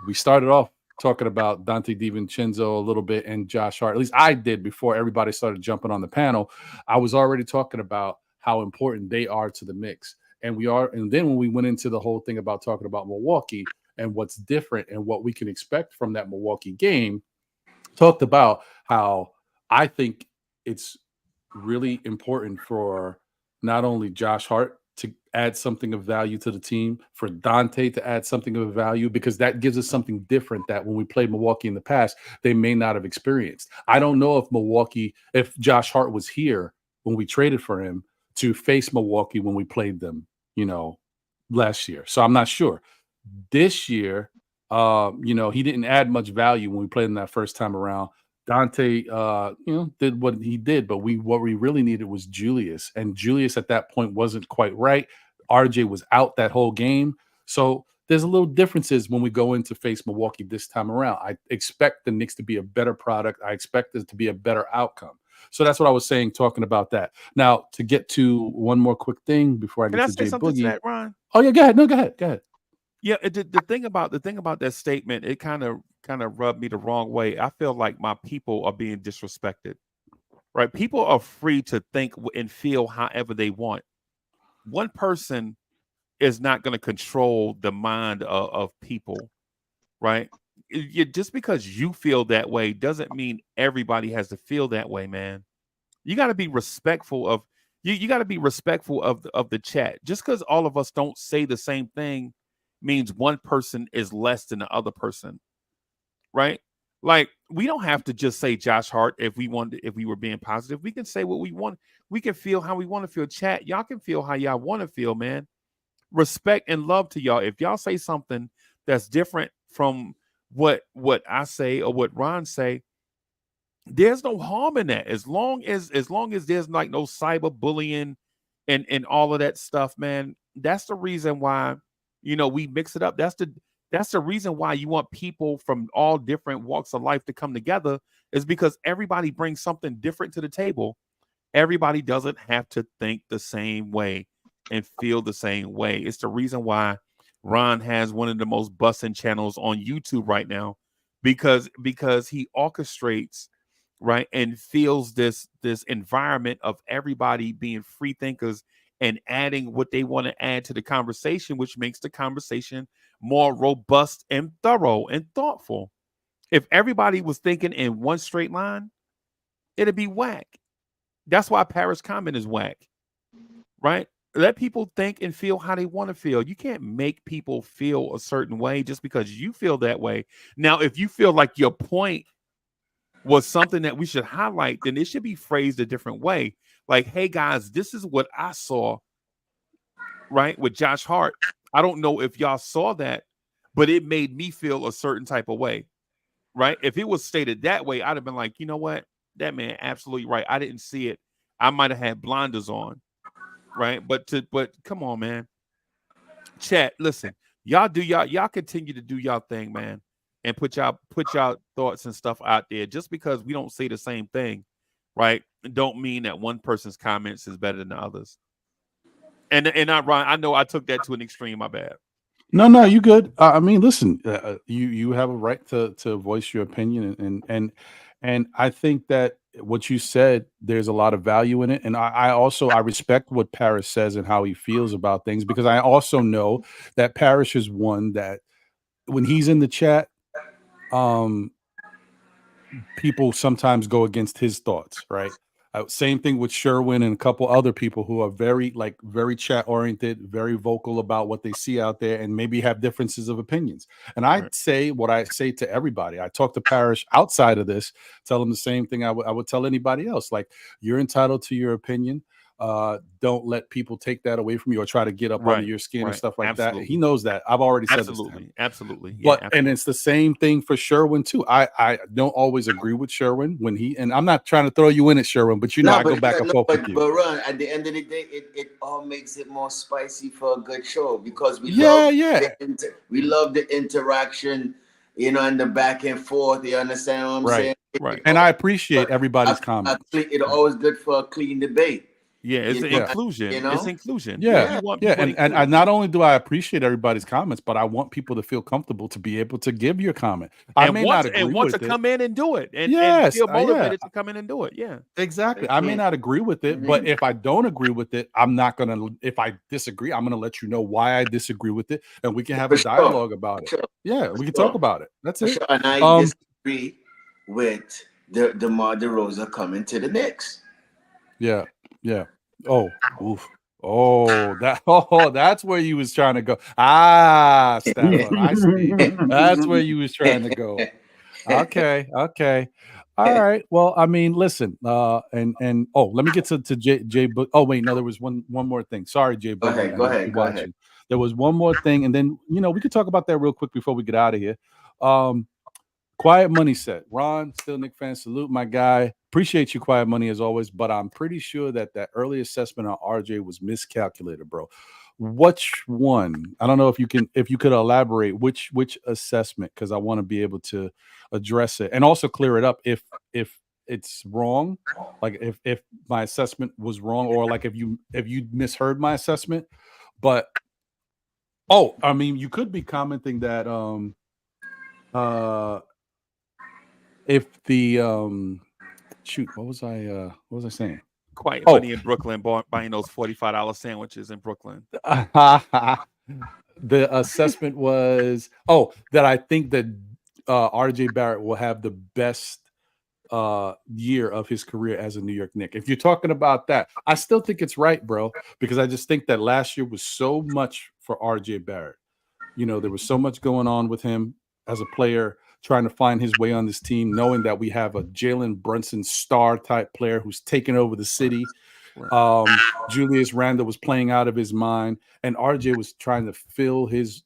[SPEAKER 1] We started off talking about Donte DiVincenzo a little bit and Josh Hart. At least I did before everybody started jumping on the panel. I was already talking about how important they are to the Knicks. And then when we went into the whole thing about talking about Milwaukee and what's different and what we can expect from that Milwaukee game, talked about how I think it's really important for not only Josh Hart to add something of value to the team, for Donte to add something of value, because that gives us something different that when we played Milwaukee in the past, they may not have experienced. I don't know if Josh Hart was here when we traded for him to face Milwaukee when we played them, last year. So I'm not sure. This year, he didn't add much value when we played him that first time around. Donte, did what he did, but what we really needed was Julius. And Julius at that point wasn't quite right. RJ was out that whole game. So there's a little differences when we go in to face Milwaukee this time around. I expect the Knicks to be a better product. I expect it to be a better outcome. So that's what I was saying, talking about that. Now, to get to one more quick thing before I get to Jay Boogie.
[SPEAKER 5] To that, Ron?
[SPEAKER 1] Oh yeah, go ahead. No, go ahead.
[SPEAKER 5] Yeah, the thing about that statement, it kind of rubbed me the wrong way. I feel like my people are being disrespected. Right? People are free to think and feel however they want. One person is not going to control the mind of people, right? Just because you feel that way doesn't mean everybody has to feel that way, man. You got to be respectful of you got to be respectful of the chat. Just because all of us don't say the same thing means one person is less than the other person, right? Like, we don't have to just say Josh Hart if we were being positive. We can say what we want. We can feel how we want to feel. Chat, y'all can feel how y'all want to feel, man. Respect and love to y'all. If y'all say something that's different from what I say or what Ron say, there's no harm in that. As long as there's like no cyber bullying and all of that stuff, man. That's the reason why, we mix it up. That's the reason why you want people from all different walks of life to come together, is because everybody brings something different to the table. Everybody doesn't have to think the same way and feel the same way. It's the reason why Ron has one of the most busting channels on YouTube right now, because he orchestrates, right, and feels this environment of everybody being free thinkers and adding what they want to add to the conversation, which makes the conversation more robust and thorough and thoughtful. If everybody was thinking in one straight line, it'd be whack. That's why Paris comment is whack, right? Let people think and feel how they want to feel. You can't make people feel a certain way just because you feel that way. Now, if you feel like your point was something that we should highlight, then it should be phrased a different way. Like, hey guys, this is what I saw, right, with Josh Hart. I don't know if y'all saw that, but it made me feel a certain type of way, right? If it was stated that way, I'd have been like, you know what? That man absolutely right. I didn't see it. I might have had blinders on, right? But come on, man. Chat, listen, y'all continue to do y'all thing, man, and put y'all thoughts and stuff out there. Just because we don't say the same thing, right, don't mean that one person's comments is better than the others. And I know I took that to an extreme. My bad.
[SPEAKER 1] No, you good. I mean, listen, you have a right to voice your opinion, and I think that what you said, there's a lot of value in it, and I also respect what Parrish says and how he feels about things, because I also know that Parrish is one that when he's in the chat, people sometimes go against his thoughts, right? Same thing with Sherwin and a couple other people who are very chat oriented, very vocal about what they see out there, and maybe have differences of opinions. And I say what I say to everybody. I talk to Parrish outside of this, tell him the same thing I would tell anybody else. Like, you're entitled to your opinion. Don't let people take that away from you or try to get up under your skin and stuff like that. He knows that. I've already said this to him.
[SPEAKER 5] Absolutely.
[SPEAKER 1] But and it's the same thing for Sherwin too. I don't always agree with Sherwin when and I'm not trying to throw you in it, Sherwin, but I go back and forth with you.
[SPEAKER 2] But Ron, at the end of the day, it all makes it more spicy for a good show, because we we love the interaction, and the back and forth. You understand what I'm saying?
[SPEAKER 1] Right. And I appreciate everybody's comments.
[SPEAKER 2] It's always good for a clean debate.
[SPEAKER 5] Yeah, it's inclusion. It's inclusion.
[SPEAKER 1] Yeah. And not only do I appreciate everybody's comments, but I want people to feel comfortable to be able to give your comment. I may not agree with it.
[SPEAKER 5] Come in and do it. And feel motivated to come in and do it. Yeah.
[SPEAKER 1] Exactly. I may not agree with it, but if I don't agree with it, I'm not going to, if I disagree, I'm going to let you know why I disagree with it, and we can have a dialogue about it. Yeah, we can talk about it. That's it.
[SPEAKER 2] And I disagree with the DeMar DeRozan coming to the Knicks.
[SPEAKER 1] Yeah. Oh, oof. That's where you was trying to go. Stella, I see. That's where you was trying to go. Okay. All right. Well, I mean, listen. Let me get to Jay Book. Oh, wait, no, there was one more thing. Sorry, Jay Book.
[SPEAKER 2] Go ahead.
[SPEAKER 1] There was one more thing, and then we could talk about that real quick before we get out of here. Quiet Money said, Ron, still Knicks fan, salute my guy. Appreciate you, Quiet Money, as always, but I'm pretty sure that early assessment on RJ was miscalculated, bro. Which one? I don't know if you could elaborate which assessment, because I want to be able to address it and also clear it up if it's wrong, like if my assessment was wrong, or like if you misheard my assessment. But I mean, you could be commenting that if the what was I saying?
[SPEAKER 5] Quiet Money in Brooklyn buying those $45 sandwiches in Brooklyn.
[SPEAKER 1] The assessment was that I think that RJ Barrett will have the best year of his career as a New York Knick. If you're talking about that, I still think it's right, bro, because I just think that last year was so much for RJ Barrett. There was so much going on with him as a player, trying to find his way on this team, knowing that we have a Jalen Brunson star type player who's taken over the city. Julius Randle was playing out of his mind, and RJ was trying to fill his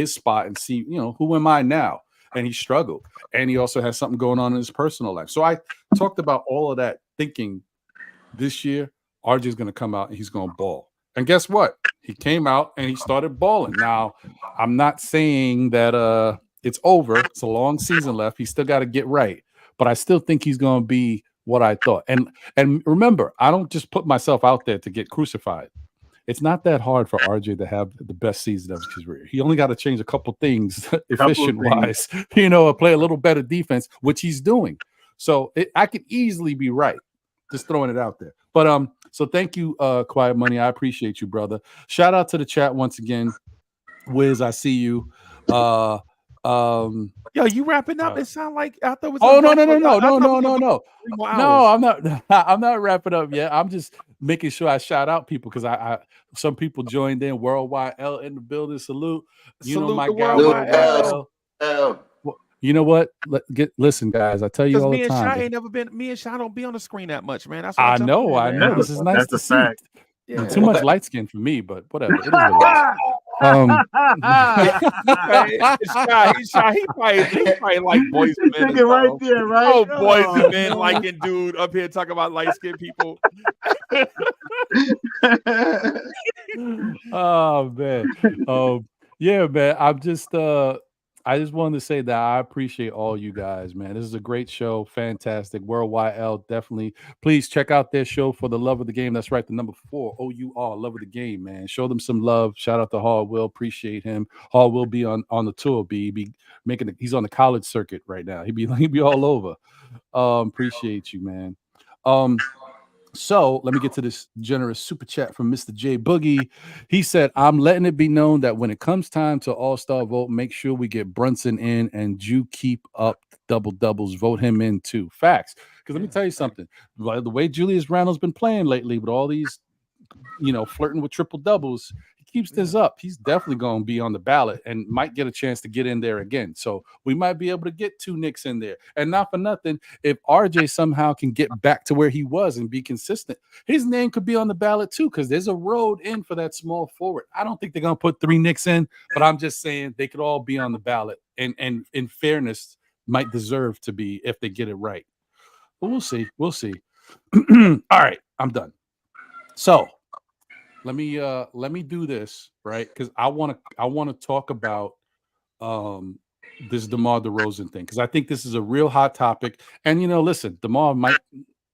[SPEAKER 1] spot and see, who am I now? And he struggled. And he also has something going on in his personal life. So I talked about all of that, thinking this year, RJ is going to come out and he's going to ball. And guess what? He came out and he started balling. Now, I'm not saying that it's over. It's a long season left. He's still got to get right. But I still think he's going to be what I thought. And remember, I don't just put myself out there to get crucified. It's not that hard for RJ to have the best season of his career. He only got to change a couple things efficient-wise, play a little better defense, which he's doing. So I could easily be right. Just throwing it out there. But so thank you, Quiet Money. I appreciate you, brother. Shout out to the chat once again. Wiz, I see you.
[SPEAKER 5] Yo, you wrapping up? It sound like I thought it was.
[SPEAKER 1] No. No, I'm not wrapping up yet. I'm just making sure I shout out people, because I some people joined in. Worldwide L in the building. Salute.
[SPEAKER 5] Salute
[SPEAKER 1] my
[SPEAKER 5] guy.
[SPEAKER 1] L. You know what? Listen, guys. I tell you all the time.
[SPEAKER 5] Me and Shy don't be on the screen that much, man. That's
[SPEAKER 1] I know. This is nice to see. Yeah. Too much light skin for me, but whatever. It is what it is.
[SPEAKER 5] He probably like boys and men.
[SPEAKER 3] Take it right there, right?
[SPEAKER 5] Oh, boys and men liking dude up here talking about light-skinned people.
[SPEAKER 1] Oh man. Yeah, man. I just wanted to say that I appreciate all you guys, man. This is a great show. Fantastic. Worldwide L, definitely. Please check out their show for the love of the game. That's right. The number 4, OUR, love of the game, man. Show them some love. Shout out to Hall Will. Appreciate him. Hall will be on the tour. He's on the college circuit right now. He'd be all over. Appreciate you, man. So let me get to this generous super chat from Mr. J Boogie. He said, I'm letting it be known that when it comes time to all-star vote, make sure we get Brunson in and you keep up doubles. Vote him in too. Facts. Because let me tell you something. The way Julius Randle's been playing lately with all these, flirting with triple doubles, he keeps this up. He's definitely going to be on the ballot and might get a chance to get in there again. So we might be able to get 2 Knicks in there. And not for nothing, if RJ somehow can get back to where he was and be consistent, his name could be on the ballot too, because there's a road in for that small forward. I don't think they're going to put 3 Knicks in, but I'm just saying they could all be on the ballot. And in fairness, might deserve to be if they get it right. But we'll see. All right, I'm done. So let me do this, right? Because I want to talk about this DeMar DeRozan thing, because I think this is a real hot topic. And listen, DeMar might,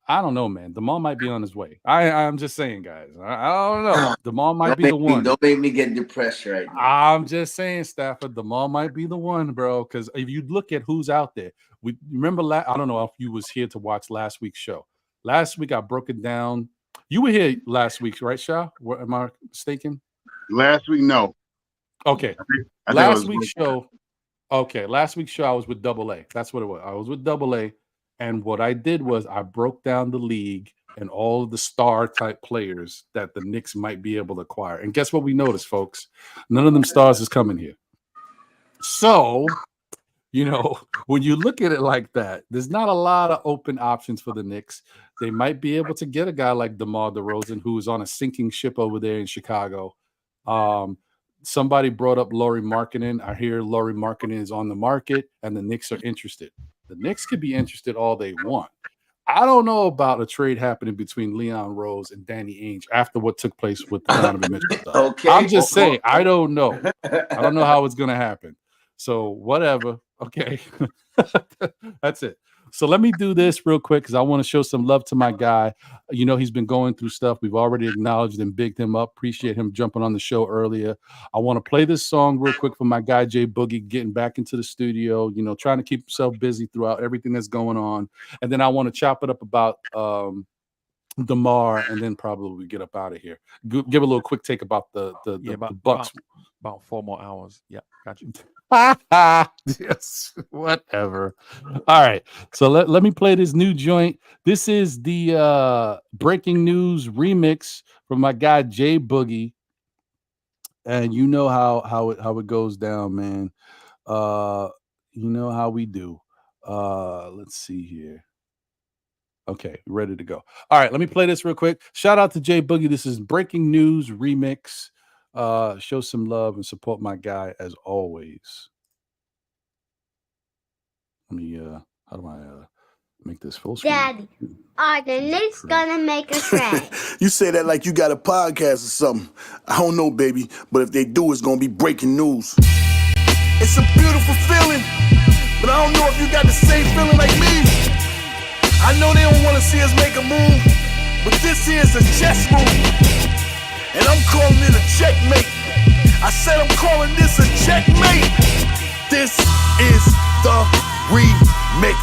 [SPEAKER 1] I don't know, man. DeMar might be on his way. I'm just saying, guys. I don't know. DeMar might be the one.
[SPEAKER 2] Don't make me get depressed right now.
[SPEAKER 1] I'm just saying, Stafford, DeMar might be the one, bro. Because if you look at who's out there, we remember. I don't know if you was here to watch last week's show. Last week I broke it down. You were here last week, right, Sha? Am I mistaken?
[SPEAKER 3] Last week, no.
[SPEAKER 1] Okay. Last week's show I was with AA. That's what it was. I was with AA, and what I did was I broke down the league and all of the star type players that the Knicks might be able to acquire. And guess what we noticed, folks? None of them stars is coming here. So, when you look at it like that, there's not a lot of open options for the Knicks. They might be able to get a guy like DeMar DeRozan, who is on a sinking ship over there in Chicago. Somebody brought up Lauri Markkanen. I hear Lauri Markkanen is on the market, and the Knicks are interested. The Knicks could be interested all they want. I don't know about a trade happening between Leon Rose and Danny Ainge after what took place with Donovan Mitchell.
[SPEAKER 2] Okay.
[SPEAKER 1] I'm just saying, I don't know. I don't know how it's going to happen. So whatever. Okay. That's it. So let me do this real quick because I want to show some love to my guy. He's been going through stuff. We've already acknowledged and bigged him up. Appreciate him jumping on the show earlier. I want to play this song real quick for my guy, Jay Boogie, getting back into the studio, trying to keep himself busy throughout everything that's going on. And then I want to chop it up about DeMar, and then probably get up out of here. Give a little quick take about the Bucks.
[SPEAKER 5] About 4 more hours. Yeah, got you.
[SPEAKER 1] Yes, whatever. All right, so let me play this new joint. This is the breaking news remix from my guy Jay Boogie, and you know how it goes down, man. You know how we do. Let's see here. Okay, ready to go. All right, let me play this real quick. Shout out to Jay Boogie. This is breaking news remix. Show some love and support my guy as always. Let me how do I make this full screen?
[SPEAKER 6] Daddy, are the Knicks gonna make a trade?
[SPEAKER 7] You say that like you got a podcast or something. I don't know, baby, but if they do, it's gonna be breaking news. It's a beautiful feeling, but I don't know if you got the same feeling like me. I know they don't want to see us make a move, but this here's a chess move. And I'm calling it a checkmate. I said I'm calling this a checkmate. This is the remix.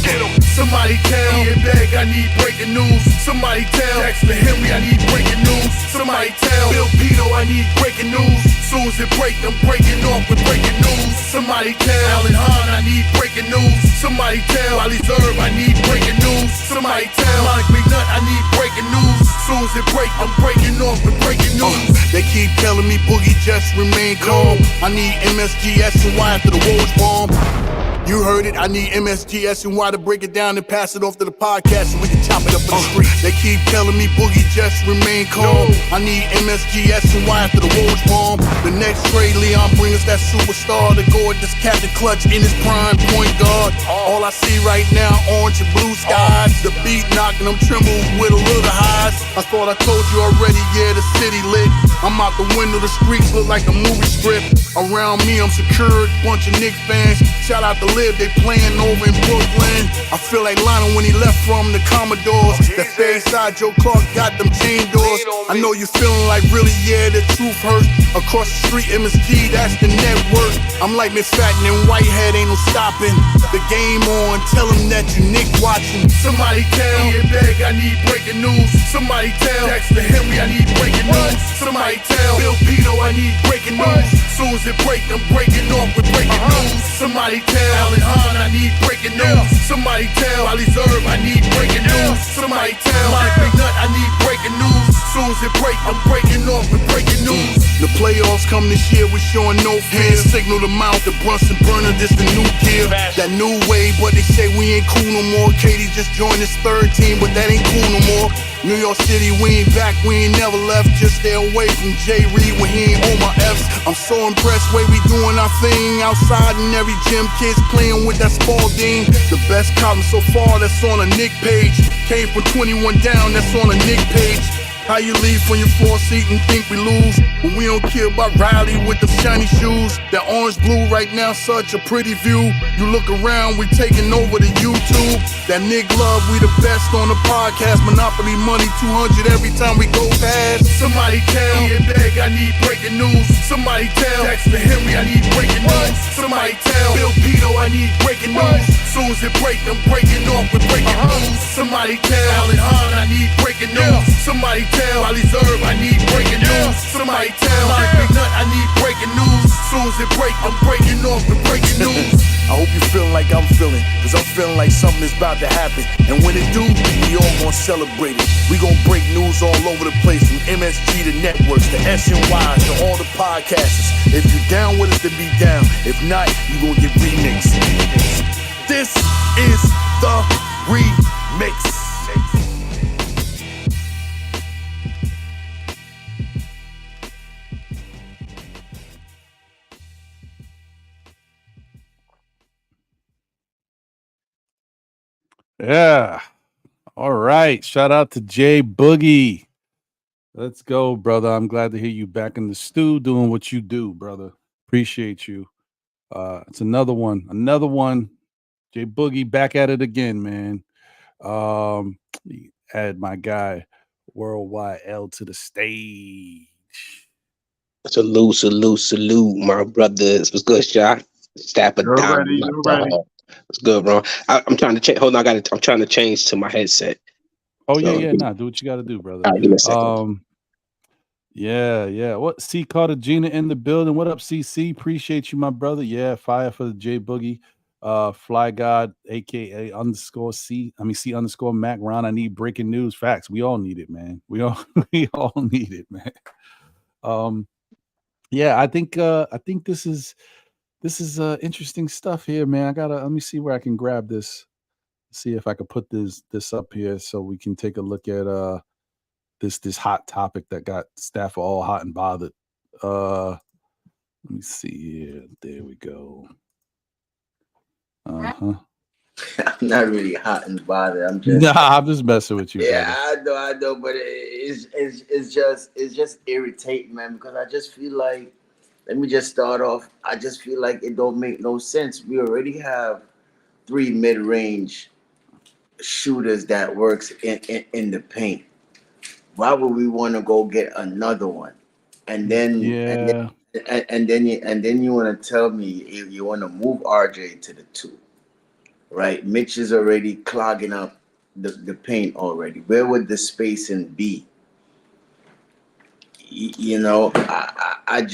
[SPEAKER 7] Get him. Somebody tell me back, I need breaking news. Somebody tell Dexter Henry, I need breaking news. Somebody tell Bill Pito, I need breaking news. Soon as it break, I'm breaking off with breaking news. Somebody tell Alan Hahn, I need breaking news. Somebody tell Ali Zerb, I need breaking news. Somebody tell Mike McNutt, I need breaking news. Soon as it break, I'm breaking off with breaking news. They keep telling me Boogie just remain calm. I need MSGS and Y after the Woj bomb. You heard it, I need MSGS and Y to break it down and pass it off to the podcast so we can chop it up in the street. They keep telling me Boogie just remain calm. I need MSGS and Y after the Woj bomb. The next trade, Leon bring us that superstar to go at this Captain Clutch in his prime point guard. All I see right now, orange and blue skies. The beat knocking them trembles with a little highs. I thought I told you already, yeah, the city lit. I'm out the window, the streets look like a movie script. Around me, I'm secured, bunch of Knicks fans. Shout out to Liv, they playing over in Brooklyn. I feel like Lionel when he left from the Commodores. That fade side, Joe Clark got them chain doors. I know you feeling like really, yeah, the truth hurts. Across the street, MSG, that's the network. I'm like Miss Fattin' and Whitehead, ain't no stopping. The game on, tell them that you Nick watching. Somebody tell Ian Beg, I need breaking news. Somebody tell Dexter Henry, I need breaking news. Somebody tell Bill Pito, I need breaking news. Soon as it break, I'm breaking off with breaking news. Somebody tell Alan Hahn, I need breaking news. Somebody tell Ali Zerb, I need breaking news. Somebody tell Mike McNutt, I need breaking news. Soon as it break, I'm breaking off with breaking news. The playoffs come this year, we're showing no fear. Signal the mouth, the Brunson burner, this the new gear. That new wave, but they say we ain't cool no more. Katie just joined his third team, but that ain't cool no more. New York City, we ain't back, we ain't never left. Just stay away from Jay Reed when he ain't on my F's. I'm so impressed way we doing our thing outside in every gym. Kids playing with that Spalding. The best column so far that's on a Nick page. Came from 21 down, that's on a Nick page. How you leave from your floor seat and think we lose when we don't care about Riley with the shiny shoes? That orange blue right now, such a pretty view. You look around, we taking over the YouTube. That Nick Love, we the best on the podcast. Monopoly money, 200 every time we go past. Somebody tell Ian Beg, I need breaking news. Somebody tell Dexter Henry, I need breaking news. Somebody tell Bill Pito, I need breaking news. Soon as it break, I'm breaking off with breaking news. Somebody tell Alan Hahn, I need breaking news. Somebody tell Ali Zerb, I need breaking news. Somebody tell Mike McNutt, I need breaking news. Soon as it break, I'm breaking off with breaking news. I hope you feeling like I'm feeling, cause I'm feeling like something is about to happen. And when it do, we all gonna celebrate it. We gonna break news all over the place, from MSG to networks, to SNYs, to all the podcasters. If you down with us, then be down. If not, you gonna get remixed. This is the remix.
[SPEAKER 1] Yeah. All right. Shout out to Jay Boogie. Let's go, brother. I'm glad to hear you back in the stew doing what you do, brother. Appreciate you. It's another one. Jay Boogie back at it again, man. Add my guy Worldwide L to the stage.
[SPEAKER 8] Salute, my brothers. What's good, Shot? Stap a dime. What's good, bro? I'm trying to change. Hold on, I'm trying to change to my headset.
[SPEAKER 1] Oh, so, yeah. Nah, do what you got to do, brother.
[SPEAKER 8] All right, give me a second.
[SPEAKER 1] Yeah. What? C Cartagena in the building. What up, CC? Appreciate you, my brother. Yeah, fire for the J Boogie. Fly God, aka C _ Mac Ron. I need breaking news. Facts. We all need it, man. We all need it, man. Yeah, I think this is interesting stuff here, man. Let me see where I can grab this. See if I can put this up here so we can take a look at this hot topic that got staff all hot and bothered. Let me see here. There we go.
[SPEAKER 2] I'm not really hot and bothered. I'm
[SPEAKER 1] just messing with you.
[SPEAKER 2] Yeah, brother. I know, but it's just irritating, man, because I just feel like, let me just start off. I just feel like it don't make no sense. We already have 3 mid-range shooters that works in the paint. Why would we want to go get another one? And then and then you want to tell me you want to move RJ to the 2, right? Mitch is already clogging up the paint already. Where would the spacing be? You know, I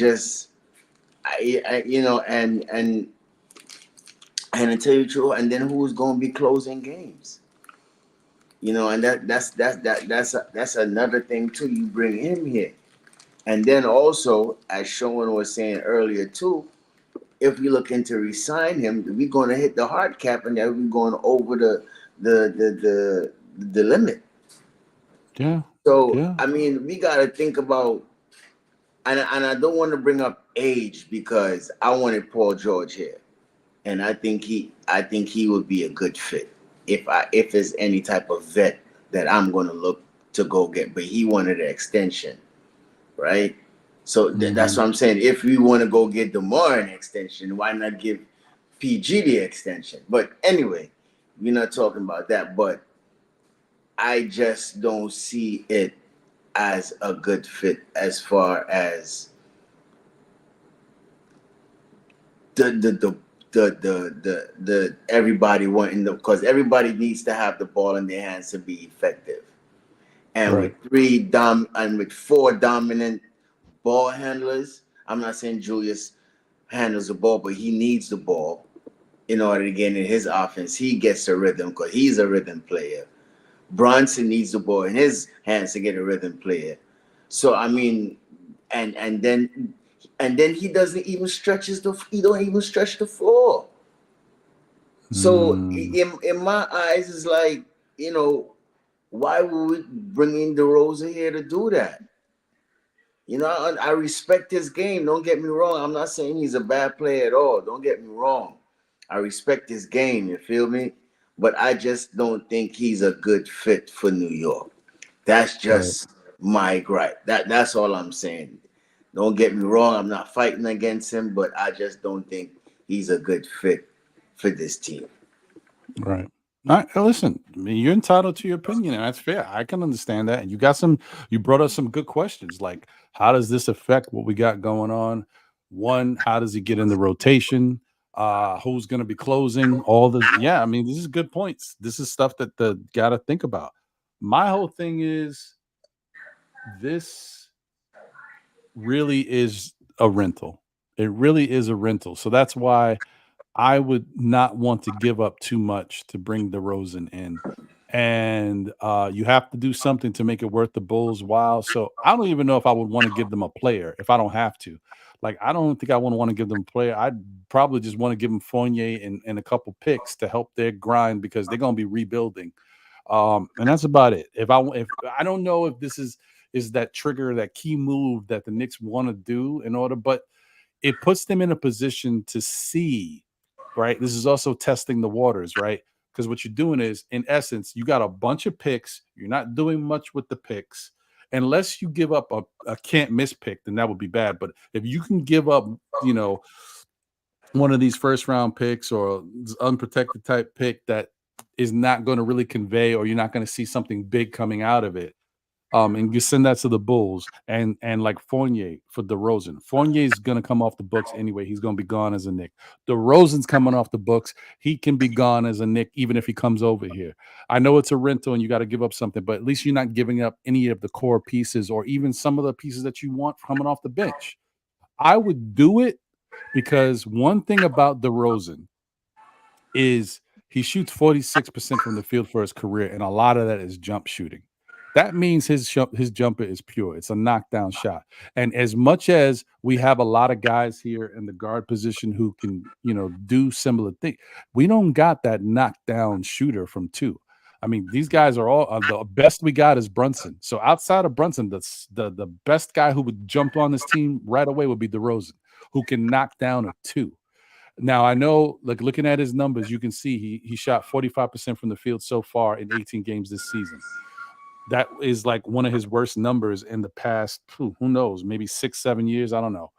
[SPEAKER 2] you know, and to tell you the truth, and then who's going to be closing games? You know, and that's another thing too. You bring him here, and then also, as Sean was saying earlier too, if we looking to resign him, we're going to hit the hard cap, and then we're going over the limit.
[SPEAKER 1] Yeah.
[SPEAKER 2] So
[SPEAKER 1] Yeah.
[SPEAKER 2] I mean, we got to think about, and I don't want to bring up age because I wanted Paul George here, and I think he would be a good fit if there's any type of vet that I'm going to look to go get, but he wanted an extension, right? So that's what I'm saying. If we want to go get DeMar an extension, why not give PG the extension? But anyway, we're not talking about that. But I just don't see it as a good fit as far as the everybody wanting the, because everybody needs to have the ball in their hands to be effective. And
[SPEAKER 1] Right.
[SPEAKER 2] with four dominant ball handlers, I'm not saying Julius handles the ball, but he needs the ball in order to get in his offense. He gets a rhythm because he's a rhythm player. Bronson needs the ball in his hands to get a rhythm player. So I mean, and then he doesn't even stretch the floor. So in my eyes, it's like, you know, why would we bring in DeRozan here to do that? You know, I respect his game. Don't get me wrong. I'm not saying he's a bad player at all. Don't get me wrong. I respect his game. You feel me? But I just don't think he's a good fit for New York. That's just my gripe. That's all I'm saying. Don't get me wrong. I'm not fighting against him, but I just don't think he's a good fit for this team.
[SPEAKER 1] Right. All right, listen, I mean, you're entitled to your opinion, and that's fair. I can understand that. And you brought us some good questions, like how does this affect what we got going on? One, how does he get in the rotation? Who's going to be closing? I mean, this is good points. This is stuff that the got to think about. My whole thing is this really is a rental. It really is a rental. So that's why I would not want to give up too much to bring DeRozan in. And you have to do something to make it worth the Bulls' while. So I don't even know if I would want to give them a player if I don't have to. Like, I don't think I want to give them a player. I'd probably just want to give them Fournier and a couple picks to help their grind because they're going to be rebuilding. And that's about it. If I don't know if this is that trigger, that key move that the Knicks want to do in order, but it puts them in a position to see. Right. This is also testing the waters, right? Because what you're doing is, in essence, you got a bunch of picks. You're not doing much with the picks. Unless you give up a can't miss pick, then that would be bad. But if you can give up, you know, one of these first round picks or unprotected type pick that is not going to really convey, or you're not going to see something big coming out of it, and you send that to the Bulls and like Fournier for DeRozan. Fournier's going to come off the books anyway. He's going to be gone as a Knick. DeRozan's coming off the books. He can be gone as a Knick even if he comes over here. I know it's a rental and you got to give up something, but at least you're not giving up any of the core pieces or even some of the pieces that you want coming off the bench. I would do it because one thing about DeRozan is he shoots 46% from the field for his career, and a lot of that is jump shooting. That means his jumper is pure. It's a knockdown shot. And as much as we have a lot of guys here in the guard position who can, you know, do similar things, we don't got that knockdown shooter from two. I mean, these guys are all the best we got is Brunson. So outside of Brunson, the best guy who would jump on this team right away would be DeRozan, who can knock down a two. Now, I know, like, looking at his numbers, you can see he shot 45% from the field so far in 18 games this season. That is like one of his worst numbers in the past, who knows, maybe 6-7 years. I don't know.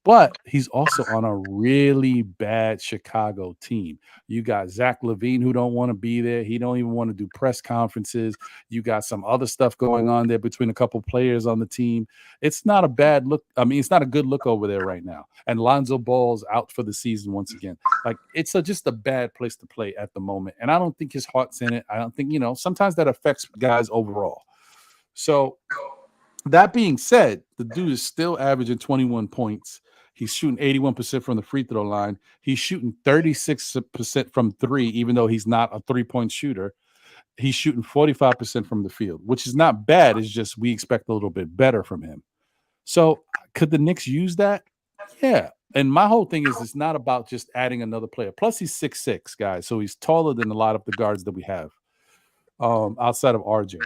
[SPEAKER 1] But he's also on a really bad Chicago team. You got Zach LaVine, who don't want to be there. He don't even want to do press conferences. You got some other stuff going on there between a couple players on the team. It's not a bad look. I mean, it's not a good look over there right now. And Lonzo Ball's out for the season once again. Like, it's just a bad place to play at the moment. And I don't think his heart's in it. I don't think, you know, sometimes that affects guys overall. So that being said, the dude is still averaging 21 points. He's shooting 81% from the free throw line. He's shooting 36% from three, even though he's not a three-point shooter. He's shooting 45% from the field, which is not bad. It's just we expect a little bit better from him. So could the Knicks use that? Yeah. And my whole thing is it's not about just adding another player. Plus, he's 6'6", guys, so he's taller than a lot of the guards that we have outside of RJ.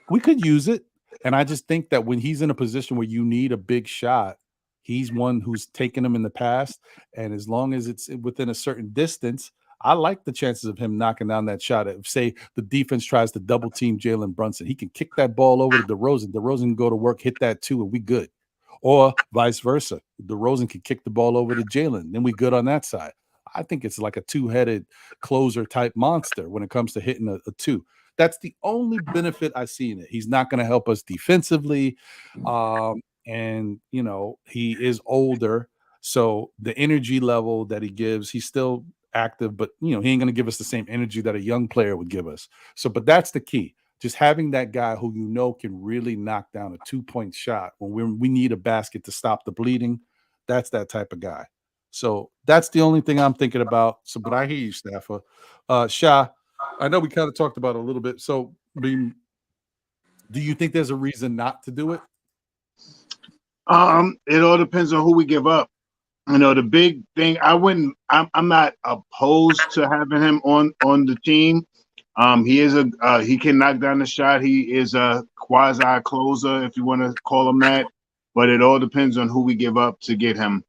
[SPEAKER 1] We could use it, and I just think that when he's in a position where you need a big shot, he's one who's taken them in the past, and as long as it's within a certain distance, I like the chances of him knocking down that shot. If, say, the defense tries to double team Jalen Brunson, he can kick that ball over to DeRozan. DeRozan can go to work, hit that too, and we good. Or vice versa. DeRozan can kick the ball over to Jalen. Then we good on that side. I think it's like a two-headed closer type monster when it comes to hitting a two. That's the only benefit I see in it. He's not going to help us defensively. And, you know, he is older. So the energy level that he gives, he's still active, but, you know, he ain't going to give us the same energy that a young player would give us. So, but that's the key. Just having that guy who you know can really knock down a 2-point shot when we need a basket to stop the bleeding. That's that type of guy. So that's the only thing I'm thinking about. So, but I hear you, Staffer. Sha, I know we kind of talked about it a little bit. So, do you think there's a reason not to do it?
[SPEAKER 3] It all depends on who we give up. You know, the big thing, I'm not opposed to having him on the team. He can knock down the shot. He is a quasi closer, if you want to call him that. But it all depends on who we give up to get him.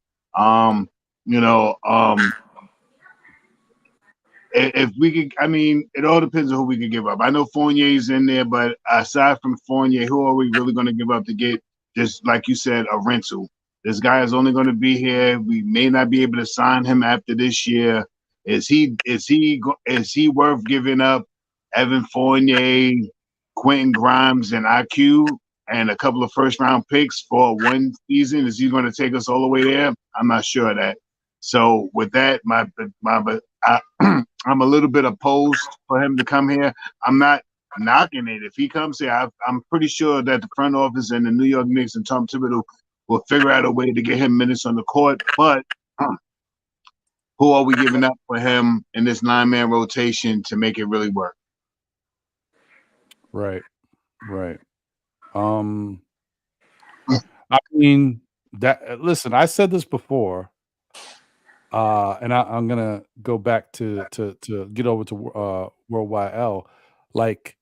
[SPEAKER 3] If we could, I mean, it all depends on who we could give up. I know Fournier's in there, but aside from Fournier, who are we really going to give up to get, just like you said, a rental? This guy is only going to be here. We may not be able to sign him after this year. Is he worth giving up Evan Fournier, Quentin Grimes, and IQ, and a couple of first-round picks for one season? Is he going to take us all the way there? I'm not sure of that. So with that, I'm a little bit opposed for him to come here. I'm not knocking it. If he comes here, I'm pretty sure that the front office and the New York Knicks and Tom Thibodeau will figure out a way to get him minutes on the court. But who are we giving up for him in this 9-man rotation to make it really work?
[SPEAKER 1] Right. I mean, listen, I said this before, and I'm gonna go back to get over to Worldwide L. Like,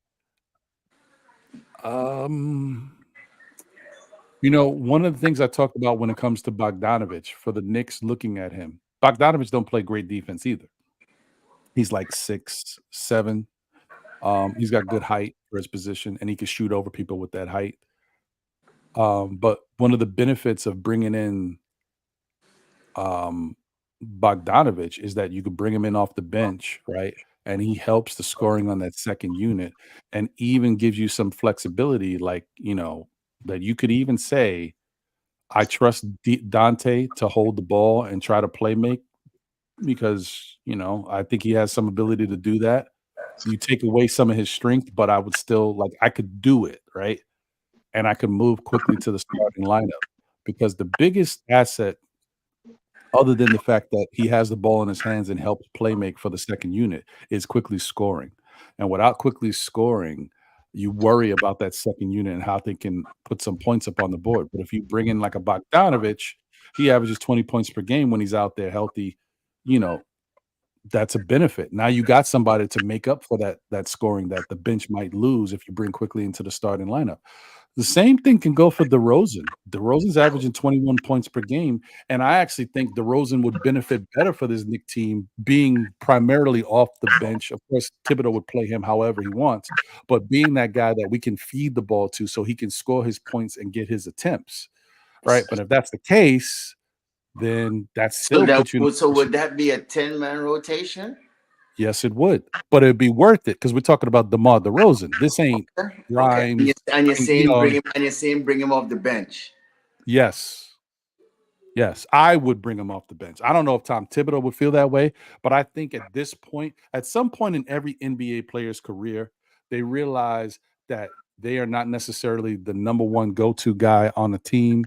[SPEAKER 1] you know, one of the things I talked about when it comes to Bogdanovich for the Knicks looking at him, Bogdanovich don't play great defense either. He's like 6'7". He's got good height for his position, and he can shoot over people with that height. But one of the benefits of bringing in Bogdanovich is that you could bring him in off the bench, right? And he helps the scoring on that second unit and even gives you some flexibility, like, you know, that you could even say, I trust Donte to hold the ball and try to play make, because, you know, I think he has some ability to do that. You take away some of his strength, but I would still, like, I could do it, right? And I could move quickly to the starting lineup, because the biggest asset, other than the fact that he has the ball in his hands and helps play make for the second unit, is quickly scoring. And without quickly scoring, you worry about that second unit and how they can put some points up on the board. But if you bring in like a Bogdanovich, he averages 20 points per game when he's out there healthy, you know, that's a benefit. Now you got somebody to make up for that scoring that the bench might lose if you bring quickly into the starting lineup. The same thing can go for DeRozan. DeRozan's averaging 21 points per game, and I actually think DeRozan would benefit better for this Knicks team being primarily off the bench. Of course, Thibodeau would play him however he wants, but being that guy that we can feed the ball to so he can score his points and get his attempts, right? But if that's the case, then that's still
[SPEAKER 2] so would that be a 10-man rotation?
[SPEAKER 1] Yes, it would, but it'd be worth it because we're talking about DeMar DeRozan. This ain't Grimes.
[SPEAKER 2] Okay. And you're saying bring him off the bench.
[SPEAKER 1] Yes, I would bring him off the bench. I don't know if Tom Thibodeau would feel that way, but I think at this point, at some point in every NBA player's career, they realize that they are not necessarily the number one go-to guy on the team.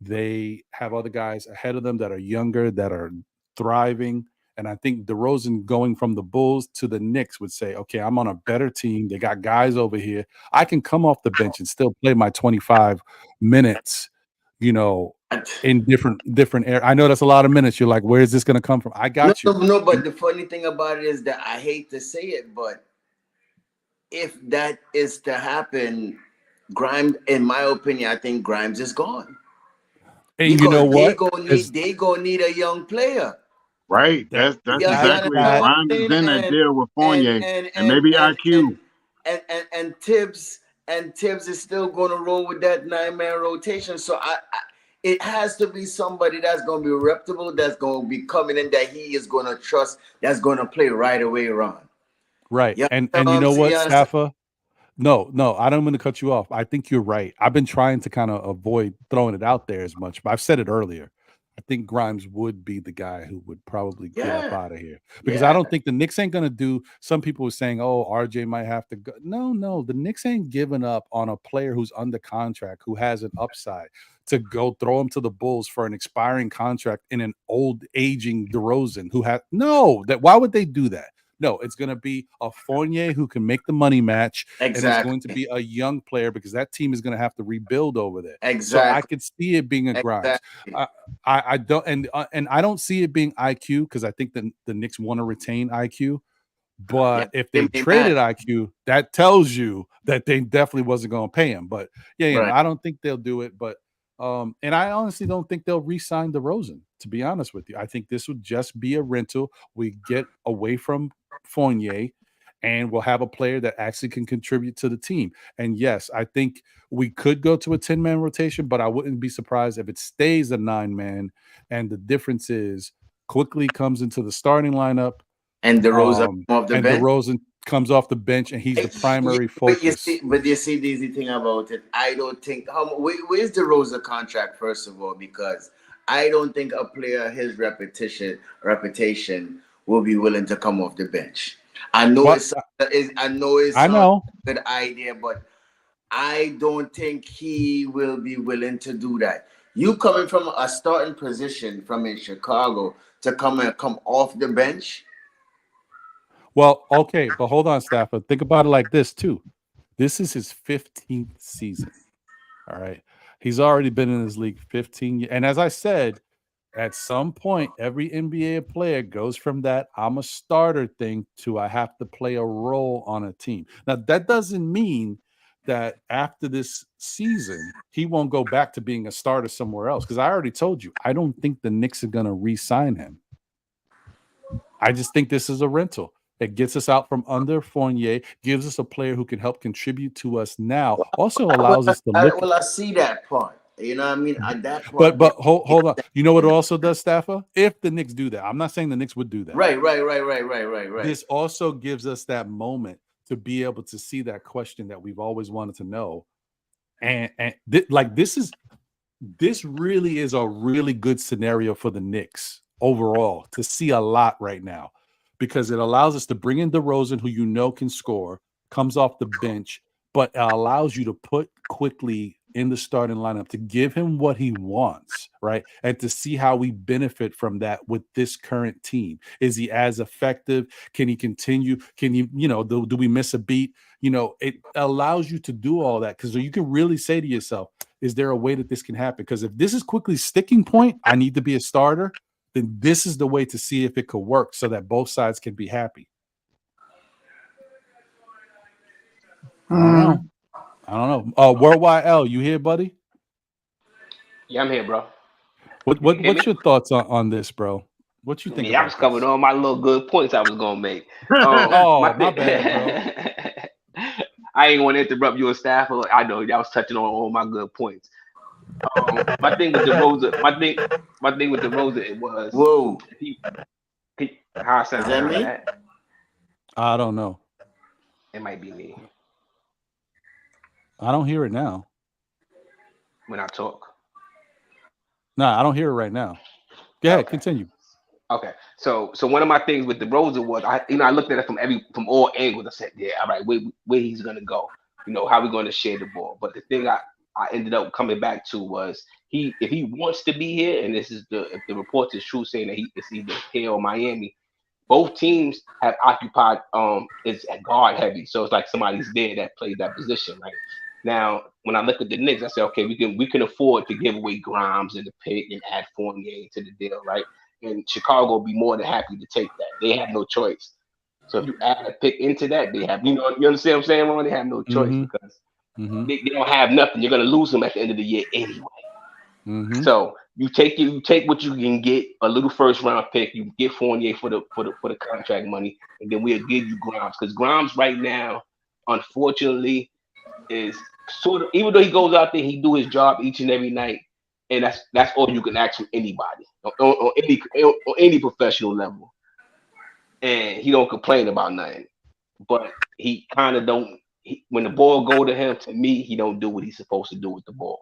[SPEAKER 1] They have other guys ahead of them that are younger, that are thriving. And I think DeRozan going from the Bulls to the Knicks would say, okay, I'm on a better team. They got guys over here. I can come off the bench and still play my 25 minutes, you know, in different areas. I know that's a lot of minutes. You're like, where is this going to come from? I got you.
[SPEAKER 2] No, but the funny thing about it is that I hate to say it, but if that is to happen, Grimes, in my opinion, I think Grimes is gone.
[SPEAKER 1] And because you know what?
[SPEAKER 2] They gonna need a young player.
[SPEAKER 3] Right. That's exactly it. Grimes is in that deal with Fournier and maybe IQ.
[SPEAKER 2] And Tibbs is still gonna roll with that 9-man rotation. So it has to be somebody that's going to be reputable, that's going to be coming in, that he is going to trust, that's going to play right away, Ron.
[SPEAKER 1] Right. Yeah, and you know what, Staffa? No, I don't want to cut you off. I think you're right. I've been trying to kind of avoid throwing it out there as much, but I've said it earlier. I think Grimes would be the guy who would probably get up out of here. Because I don't think the Knicks ain't going to do, some people were saying, oh, RJ might have to go. No, the Knicks ain't giving up on a player who's under contract, who has an upside, to go throw him to the Bulls for an expiring contract in an old aging DeRozan who had why would they do that? No, it's going to be a Fournier who can make the money match. Exactly. And it's going to be a young player because that team is going to have to rebuild over there.
[SPEAKER 2] Exactly.
[SPEAKER 1] So I could see it being a Grimes. I don't, and I don't see it being IQ because I think the Knicks want to retain IQ. But if they traded IQ, that tells you that they definitely wasn't going to pay him. But I don't think they'll do it. But and I honestly don't think they'll re-sign DeRozan, to be honest with you. I think this would just be a rental. We get away from Fournier and we'll have a player that actually can contribute to the team. And yes, I think we could go to a 10-man rotation, but I wouldn't be surprised if it stays a 9-man. And the difference is quickly comes into the starting lineup.
[SPEAKER 2] And DeRozan off the bench.
[SPEAKER 1] DeRozan comes off the bench and he's the primary focus.
[SPEAKER 2] But you see the easy thing about it, I don't think where's DeRozan contract, first of all, because I don't think a player his reputation will be willing to come off the bench. I know it's a good idea, but I don't think he will be willing to do that. You coming from a starting position from in Chicago to come off the bench.
[SPEAKER 1] Well, okay, but hold on, Stafford. Think about it like this, too. This is his 15th season, all right? He's already been in this league 15 years. And as I said, at some point, every NBA player goes from that I'm a starter thing to I have to play a role on a team. Now, that doesn't mean that after this season, he won't go back to being a starter somewhere else. Because I already told you, I don't think the Knicks are going to re-sign him. I just think this is a rental. It gets us out from under Fournier, gives us a player who can help contribute to us now. Also allows us to look.
[SPEAKER 2] Well, I see that part. You know what I mean? At that part.
[SPEAKER 1] But hold on. You know what it also does, Staffa? If the Knicks do that, I'm not saying the Knicks would do that.
[SPEAKER 2] Right.
[SPEAKER 1] This also gives us that moment to be able to see that question that we've always wanted to know. And this really is a really good scenario for the Knicks overall to see a lot right now, because it allows us to bring in DeRozan, who you know can score, comes off the bench, but it allows you to put quickly in the starting lineup to give him what he wants, right? And to see how we benefit from that with this current team. Is he as effective? Can he continue? Can you, do we miss a beat? It allows you to do all that because you can really say to yourself, is there a way that this can happen? Because if this is quickly sticking point, I need to be a starter, then this is the way to see if it could work so that both sides can be happy. I don't know. Worldwide L, you here, buddy?
[SPEAKER 8] Yeah, I'm here, bro.
[SPEAKER 1] What's your thoughts on this, bro? What you think?
[SPEAKER 8] I was covering all my little good points I was gonna make.
[SPEAKER 1] My bad,
[SPEAKER 8] bro. I ain't want to interrupt your staff. I know I was touching on all my good points. My thing with DeRozan, it was
[SPEAKER 2] whoa.
[SPEAKER 8] How I sound?
[SPEAKER 2] Is that me?
[SPEAKER 1] I don't know.
[SPEAKER 8] It might be me.
[SPEAKER 1] I don't hear it now.
[SPEAKER 8] When I talk.
[SPEAKER 1] Nah, I don't hear it right now. Go ahead, continue.
[SPEAKER 8] Okay, so one of my things with DeRozan was I looked at it from all angles. I said, yeah, all right, where he's gonna go? How we gonna share the ball? But the thing I ended up coming back to was if he wants to be here, and this is if the report is true, saying that it's either here or Miami. Both teams have occupied is at guard heavy, so it's like somebody's there that plays that position, right? Now, when I look at the Knicks, I say, okay, we can afford to give away Grimes in the pick and add Fournier to the deal, right? And Chicago will be more than happy to take that. They have no choice. So if you add a pick into that, they have, you understand what I'm saying, Ron? They have no choice because they don't have nothing. You're gonna lose them at the end of the year anyway. So you take what you can get, a little first round pick, you get Fournier for the contract money, and then we'll give you Grimes. Because Grimes right now, unfortunately, is sort of, even though he goes out there, he do his job each and every night, and that's all you can ask from anybody on any professional level, and he don't complain about nothing. But he kind of don't. When the ball go to him, to me, he don't do what he's supposed to do with the ball.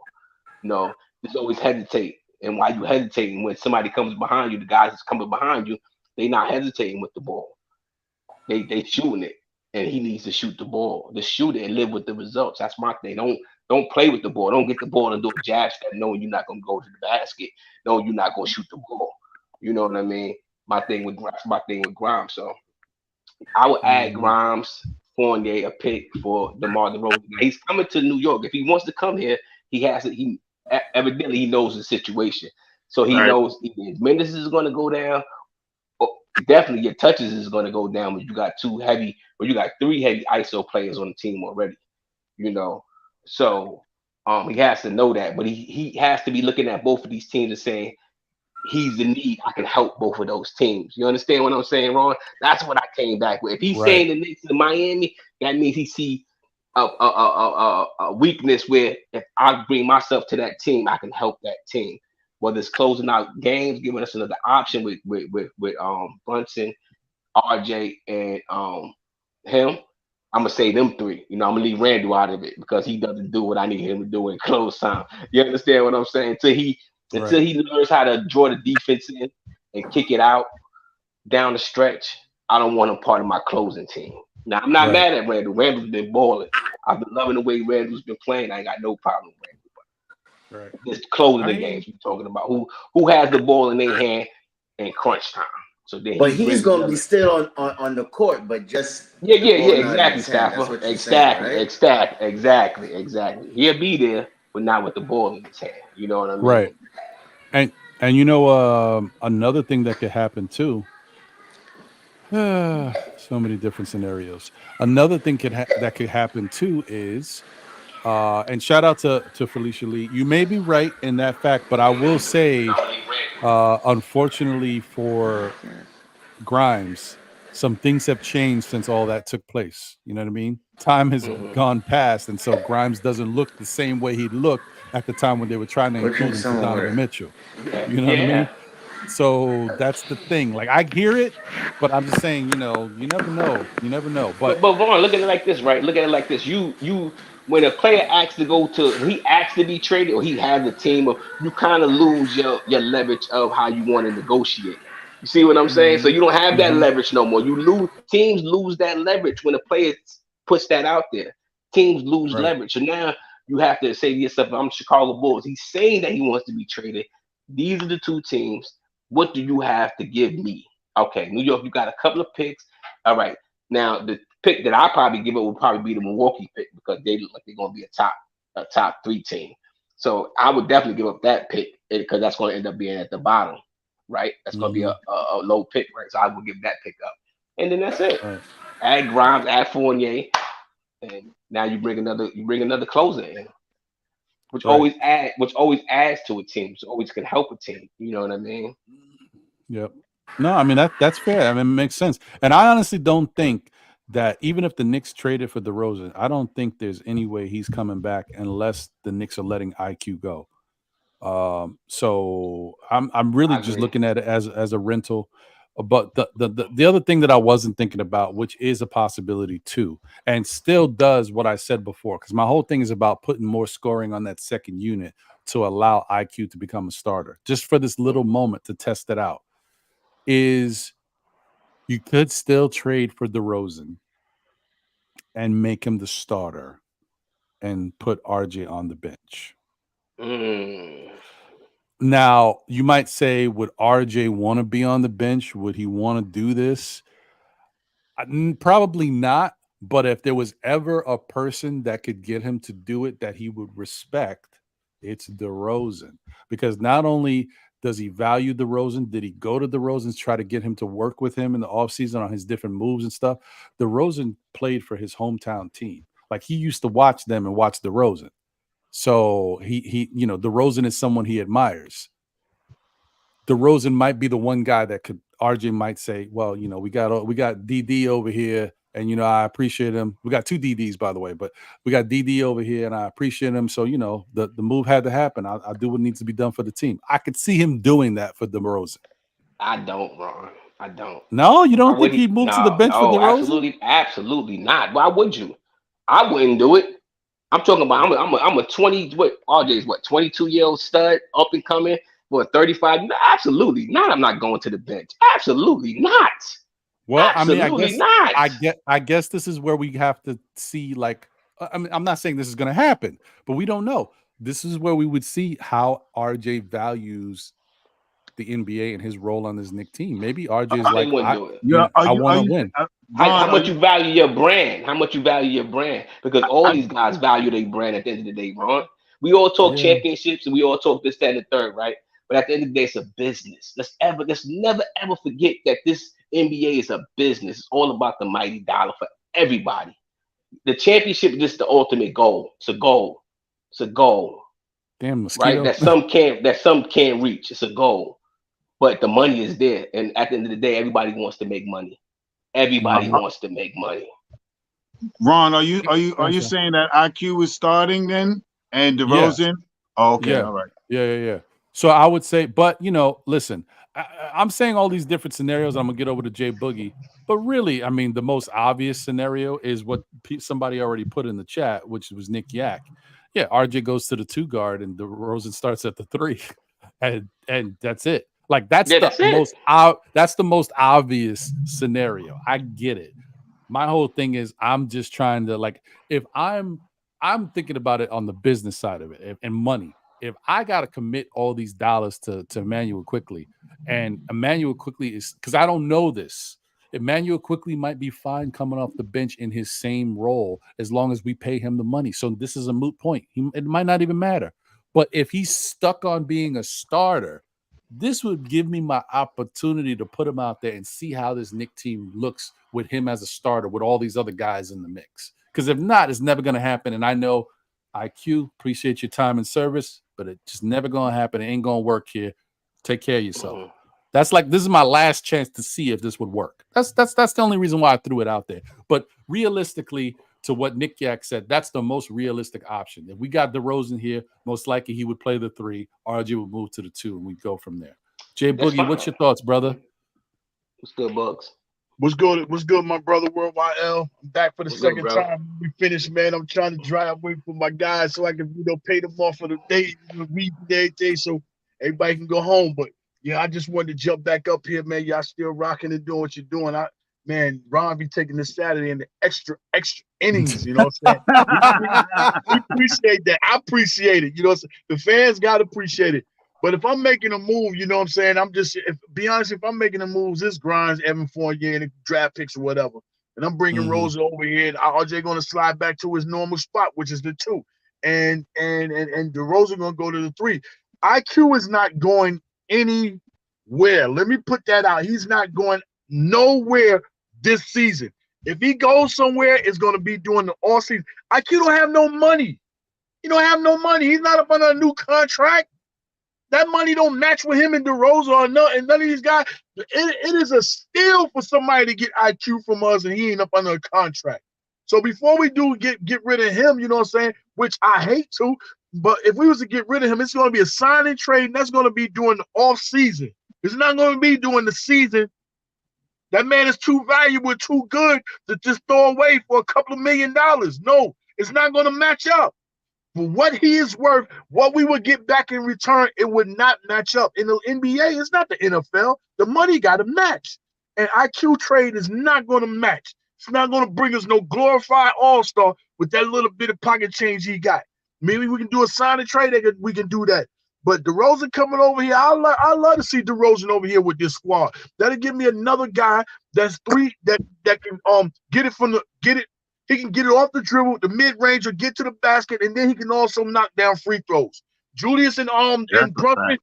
[SPEAKER 8] Just always hesitate, and while you hesitating, when somebody comes behind you, the guys that's coming behind you, they not hesitating with the ball. They shooting it. And he needs to shoot the ball, to shoot it and live with the results. That's my thing. Don't play with the ball. Don't get the ball and do a jab step knowing you're not gonna go to the basket, knowing you're not gonna shoot the ball. You know what I mean? My thing with Grimes. So I would add Grimes, Fournier, a pick for DeMar DeRozan. He's coming to New York. If he wants to come here, he has to. He evidently he knows the situation, so he knows either Mendes is going to go down. Definitely your touches is going to go down when you got three heavy ISO players on the team already, so he has to know that, but he has to be looking at both of these teams and saying he's in need. I can help both of those teams. You understand what I'm saying, Ron? That's what I came back with. If he's saying the Knicks to Miami, that means he see a weakness where if I bring myself to that team, I can help that team. Whether it's closing out games, giving us another option with Brunson, RJ, and him, I'm gonna say them three. I'm gonna leave Randle out of it because he doesn't do what I need him to do in close time. You understand what I'm saying? Until he learns how to draw the defense in and kick it out down the stretch, I don't want him part of my closing team. Now I'm not mad at Randle. Randle's been balling. I've been loving the way Randle's been playing. I ain't got no problem with Randle. Just closing the games we're talking about. Who has the ball in their hand in crunch time? So then,
[SPEAKER 2] but he's gonna be still on the court, but just
[SPEAKER 8] exactly, Stafford. Exactly. He'll be there, but not with the ball in his hand. You know what I mean?
[SPEAKER 1] Right. And another thing that could happen too. So many different scenarios. Another thing that could happen too is. And shout out to Felicia Lee. You may be right in that fact, but I will say, unfortunately for Grimes, some things have changed since all that took place. You know what I mean? Time has gone past, and so Grimes doesn't look the same way he looked at the time when they were trying to include him for Donovan Mitchell. You know what I mean? So that's the thing. Like, I hear it, but I'm just saying, you never know. You never know. But
[SPEAKER 8] Vaughn, look at it like this, right? Look at it like this. You when a player asks he asks to be traded, or he has a team, or you kind of lose your leverage of how you want to negotiate. You see what I'm saying? So you don't have that leverage no more. Teams lose that leverage when a player puts that out there. Teams lose leverage. So now you have to say to yourself, I'm Chicago Bulls. He's saying that he wants to be traded. These are the two teams. What do you have to give me? Okay, New York, you got a couple of picks. All right. Now, the pick that I probably give it will probably be the Milwaukee pick because they look like they're going to be a top 3 team. So I would definitely give up that pick because that's going to end up being at the bottom, right? That's going to be a low pick, right? So I would give that pick up. And then that's it. Right. Add Grimes, add Fournier, and now you bring another closer in. Which always adds to a team. So always can help a team. You know what I mean?
[SPEAKER 1] Yep. No, I mean that's fair. I mean, it makes sense. And I honestly don't think that even if the Knicks traded for DeRozan, I don't think there's any way he's coming back unless the Knicks are letting IQ go. So I'm really just looking at it as a rental. But the other thing that I wasn't thinking about, which is a possibility too, and still does what I said before, because my whole thing is about putting more scoring on that second unit to allow IQ to become a starter, just for this little moment to test it out, is you could still trade for DeRozan and make him the starter and put RJ on the bench. Now, you might say, would RJ want to be on the bench? Would he want to do this? Probably not, But if there was ever a person that could get him to do it that he would respect, it's DeRozan. Because not only does he value DeRozan, did he go to DeRozan to try to get him to work with him in the offseason on his different moves and stuff? DeRozan played for his hometown team. Like, he used to watch them and watch DeRozan. So he DeRozan is someone he admires. DeRozan might be the one guy that could, RJ might say, well, we got DD over here, and I appreciate him. We got 2 DDs, by the way, but we got DD over here, and I appreciate him. So the move had to happen. I'll do what needs to be done for the team. I could see him doing that for DeRozan.
[SPEAKER 8] I don't, Ron. I don't.
[SPEAKER 1] No, you don't think he moved to the bench for DeRozan?
[SPEAKER 8] Absolutely not. Why would you? I wouldn't do it. I'm talking about I'm a 20, what RJ's 22-year-old stud, up and coming, for 35. Absolutely not. I'm not going to the bench. Absolutely not.
[SPEAKER 1] Well,
[SPEAKER 8] absolutely not.
[SPEAKER 1] I guess this is where we have to see, like, I'm not saying this is going to happen, but we don't know. This is where we would see how RJ values the NBA and his role on this Knicks team. Maybe RJ is like, I want to win.
[SPEAKER 8] How much you value your brand? How much you value your brand? Because all these guys value their brand at the end of the day, Ron. We all talk championships and we all talk this, that, and the third, right? But at the end of the day, it's a business. Let's never ever forget that this NBA is a business. It's all about the mighty dollar for everybody. The championship is just the ultimate goal. It's a goal. It's a goal.
[SPEAKER 1] Damn, mosquito.
[SPEAKER 8] Right? That some can't reach. It's a goal. But the money is there. And at the end of the day, everybody wants to make money. Everybody wants to make money.
[SPEAKER 3] Ron, are you saying that IQ is starting then? And DeRozan? Yeah. Oh, okay, all right.
[SPEAKER 1] Yeah. So I would say, but listen, I'm saying all these different scenarios. I'm gonna get over to Jay Boogie, but really, I mean, the most obvious scenario is what somebody already put in the chat, which was Nick Yak. Yeah, RJ goes to the 2 guard and DeRozan starts at the 3, and that's it. Like that's the most obvious scenario. I get it. My whole thing is I'm just trying to, like, if I'm thinking about it on the business side of it and money. If I got to commit all these dollars to Emmanuel Quickley, and Emmanuel Quickley is, because I don't know this, Emmanuel Quickley might be fine coming off the bench in his same role as long as we pay him the money. So this is a moot point. It might not even matter. But if he's stuck on being a starter, this would give me my opportunity to put him out there and see how this Knicks team looks with him as a starter with all these other guys in the mix. Because if not, it's never going to happen. And I know, IQ, appreciate your time and service, but it's just never going to happen. It ain't going to work here. Take care of yourself. That's like, this is my last chance to see if this would work. That's the only reason why I threw it out there. But realistically, to what Nick Yak said, that's the most realistic option. If we got DeRozan here, most likely he would play the 3. RJ would move to the 2, and we'd go from there. Jay Boogie, what's your thoughts, brother?
[SPEAKER 8] What's good, Bucks?
[SPEAKER 4] What's good, my brother, Worldwide L? I'm back for the second time. We finished, man. I'm trying to drive away from my guys so I can, pay them off for the day, the week, every day, so everybody can go home. But yeah, I just wanted to jump back up here, man. Y'all still rocking and doing what you're doing. Man, Ron be taking this Saturday in the extra innings, you know what I'm saying? we appreciate that. I appreciate it. You know, the fans got to appreciate it. But if I'm making a move, you know what I'm saying? If I'm making the moves, this grinds Evan Fournier and the draft picks or whatever. And I'm bringing Rose over here, and RJ going to slide back to his normal spot, which is the 2. And DeRozan going to go to the 3. IQ is not going anywhere. Let me put that out. He's not going nowhere this season. If he goes somewhere, it's going to be during the all season. IQ don't have no money. He don't have no money. He's not up under a new contract. That money don't match with him and DeRozan or none of these guys. It is a steal for somebody to get IQ from us, and he ain't up under a contract. So before we do get rid of him, you know what I'm saying, which I hate to, but if we was to get rid of him, it's going to be a signing trade, and that's going to be during the off season. It's not going to be during the season. That man is too valuable, too good to just throw away for a couple of $1 million. No, it's not going to match up. For what he is worth, what we would get back in return, it would not match up. In the NBA, it's not the NFL. The money got to match. And IQ trade is not going to match. It's not going to bring us no glorified all-star with that little bit of pocket change he got. Maybe we can do a sign and trade. We can do that. But DeRozan coming over here, I love to see DeRozan over here with this squad. That'll give me another guy that's 3 that can get it He can get it off the dribble, the mid-range, or get to the basket, and then he can also knock down free throws. Julius and Brunson,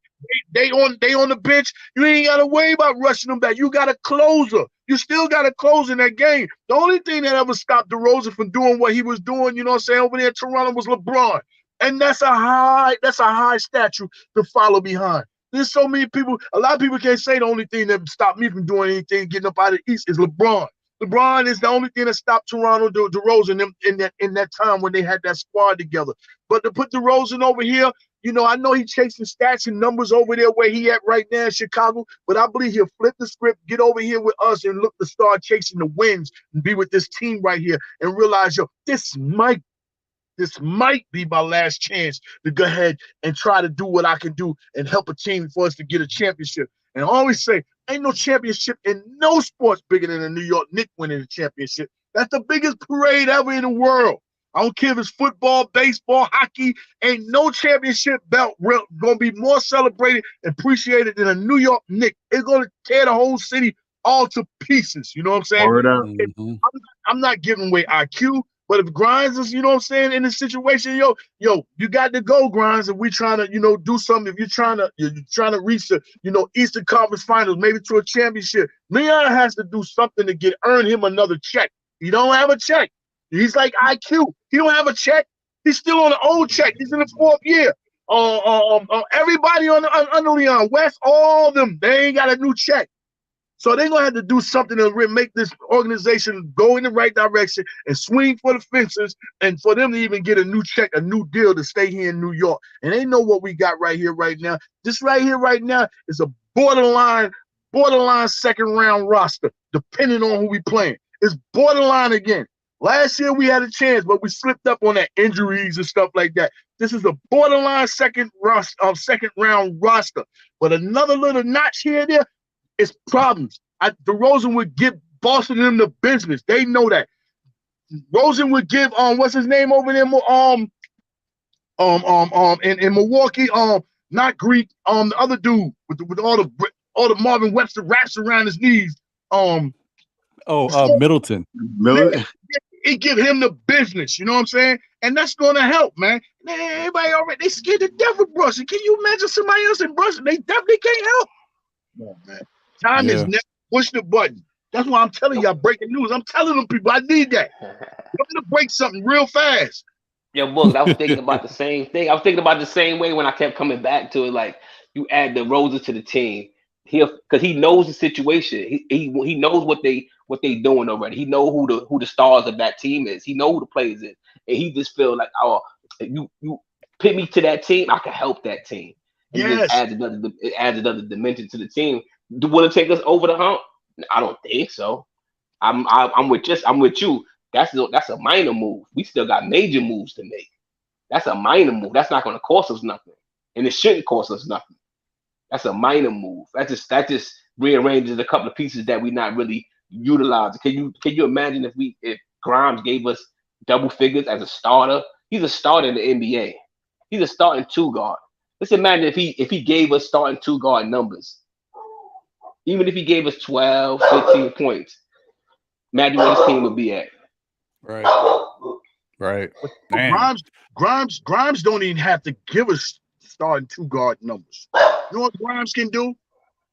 [SPEAKER 4] they on the bench. You ain't gotta worry about rushing them back. You got a closer. You still got a closer in that game. The only thing that ever stopped DeRozan from doing what he was doing, you know what I'm saying, over there in Toronto was LeBron. And that's a high statue to follow behind. There's so many people, a lot of people can't say the only thing that stopped me from doing anything, getting up out of the East, is LeBron. LeBron is the only thing that stopped Toronto, DeRozan in that time when they had that squad together. But to put DeRozan over here, you know, I know he's chasing stats and numbers over there where he at right now in Chicago, but I believe he'll flip the script, get over here with us, and look to start chasing the wins and be with this team right here and realize, yo, this might be my last chance to go ahead and try to do what I can do and help a team for us to get a championship. And I always say, ain't no championship in no sports bigger than the New York Knicks winning the championship. That's the biggest parade ever in the world. I don't care if it's football, baseball, hockey. Ain't no championship belt going to be more celebrated and appreciated than a New York Knicks. It's going to tear the whole city all to pieces. You know what I'm saying?
[SPEAKER 3] Word up.
[SPEAKER 4] I'm not giving away IQ, but if Grimes is, you know what I'm saying, in this situation, yo, you got to go, Grimes, if we trying to, you know, do something. If you're trying to reach the, you know, Eastern Conference Finals, maybe to a championship, Leon has to do something to earn him another check. He don't have a check. He's like IQ. He don't have a check. He's still on the old check. He's in the 4th year. Everybody under Leon West, all of them, they ain't got a new check. So they're gonna have to do something to make this organization go in the right direction and swing for the fences, and for them to even get a new check, a new deal to stay here in New York. And they know what we got right here, right now. This right here, right now, is a borderline 2nd round roster, depending on who we playing. It's borderline again. Last year we had a chance, but we slipped up on that injuries and stuff like that. This is a borderline second round roster. But another little notch here and there is problems. DeRozan would give Boston them the business. They know that. Rosen would give what's his name over there in Milwaukee, not Greek, the other dude with all the Marvin Webster raps around his knees.
[SPEAKER 1] Middleton.
[SPEAKER 4] He give him the business, you know what I'm saying? And that's going to help, man. Everybody already, they scared to death of Brunson. Can you imagine somebody else in Brunson? They definitely can't help. No, man. Time is never push the button. That's why I'm telling y'all breaking news. I'm telling them people I need that. I'm going to break something real fast.
[SPEAKER 8] Yo, Book, I was thinking about the same thing. I was thinking about the same way when I kept coming back to it. Like, you add DeRozan to the team. Because he knows the situation. He knows what they doing already. He know who the stars of that team is. He know who the players is, and he just feel like, oh, you put me to that team, I can help that team. And it just adds another dimension to the team. Will it take us over the hump? I don't think so. I'm with you. That's a minor move. We still got major moves to make. That's a minor move. That's not going to cost us nothing, and it shouldn't cost us nothing. That's a minor move. That just rearranges a couple of pieces that we're not really utilizing. Can you imagine if Grimes gave us double figures as a starter? He's a starter in the NBA. He's a starting 2 guard. Let's imagine if he gave us starting 2 guard numbers. Even if he gave us 12, 15 points, imagine where this team would be at.
[SPEAKER 1] Right.
[SPEAKER 4] Grimes don't even have to give us starting 2 guard numbers. You know what Grimes can do?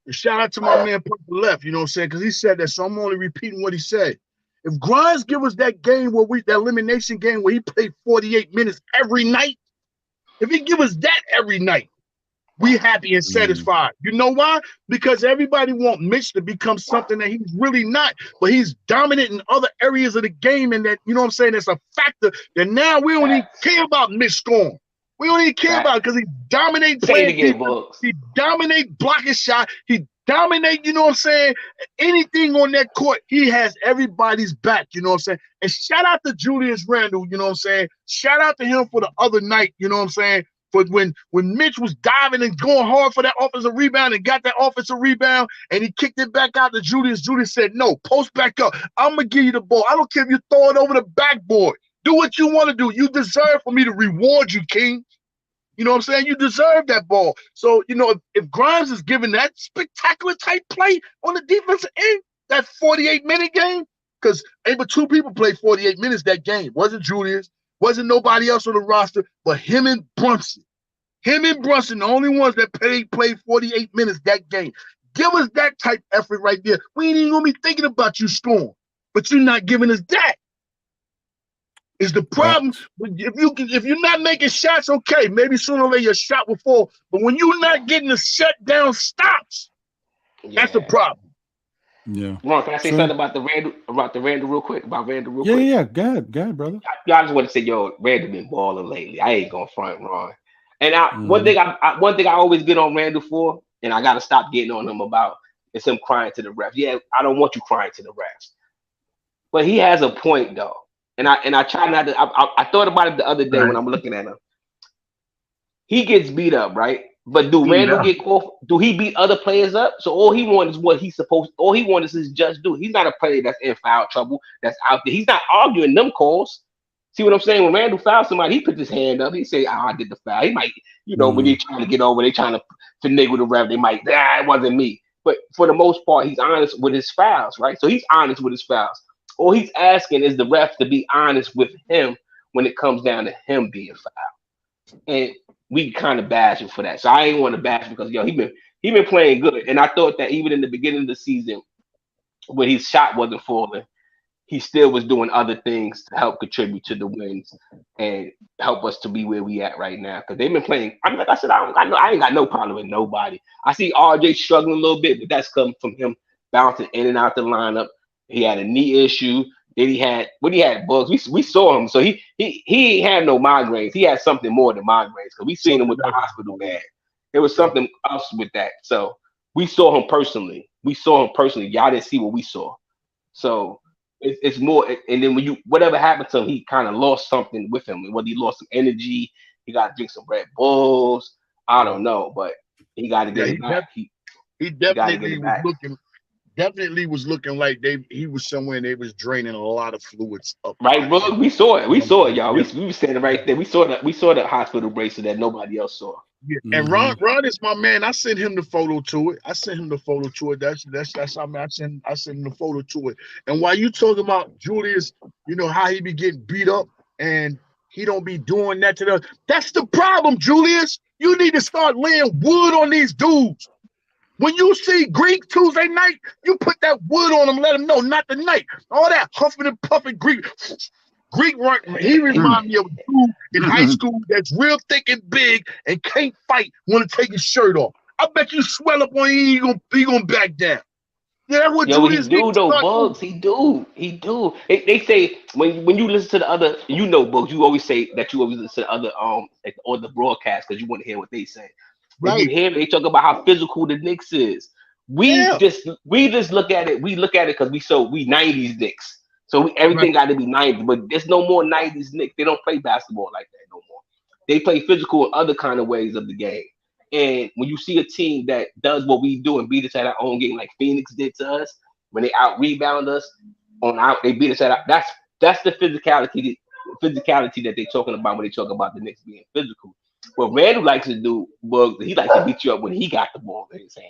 [SPEAKER 4] And shout out to my man Purple Left, you know what I'm saying? Because he said that, so I'm only repeating what he said. If Grimes give us that game that elimination game where he played 48 minutes every night, if he give us that every night, we happy and satisfied. You know why? Because everybody want Mitch to become something that he's really not, but he's dominant in other areas of the game, and that, you know what I'm saying, that's a factor that now we don't even care about Mitch scoring. We don't even care about it because he dominate playing defense. He dominate blocking shot. He dominate, you know what I'm saying, anything on that court. He has everybody's back, you know what I'm saying. And shout out to Julius Randle, you know what I'm saying. Shout out to him for the other night, you know what I'm saying. For when Mitch was diving and going hard for that offensive rebound and got that offensive rebound and he kicked it back out to Julius. Julius said, no, post back up. I'm going to give you the ball. I don't care if you throw it over the backboard. Do what you want to do. You deserve for me to reward you, King. You know what I'm saying? You deserve that ball. So, you know, if Grimes is giving that spectacular type play on the defensive end, that 48-minute game, because but 2 people played 48 minutes that game. Wasn't Julius, wasn't nobody else on the roster, but him and Brunson. Him and Brunson, the only ones that played 48 minutes that game. Give us that type effort right there. We ain't even gonna be thinking about you scoring, but you're not giving us that. Is the problem? If you're not making shots, okay, maybe sooner or later your shot will fall. But when you're not getting the shutdown stops, that's the problem.
[SPEAKER 1] Yeah.
[SPEAKER 8] Ron, can I say something about the Randle real quick?
[SPEAKER 1] Yeah. Go ahead, brother.
[SPEAKER 8] I just want to say, yo, Randle been balling lately. I ain't gonna front Ron. And one thing I always get on Randle for, and I gotta stop getting on him about, is him crying to the refs. Yeah, I don't want you crying to the refs. But he has a point though. And I try not to. I thought about it the other day when I'm looking at him. He gets beat up, right? But do Randle get called? Do he beat other players up? So all he wants is what he's supposed. All he wants is just do. He's not a player that's in foul trouble. That's out there. He's not arguing them calls. See what I'm saying? When Randle fouls somebody, he puts his hand up. He say, "I did the foul." He might, when they're trying to get over, they trying to finagle the ref. They might, it wasn't me. But for the most part, he's honest with his fouls, right? So he's honest with his fouls. All he's asking is the ref to be honest with him when it comes down to him being fouled. And we kind of bash him for that. So I ain't want to bash him because he been playing good. And I thought that even in the beginning of the season, when his shot wasn't falling, he still was doing other things to help contribute to the wins and help us to be where we at right now. Because they've been playing. I mean, like I said, I ain't got no problem with nobody. I see RJ struggling a little bit, but that's coming from him bouncing in and out the lineup. He had a knee issue. Then he had bugs. We saw him. So he ain't had no migraines. He had something more than migraines because we seen him with the hospital bag. There was something else with that. So we saw him personally. Y'all didn't see what we saw. So it's more. And then whatever happened to him, he kind of lost something with him. Whether he lost some energy, he got to drink some Red Bulls. I don't know, but he got to get it back. He
[SPEAKER 4] definitely was looking. Definitely was looking like he was somewhere and they was draining a lot of fluids up.
[SPEAKER 8] Right, bro. We saw it, y'all. We were standing right there. We saw the hospital bracelet that nobody else saw.
[SPEAKER 4] Yeah. And Ron is my man. I sent him the photo to it. That's how I sent him the photo to it. And while you talking about Julius, how he be getting beat up and he don't be doing that to them. That's the problem, Julius. You need to start laying wood on these dudes. When you see Greek Tuesday night, you put that wood on them, let them know, not tonight. All that huffing and puffing Greek run. He reminds me of a dude in high school that's real thick and big and can't fight, want to take his shirt off. I bet you swell up on you, he gonna back down. Yeah, that's what
[SPEAKER 8] he do though, Bugs. He do. They say when you listen to the other, Bugs, you always say that you always listen to the other or the broadcast because you want to hear what they say. Right. You hear they talk about how physical the Knicks is. We just look at it. We look at it because we 90s Knicks. So everything got to be 90s. But there's no more 90s Knicks. They don't play basketball like that no more. They play physical in other kind of ways of the game. And when you see a team that does what we do and beat us at our own game, like Phoenix did to us, when they out rebound us they beat us at our, that's the physicality that they're talking about when they talk about the Knicks being physical. What Randle likes to do, he likes to beat you up when he got the ball in his hand.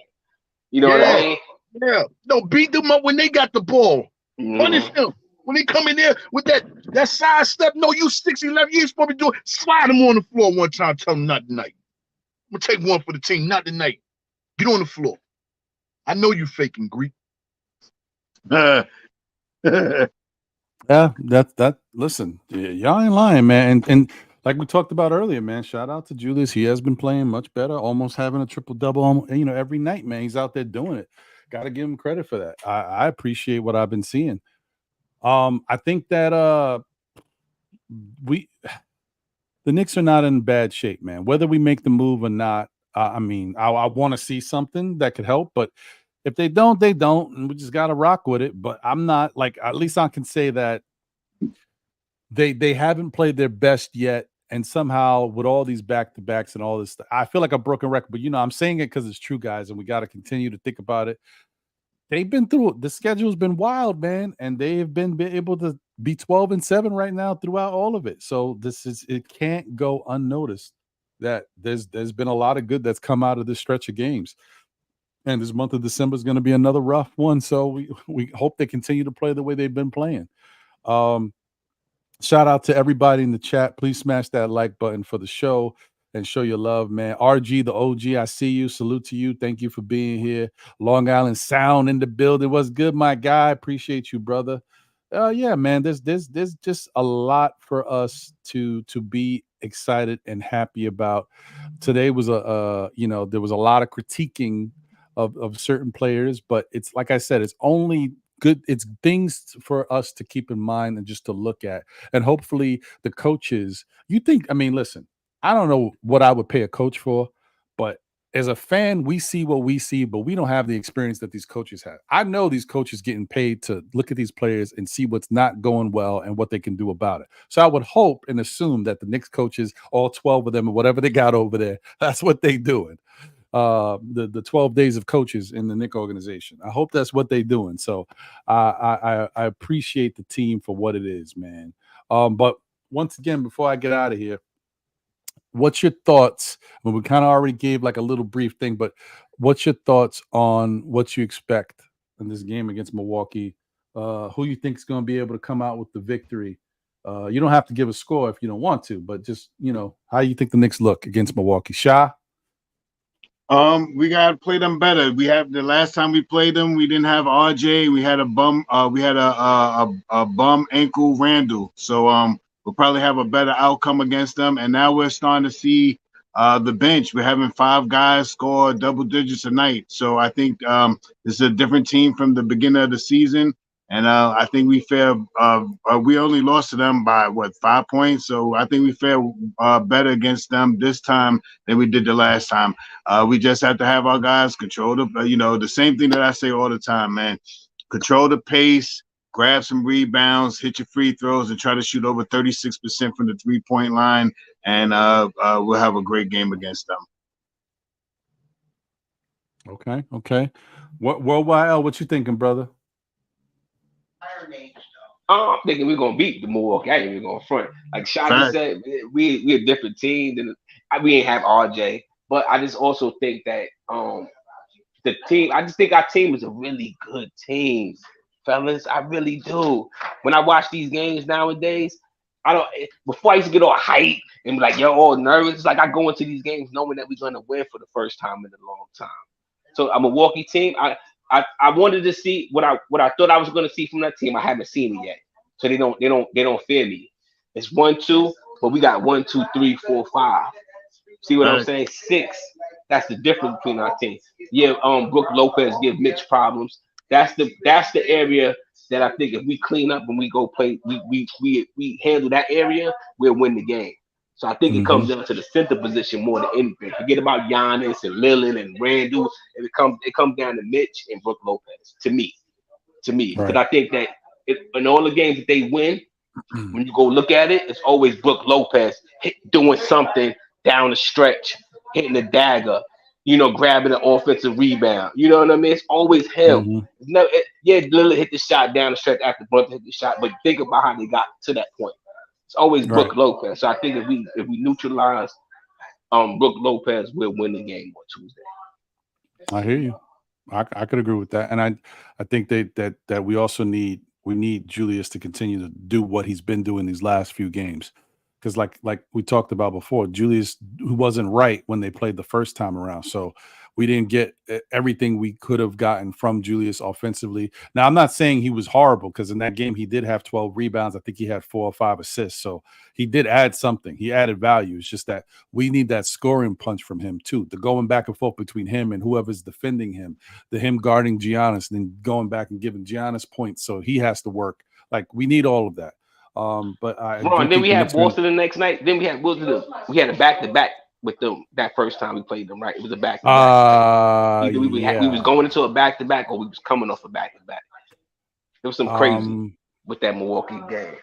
[SPEAKER 8] You know what I mean?
[SPEAKER 4] Yeah. No, beat them up when they got the ball. Punish them. When they come in there with that side step, no, you 6'11", you ain't supposed to do it. Slide them on the floor one time, tell them not tonight. I'm going to take one for the team, not tonight. Get on the floor. I know you faking, Greek.
[SPEAKER 1] Yeah, listen, y'all ain't lying, man. And like we talked about earlier, man, shout out to Julius. He has been playing much better, almost having a triple-double, every night, man. He's out there doing it. Got to give him credit for that. I appreciate what I've been seeing. I think that the Knicks are not in bad shape, man. Whether we make the move or not, I want to see something that could help, but if they don't, they don't, and we just got to rock with it. But I'm not at least I can say that they haven't played their best yet. And somehow with all these back-to-backs and all this stuff, I feel like a broken record, but I'm saying it because it's true, guys, and we got to continue to think about it. They've been through it. The schedule's been wild, man, and they have been able to be 12-7 right now throughout all of it. So it can't go unnoticed that there's been a lot of good that's come out of this stretch of games. And this month of December is going to be another rough one. So we hope they continue to play the way they've been playing. Shout out to everybody in the chat. Please smash that like button for the show and show your love, man. RG, the OG, I see you. Salute to you. Thank you for being here. Long Island Sound in the building. What's good, my guy? Appreciate you, brother. Yeah, man. There's just a lot for us to be excited and happy about. Today was there was a lot of critiquing of certain players, but it's like I said, it's only good. It's things for us to keep in mind and just to look at. And hopefully the coaches, listen, I don't know what I would pay a coach for, but as a fan, we see what we see, but we don't have the experience that these coaches have. I know these coaches getting paid to look at these players and see what's not going well and what they can do about it. So I would hope and assume that the Knicks coaches, all 12 of them or whatever they got over there, that's what they doing. The 12 days of coaches in the Knicks organization. I hope that's what they're doing. So I appreciate the team for what it is, man. But once again, before I get out of here, what's your thoughts? Well, we kind of already gave like a little brief thing, but what's your thoughts on what you expect in this game against Milwaukee? Who you think is going to be able to come out with the victory? You don't have to give a score if you don't want to, but just, how you think the Knicks look against Milwaukee? Sha?
[SPEAKER 3] We gotta play them better. We have the last time we played them, we didn't have RJ. We had a bum. We had a bum ankle Randle. So we'll probably have a better outcome against them. And now we're starting to see the bench. We're having 5 guys score double digits a night. So I think this is a different team from the beginning of the season. And I think we fare. We only lost to them by 5 points. So I think we fare better against them this time than we did the last time. We just have to have our guys control the same thing that I say all the time, man. Control the pace, grab some rebounds, hit your free throws, and try to shoot over 36% from the 3-point line. And we'll have a great game against them.
[SPEAKER 1] Okay. What you thinking, brother?
[SPEAKER 8] I'm thinking we're gonna beat the Milwaukee. I ain't even gonna front. Like Shotty said, we a different team than we ain't have RJ. But I just also think that the team. I just think our team is a really good team, fellas. I really do. When I watch these games nowadays, before I used to get all hype and be like, yo, all nervous. It's like I go into these games knowing that we're gonna win for the first time in a long time. So a Milwaukee team, I wanted to see what I thought I was going to see from that team. I haven't seen it yet, so they don't fear me. It's 1-2, but we got 1, 2, 3, 4, 5. See what I'm saying? 6. That's the difference between our teams. Yeah, Brook Lopez give Mitch problems. That's the area that I think if we clean up and we go play, we handle that area, we'll win the game. So I think it comes down to the center position more than anything. Forget about Giannis and Lillard and Randle. It comes down to Mitch and Brook Lopez. To me, because I think that in all the games that they win, when you go look at it, it's always Brook Lopez doing something down the stretch, hitting the dagger, grabbing an offensive rebound. You know what I mean? It's always him. It's never, Lillard hit the shot down the stretch after Brunson hit the shot, but think about how they got to that point. It's always Brook Lopez. So I think if we neutralize Brook Lopez, we'll win the game on Tuesday.
[SPEAKER 1] I hear you. I could agree with that. And I think that we also need Julius to continue to do what he's been doing these last few games. Because like we talked about before, Julius, who wasn't right when they played the first time around. So we didn't get everything we could have gotten from Julius offensively. Now, I'm not saying he was horrible, because in that game he did have 12 rebounds. I think he had 4 or 5 assists. So he did add something. He added value. It's just that we need that scoring punch from him too. The going back and forth between him and whoever's defending him, him guarding Giannis, and then going back and giving Giannis points. So he has to work. Like, we need all of that. But
[SPEAKER 8] and then we had Boston the next night. Then we had we had a back-to-back with them that first time we played them, right? It was a back-to-back. Either we was going into a back-to-back or we was coming off a back-to-back. There was some crazy with that Milwaukee game.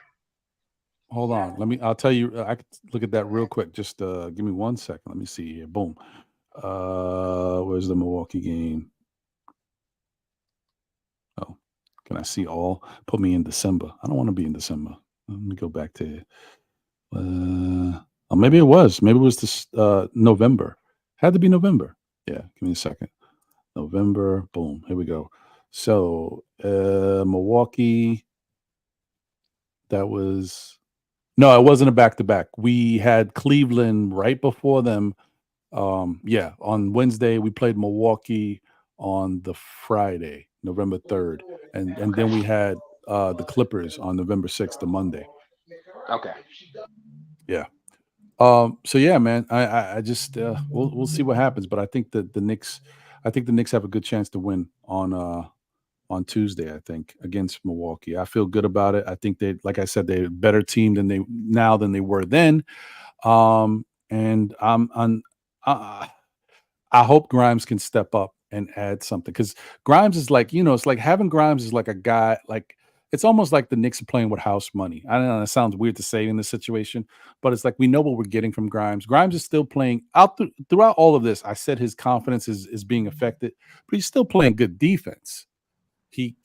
[SPEAKER 1] Hold on. I'll tell you, I could look at that real quick. Just give me 1 second. Let me see here. Boom. Where's the Milwaukee game? Oh, can I see all? Put me in December. I don't want to be in December. Let me go back to it. Maybe it was. Maybe it was this November. Had to be November. Yeah, give me a second. November. Boom. Here we go. So Milwaukee. That was no, it wasn't a back-to-back. We had Cleveland right before them. On Wednesday we played Milwaukee on the Friday, November 3rd, and then we had the Clippers on November 6th, the Monday.
[SPEAKER 8] Okay.
[SPEAKER 1] Yeah. So yeah, man, I just we'll see what happens, but I think that the Knicks have a good chance to win on Tuesday, I think, against Milwaukee. I feel good about it. I think they, like I said, they're a better team than they were then. And I hope Grimes can step up and add something, because Grimes is like, it's like having Grimes is like a guy, like it's almost like the Knicks are playing with house money. I don't know, it sounds weird to say in this situation, but it's like we know what we're getting from Grimes. Grimes is still playing out throughout all of this. I said his confidence is being affected, but he's still playing good defense. We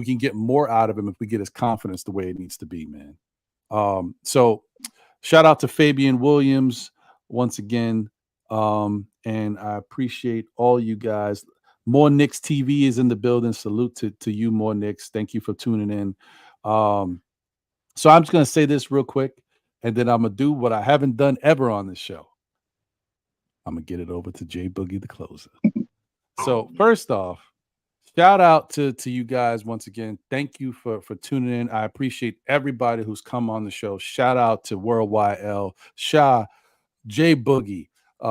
[SPEAKER 1] can get more out of him if we get his confidence the way it needs to be, man. So shout out to Fabian Williams once again. And I appreciate all you guys. More Knicks TV is in the building. Salute to you, More Knicks. Thank you for tuning in. So I'm just going to say this real quick, and then I'm going to do what I haven't done ever on this show. I'm going to get it over to J Boogie, the closer. So first off, shout out to you guys once again. Thank you for tuning in. I appreciate everybody who's come on the show. Shout out to Worldwide L, Sha, J Boogie,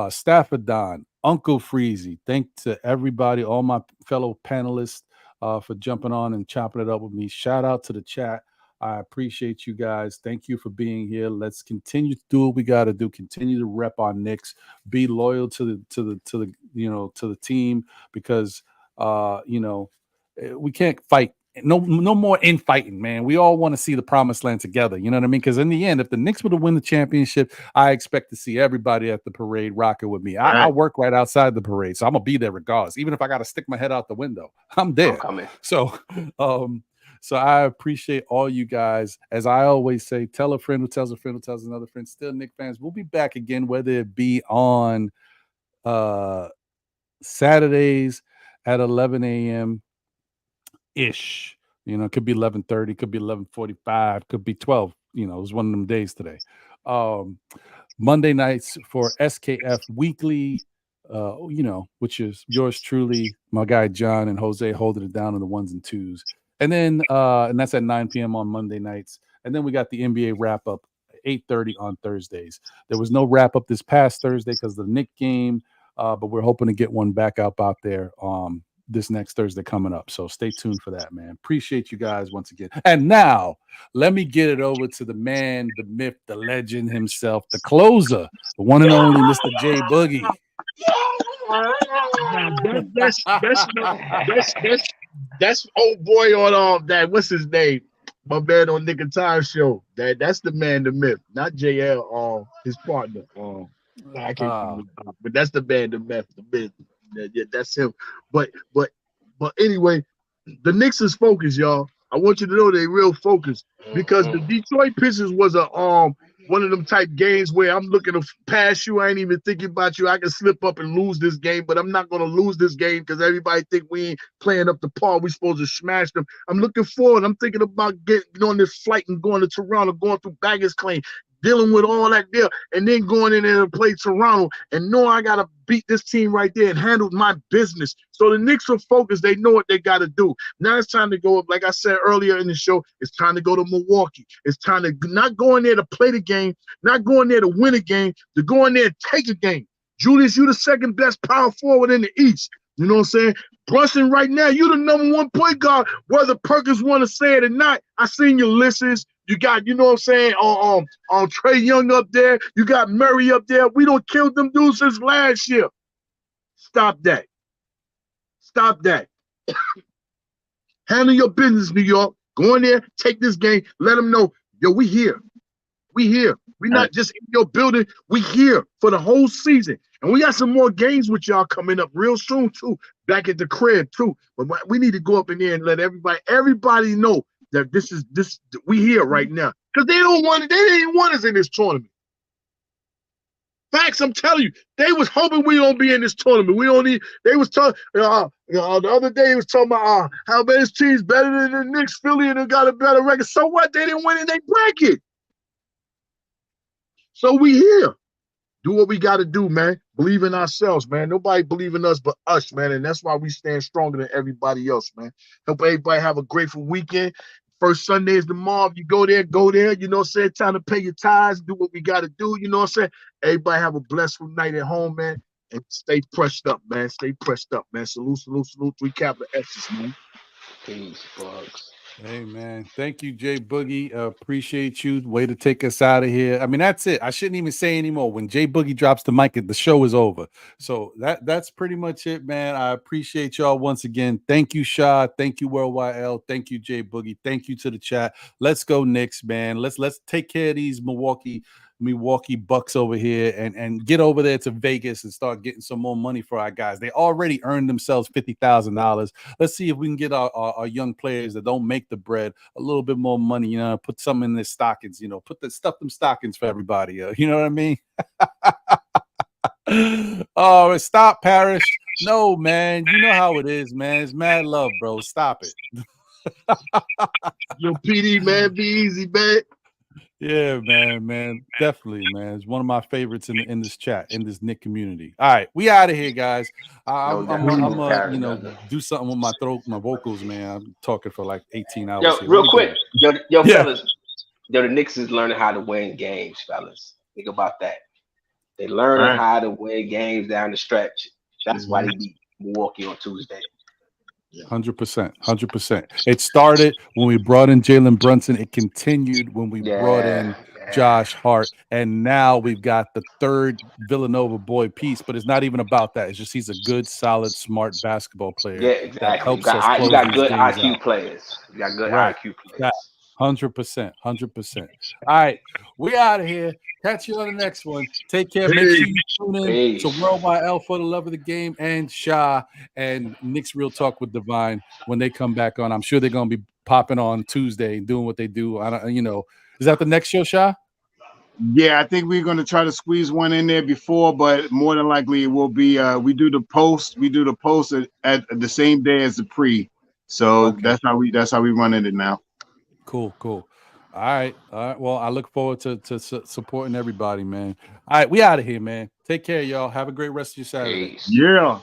[SPEAKER 1] Stafford Don, Uncle Freezy. Thank to everybody, all my fellow panelists for jumping on and chopping it up with me. Shout out to the chat. I appreciate you guys. Thank you for being here. Let's continue to do what we got to do. Continue to rep our Knicks. Be loyal to the team, because we can't fight. No more infighting, man. We all want to see the promised land together. You know what I mean? Because in the end, if the Knicks were to win the championship, I expect to see everybody at the parade rocking with me. I work right outside the parade, so I'm gonna be there regardless. Even if I got to stick my head out the window, I'm there. So I appreciate all you guys. As I always say, tell a friend who tells a friend who tells another friend. Still, Knicks fans, we'll be back again, whether it be on Saturdays at 11 a.m. ish. It could be 11:30, could be 11:45, could be 12. It was one of them days today. Monday nights for SKF Weekly, which is yours truly, my guy John and Jose holding it down on the ones and twos. And then and that's at 9 p.m. on Monday nights. And then we got the NBA wrap up at 8:30 on Thursdays. There was no wrap up this past Thursday because of the Knicks game, but we're hoping to get one back out there this next Thursday coming up. So stay tuned for that, man. Appreciate you guys once again. And now let me get it over to the man, the myth, the legend himself, the closer, the one and only Mr. J Boogie.
[SPEAKER 4] That's old boy on that. What's his name? My man on Nick and Time show. That's the man, the myth, not JL. His partner. I can't remember, but that's the man, the myth, the myth. Yeah, that's him. But anyway, the Knicks is focused, y'all. I want you to know they real focused, because the Detroit Pistons was a one of them type games where I'm looking to pass you. I ain't even thinking about you. I can slip up and lose this game, but I'm not going to lose this game because everybody think we ain't playing up the par. We supposed to smash them. I'm looking forward. I'm thinking about getting on this flight and going to Toronto, going through baggage claim, dealing with all that there, and then going in there and play Toronto and know I got to beat this team right there and handle my business. So the Knicks are focused. They know what they got to do. Now it's time to go, like I said earlier in the show, it's time to go to Milwaukee. It's time to not go in there to play the game, not go in there to win a game, to go in there and take a game. Julius, you the second best power forward in the East. You know what I'm saying? Brunson, right now, you the number one point guard, whether Perkins want to say it or not. I seen your lists. You got, you know what I'm saying, on Trae Young up there. You got Murray up there. We don't kill them dudes since last year. Stop that. Stop that. Handle your business, New York. Go in there, take this game. Let them know, yo, we here. We here. We not just in your building. We here for the whole season. And we got some more games with y'all coming up real soon, too. Back at the crib, too. But we need to go up in there and let everybody know that this we here right now, because they don't want it. They didn't want us in this tournament. Facts, I'm telling you. They was hoping we don't be in this tournament. We don't need. They was talking. The other day, he was talking about how this team's better than the Knicks, Philly, and they got a better record. So what? They didn't win in their bracket. So we here. Do what we got to do, man. Believe in ourselves, man. Nobody believe in us but us, man. And that's why we stand stronger than everybody else, man. Hope everybody have a grateful weekend. First Sunday is tomorrow. If you go there, go there. You know what I'm saying? Time to pay your tithes, do what we got to do. You know what I'm saying? Everybody have a blessed night at home, man. And stay pressed up, man. Stay pressed up, man. Salute, salute, salute. 3 capital S's, man.
[SPEAKER 8] Peace, bugs.
[SPEAKER 1] Hey, man. Thank you, Jay Boogie. Appreciate you. Way to take us out of here. I mean, that's it. I shouldn't even say anymore. When Jay Boogie drops the mic, the show is over. So that's pretty much it, man. I appreciate y'all once again. Thank you, Shaw. Thank you, Worldwide L. Thank you, Jay Boogie. Thank you to the chat. Let's go Knicks, man. Let's take care of these Milwaukee Bucks over here and get over there to Vegas and start getting some more money for our guys. They already earned themselves $50,000. Let's see if we can get our young players that don't make the bread a little bit more money, you know, put some in their stockings, you know, stuff them stockings for everybody. You know what I mean? Oh, stop, Parrish. No, man. You know how it is, man. It's mad love, bro. Stop it.
[SPEAKER 4] Yo, PD, man, be easy, man.
[SPEAKER 1] Yeah, man, definitely, man. It's one of my favorites in this chat, in this Knick community. All right, we out of here, guys. I'm you know, do something with my throat, my vocals, man. I'm talking for like 18 hours.
[SPEAKER 8] Yo,
[SPEAKER 1] here.
[SPEAKER 8] real quick, yo,
[SPEAKER 1] Yeah.
[SPEAKER 8] fellas, the Knicks is learning how to win games, fellas. Think about that. They learning how to win games down the stretch. That's why they beat Milwaukee on Tuesday.
[SPEAKER 1] 100%. It started when we brought in Jalen Brunson. It continued when we brought in Josh Hart, and now we've got the third Villanova boy piece. But it's not even about that. It's just he's a good, solid, smart basketball player.
[SPEAKER 8] Yeah, exactly.
[SPEAKER 1] That helps
[SPEAKER 8] you got
[SPEAKER 1] these
[SPEAKER 8] good
[SPEAKER 1] games
[SPEAKER 8] IQ
[SPEAKER 1] out.
[SPEAKER 8] players. You got good
[SPEAKER 1] Right.
[SPEAKER 8] IQ players.
[SPEAKER 1] 100%. All right, we out of here. Catch you on the next one. Take care. Make sure you tune in to Worldwide L for the love of the game and Shah and Knicks Real Talk with Divine when they come back on. I'm sure they're gonna be popping on Tuesday and doing what they do. I don't, you know, is that the next show, Shah?
[SPEAKER 3] Yeah, I think we're going to try to squeeze one in there before, but more than likely it will be. We do the post at the same day as the pre. So that's how we running it now.
[SPEAKER 1] Cool. All right. Well, I look forward to supporting everybody, man. All right, we out of here, man. Take care, y'all. Have a great rest of your Saturday.
[SPEAKER 3] Yeah.